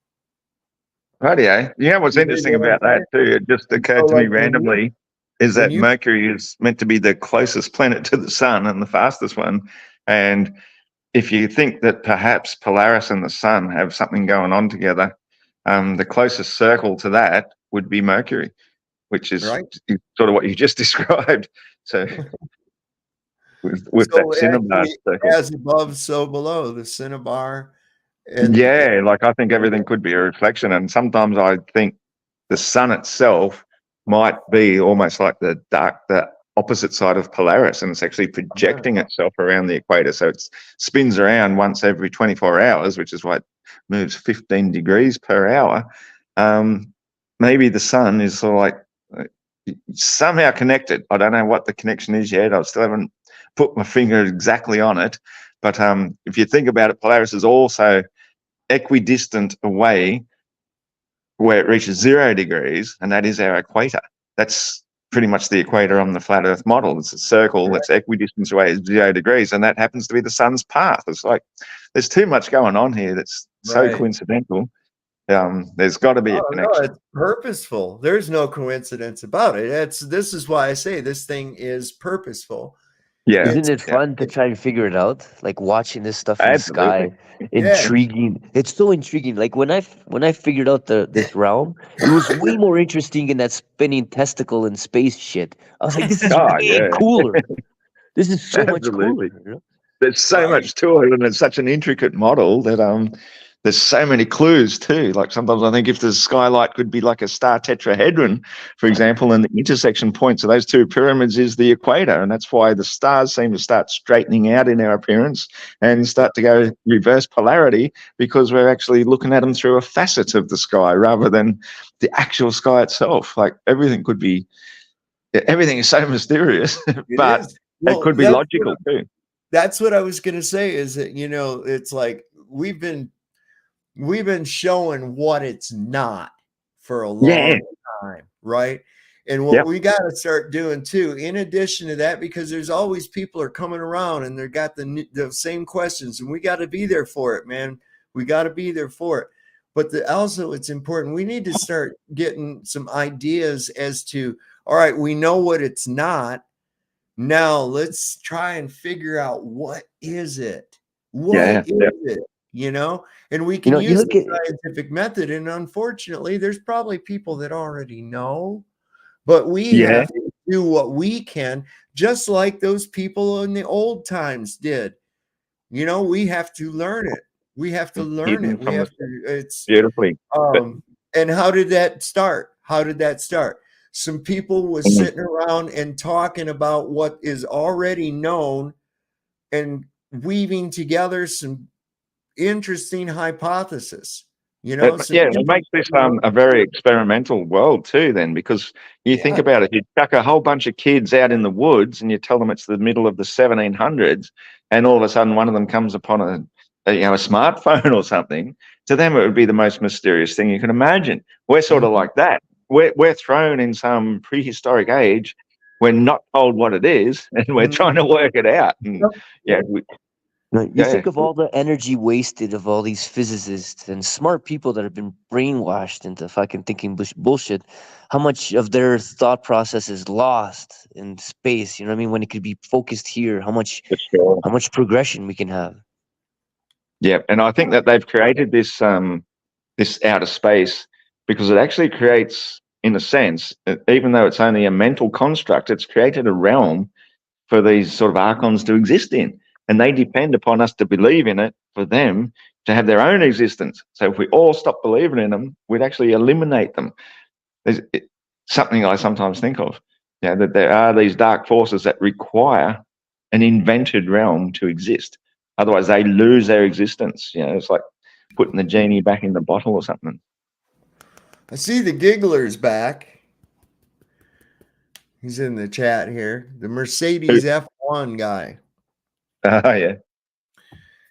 Speaker 7: Rightio. You know what's
Speaker 3: You dig
Speaker 7: interesting
Speaker 3: what I'm
Speaker 7: about that
Speaker 3: saying?
Speaker 7: too? It just
Speaker 3: And so,
Speaker 7: occurred to me
Speaker 3: like,
Speaker 7: randomly is
Speaker 3: when
Speaker 7: that
Speaker 3: you
Speaker 7: Mercury is meant to be the closest planet to the sun and the fastest one. And if you think that perhaps Polaris and the sun have something going on together, the closest circle to that would be Mercury, which is
Speaker 3: right,
Speaker 7: sort of what you just described. So with that
Speaker 3: so
Speaker 7: cinnabar
Speaker 3: actually,
Speaker 7: circle.
Speaker 3: as above, so below, the cinnabar, and
Speaker 7: Yeah, like I think everything could be a reflection. And sometimes I think the sun itself might be almost like the opposite side of Polaris, and it's actually projecting itself around the equator. So it spins around once every 24 hours, which is why it moves 15 degrees per hour. Maybe the sun is sort of like somehow connected. I don't know what the connection is yet. I still haven't put my finger exactly on it. But if you think about it, Polaris is also equidistant away where it reaches 0 degrees, and that is our equator. That's pretty much the equator on the flat Earth model. It's a circle that's equidistant away at 0 degrees, and that happens to be the sun's path. It's like there's too much going on here that's so
Speaker 3: right.
Speaker 7: coincidental. There's got to be a
Speaker 3: Oh no,
Speaker 7: connection.
Speaker 3: it's purposeful. There's no coincidence about it. This is why I say this thing is purposeful.
Speaker 7: Yeah,
Speaker 6: Isn't
Speaker 3: It's
Speaker 6: it fun to try and figure it out? Like watching this stuff in the
Speaker 7: absolutely.
Speaker 6: sky,
Speaker 3: yeah,
Speaker 6: intriguing. It's so intriguing. Like when I figured out this realm, it was way more interesting than that spinning testicle in space shit. I was like, this is
Speaker 7: Oh,
Speaker 6: way
Speaker 7: yeah,
Speaker 6: cooler. This is so much cooler.
Speaker 7: absolutely.
Speaker 6: You know?
Speaker 7: There's so
Speaker 3: right.
Speaker 7: much to it, and it's such an intricate model that there's so many clues too. Like sometimes I think if the skylight could be like a star tetrahedron, for example, and the intersection points of those two pyramids is the equator, and that's why the stars seem to start straightening out in our appearance and start to go reverse polarity, because we're actually looking at them through a facet of the sky rather than the actual sky itself. Like everything is so mysterious,
Speaker 3: It
Speaker 7: but
Speaker 3: is.
Speaker 7: it
Speaker 3: Well,
Speaker 7: could be logical too.
Speaker 3: that's what I was gonna say. Is that it's like we've been showing what it's not for a
Speaker 7: Yeah.
Speaker 3: long time, right? And what
Speaker 7: Yep.
Speaker 3: we got to start doing too, in addition to that, because there's always people are coming around and they got the same questions, and we got to be there for it, man. We got to be there for it. But also, it's important. We need to start getting some ideas as to, all right, we know what it's not. Now let's try and figure out what is it. What
Speaker 7: Yeah.
Speaker 3: is
Speaker 7: Yeah.
Speaker 3: it? And we
Speaker 6: You
Speaker 3: can
Speaker 6: know, you
Speaker 3: use
Speaker 6: look
Speaker 3: the
Speaker 6: at
Speaker 3: scientific method. And unfortunately, there's probably people that already know, but we
Speaker 7: Yeah.
Speaker 3: have to do what we can, just like those people in the old times did. We have to learn it. We have to learn
Speaker 7: Hidden
Speaker 3: it. We
Speaker 7: from
Speaker 3: have
Speaker 7: us
Speaker 3: to, it's,
Speaker 7: beautifully. But
Speaker 3: and how did that start? How did that start? Some people was sitting around and talking about what is already known and weaving together some interesting hypothesis. Some
Speaker 7: yeah, it makes this
Speaker 3: interesting,
Speaker 7: a very experimental world too. Then, because you think
Speaker 3: yeah,
Speaker 7: about it, you chuck a whole bunch of kids out in the woods, and you tell them it's the middle of the 1700s, and all of a sudden one of them comes upon a smartphone or something. To them, it would be the most mysterious thing you can imagine. We're sort of like that. We're thrown in some prehistoric age. We're not told what it is, and we're trying to work it out. And yeah,
Speaker 6: you think of all the energy wasted of all these physicists and smart people that have been brainwashed into fucking thinking bullshit. How much of their thought process is lost in space? You know what I mean? When it could be focused here, how much
Speaker 7: for sure.
Speaker 6: progression we can have.
Speaker 7: Yeah, and I think that they've created this outer space because it actually creates, in a sense, even though it's only a mental construct, it's created a realm for these sort of archons to exist in, and they depend upon us to believe in it for them to have their own existence. So if we all stop believing in them, we'd actually eliminate them. There's something I sometimes think of, that there are these dark forces that require an invented realm to exist. Otherwise, they lose their existence. It's like putting the genie back in the bottle or something.
Speaker 3: I see the Giggler's back. He's in the chat here. The Mercedes F1 guy.
Speaker 7: Oh, yeah.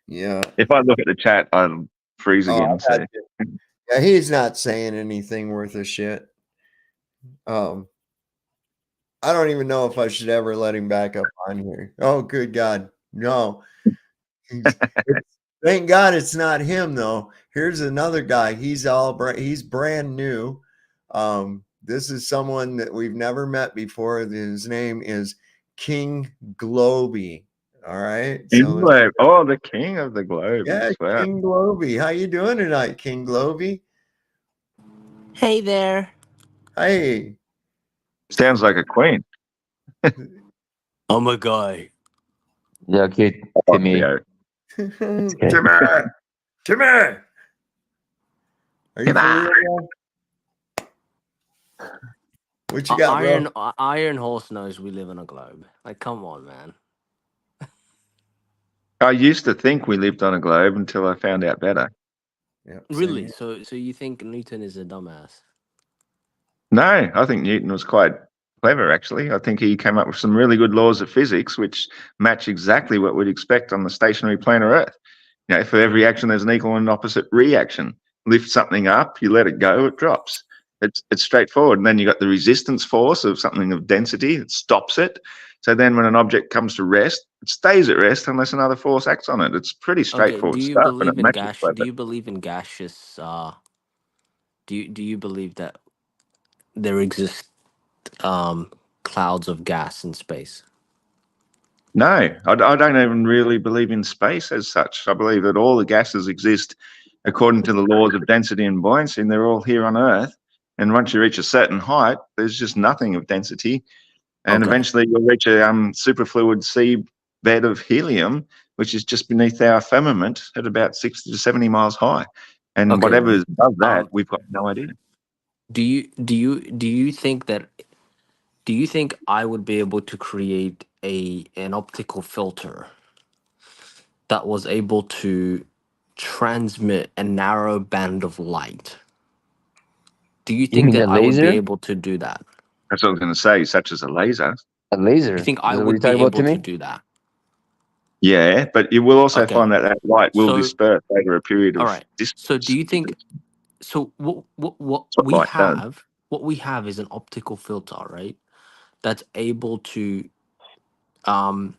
Speaker 3: Yeah.
Speaker 7: If I look at the chat, I'll freeze again. So.
Speaker 3: Yeah, he's not saying anything worth a shit. I don't even know if I should ever let him back up on here. Oh, good God. No. Thank God it's not him, though. Here's another guy. He's brand new. This is someone that we've never met before. His name is King Globy. All right.
Speaker 7: Oh, the king of the globe.
Speaker 3: Yeah,
Speaker 7: Wow.
Speaker 3: King Globy. How you doing tonight, King Globy?
Speaker 4: Hey there.
Speaker 3: Hey.
Speaker 7: Sounds like a queen.
Speaker 4: I'm a guy.
Speaker 6: Yeah, okay,
Speaker 7: Oh,
Speaker 6: Timmy.
Speaker 7: yeah.
Speaker 6: Okay.
Speaker 3: Timmy. Are you for real? What you got, bro?
Speaker 4: Iron Horse knows we live in a globe. Like, come on, man.
Speaker 7: I used to think we lived on a globe until I found out better.
Speaker 3: Yep,
Speaker 4: Really? So you think Newton is a dumbass?
Speaker 7: No, I think Newton was quite clever, actually. I think he came up with some really good laws of physics which match exactly what we'd expect on the stationary planet Earth. You know, for every action, there's an equal and opposite reaction. Lift something up, you let it go, it drops. It's straightforward. And then you got the resistance force of something of density that stops it. So then when an object comes to rest, it stays at rest unless another force acts on it. It's pretty
Speaker 4: Okay.
Speaker 7: straightforward stuff, and it matches
Speaker 4: Do
Speaker 7: clever.
Speaker 4: you believe in gaseous? Do you believe that there exist clouds of gas in space?
Speaker 7: No, I don't even really believe in space as such. I believe that all the gases exist according to the laws of density and buoyancy, and they're all here on Earth. And once you reach a certain height, there's just nothing of density. And
Speaker 4: Okay.
Speaker 7: eventually you'll reach a superfluid sea bed of helium, which is just beneath our firmament at about 60 to 70 miles high. And
Speaker 4: Okay.
Speaker 7: whatever is above that,
Speaker 4: Um,
Speaker 7: we've got no idea.
Speaker 4: do you think that? Do you think I would be able to create an optical filter that was able to transmit a narrow band of light? Do you
Speaker 6: You
Speaker 4: think
Speaker 6: mean
Speaker 4: that
Speaker 6: a
Speaker 4: I would be
Speaker 6: laser?
Speaker 4: able to do that?
Speaker 7: That's what I was going to say, such as a laser.
Speaker 6: A laser?
Speaker 4: You think
Speaker 6: Is
Speaker 4: I
Speaker 6: that what you're
Speaker 4: would be
Speaker 6: talking about,
Speaker 4: able to
Speaker 6: Timmy?
Speaker 4: do that?
Speaker 7: Yeah, but you will also
Speaker 4: Okay.
Speaker 7: find that that light will
Speaker 4: So,
Speaker 7: disperse over a period
Speaker 4: all
Speaker 7: of
Speaker 4: right. So, do
Speaker 7: distance.
Speaker 4: you think? So, what
Speaker 7: That's what light does.
Speaker 4: what we have is an optical filter, right? That's able to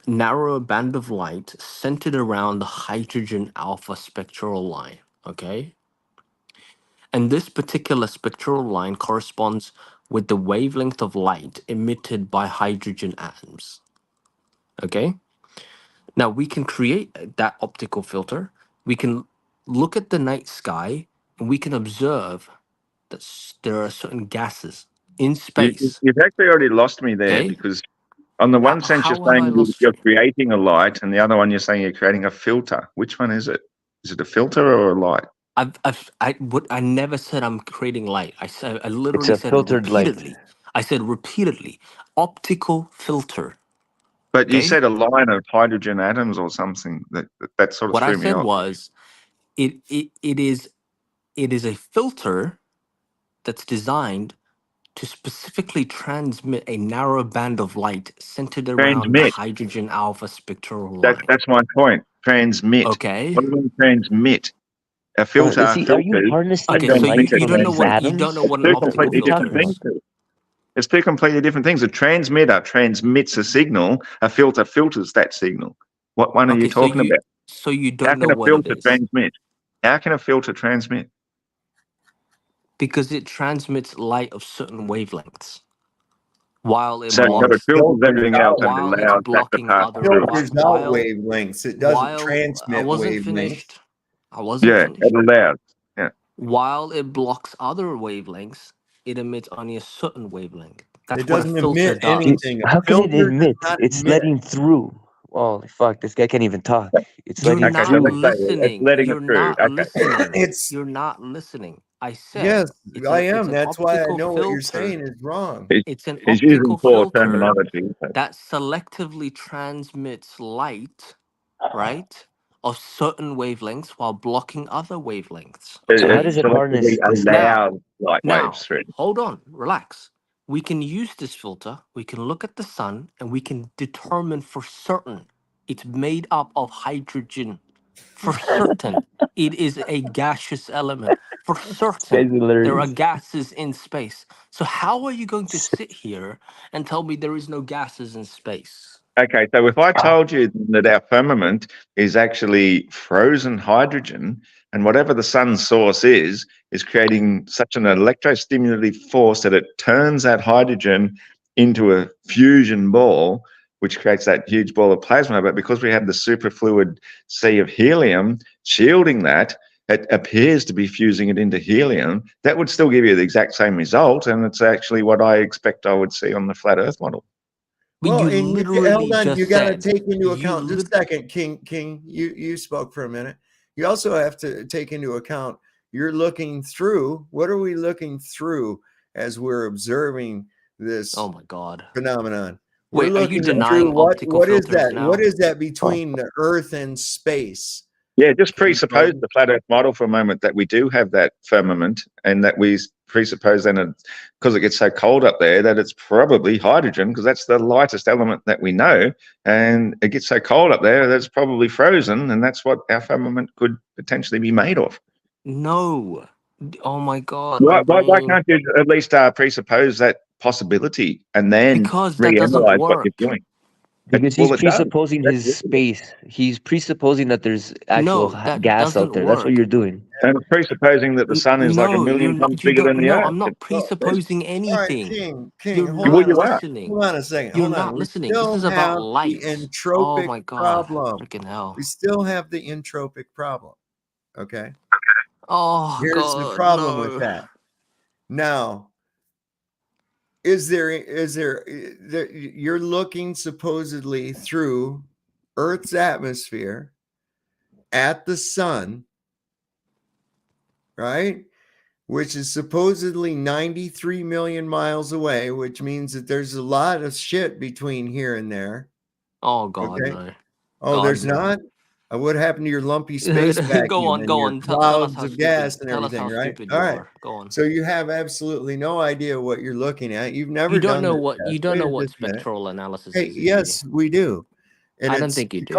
Speaker 4: narrow a band of light centered around the hydrogen alpha spectral line. Okay. And this particular spectral line corresponds with the wavelength of light emitted by hydrogen atoms. Okay. Now we can create that optical filter. We can look at the night sky and we can observe that there are certain gases in space.
Speaker 7: You've actually already lost me there,
Speaker 4: Okay.
Speaker 7: because on the one sense you're
Speaker 4: How have I
Speaker 7: saying
Speaker 4: lost
Speaker 7: you're
Speaker 4: you?
Speaker 7: creating a light, and the other one you're saying you're creating a filter. Which one is it? Is it a filter or a light?
Speaker 4: I never said I'm creating light. I
Speaker 6: It's
Speaker 4: literally
Speaker 6: a
Speaker 4: said it
Speaker 6: filtered light.
Speaker 4: repeatedly. I said repeatedly, optical filter.
Speaker 7: But you
Speaker 4: Okay.
Speaker 7: said a line of hydrogen atoms or something. That sort of
Speaker 4: What I
Speaker 7: threw me
Speaker 4: said
Speaker 7: off.
Speaker 4: was it is a filter that's designed to specifically transmit a narrow band of light centered around the
Speaker 7: Transmit.
Speaker 4: hydrogen alpha spectral line.
Speaker 7: That's my point. Transmit.
Speaker 4: Okay.
Speaker 7: What do you mean transmit? A filter
Speaker 6: Are you
Speaker 7: filters a
Speaker 6: harnessing
Speaker 4: Okay.
Speaker 6: the
Speaker 4: So
Speaker 6: light
Speaker 7: transmitter
Speaker 4: you
Speaker 6: from
Speaker 4: don't know
Speaker 6: these
Speaker 7: transmits.
Speaker 4: you don't know
Speaker 6: atoms?
Speaker 4: what an
Speaker 7: Two
Speaker 6: What
Speaker 4: optical
Speaker 6: are
Speaker 7: completely
Speaker 6: you
Speaker 4: filter
Speaker 6: talking
Speaker 7: different
Speaker 6: about?
Speaker 4: is.
Speaker 7: things. It's two completely different things. A transmitter transmits a signal. A filter filters that signal. What one are you
Speaker 4: Okay.
Speaker 7: talking about?
Speaker 4: So you
Speaker 7: How
Speaker 4: don't know
Speaker 7: can a
Speaker 4: what it
Speaker 7: filter
Speaker 4: is
Speaker 7: transmit? How can a filter transmit?
Speaker 4: because it transmits light of certain wavelengths while it
Speaker 7: So it
Speaker 4: blocks
Speaker 7: filters
Speaker 3: Filters
Speaker 7: everything else
Speaker 3: out.
Speaker 7: and
Speaker 4: while it's
Speaker 7: allows that to
Speaker 4: blocking
Speaker 7: pass
Speaker 4: other
Speaker 7: through it.
Speaker 3: Filters out wavelengths. It doesn't
Speaker 4: while I
Speaker 3: transmit
Speaker 4: wasn't
Speaker 3: wavelengths.
Speaker 4: finished. I wasn't
Speaker 7: Yeah, it
Speaker 4: finished.
Speaker 7: allows. Yeah.
Speaker 4: While it blocks other wavelengths, it emits only a certain wavelength.
Speaker 3: It
Speaker 4: That's what a
Speaker 3: doesn't
Speaker 4: filter
Speaker 3: emit
Speaker 4: does.
Speaker 3: anything. A
Speaker 6: How can it
Speaker 3: filter does
Speaker 6: emit?
Speaker 3: not
Speaker 6: It's
Speaker 3: emit.
Speaker 6: letting through. Oh fuck! This guy can't even talk. It's
Speaker 4: You're
Speaker 6: letting
Speaker 7: Okay, so
Speaker 4: not
Speaker 7: let's
Speaker 6: through.
Speaker 7: say it's
Speaker 4: listening.
Speaker 7: letting it
Speaker 4: You're
Speaker 7: through.
Speaker 4: not
Speaker 7: Okay.
Speaker 4: listening.
Speaker 3: It's
Speaker 4: You're not listening. I said
Speaker 3: yes, I
Speaker 4: it's
Speaker 3: am.
Speaker 4: an
Speaker 3: That's why I
Speaker 4: optical
Speaker 3: know what you're
Speaker 4: filter.
Speaker 3: saying is wrong.
Speaker 4: It's an
Speaker 7: He's using
Speaker 4: optical
Speaker 7: poor
Speaker 4: filter
Speaker 7: terminology. So
Speaker 4: that selectively transmits light, right, of certain wavelengths while blocking other wavelengths.
Speaker 6: So how
Speaker 7: it
Speaker 4: Okay.
Speaker 6: does it
Speaker 7: selectively
Speaker 6: harness this light?
Speaker 4: Now,
Speaker 7: allows light waves
Speaker 4: now,
Speaker 7: through.
Speaker 4: hold on, relax. We can use this filter, we can look at the sun, and we can determine for certain it's made up of hydrogen. For certain, it is a gaseous element. For
Speaker 6: This guy's
Speaker 4: certain, there are
Speaker 6: hilarious.
Speaker 4: gases in space. So, how are you going to sit here and tell me there is no gases in space?
Speaker 7: Okay, so if I told you that our firmament is actually frozen hydrogen, And whatever the sun's source is creating such an electrostimulative force that it turns that hydrogen into a fusion ball, which creates that huge ball of plasma. But because we have the superfluid sea of helium shielding that, it appears to be fusing it into helium. That would still give you the exact same result. And it's actually what I expect I would see on the flat Earth model.
Speaker 4: But
Speaker 3: Well,
Speaker 4: you
Speaker 3: and
Speaker 4: literally
Speaker 3: hold on,
Speaker 4: just
Speaker 3: you got to
Speaker 4: said
Speaker 3: take into
Speaker 4: you
Speaker 3: account just a second, King. You spoke for a minute. You also have to take into account you're looking through. What are we looking through as we're observing this
Speaker 4: Oh my God.
Speaker 3: phenomenon?
Speaker 4: Wait,
Speaker 3: We're
Speaker 4: are you
Speaker 3: looking
Speaker 4: denying
Speaker 3: through
Speaker 4: optical
Speaker 3: what is
Speaker 4: filters
Speaker 3: that?
Speaker 4: now?
Speaker 3: What is that between the Earth and space?
Speaker 7: Yeah, just presuppose the flat Earth model for a moment that we do have that firmament, and that we presuppose then, because it gets so cold up there, that it's probably hydrogen, because that's the lightest element that we know, and it gets so cold up there that it's probably frozen, and that's what our firmament could potentially be made of.
Speaker 4: No. Oh my God. My
Speaker 7: Why
Speaker 4: brain.
Speaker 7: can't you at least presuppose that possibility and then
Speaker 4: Because that doesn't
Speaker 7: re-analyze what
Speaker 4: work.
Speaker 7: you're doing?
Speaker 6: Because he's
Speaker 7: Well, it does.
Speaker 6: presupposing
Speaker 7: That's
Speaker 6: his space. He's presupposing that there's actual
Speaker 4: No, that
Speaker 6: gas out
Speaker 4: doesn't
Speaker 6: there. That's what
Speaker 4: work.
Speaker 6: you're doing.
Speaker 7: And it's presupposing that the sun is like a
Speaker 4: No, you're
Speaker 7: million times
Speaker 4: not. You
Speaker 7: bigger
Speaker 4: don't.
Speaker 7: than the
Speaker 4: No,
Speaker 7: Earth.
Speaker 4: I'm not
Speaker 3: Well,
Speaker 4: presupposing
Speaker 3: all right,
Speaker 4: anything.
Speaker 3: King,
Speaker 4: You're
Speaker 3: hold
Speaker 7: Well,
Speaker 4: not
Speaker 3: on.
Speaker 7: you are.
Speaker 4: listening.
Speaker 3: Hold on a second.
Speaker 4: You're
Speaker 3: Hold on.
Speaker 4: not
Speaker 3: We
Speaker 4: listening. This
Speaker 3: still
Speaker 4: is about
Speaker 3: have the
Speaker 4: light. Oh
Speaker 3: entropic
Speaker 4: my God.
Speaker 3: problem.
Speaker 4: Freaking hell.
Speaker 3: We still have the entropic problem. Okay.
Speaker 4: Oh
Speaker 3: Here's the
Speaker 4: God,
Speaker 3: problem with
Speaker 4: no.
Speaker 3: that. Now, is there you're looking supposedly through Earth's atmosphere at the sun, right? Which is supposedly 93 million miles away, which means that there's a lot of shit between here and there.
Speaker 4: Oh God,
Speaker 3: Okay.
Speaker 4: no.
Speaker 3: Oh,
Speaker 4: God,
Speaker 3: there's
Speaker 4: no.
Speaker 3: not? What happened to your lumpy space
Speaker 4: Go
Speaker 3: vacuum
Speaker 4: on,
Speaker 3: and
Speaker 4: go
Speaker 3: your
Speaker 4: on. Tell us
Speaker 3: clouds
Speaker 4: how
Speaker 3: of
Speaker 4: stupid.
Speaker 3: gas and
Speaker 4: Tell us
Speaker 3: everything,
Speaker 4: how
Speaker 3: right?
Speaker 4: stupid
Speaker 3: All
Speaker 4: you
Speaker 3: right.
Speaker 4: are. Go on.
Speaker 3: So you have absolutely no idea what you're looking at. You've never
Speaker 4: You don't
Speaker 3: done
Speaker 4: know
Speaker 3: this
Speaker 4: what
Speaker 3: test.
Speaker 4: you don't know
Speaker 3: Wait
Speaker 4: what
Speaker 3: just a minute.
Speaker 4: spectral analysis
Speaker 3: Hey,
Speaker 4: is, do
Speaker 3: yes,
Speaker 4: you?
Speaker 3: we do. And
Speaker 4: I don't think you do.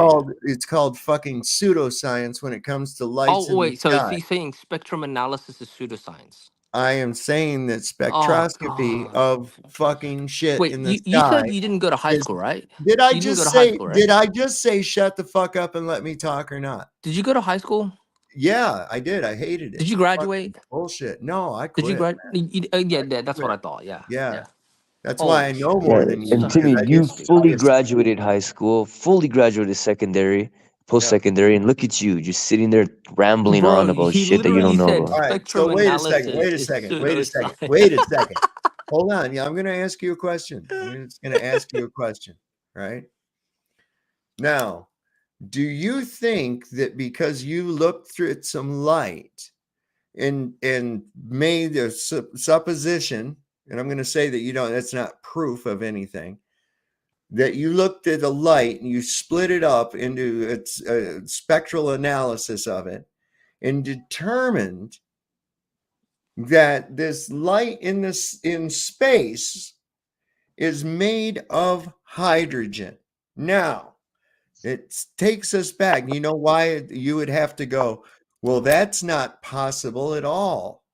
Speaker 3: called fucking pseudoscience when it comes to lights
Speaker 4: Oh
Speaker 3: in the
Speaker 4: wait, so is
Speaker 3: sky.
Speaker 4: he saying spectrum analysis is pseudoscience?
Speaker 3: I am saying that
Speaker 4: Oh
Speaker 3: spectroscopy
Speaker 4: God.
Speaker 3: of fucking shit
Speaker 4: Wait,
Speaker 3: in the
Speaker 4: you
Speaker 3: sky
Speaker 4: said you didn't go to high
Speaker 3: is.
Speaker 4: school, right?
Speaker 3: Did I
Speaker 4: You didn't go
Speaker 3: just
Speaker 4: to high
Speaker 3: say?
Speaker 4: school, right?
Speaker 3: Did I just say shut the fuck up and let me talk or not?
Speaker 4: Did you go to high school?
Speaker 3: Yeah, I did. I hated it.
Speaker 4: Did you graduate?
Speaker 3: Bullshit. No, I
Speaker 4: Did you
Speaker 3: quit.
Speaker 4: graduate? Yeah, that's what
Speaker 3: Quit.
Speaker 4: I thought. Yeah,
Speaker 3: Yeah,
Speaker 4: yeah.
Speaker 3: that's why I
Speaker 4: Holy
Speaker 3: know
Speaker 4: shit.
Speaker 3: more
Speaker 6: Yeah,
Speaker 3: than you
Speaker 6: and
Speaker 4: Son of
Speaker 3: because
Speaker 6: Timmy,
Speaker 4: a
Speaker 3: I
Speaker 6: you
Speaker 3: didn't
Speaker 4: biscuit.
Speaker 6: fully
Speaker 3: study it.
Speaker 6: graduated high school, fully graduated secondary,
Speaker 3: Yeah.
Speaker 6: post-secondary, and look at you, just sitting there rambling on
Speaker 4: Bro,
Speaker 6: about
Speaker 4: he
Speaker 6: shit that you don't
Speaker 4: literally
Speaker 6: know
Speaker 4: said
Speaker 3: All
Speaker 6: about.
Speaker 3: right. So
Speaker 4: spectrum analysis is
Speaker 3: Wait a
Speaker 4: pseudoscience.
Speaker 3: second. Hold on. Yeah, I'm going to ask you a question. I'm just going to ask you a question. Right now, do you think that because you looked through at some light and made a supposition, and I'm going to say that you don't, that's not proof of anything, that you looked at a light and you split it up into its spectral analysis of it and determined that this light in space is made of hydrogen? Now, it takes us back. You know why you would have to go, well, that's not possible at all.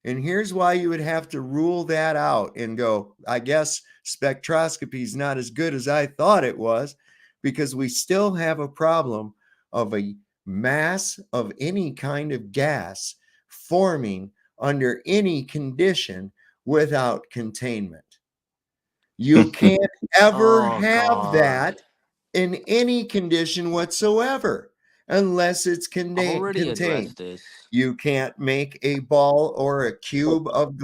Speaker 3: And here's why you would have to rule that out and go, I guess spectroscopy is not as good as I thought it was, because we still have a problem of a mass of any kind of gas forming under any condition without containment. You can't ever
Speaker 4: Oh
Speaker 3: have
Speaker 4: God.
Speaker 3: that in any condition whatsoever unless it's
Speaker 4: I've already
Speaker 3: contained.
Speaker 4: addressed this.
Speaker 3: You can't make a ball or a cube of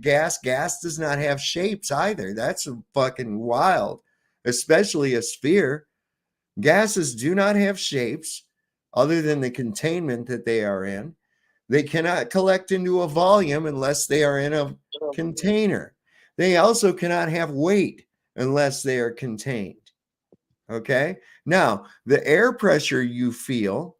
Speaker 3: gas. Gas does not have shapes either. That's fucking wild, especially a sphere. Gases do not have shapes other than the containment that they are in. They cannot collect into a volume unless they are in a container. They also cannot have weight unless they are contained. Okay. Now, the air pressure you feel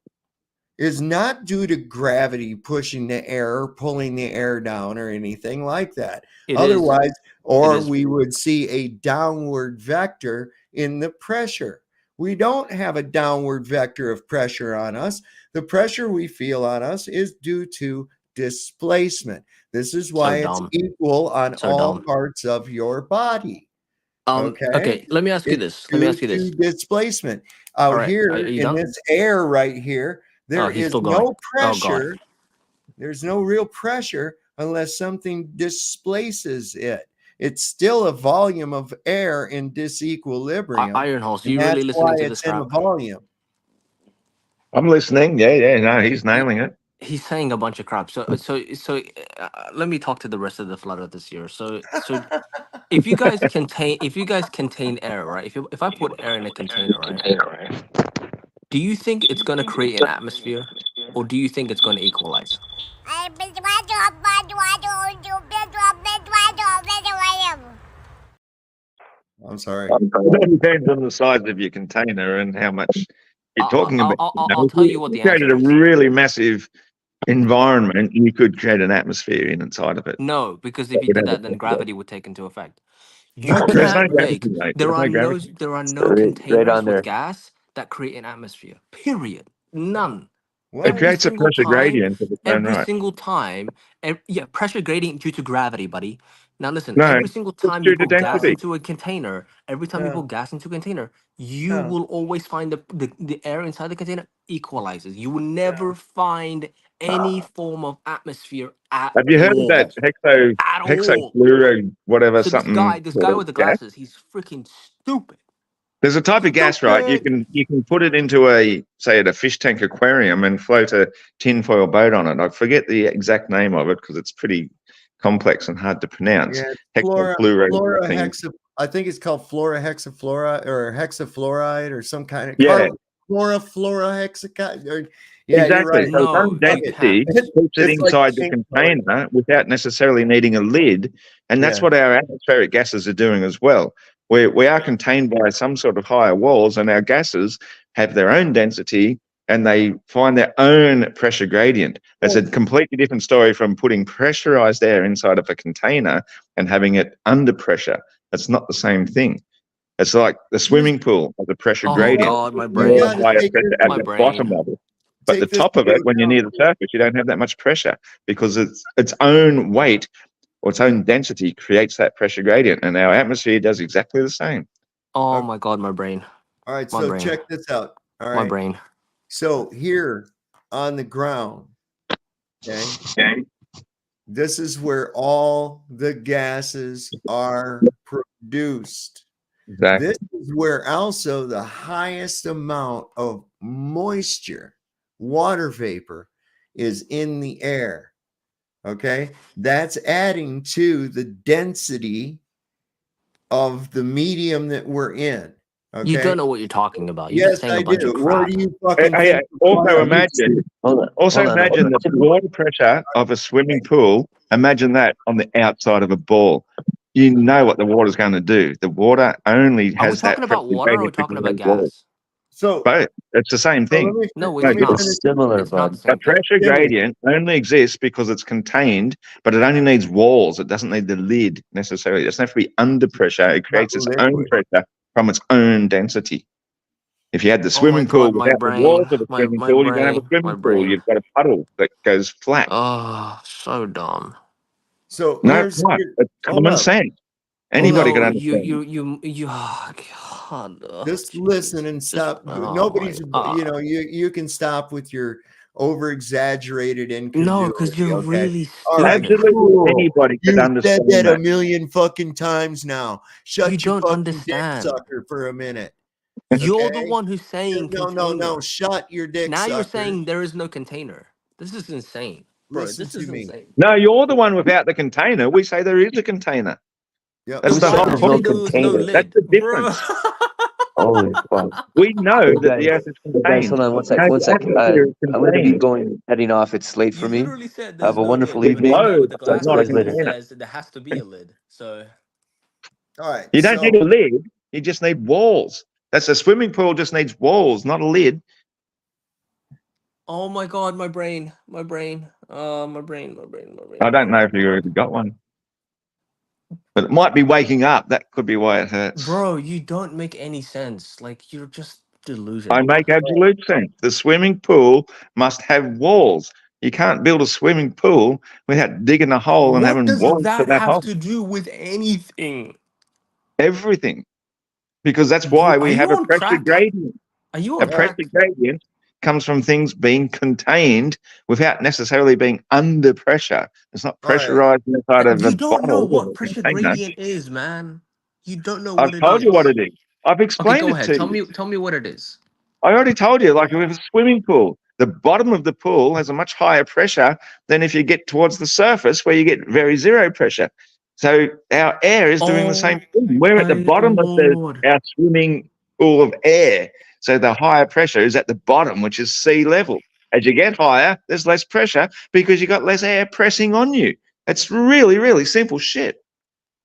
Speaker 3: is not due to gravity pushing the air, pulling the air down, or anything like that.
Speaker 4: It is.
Speaker 3: Otherwise, or
Speaker 4: is.
Speaker 3: we would see a downward vector in the pressure. We don't have a downward vector of pressure on us. The pressure we feel on us is due to displacement. This is why it's
Speaker 4: dumb.
Speaker 3: equal on
Speaker 4: So
Speaker 3: all
Speaker 4: dumb.
Speaker 3: parts of your body. Okay.
Speaker 4: Okay, let me ask you
Speaker 3: It's
Speaker 4: this. Let me
Speaker 3: due
Speaker 4: ask you
Speaker 3: to
Speaker 4: this.
Speaker 3: displacement.
Speaker 4: All
Speaker 3: Out
Speaker 4: right,
Speaker 3: here
Speaker 4: are you
Speaker 3: in
Speaker 4: done?
Speaker 3: this air right here, There
Speaker 4: he's
Speaker 3: is
Speaker 4: still going.
Speaker 3: no
Speaker 4: Oh, God.
Speaker 3: pressure. There's no real pressure unless something displaces it. It's still a volume of air in disequilibrium.
Speaker 4: Iron Horse,
Speaker 3: And
Speaker 4: you
Speaker 3: that's
Speaker 4: really
Speaker 3: why
Speaker 4: listening to this
Speaker 3: it's in a
Speaker 4: crap?
Speaker 3: volume.
Speaker 7: I'm listening. Yeah. No, he's nailing it.
Speaker 4: He's saying a bunch of crap. So let me talk to the rest of the flat earthers here. So if you guys contain air, right? If I put air in a container, right? Do you think it's gonna create an atmosphere, or do you think it's gonna equalize?
Speaker 3: I'm sorry.
Speaker 7: That depends on the size of your container and how much you're talking about.
Speaker 4: I'll tell you what the
Speaker 7: If you created
Speaker 4: answer
Speaker 7: a
Speaker 4: is.
Speaker 7: really massive environment, you could create an atmosphere inside of it.
Speaker 4: No, because if you did that, then gravity would take into effect. You
Speaker 7: There's no
Speaker 4: can't make
Speaker 7: gravity, mate.
Speaker 4: there
Speaker 7: There's
Speaker 4: are
Speaker 7: no
Speaker 4: no
Speaker 7: gravity.
Speaker 6: Right
Speaker 4: containers
Speaker 6: on
Speaker 4: with
Speaker 6: there.
Speaker 4: gas that create an atmosphere. Period. None.
Speaker 3: What?
Speaker 7: It creates a pressure gradient of its own
Speaker 4: Every
Speaker 7: right.
Speaker 4: single time, pressure gradient due to gravity, buddy. Now listen,
Speaker 7: No,
Speaker 4: every single
Speaker 7: it's
Speaker 4: time
Speaker 7: due
Speaker 4: you
Speaker 7: to
Speaker 4: put gas
Speaker 7: density.
Speaker 4: into a container, every time you
Speaker 3: Yeah.
Speaker 4: put gas into a container, you
Speaker 3: Yeah.
Speaker 4: will always find the air inside the container equalizes. You will never find any form of atmosphere at
Speaker 7: Have you heard of
Speaker 4: all.
Speaker 7: that
Speaker 4: At all.
Speaker 7: hexafluoro, whatever,
Speaker 4: So
Speaker 7: something?
Speaker 4: this guy with the
Speaker 7: gas?
Speaker 4: glasses, he's freaking stupid.
Speaker 7: There's a type of gas, right? You can put it into a fish tank aquarium and float a tinfoil boat on it. I forget the exact name of it because it's pretty complex and hard to pronounce.
Speaker 3: Yeah,
Speaker 7: Hexafluoro thing.
Speaker 3: I think it's called fluorahexafluoride or hexafluoride or some kind of
Speaker 7: Yeah.
Speaker 3: fluorahexacide. Yeah,
Speaker 7: Exactly.
Speaker 3: you're right.
Speaker 7: So its
Speaker 4: No,
Speaker 7: own
Speaker 4: you
Speaker 7: density
Speaker 4: can't.
Speaker 7: keeps it
Speaker 3: It's like
Speaker 7: inside the
Speaker 3: pink color.
Speaker 7: container without necessarily needing a lid. And that's
Speaker 3: Yeah.
Speaker 7: what our atmospheric gases are doing as well. We are contained by some sort of higher walls, and our gases have their own density and they find their own pressure gradient. It's a completely different story from putting pressurized air inside of a container and having it under pressure. It's not the same thing. It's like the swimming pool has a pressure
Speaker 4: Oh
Speaker 7: gradient.
Speaker 4: God, my
Speaker 3: You
Speaker 4: brain.
Speaker 3: gotta
Speaker 7: Higher
Speaker 3: take
Speaker 7: pressure
Speaker 3: your-
Speaker 7: at
Speaker 4: My
Speaker 7: the
Speaker 4: brain.
Speaker 7: bottom of it. But
Speaker 3: Take
Speaker 7: the
Speaker 3: this
Speaker 7: top of it,
Speaker 3: into
Speaker 7: when you're near the surface, you don't have that much pressure because its own weight or its own density creates that pressure gradient. And our atmosphere does exactly the same.
Speaker 4: Oh my God, my brain.
Speaker 3: All right,
Speaker 4: My
Speaker 3: so
Speaker 4: brain.
Speaker 3: check this out. All
Speaker 4: My
Speaker 3: right.
Speaker 4: brain.
Speaker 3: So here on the ground, okay, this is where all the gases are produced.
Speaker 7: Exactly.
Speaker 3: This is where also the highest amount of moisture, water vapor, is in the air. Okay, that's adding to the density of the medium that we're in. Okay,
Speaker 4: You don't know what you're talking about. You're just
Speaker 3: yes,
Speaker 4: saying
Speaker 3: I
Speaker 4: a bunch
Speaker 3: do.
Speaker 4: of
Speaker 3: What
Speaker 4: crap.
Speaker 3: do you fucking
Speaker 7: Hey,
Speaker 3: think?
Speaker 7: also imagine
Speaker 6: Hold on.
Speaker 7: imagine the water pressure of a swimming pool. Imagine that on the outside of a ball. You know what the water's going to do. The water only
Speaker 4: Are we
Speaker 7: has that
Speaker 4: talking about
Speaker 7: pressure
Speaker 4: water or are we
Speaker 7: gradient
Speaker 4: talking
Speaker 7: because
Speaker 4: about
Speaker 7: of those walls.
Speaker 4: gas?
Speaker 3: So,
Speaker 7: Both. It's the same
Speaker 3: so
Speaker 7: thing.
Speaker 4: No,
Speaker 3: let
Speaker 4: it's
Speaker 3: me
Speaker 4: not.
Speaker 3: finish.
Speaker 6: It's similar,
Speaker 4: It's not
Speaker 6: bud.
Speaker 4: the
Speaker 7: A
Speaker 4: same thing.
Speaker 7: pressure gradient only exists because it's contained, but it only needs walls. It doesn't need the lid necessarily. It doesn't have to be under pressure. It creates its own
Speaker 3: liquid.
Speaker 7: pressure from its own density. If you had the
Speaker 4: Oh my
Speaker 7: swimming pool
Speaker 4: God, my
Speaker 7: without the walls
Speaker 4: brain.
Speaker 7: of a
Speaker 4: My
Speaker 7: swimming pool, you don't have a
Speaker 4: brain. My
Speaker 7: swimming pool.
Speaker 4: brain.
Speaker 7: You've got a puddle that goes flat.
Speaker 4: Oh, so dumb.
Speaker 3: So
Speaker 7: No,
Speaker 3: here's
Speaker 7: it's not. It's
Speaker 3: hold
Speaker 7: common
Speaker 3: up.
Speaker 7: sense. Anybody can
Speaker 4: No,
Speaker 7: understand.
Speaker 4: you. Oh, God.
Speaker 3: Just
Speaker 4: Jesus.
Speaker 3: listen and
Speaker 4: Just-
Speaker 3: stop.
Speaker 4: oh
Speaker 3: Nobody's,
Speaker 4: my God.
Speaker 3: you can stop with your over exaggerated incredulity.
Speaker 4: No, because you're
Speaker 3: okay?
Speaker 4: really
Speaker 3: All right,
Speaker 4: stupid.
Speaker 7: Absolutely
Speaker 3: cool.
Speaker 7: anybody could
Speaker 3: You said
Speaker 7: understand
Speaker 3: that a
Speaker 7: that.
Speaker 3: million fucking times now. Shut
Speaker 4: You
Speaker 3: your
Speaker 4: don't
Speaker 3: fucking
Speaker 4: understand.
Speaker 3: dick sucker for a minute.
Speaker 4: You're the
Speaker 3: Okay?
Speaker 4: one who's saying
Speaker 3: No.
Speaker 4: container.
Speaker 3: Shut your dick
Speaker 4: Now
Speaker 3: sucker.
Speaker 4: you're saying there is no container. This is insane. Bro,
Speaker 3: Listen
Speaker 4: this
Speaker 3: to
Speaker 4: is
Speaker 3: me.
Speaker 4: insane.
Speaker 7: No, you're the one without the container. We say there is a container.
Speaker 3: Yep.
Speaker 7: That's
Speaker 6: Who
Speaker 7: the
Speaker 6: said
Speaker 7: whole
Speaker 6: there's
Speaker 7: point.
Speaker 6: no
Speaker 4: There was no
Speaker 6: container?
Speaker 7: That's
Speaker 4: lid.
Speaker 7: the
Speaker 4: Bro.
Speaker 7: difference.
Speaker 6: Holy fuck.
Speaker 7: We know
Speaker 6: Hey,
Speaker 7: that the
Speaker 6: guys.
Speaker 7: Earth is
Speaker 6: Hey, guys, hold
Speaker 7: contained.
Speaker 6: on one sec.
Speaker 7: No,
Speaker 6: One
Speaker 7: the
Speaker 6: sec.
Speaker 7: atmosphere is
Speaker 6: I'm going to be
Speaker 7: contained.
Speaker 6: heading off. It's late for
Speaker 4: You
Speaker 6: me.
Speaker 4: literally said
Speaker 6: Have
Speaker 4: there's
Speaker 6: a
Speaker 4: no
Speaker 6: wonderful
Speaker 4: lid, but this
Speaker 6: evening.
Speaker 4: guy with the
Speaker 7: Globe
Speaker 6: Talk
Speaker 7: is
Speaker 6: to you
Speaker 7: not a
Speaker 6: guys
Speaker 4: glasses
Speaker 6: later.
Speaker 7: container.
Speaker 4: says that there has to be a lid. So
Speaker 3: All right.
Speaker 7: You don't
Speaker 3: so,
Speaker 7: need a lid. You just need walls. That's a swimming pool. Just needs walls, not a lid.
Speaker 4: oh my God, my brain. My brain. My brain.
Speaker 7: I don't know if you already got one, but it might be waking up. That could be why it hurts.
Speaker 4: Bro, you don't make any sense. Like you're just
Speaker 7: I
Speaker 4: delusional.
Speaker 7: make absolute sense. The swimming pool must have walls. You can't build a swimming pool without digging a hole and
Speaker 4: What
Speaker 7: having
Speaker 4: does
Speaker 7: walls to
Speaker 4: that
Speaker 7: that
Speaker 4: have
Speaker 7: hole.
Speaker 4: to do with anything?
Speaker 7: Everything. Because that's why
Speaker 4: Are
Speaker 7: we
Speaker 4: you
Speaker 7: have a
Speaker 4: on
Speaker 7: pressure
Speaker 4: crack?
Speaker 7: gradient.
Speaker 4: Are you
Speaker 7: A
Speaker 4: on
Speaker 7: pressure
Speaker 4: crack?
Speaker 7: gradient comes from things being contained without necessarily being under pressure. It's not
Speaker 3: All right.
Speaker 7: pressurized inside of a
Speaker 4: You don't know
Speaker 7: bottle or
Speaker 4: what
Speaker 7: a
Speaker 4: pressure
Speaker 7: container.
Speaker 4: gradient is, man. You don't know
Speaker 7: I've
Speaker 4: what it
Speaker 7: told you what
Speaker 4: is.
Speaker 7: it is. I've
Speaker 4: Okay,
Speaker 7: explained
Speaker 4: go
Speaker 7: it
Speaker 4: ahead.
Speaker 7: to you.
Speaker 4: Tell me what it is.
Speaker 7: I already told you, like with a swimming pool, the bottom of the pool has a much higher pressure than if you get towards the surface where you get very zero pressure. So our air is doing the same
Speaker 4: Oh
Speaker 7: thing. We're at the
Speaker 4: my
Speaker 7: bottom of
Speaker 4: lord.
Speaker 7: our swimming pool of air. So the higher pressure is at the bottom, which is sea level. As you get higher, there's less pressure because you got less air pressing on you. It's really, really simple shit.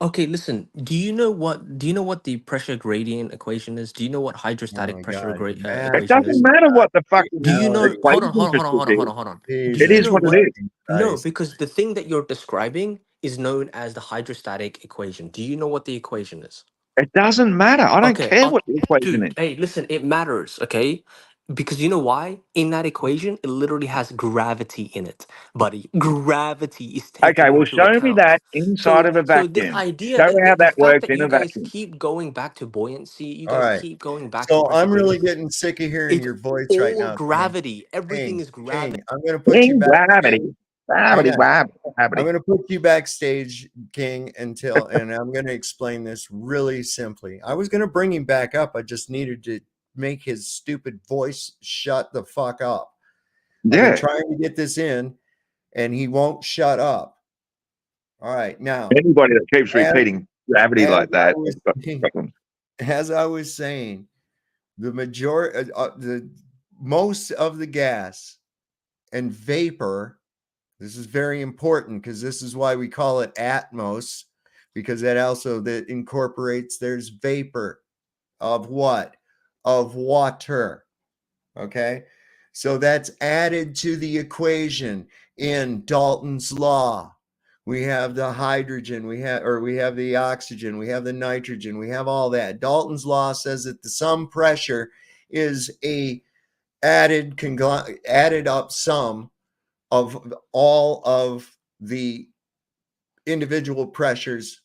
Speaker 4: Okay, listen. Do you know what the pressure gradient equation is? Do you know what
Speaker 3: Oh
Speaker 4: hydrostatic
Speaker 3: my
Speaker 4: pressure
Speaker 3: God, Matt,
Speaker 7: It
Speaker 4: equation
Speaker 7: doesn't
Speaker 4: is?
Speaker 7: matter what the fucking
Speaker 4: Do you know? Hold on,
Speaker 7: equation
Speaker 4: hold on,
Speaker 7: for
Speaker 4: hold on,
Speaker 7: shit
Speaker 4: hold on, hold
Speaker 7: is.
Speaker 4: on, hold on. Do
Speaker 7: It
Speaker 4: you
Speaker 7: is
Speaker 3: Jesus
Speaker 4: know
Speaker 7: what it
Speaker 4: what?
Speaker 7: is.
Speaker 3: fucking
Speaker 4: No,
Speaker 3: Christ.
Speaker 4: because the thing that you're describing is known as the hydrostatic equation. Do you know what the equation is?
Speaker 7: It doesn't matter. I don't
Speaker 4: Okay,
Speaker 7: care what the equation
Speaker 4: dude,
Speaker 7: is.
Speaker 4: hey, listen, it matters, okay? Because you know why? In that equation, it literally has gravity in it, buddy. Gravity is
Speaker 7: Okay,
Speaker 4: taken
Speaker 7: well,
Speaker 4: into
Speaker 7: show me
Speaker 4: account.
Speaker 7: that inside
Speaker 4: So,
Speaker 7: of a
Speaker 4: so this
Speaker 7: vacuum.
Speaker 4: idea
Speaker 7: Show
Speaker 4: that
Speaker 7: how
Speaker 4: the
Speaker 7: that
Speaker 4: fact
Speaker 7: works
Speaker 4: that
Speaker 7: in
Speaker 4: you
Speaker 7: a
Speaker 4: guys
Speaker 7: vacuum.
Speaker 4: keep going back to buoyancy, you
Speaker 3: All
Speaker 4: guys
Speaker 3: right.
Speaker 4: keep going back to
Speaker 3: So
Speaker 4: pressure
Speaker 3: I'm
Speaker 4: gradient.
Speaker 3: really getting sick of hearing
Speaker 4: It's
Speaker 3: your voice right
Speaker 4: all
Speaker 3: now, King.
Speaker 4: gravity. Everything
Speaker 3: King,
Speaker 4: is
Speaker 3: King,
Speaker 4: gravity.
Speaker 3: I'm going to put you
Speaker 7: King
Speaker 3: back.
Speaker 7: gravity.
Speaker 3: Hang
Speaker 7: Gravity,
Speaker 3: on. I'm
Speaker 7: gravity.
Speaker 3: going to put you backstage, King, and I'm going to explain this really simply. I was going to bring him back up. I just needed to make his stupid voice shut the fuck up. I've been
Speaker 7: Yeah.
Speaker 3: trying to get this in, and he won't shut up. All right. Now,
Speaker 7: Anybody that keeps
Speaker 3: as,
Speaker 7: repeating gravity
Speaker 3: as
Speaker 7: like
Speaker 3: I
Speaker 7: that has
Speaker 3: was
Speaker 7: got
Speaker 3: saying,
Speaker 7: problems.
Speaker 3: as I was saying, the most of the gas and vapor. This is very important because this is why we call it atmos, because that incorporates, there's vapor of what? Of water. Okay. So that's added to the equation in Dalton's law. We have the hydrogen, we have the oxygen, we have the nitrogen, we have all that. Dalton's law says that the sum pressure is a added up sum of all of the individual pressures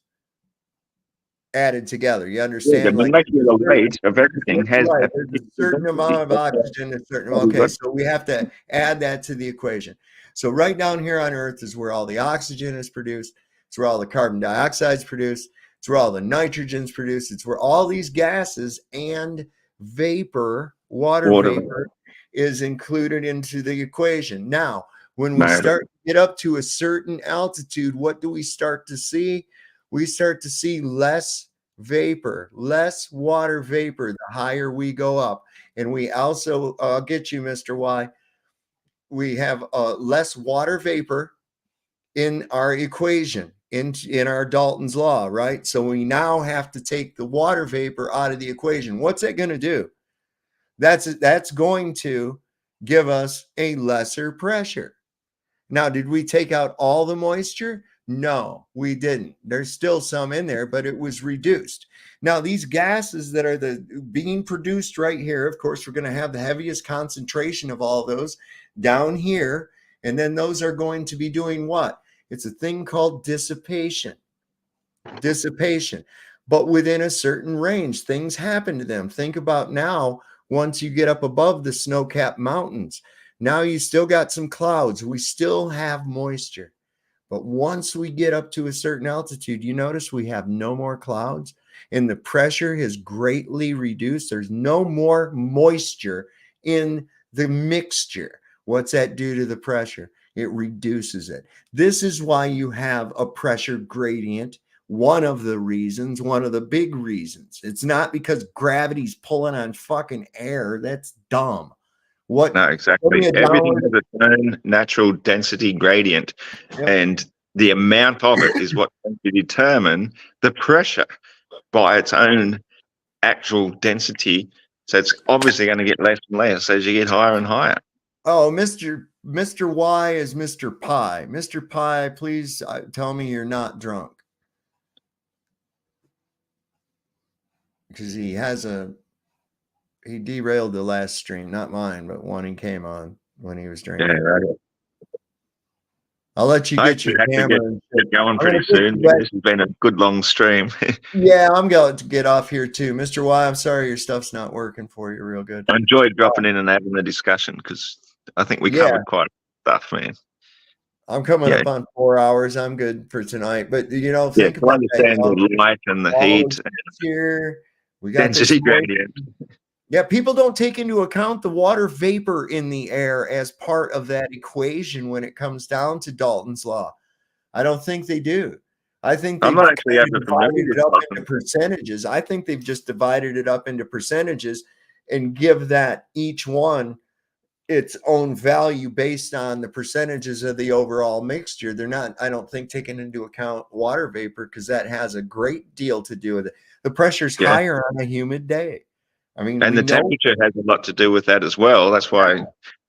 Speaker 3: added together. You
Speaker 7: Yeah, the
Speaker 3: understand? Like
Speaker 7: molecular weight of everything
Speaker 3: that's
Speaker 7: has
Speaker 3: right.
Speaker 7: a
Speaker 3: There's a
Speaker 7: particular
Speaker 3: certain
Speaker 7: density.
Speaker 3: amount of oxygen, a certain amount. Okay, so we have to add that to the equation. So right down here on Earth is where all the oxygen is produced. It's where all the carbon dioxide is produced. It's where all the nitrogen is produced. It's where all these gases and vapor, water
Speaker 7: Water.
Speaker 3: vapor, is included into the equation. Now, when we
Speaker 7: Matter.
Speaker 3: start to get up to a certain altitude, what do we start to see? We start to see less vapor, less water vapor the higher we go up. And we also, get you, Mr. Y, we have less water vapor in our equation, in our Dalton's law, right? So we now have to take the water vapor out of the equation. What's that going to do? That's going to give us a lesser pressure. Now, did we take out all the moisture? No, we didn't. There's still some in there, but it was reduced. Now, these gases that are being produced right here, of course, we're going to have the heaviest concentration of all those down here. And then those are going to be doing what? It's a thing called dissipation. Dissipation. But within a certain range, things happen to them. Think about now, once you get up above the snow-capped mountains, now you still got some clouds. We still have moisture. But once we get up to a certain altitude, you notice we have no more clouds and the pressure has greatly reduced. There's no more moisture in the mixture. What's that do to the pressure? It reduces it. This is why you have a pressure gradient. One of the reasons, one of the big reasons. It's not because gravity's pulling on fucking air. That's dumb. What?
Speaker 7: No, exactly. Everything has its own natural density gradient,
Speaker 3: Yep.
Speaker 7: and the amount of it is what's going to determine the pressure by its own actual density. So it's obviously going to get less and less as you get higher and higher.
Speaker 3: Oh, Mr. Y is Mr. Pi. Mr. Pi, please tell me you're not drunk. Because he derailed the last stream, not mine, but one he came on when he was
Speaker 7: Yeah,
Speaker 3: drinking.
Speaker 7: right.
Speaker 3: I'll let you
Speaker 7: I
Speaker 3: get your
Speaker 7: actually have to
Speaker 3: camera. And
Speaker 7: get going
Speaker 3: I'm
Speaker 7: pretty
Speaker 3: gonna put
Speaker 7: soon.
Speaker 3: you back-
Speaker 7: This has been a good long stream.
Speaker 3: Yeah, I'm going to get off here too, Mr. Y. I'm sorry your stuff's not working for you real good.
Speaker 7: I enjoyed dropping in and having the discussion because I think we
Speaker 3: Yeah.
Speaker 7: covered quite a lot of stuff, man.
Speaker 3: I'm coming
Speaker 7: Yeah.
Speaker 3: up on 4 hours. I'm good for tonight. But you know,
Speaker 7: Yeah,
Speaker 3: think
Speaker 7: to
Speaker 3: about that.
Speaker 7: understand the light and the
Speaker 3: All
Speaker 7: heat
Speaker 3: those
Speaker 7: and
Speaker 3: here. We got this.
Speaker 7: density gradient.
Speaker 3: Yeah, people don't take into account the water vapor in the air as part of that equation when it comes down to Dalton's law. I don't think they do. I think
Speaker 7: I'm
Speaker 3: they've
Speaker 7: not actually
Speaker 3: kind of
Speaker 7: ever familiar
Speaker 3: divided
Speaker 7: with
Speaker 3: it up
Speaker 7: Dalton.
Speaker 3: into percentages. I think they've just divided it up into percentages and give that each one its own value based on the percentages of the overall mixture. They're not, I don't think, taking into account water vapor because that has a great deal to do with it. The pressure's higher on a humid day. I mean,
Speaker 7: And the temperature has a lot to do with that as well. That's why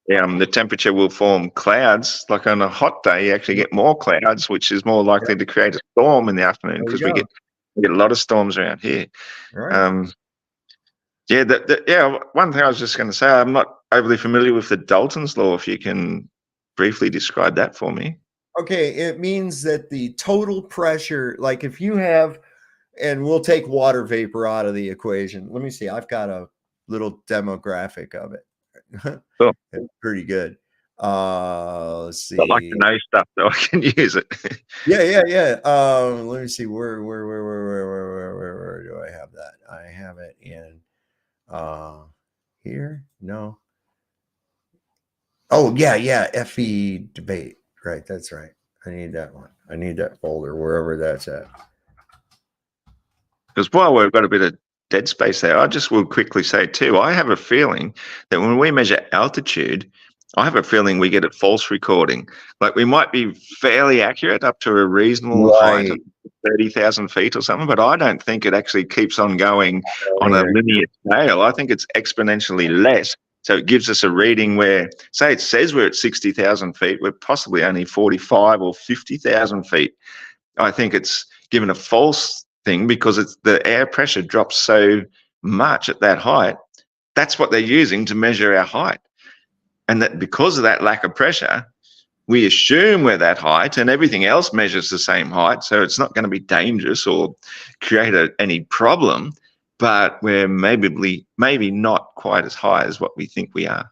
Speaker 7: the temperature will form clouds. Like on a hot day, you actually get more clouds, which is more likely to create a storm in the afternoon because we get a lot of storms around here.
Speaker 3: Right.
Speaker 7: One thing I was just going to say, I'm not overly familiar with the Dalton's law. If you can briefly describe that for me.
Speaker 3: Okay, it means that the total pressure, like if you have, and we'll take water vapor out of the equation. Let me see. I've got a little demographic of it.
Speaker 7: Cool.
Speaker 3: It's pretty good. Let's see.
Speaker 7: I like to know stuff so I can use it.
Speaker 3: Yeah. Let me see. Where do I have that? I have it in here. No. Oh yeah. FE debate. Right. That's right. I need that one. I need that folder wherever that's at.
Speaker 7: Because while we've got a bit of dead space there, I just will quickly say too, I have a feeling that when we measure altitude, I have a feeling we get a false recording. Like we might be fairly accurate up to a reasonable height of 30,000 feet or something, but I don't think it actually keeps on going on a linear scale. I think it's exponentially less. So it gives us a reading where, say it says we're at 60,000 feet, we're possibly only 45 or 50,000 feet. I think it's given a false thing because it's the air pressure drops so much at that height. That's what they're using to measure our height. And that because of that lack of pressure, we assume we're that height and everything else measures the same height. So it's not going to be dangerous or create any problem, but we're maybe not quite as high as what we think we are.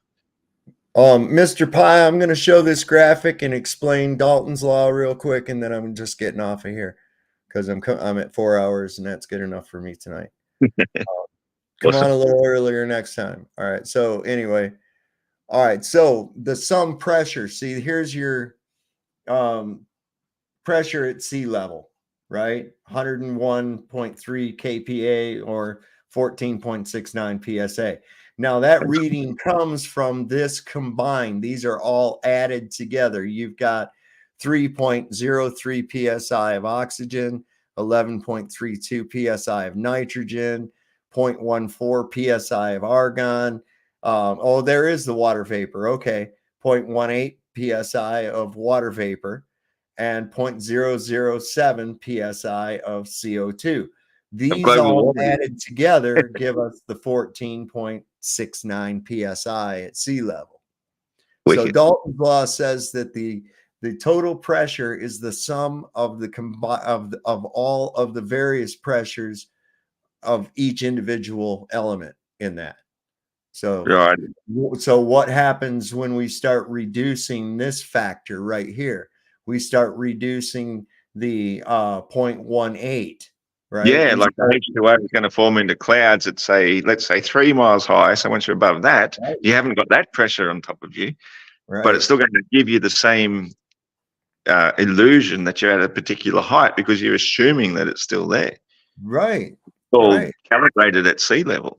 Speaker 3: Mr. Pye, I'm going to show this graphic and explain Dalton's law real quick, and then I'm just getting off of here because I'm at 4 hours, and that's good enough for me tonight. Come on a little earlier next time. All right. So anyway, all right. So the sum pressure. See, here's your pressure at sea level, right? 101.3 kPa or 14.69 psa. Now that reading comes from this combined. These are all added together. You've got 3.03 psi of oxygen, 11.32 psi of nitrogen, 0.14 psi of argon. There is the water vapor. Okay. 0.18 psi of water vapor and 0.007 psi of CO2. These all added together give us the 14.69 psi at sea level. So Dalton's law says that the total pressure is the sum of the of all of the various pressures of each individual element in that. So what happens when we start reducing this factor right here? We start reducing the 0.18. Right?
Speaker 7: Yeah, like the H2O is going to form into clouds at let's say 3 miles high. So once you're above that, you haven't got that pressure on top of you, but it's still going to give you the same illusion that you're at a particular height because you're assuming that it's still there.
Speaker 3: Right.
Speaker 7: It's all calibrated at sea level.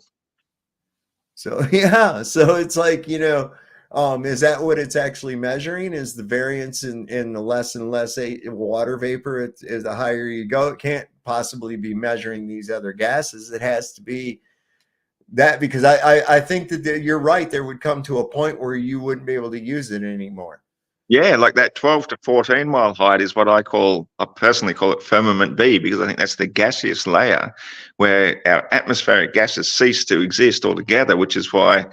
Speaker 3: So yeah, so it's like, is that what it's actually measuring? Is the variance in the less and less water vapor is the higher you go? It can't possibly be measuring these other gases. It has to be that, because I think that you're right. There would come to a point where you wouldn't be able to use it anymore.
Speaker 7: Yeah, like that 12 to 14 mile height is what I personally call it firmament B, because I think that's the gaseous layer where our atmospheric gases cease to exist altogether, which is why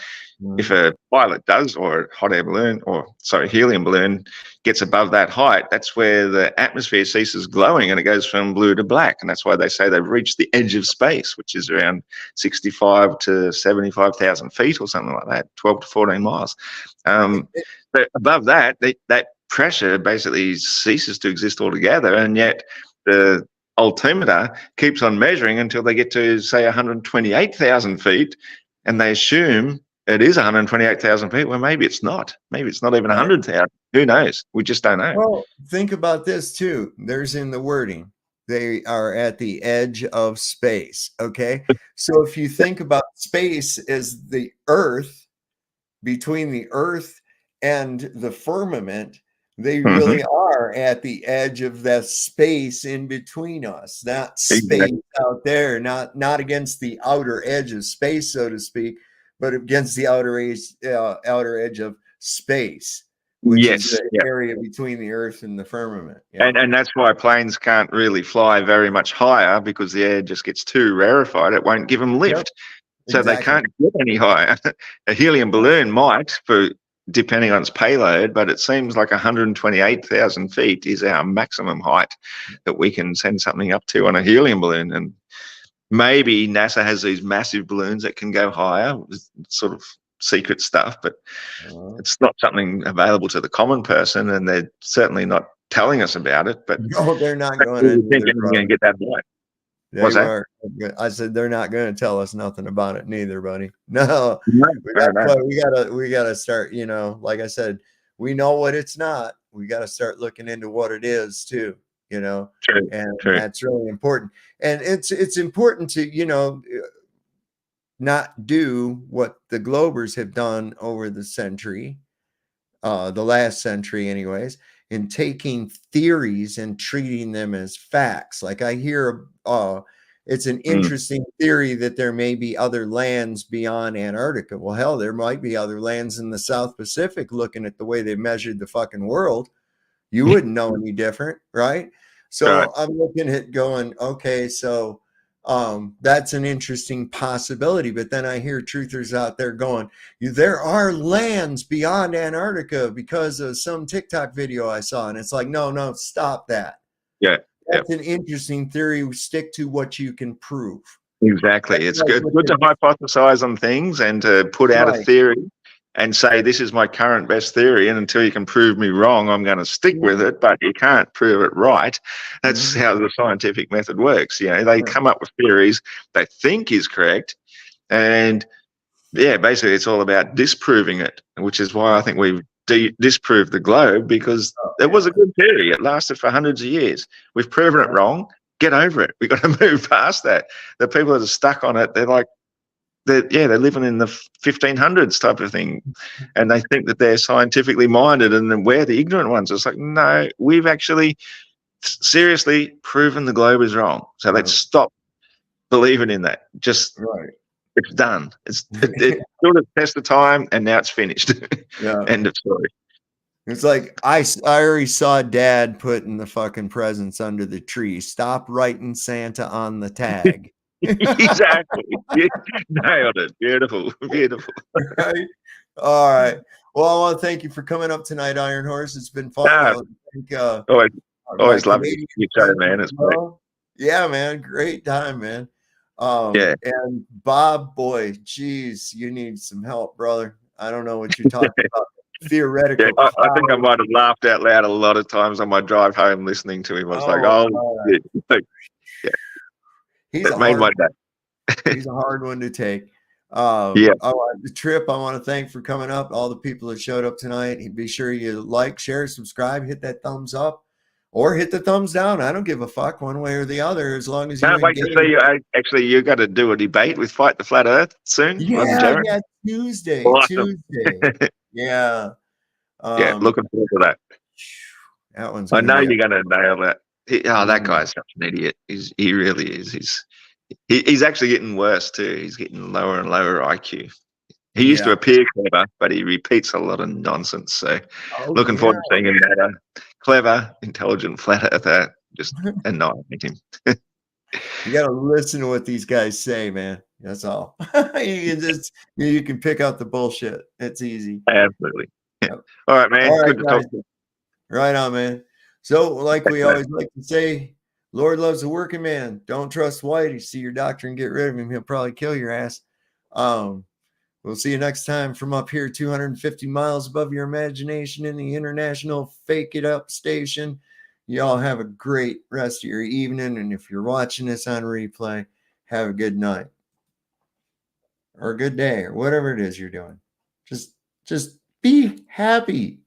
Speaker 7: if a pilot does, or a hot air balloon, or sorry, helium balloon gets above that height, that's where the atmosphere ceases glowing and it goes from blue to black. And that's why they say they've reached the edge of space, which is around 65 to 75,000 feet or something like that, 12 to 14 miles. But above that, that pressure basically ceases to exist altogether. And yet the altimeter keeps on measuring until they get to, say, 128,000 feet, and they assume it is 128,000 feet. Well, maybe it's not. Maybe it's not even 100,000. Who knows? We just don't know.
Speaker 3: Well, think about this too. There's in the wording, they are at the edge of space. Okay. So if you think about space as the earth, between the earth and the firmament, they really are at the edge of that space in between us, not space out there, not against the outer edge of space, so to speak, but against the outer edge of space, which is the area between the earth and the firmament. Yeah.
Speaker 7: And that's why planes can't really fly very much higher, because the air just gets too rarefied. It won't give them lift. So they can't get any higher. A helium balloon might, depending on its payload, but it seems like 128,000 feet is our maximum height that we can send something up to on a helium balloon. And maybe NASA has these massive balloons that can go higher, sort of secret stuff, but it's not something available to the common person, and they're certainly not telling us about it. But
Speaker 3: no, they're not going to
Speaker 7: get that right.
Speaker 3: I said they're not going to tell us nothing about it neither, buddy. No, we gotta start. You know, like I said, we know what it's not. We got to start looking into what it is too. You know, that's really important. And it's important to, you know, not do what the Globers have done over the century, the last century, anyways, in taking theories and treating them as facts. Like I hear, it's an interesting theory that there may be other lands beyond Antarctica. Well, hell, there might be other lands in the South Pacific. Looking at the way they measured the fucking world, you wouldn't know any different, right? So I'm looking at going, okay, so that's an interesting possibility. But then I hear truthers out there going, there are lands beyond Antarctica because of some TikTok video I saw. And it's like, no, stop that.
Speaker 7: Yeah.
Speaker 3: That's an interesting theory. Stick to what you can prove.
Speaker 7: Exactly. It's good to hypothesize on things and to put out a theory and say, this is my current best theory, and until you can prove me wrong, I'm going to stick with it, but you can't prove it right. That's how the scientific method works. You know, they come up with theories they think is correct, and basically it's all about disproving it, which is why I think we've disproved the globe, because it was a good theory. It lasted for hundreds of years. We've proven it wrong. Get over it. We've got to move past that. The people that are stuck on it, they're like, they're living in the 1500s type of thing, and they think that they're scientifically minded and then we're the ignorant ones. It's like, no, we've actually seriously proven the globe is wrong. So let's stop believing in that. Just it's done. It stood a test of time, and now it's finished. End of story.
Speaker 3: It's like I already saw Dad putting the fucking presents under the tree. Stop writing Santa on the tag.
Speaker 7: Exactly. Nailed it. Beautiful.
Speaker 3: Right. All right. Well, I want to thank you for coming up tonight, Iron Horse. It's been fun.
Speaker 7: Always love it. You too, man. It's great.
Speaker 3: Yeah, man. Great time, man. And Bob, boy, geez, you need some help, brother. I don't know what you're talking about. Theoretical.
Speaker 7: I think I might have laughed out loud a lot of times on my drive home listening to him. I was
Speaker 3: He's a
Speaker 7: made my day.
Speaker 3: He's a hard one to take. The Trip, I want to thank for coming up. All the people that showed up tonight. Be sure you like, share, subscribe, hit that thumbs up, or hit the thumbs down. I don't give a fuck one way or the other, as long as you.
Speaker 7: Can't wait to see you. Actually, you got to do a debate with Fight the Flat Earth soon.
Speaker 3: Yeah, Tuesday.
Speaker 7: Awesome.
Speaker 3: Tuesday. Yeah.
Speaker 7: Looking forward to that.
Speaker 3: That one's.
Speaker 7: I know you're going to nail that. That guy's such an idiot. He really is. He's actually getting worse too. He's getting lower and lower IQ. He used to appear clever, but he repeats a lot of nonsense. So looking forward to seeing him that clever, intelligent flat earther just annihilate him.
Speaker 3: You got to listen to what these guys say, man. That's all. You can pick out the bullshit. It's easy.
Speaker 7: Absolutely. Yeah.
Speaker 3: Yep.
Speaker 7: All right, man.
Speaker 3: All right,
Speaker 7: Good to talk
Speaker 3: guys.
Speaker 7: to you.
Speaker 3: Right on, man. So, like we
Speaker 7: Okay.
Speaker 3: always like to say, Lord loves a working man. Don't trust Whitey. See your doctor and get rid of him. He'll probably kill your ass. We'll see you next time from up here, 250 miles above your imagination in the International Fake It Up Station. Y'all have a great rest of your evening. And if you're watching this on replay, have a good night or a good day or whatever it is you're doing. Just be happy.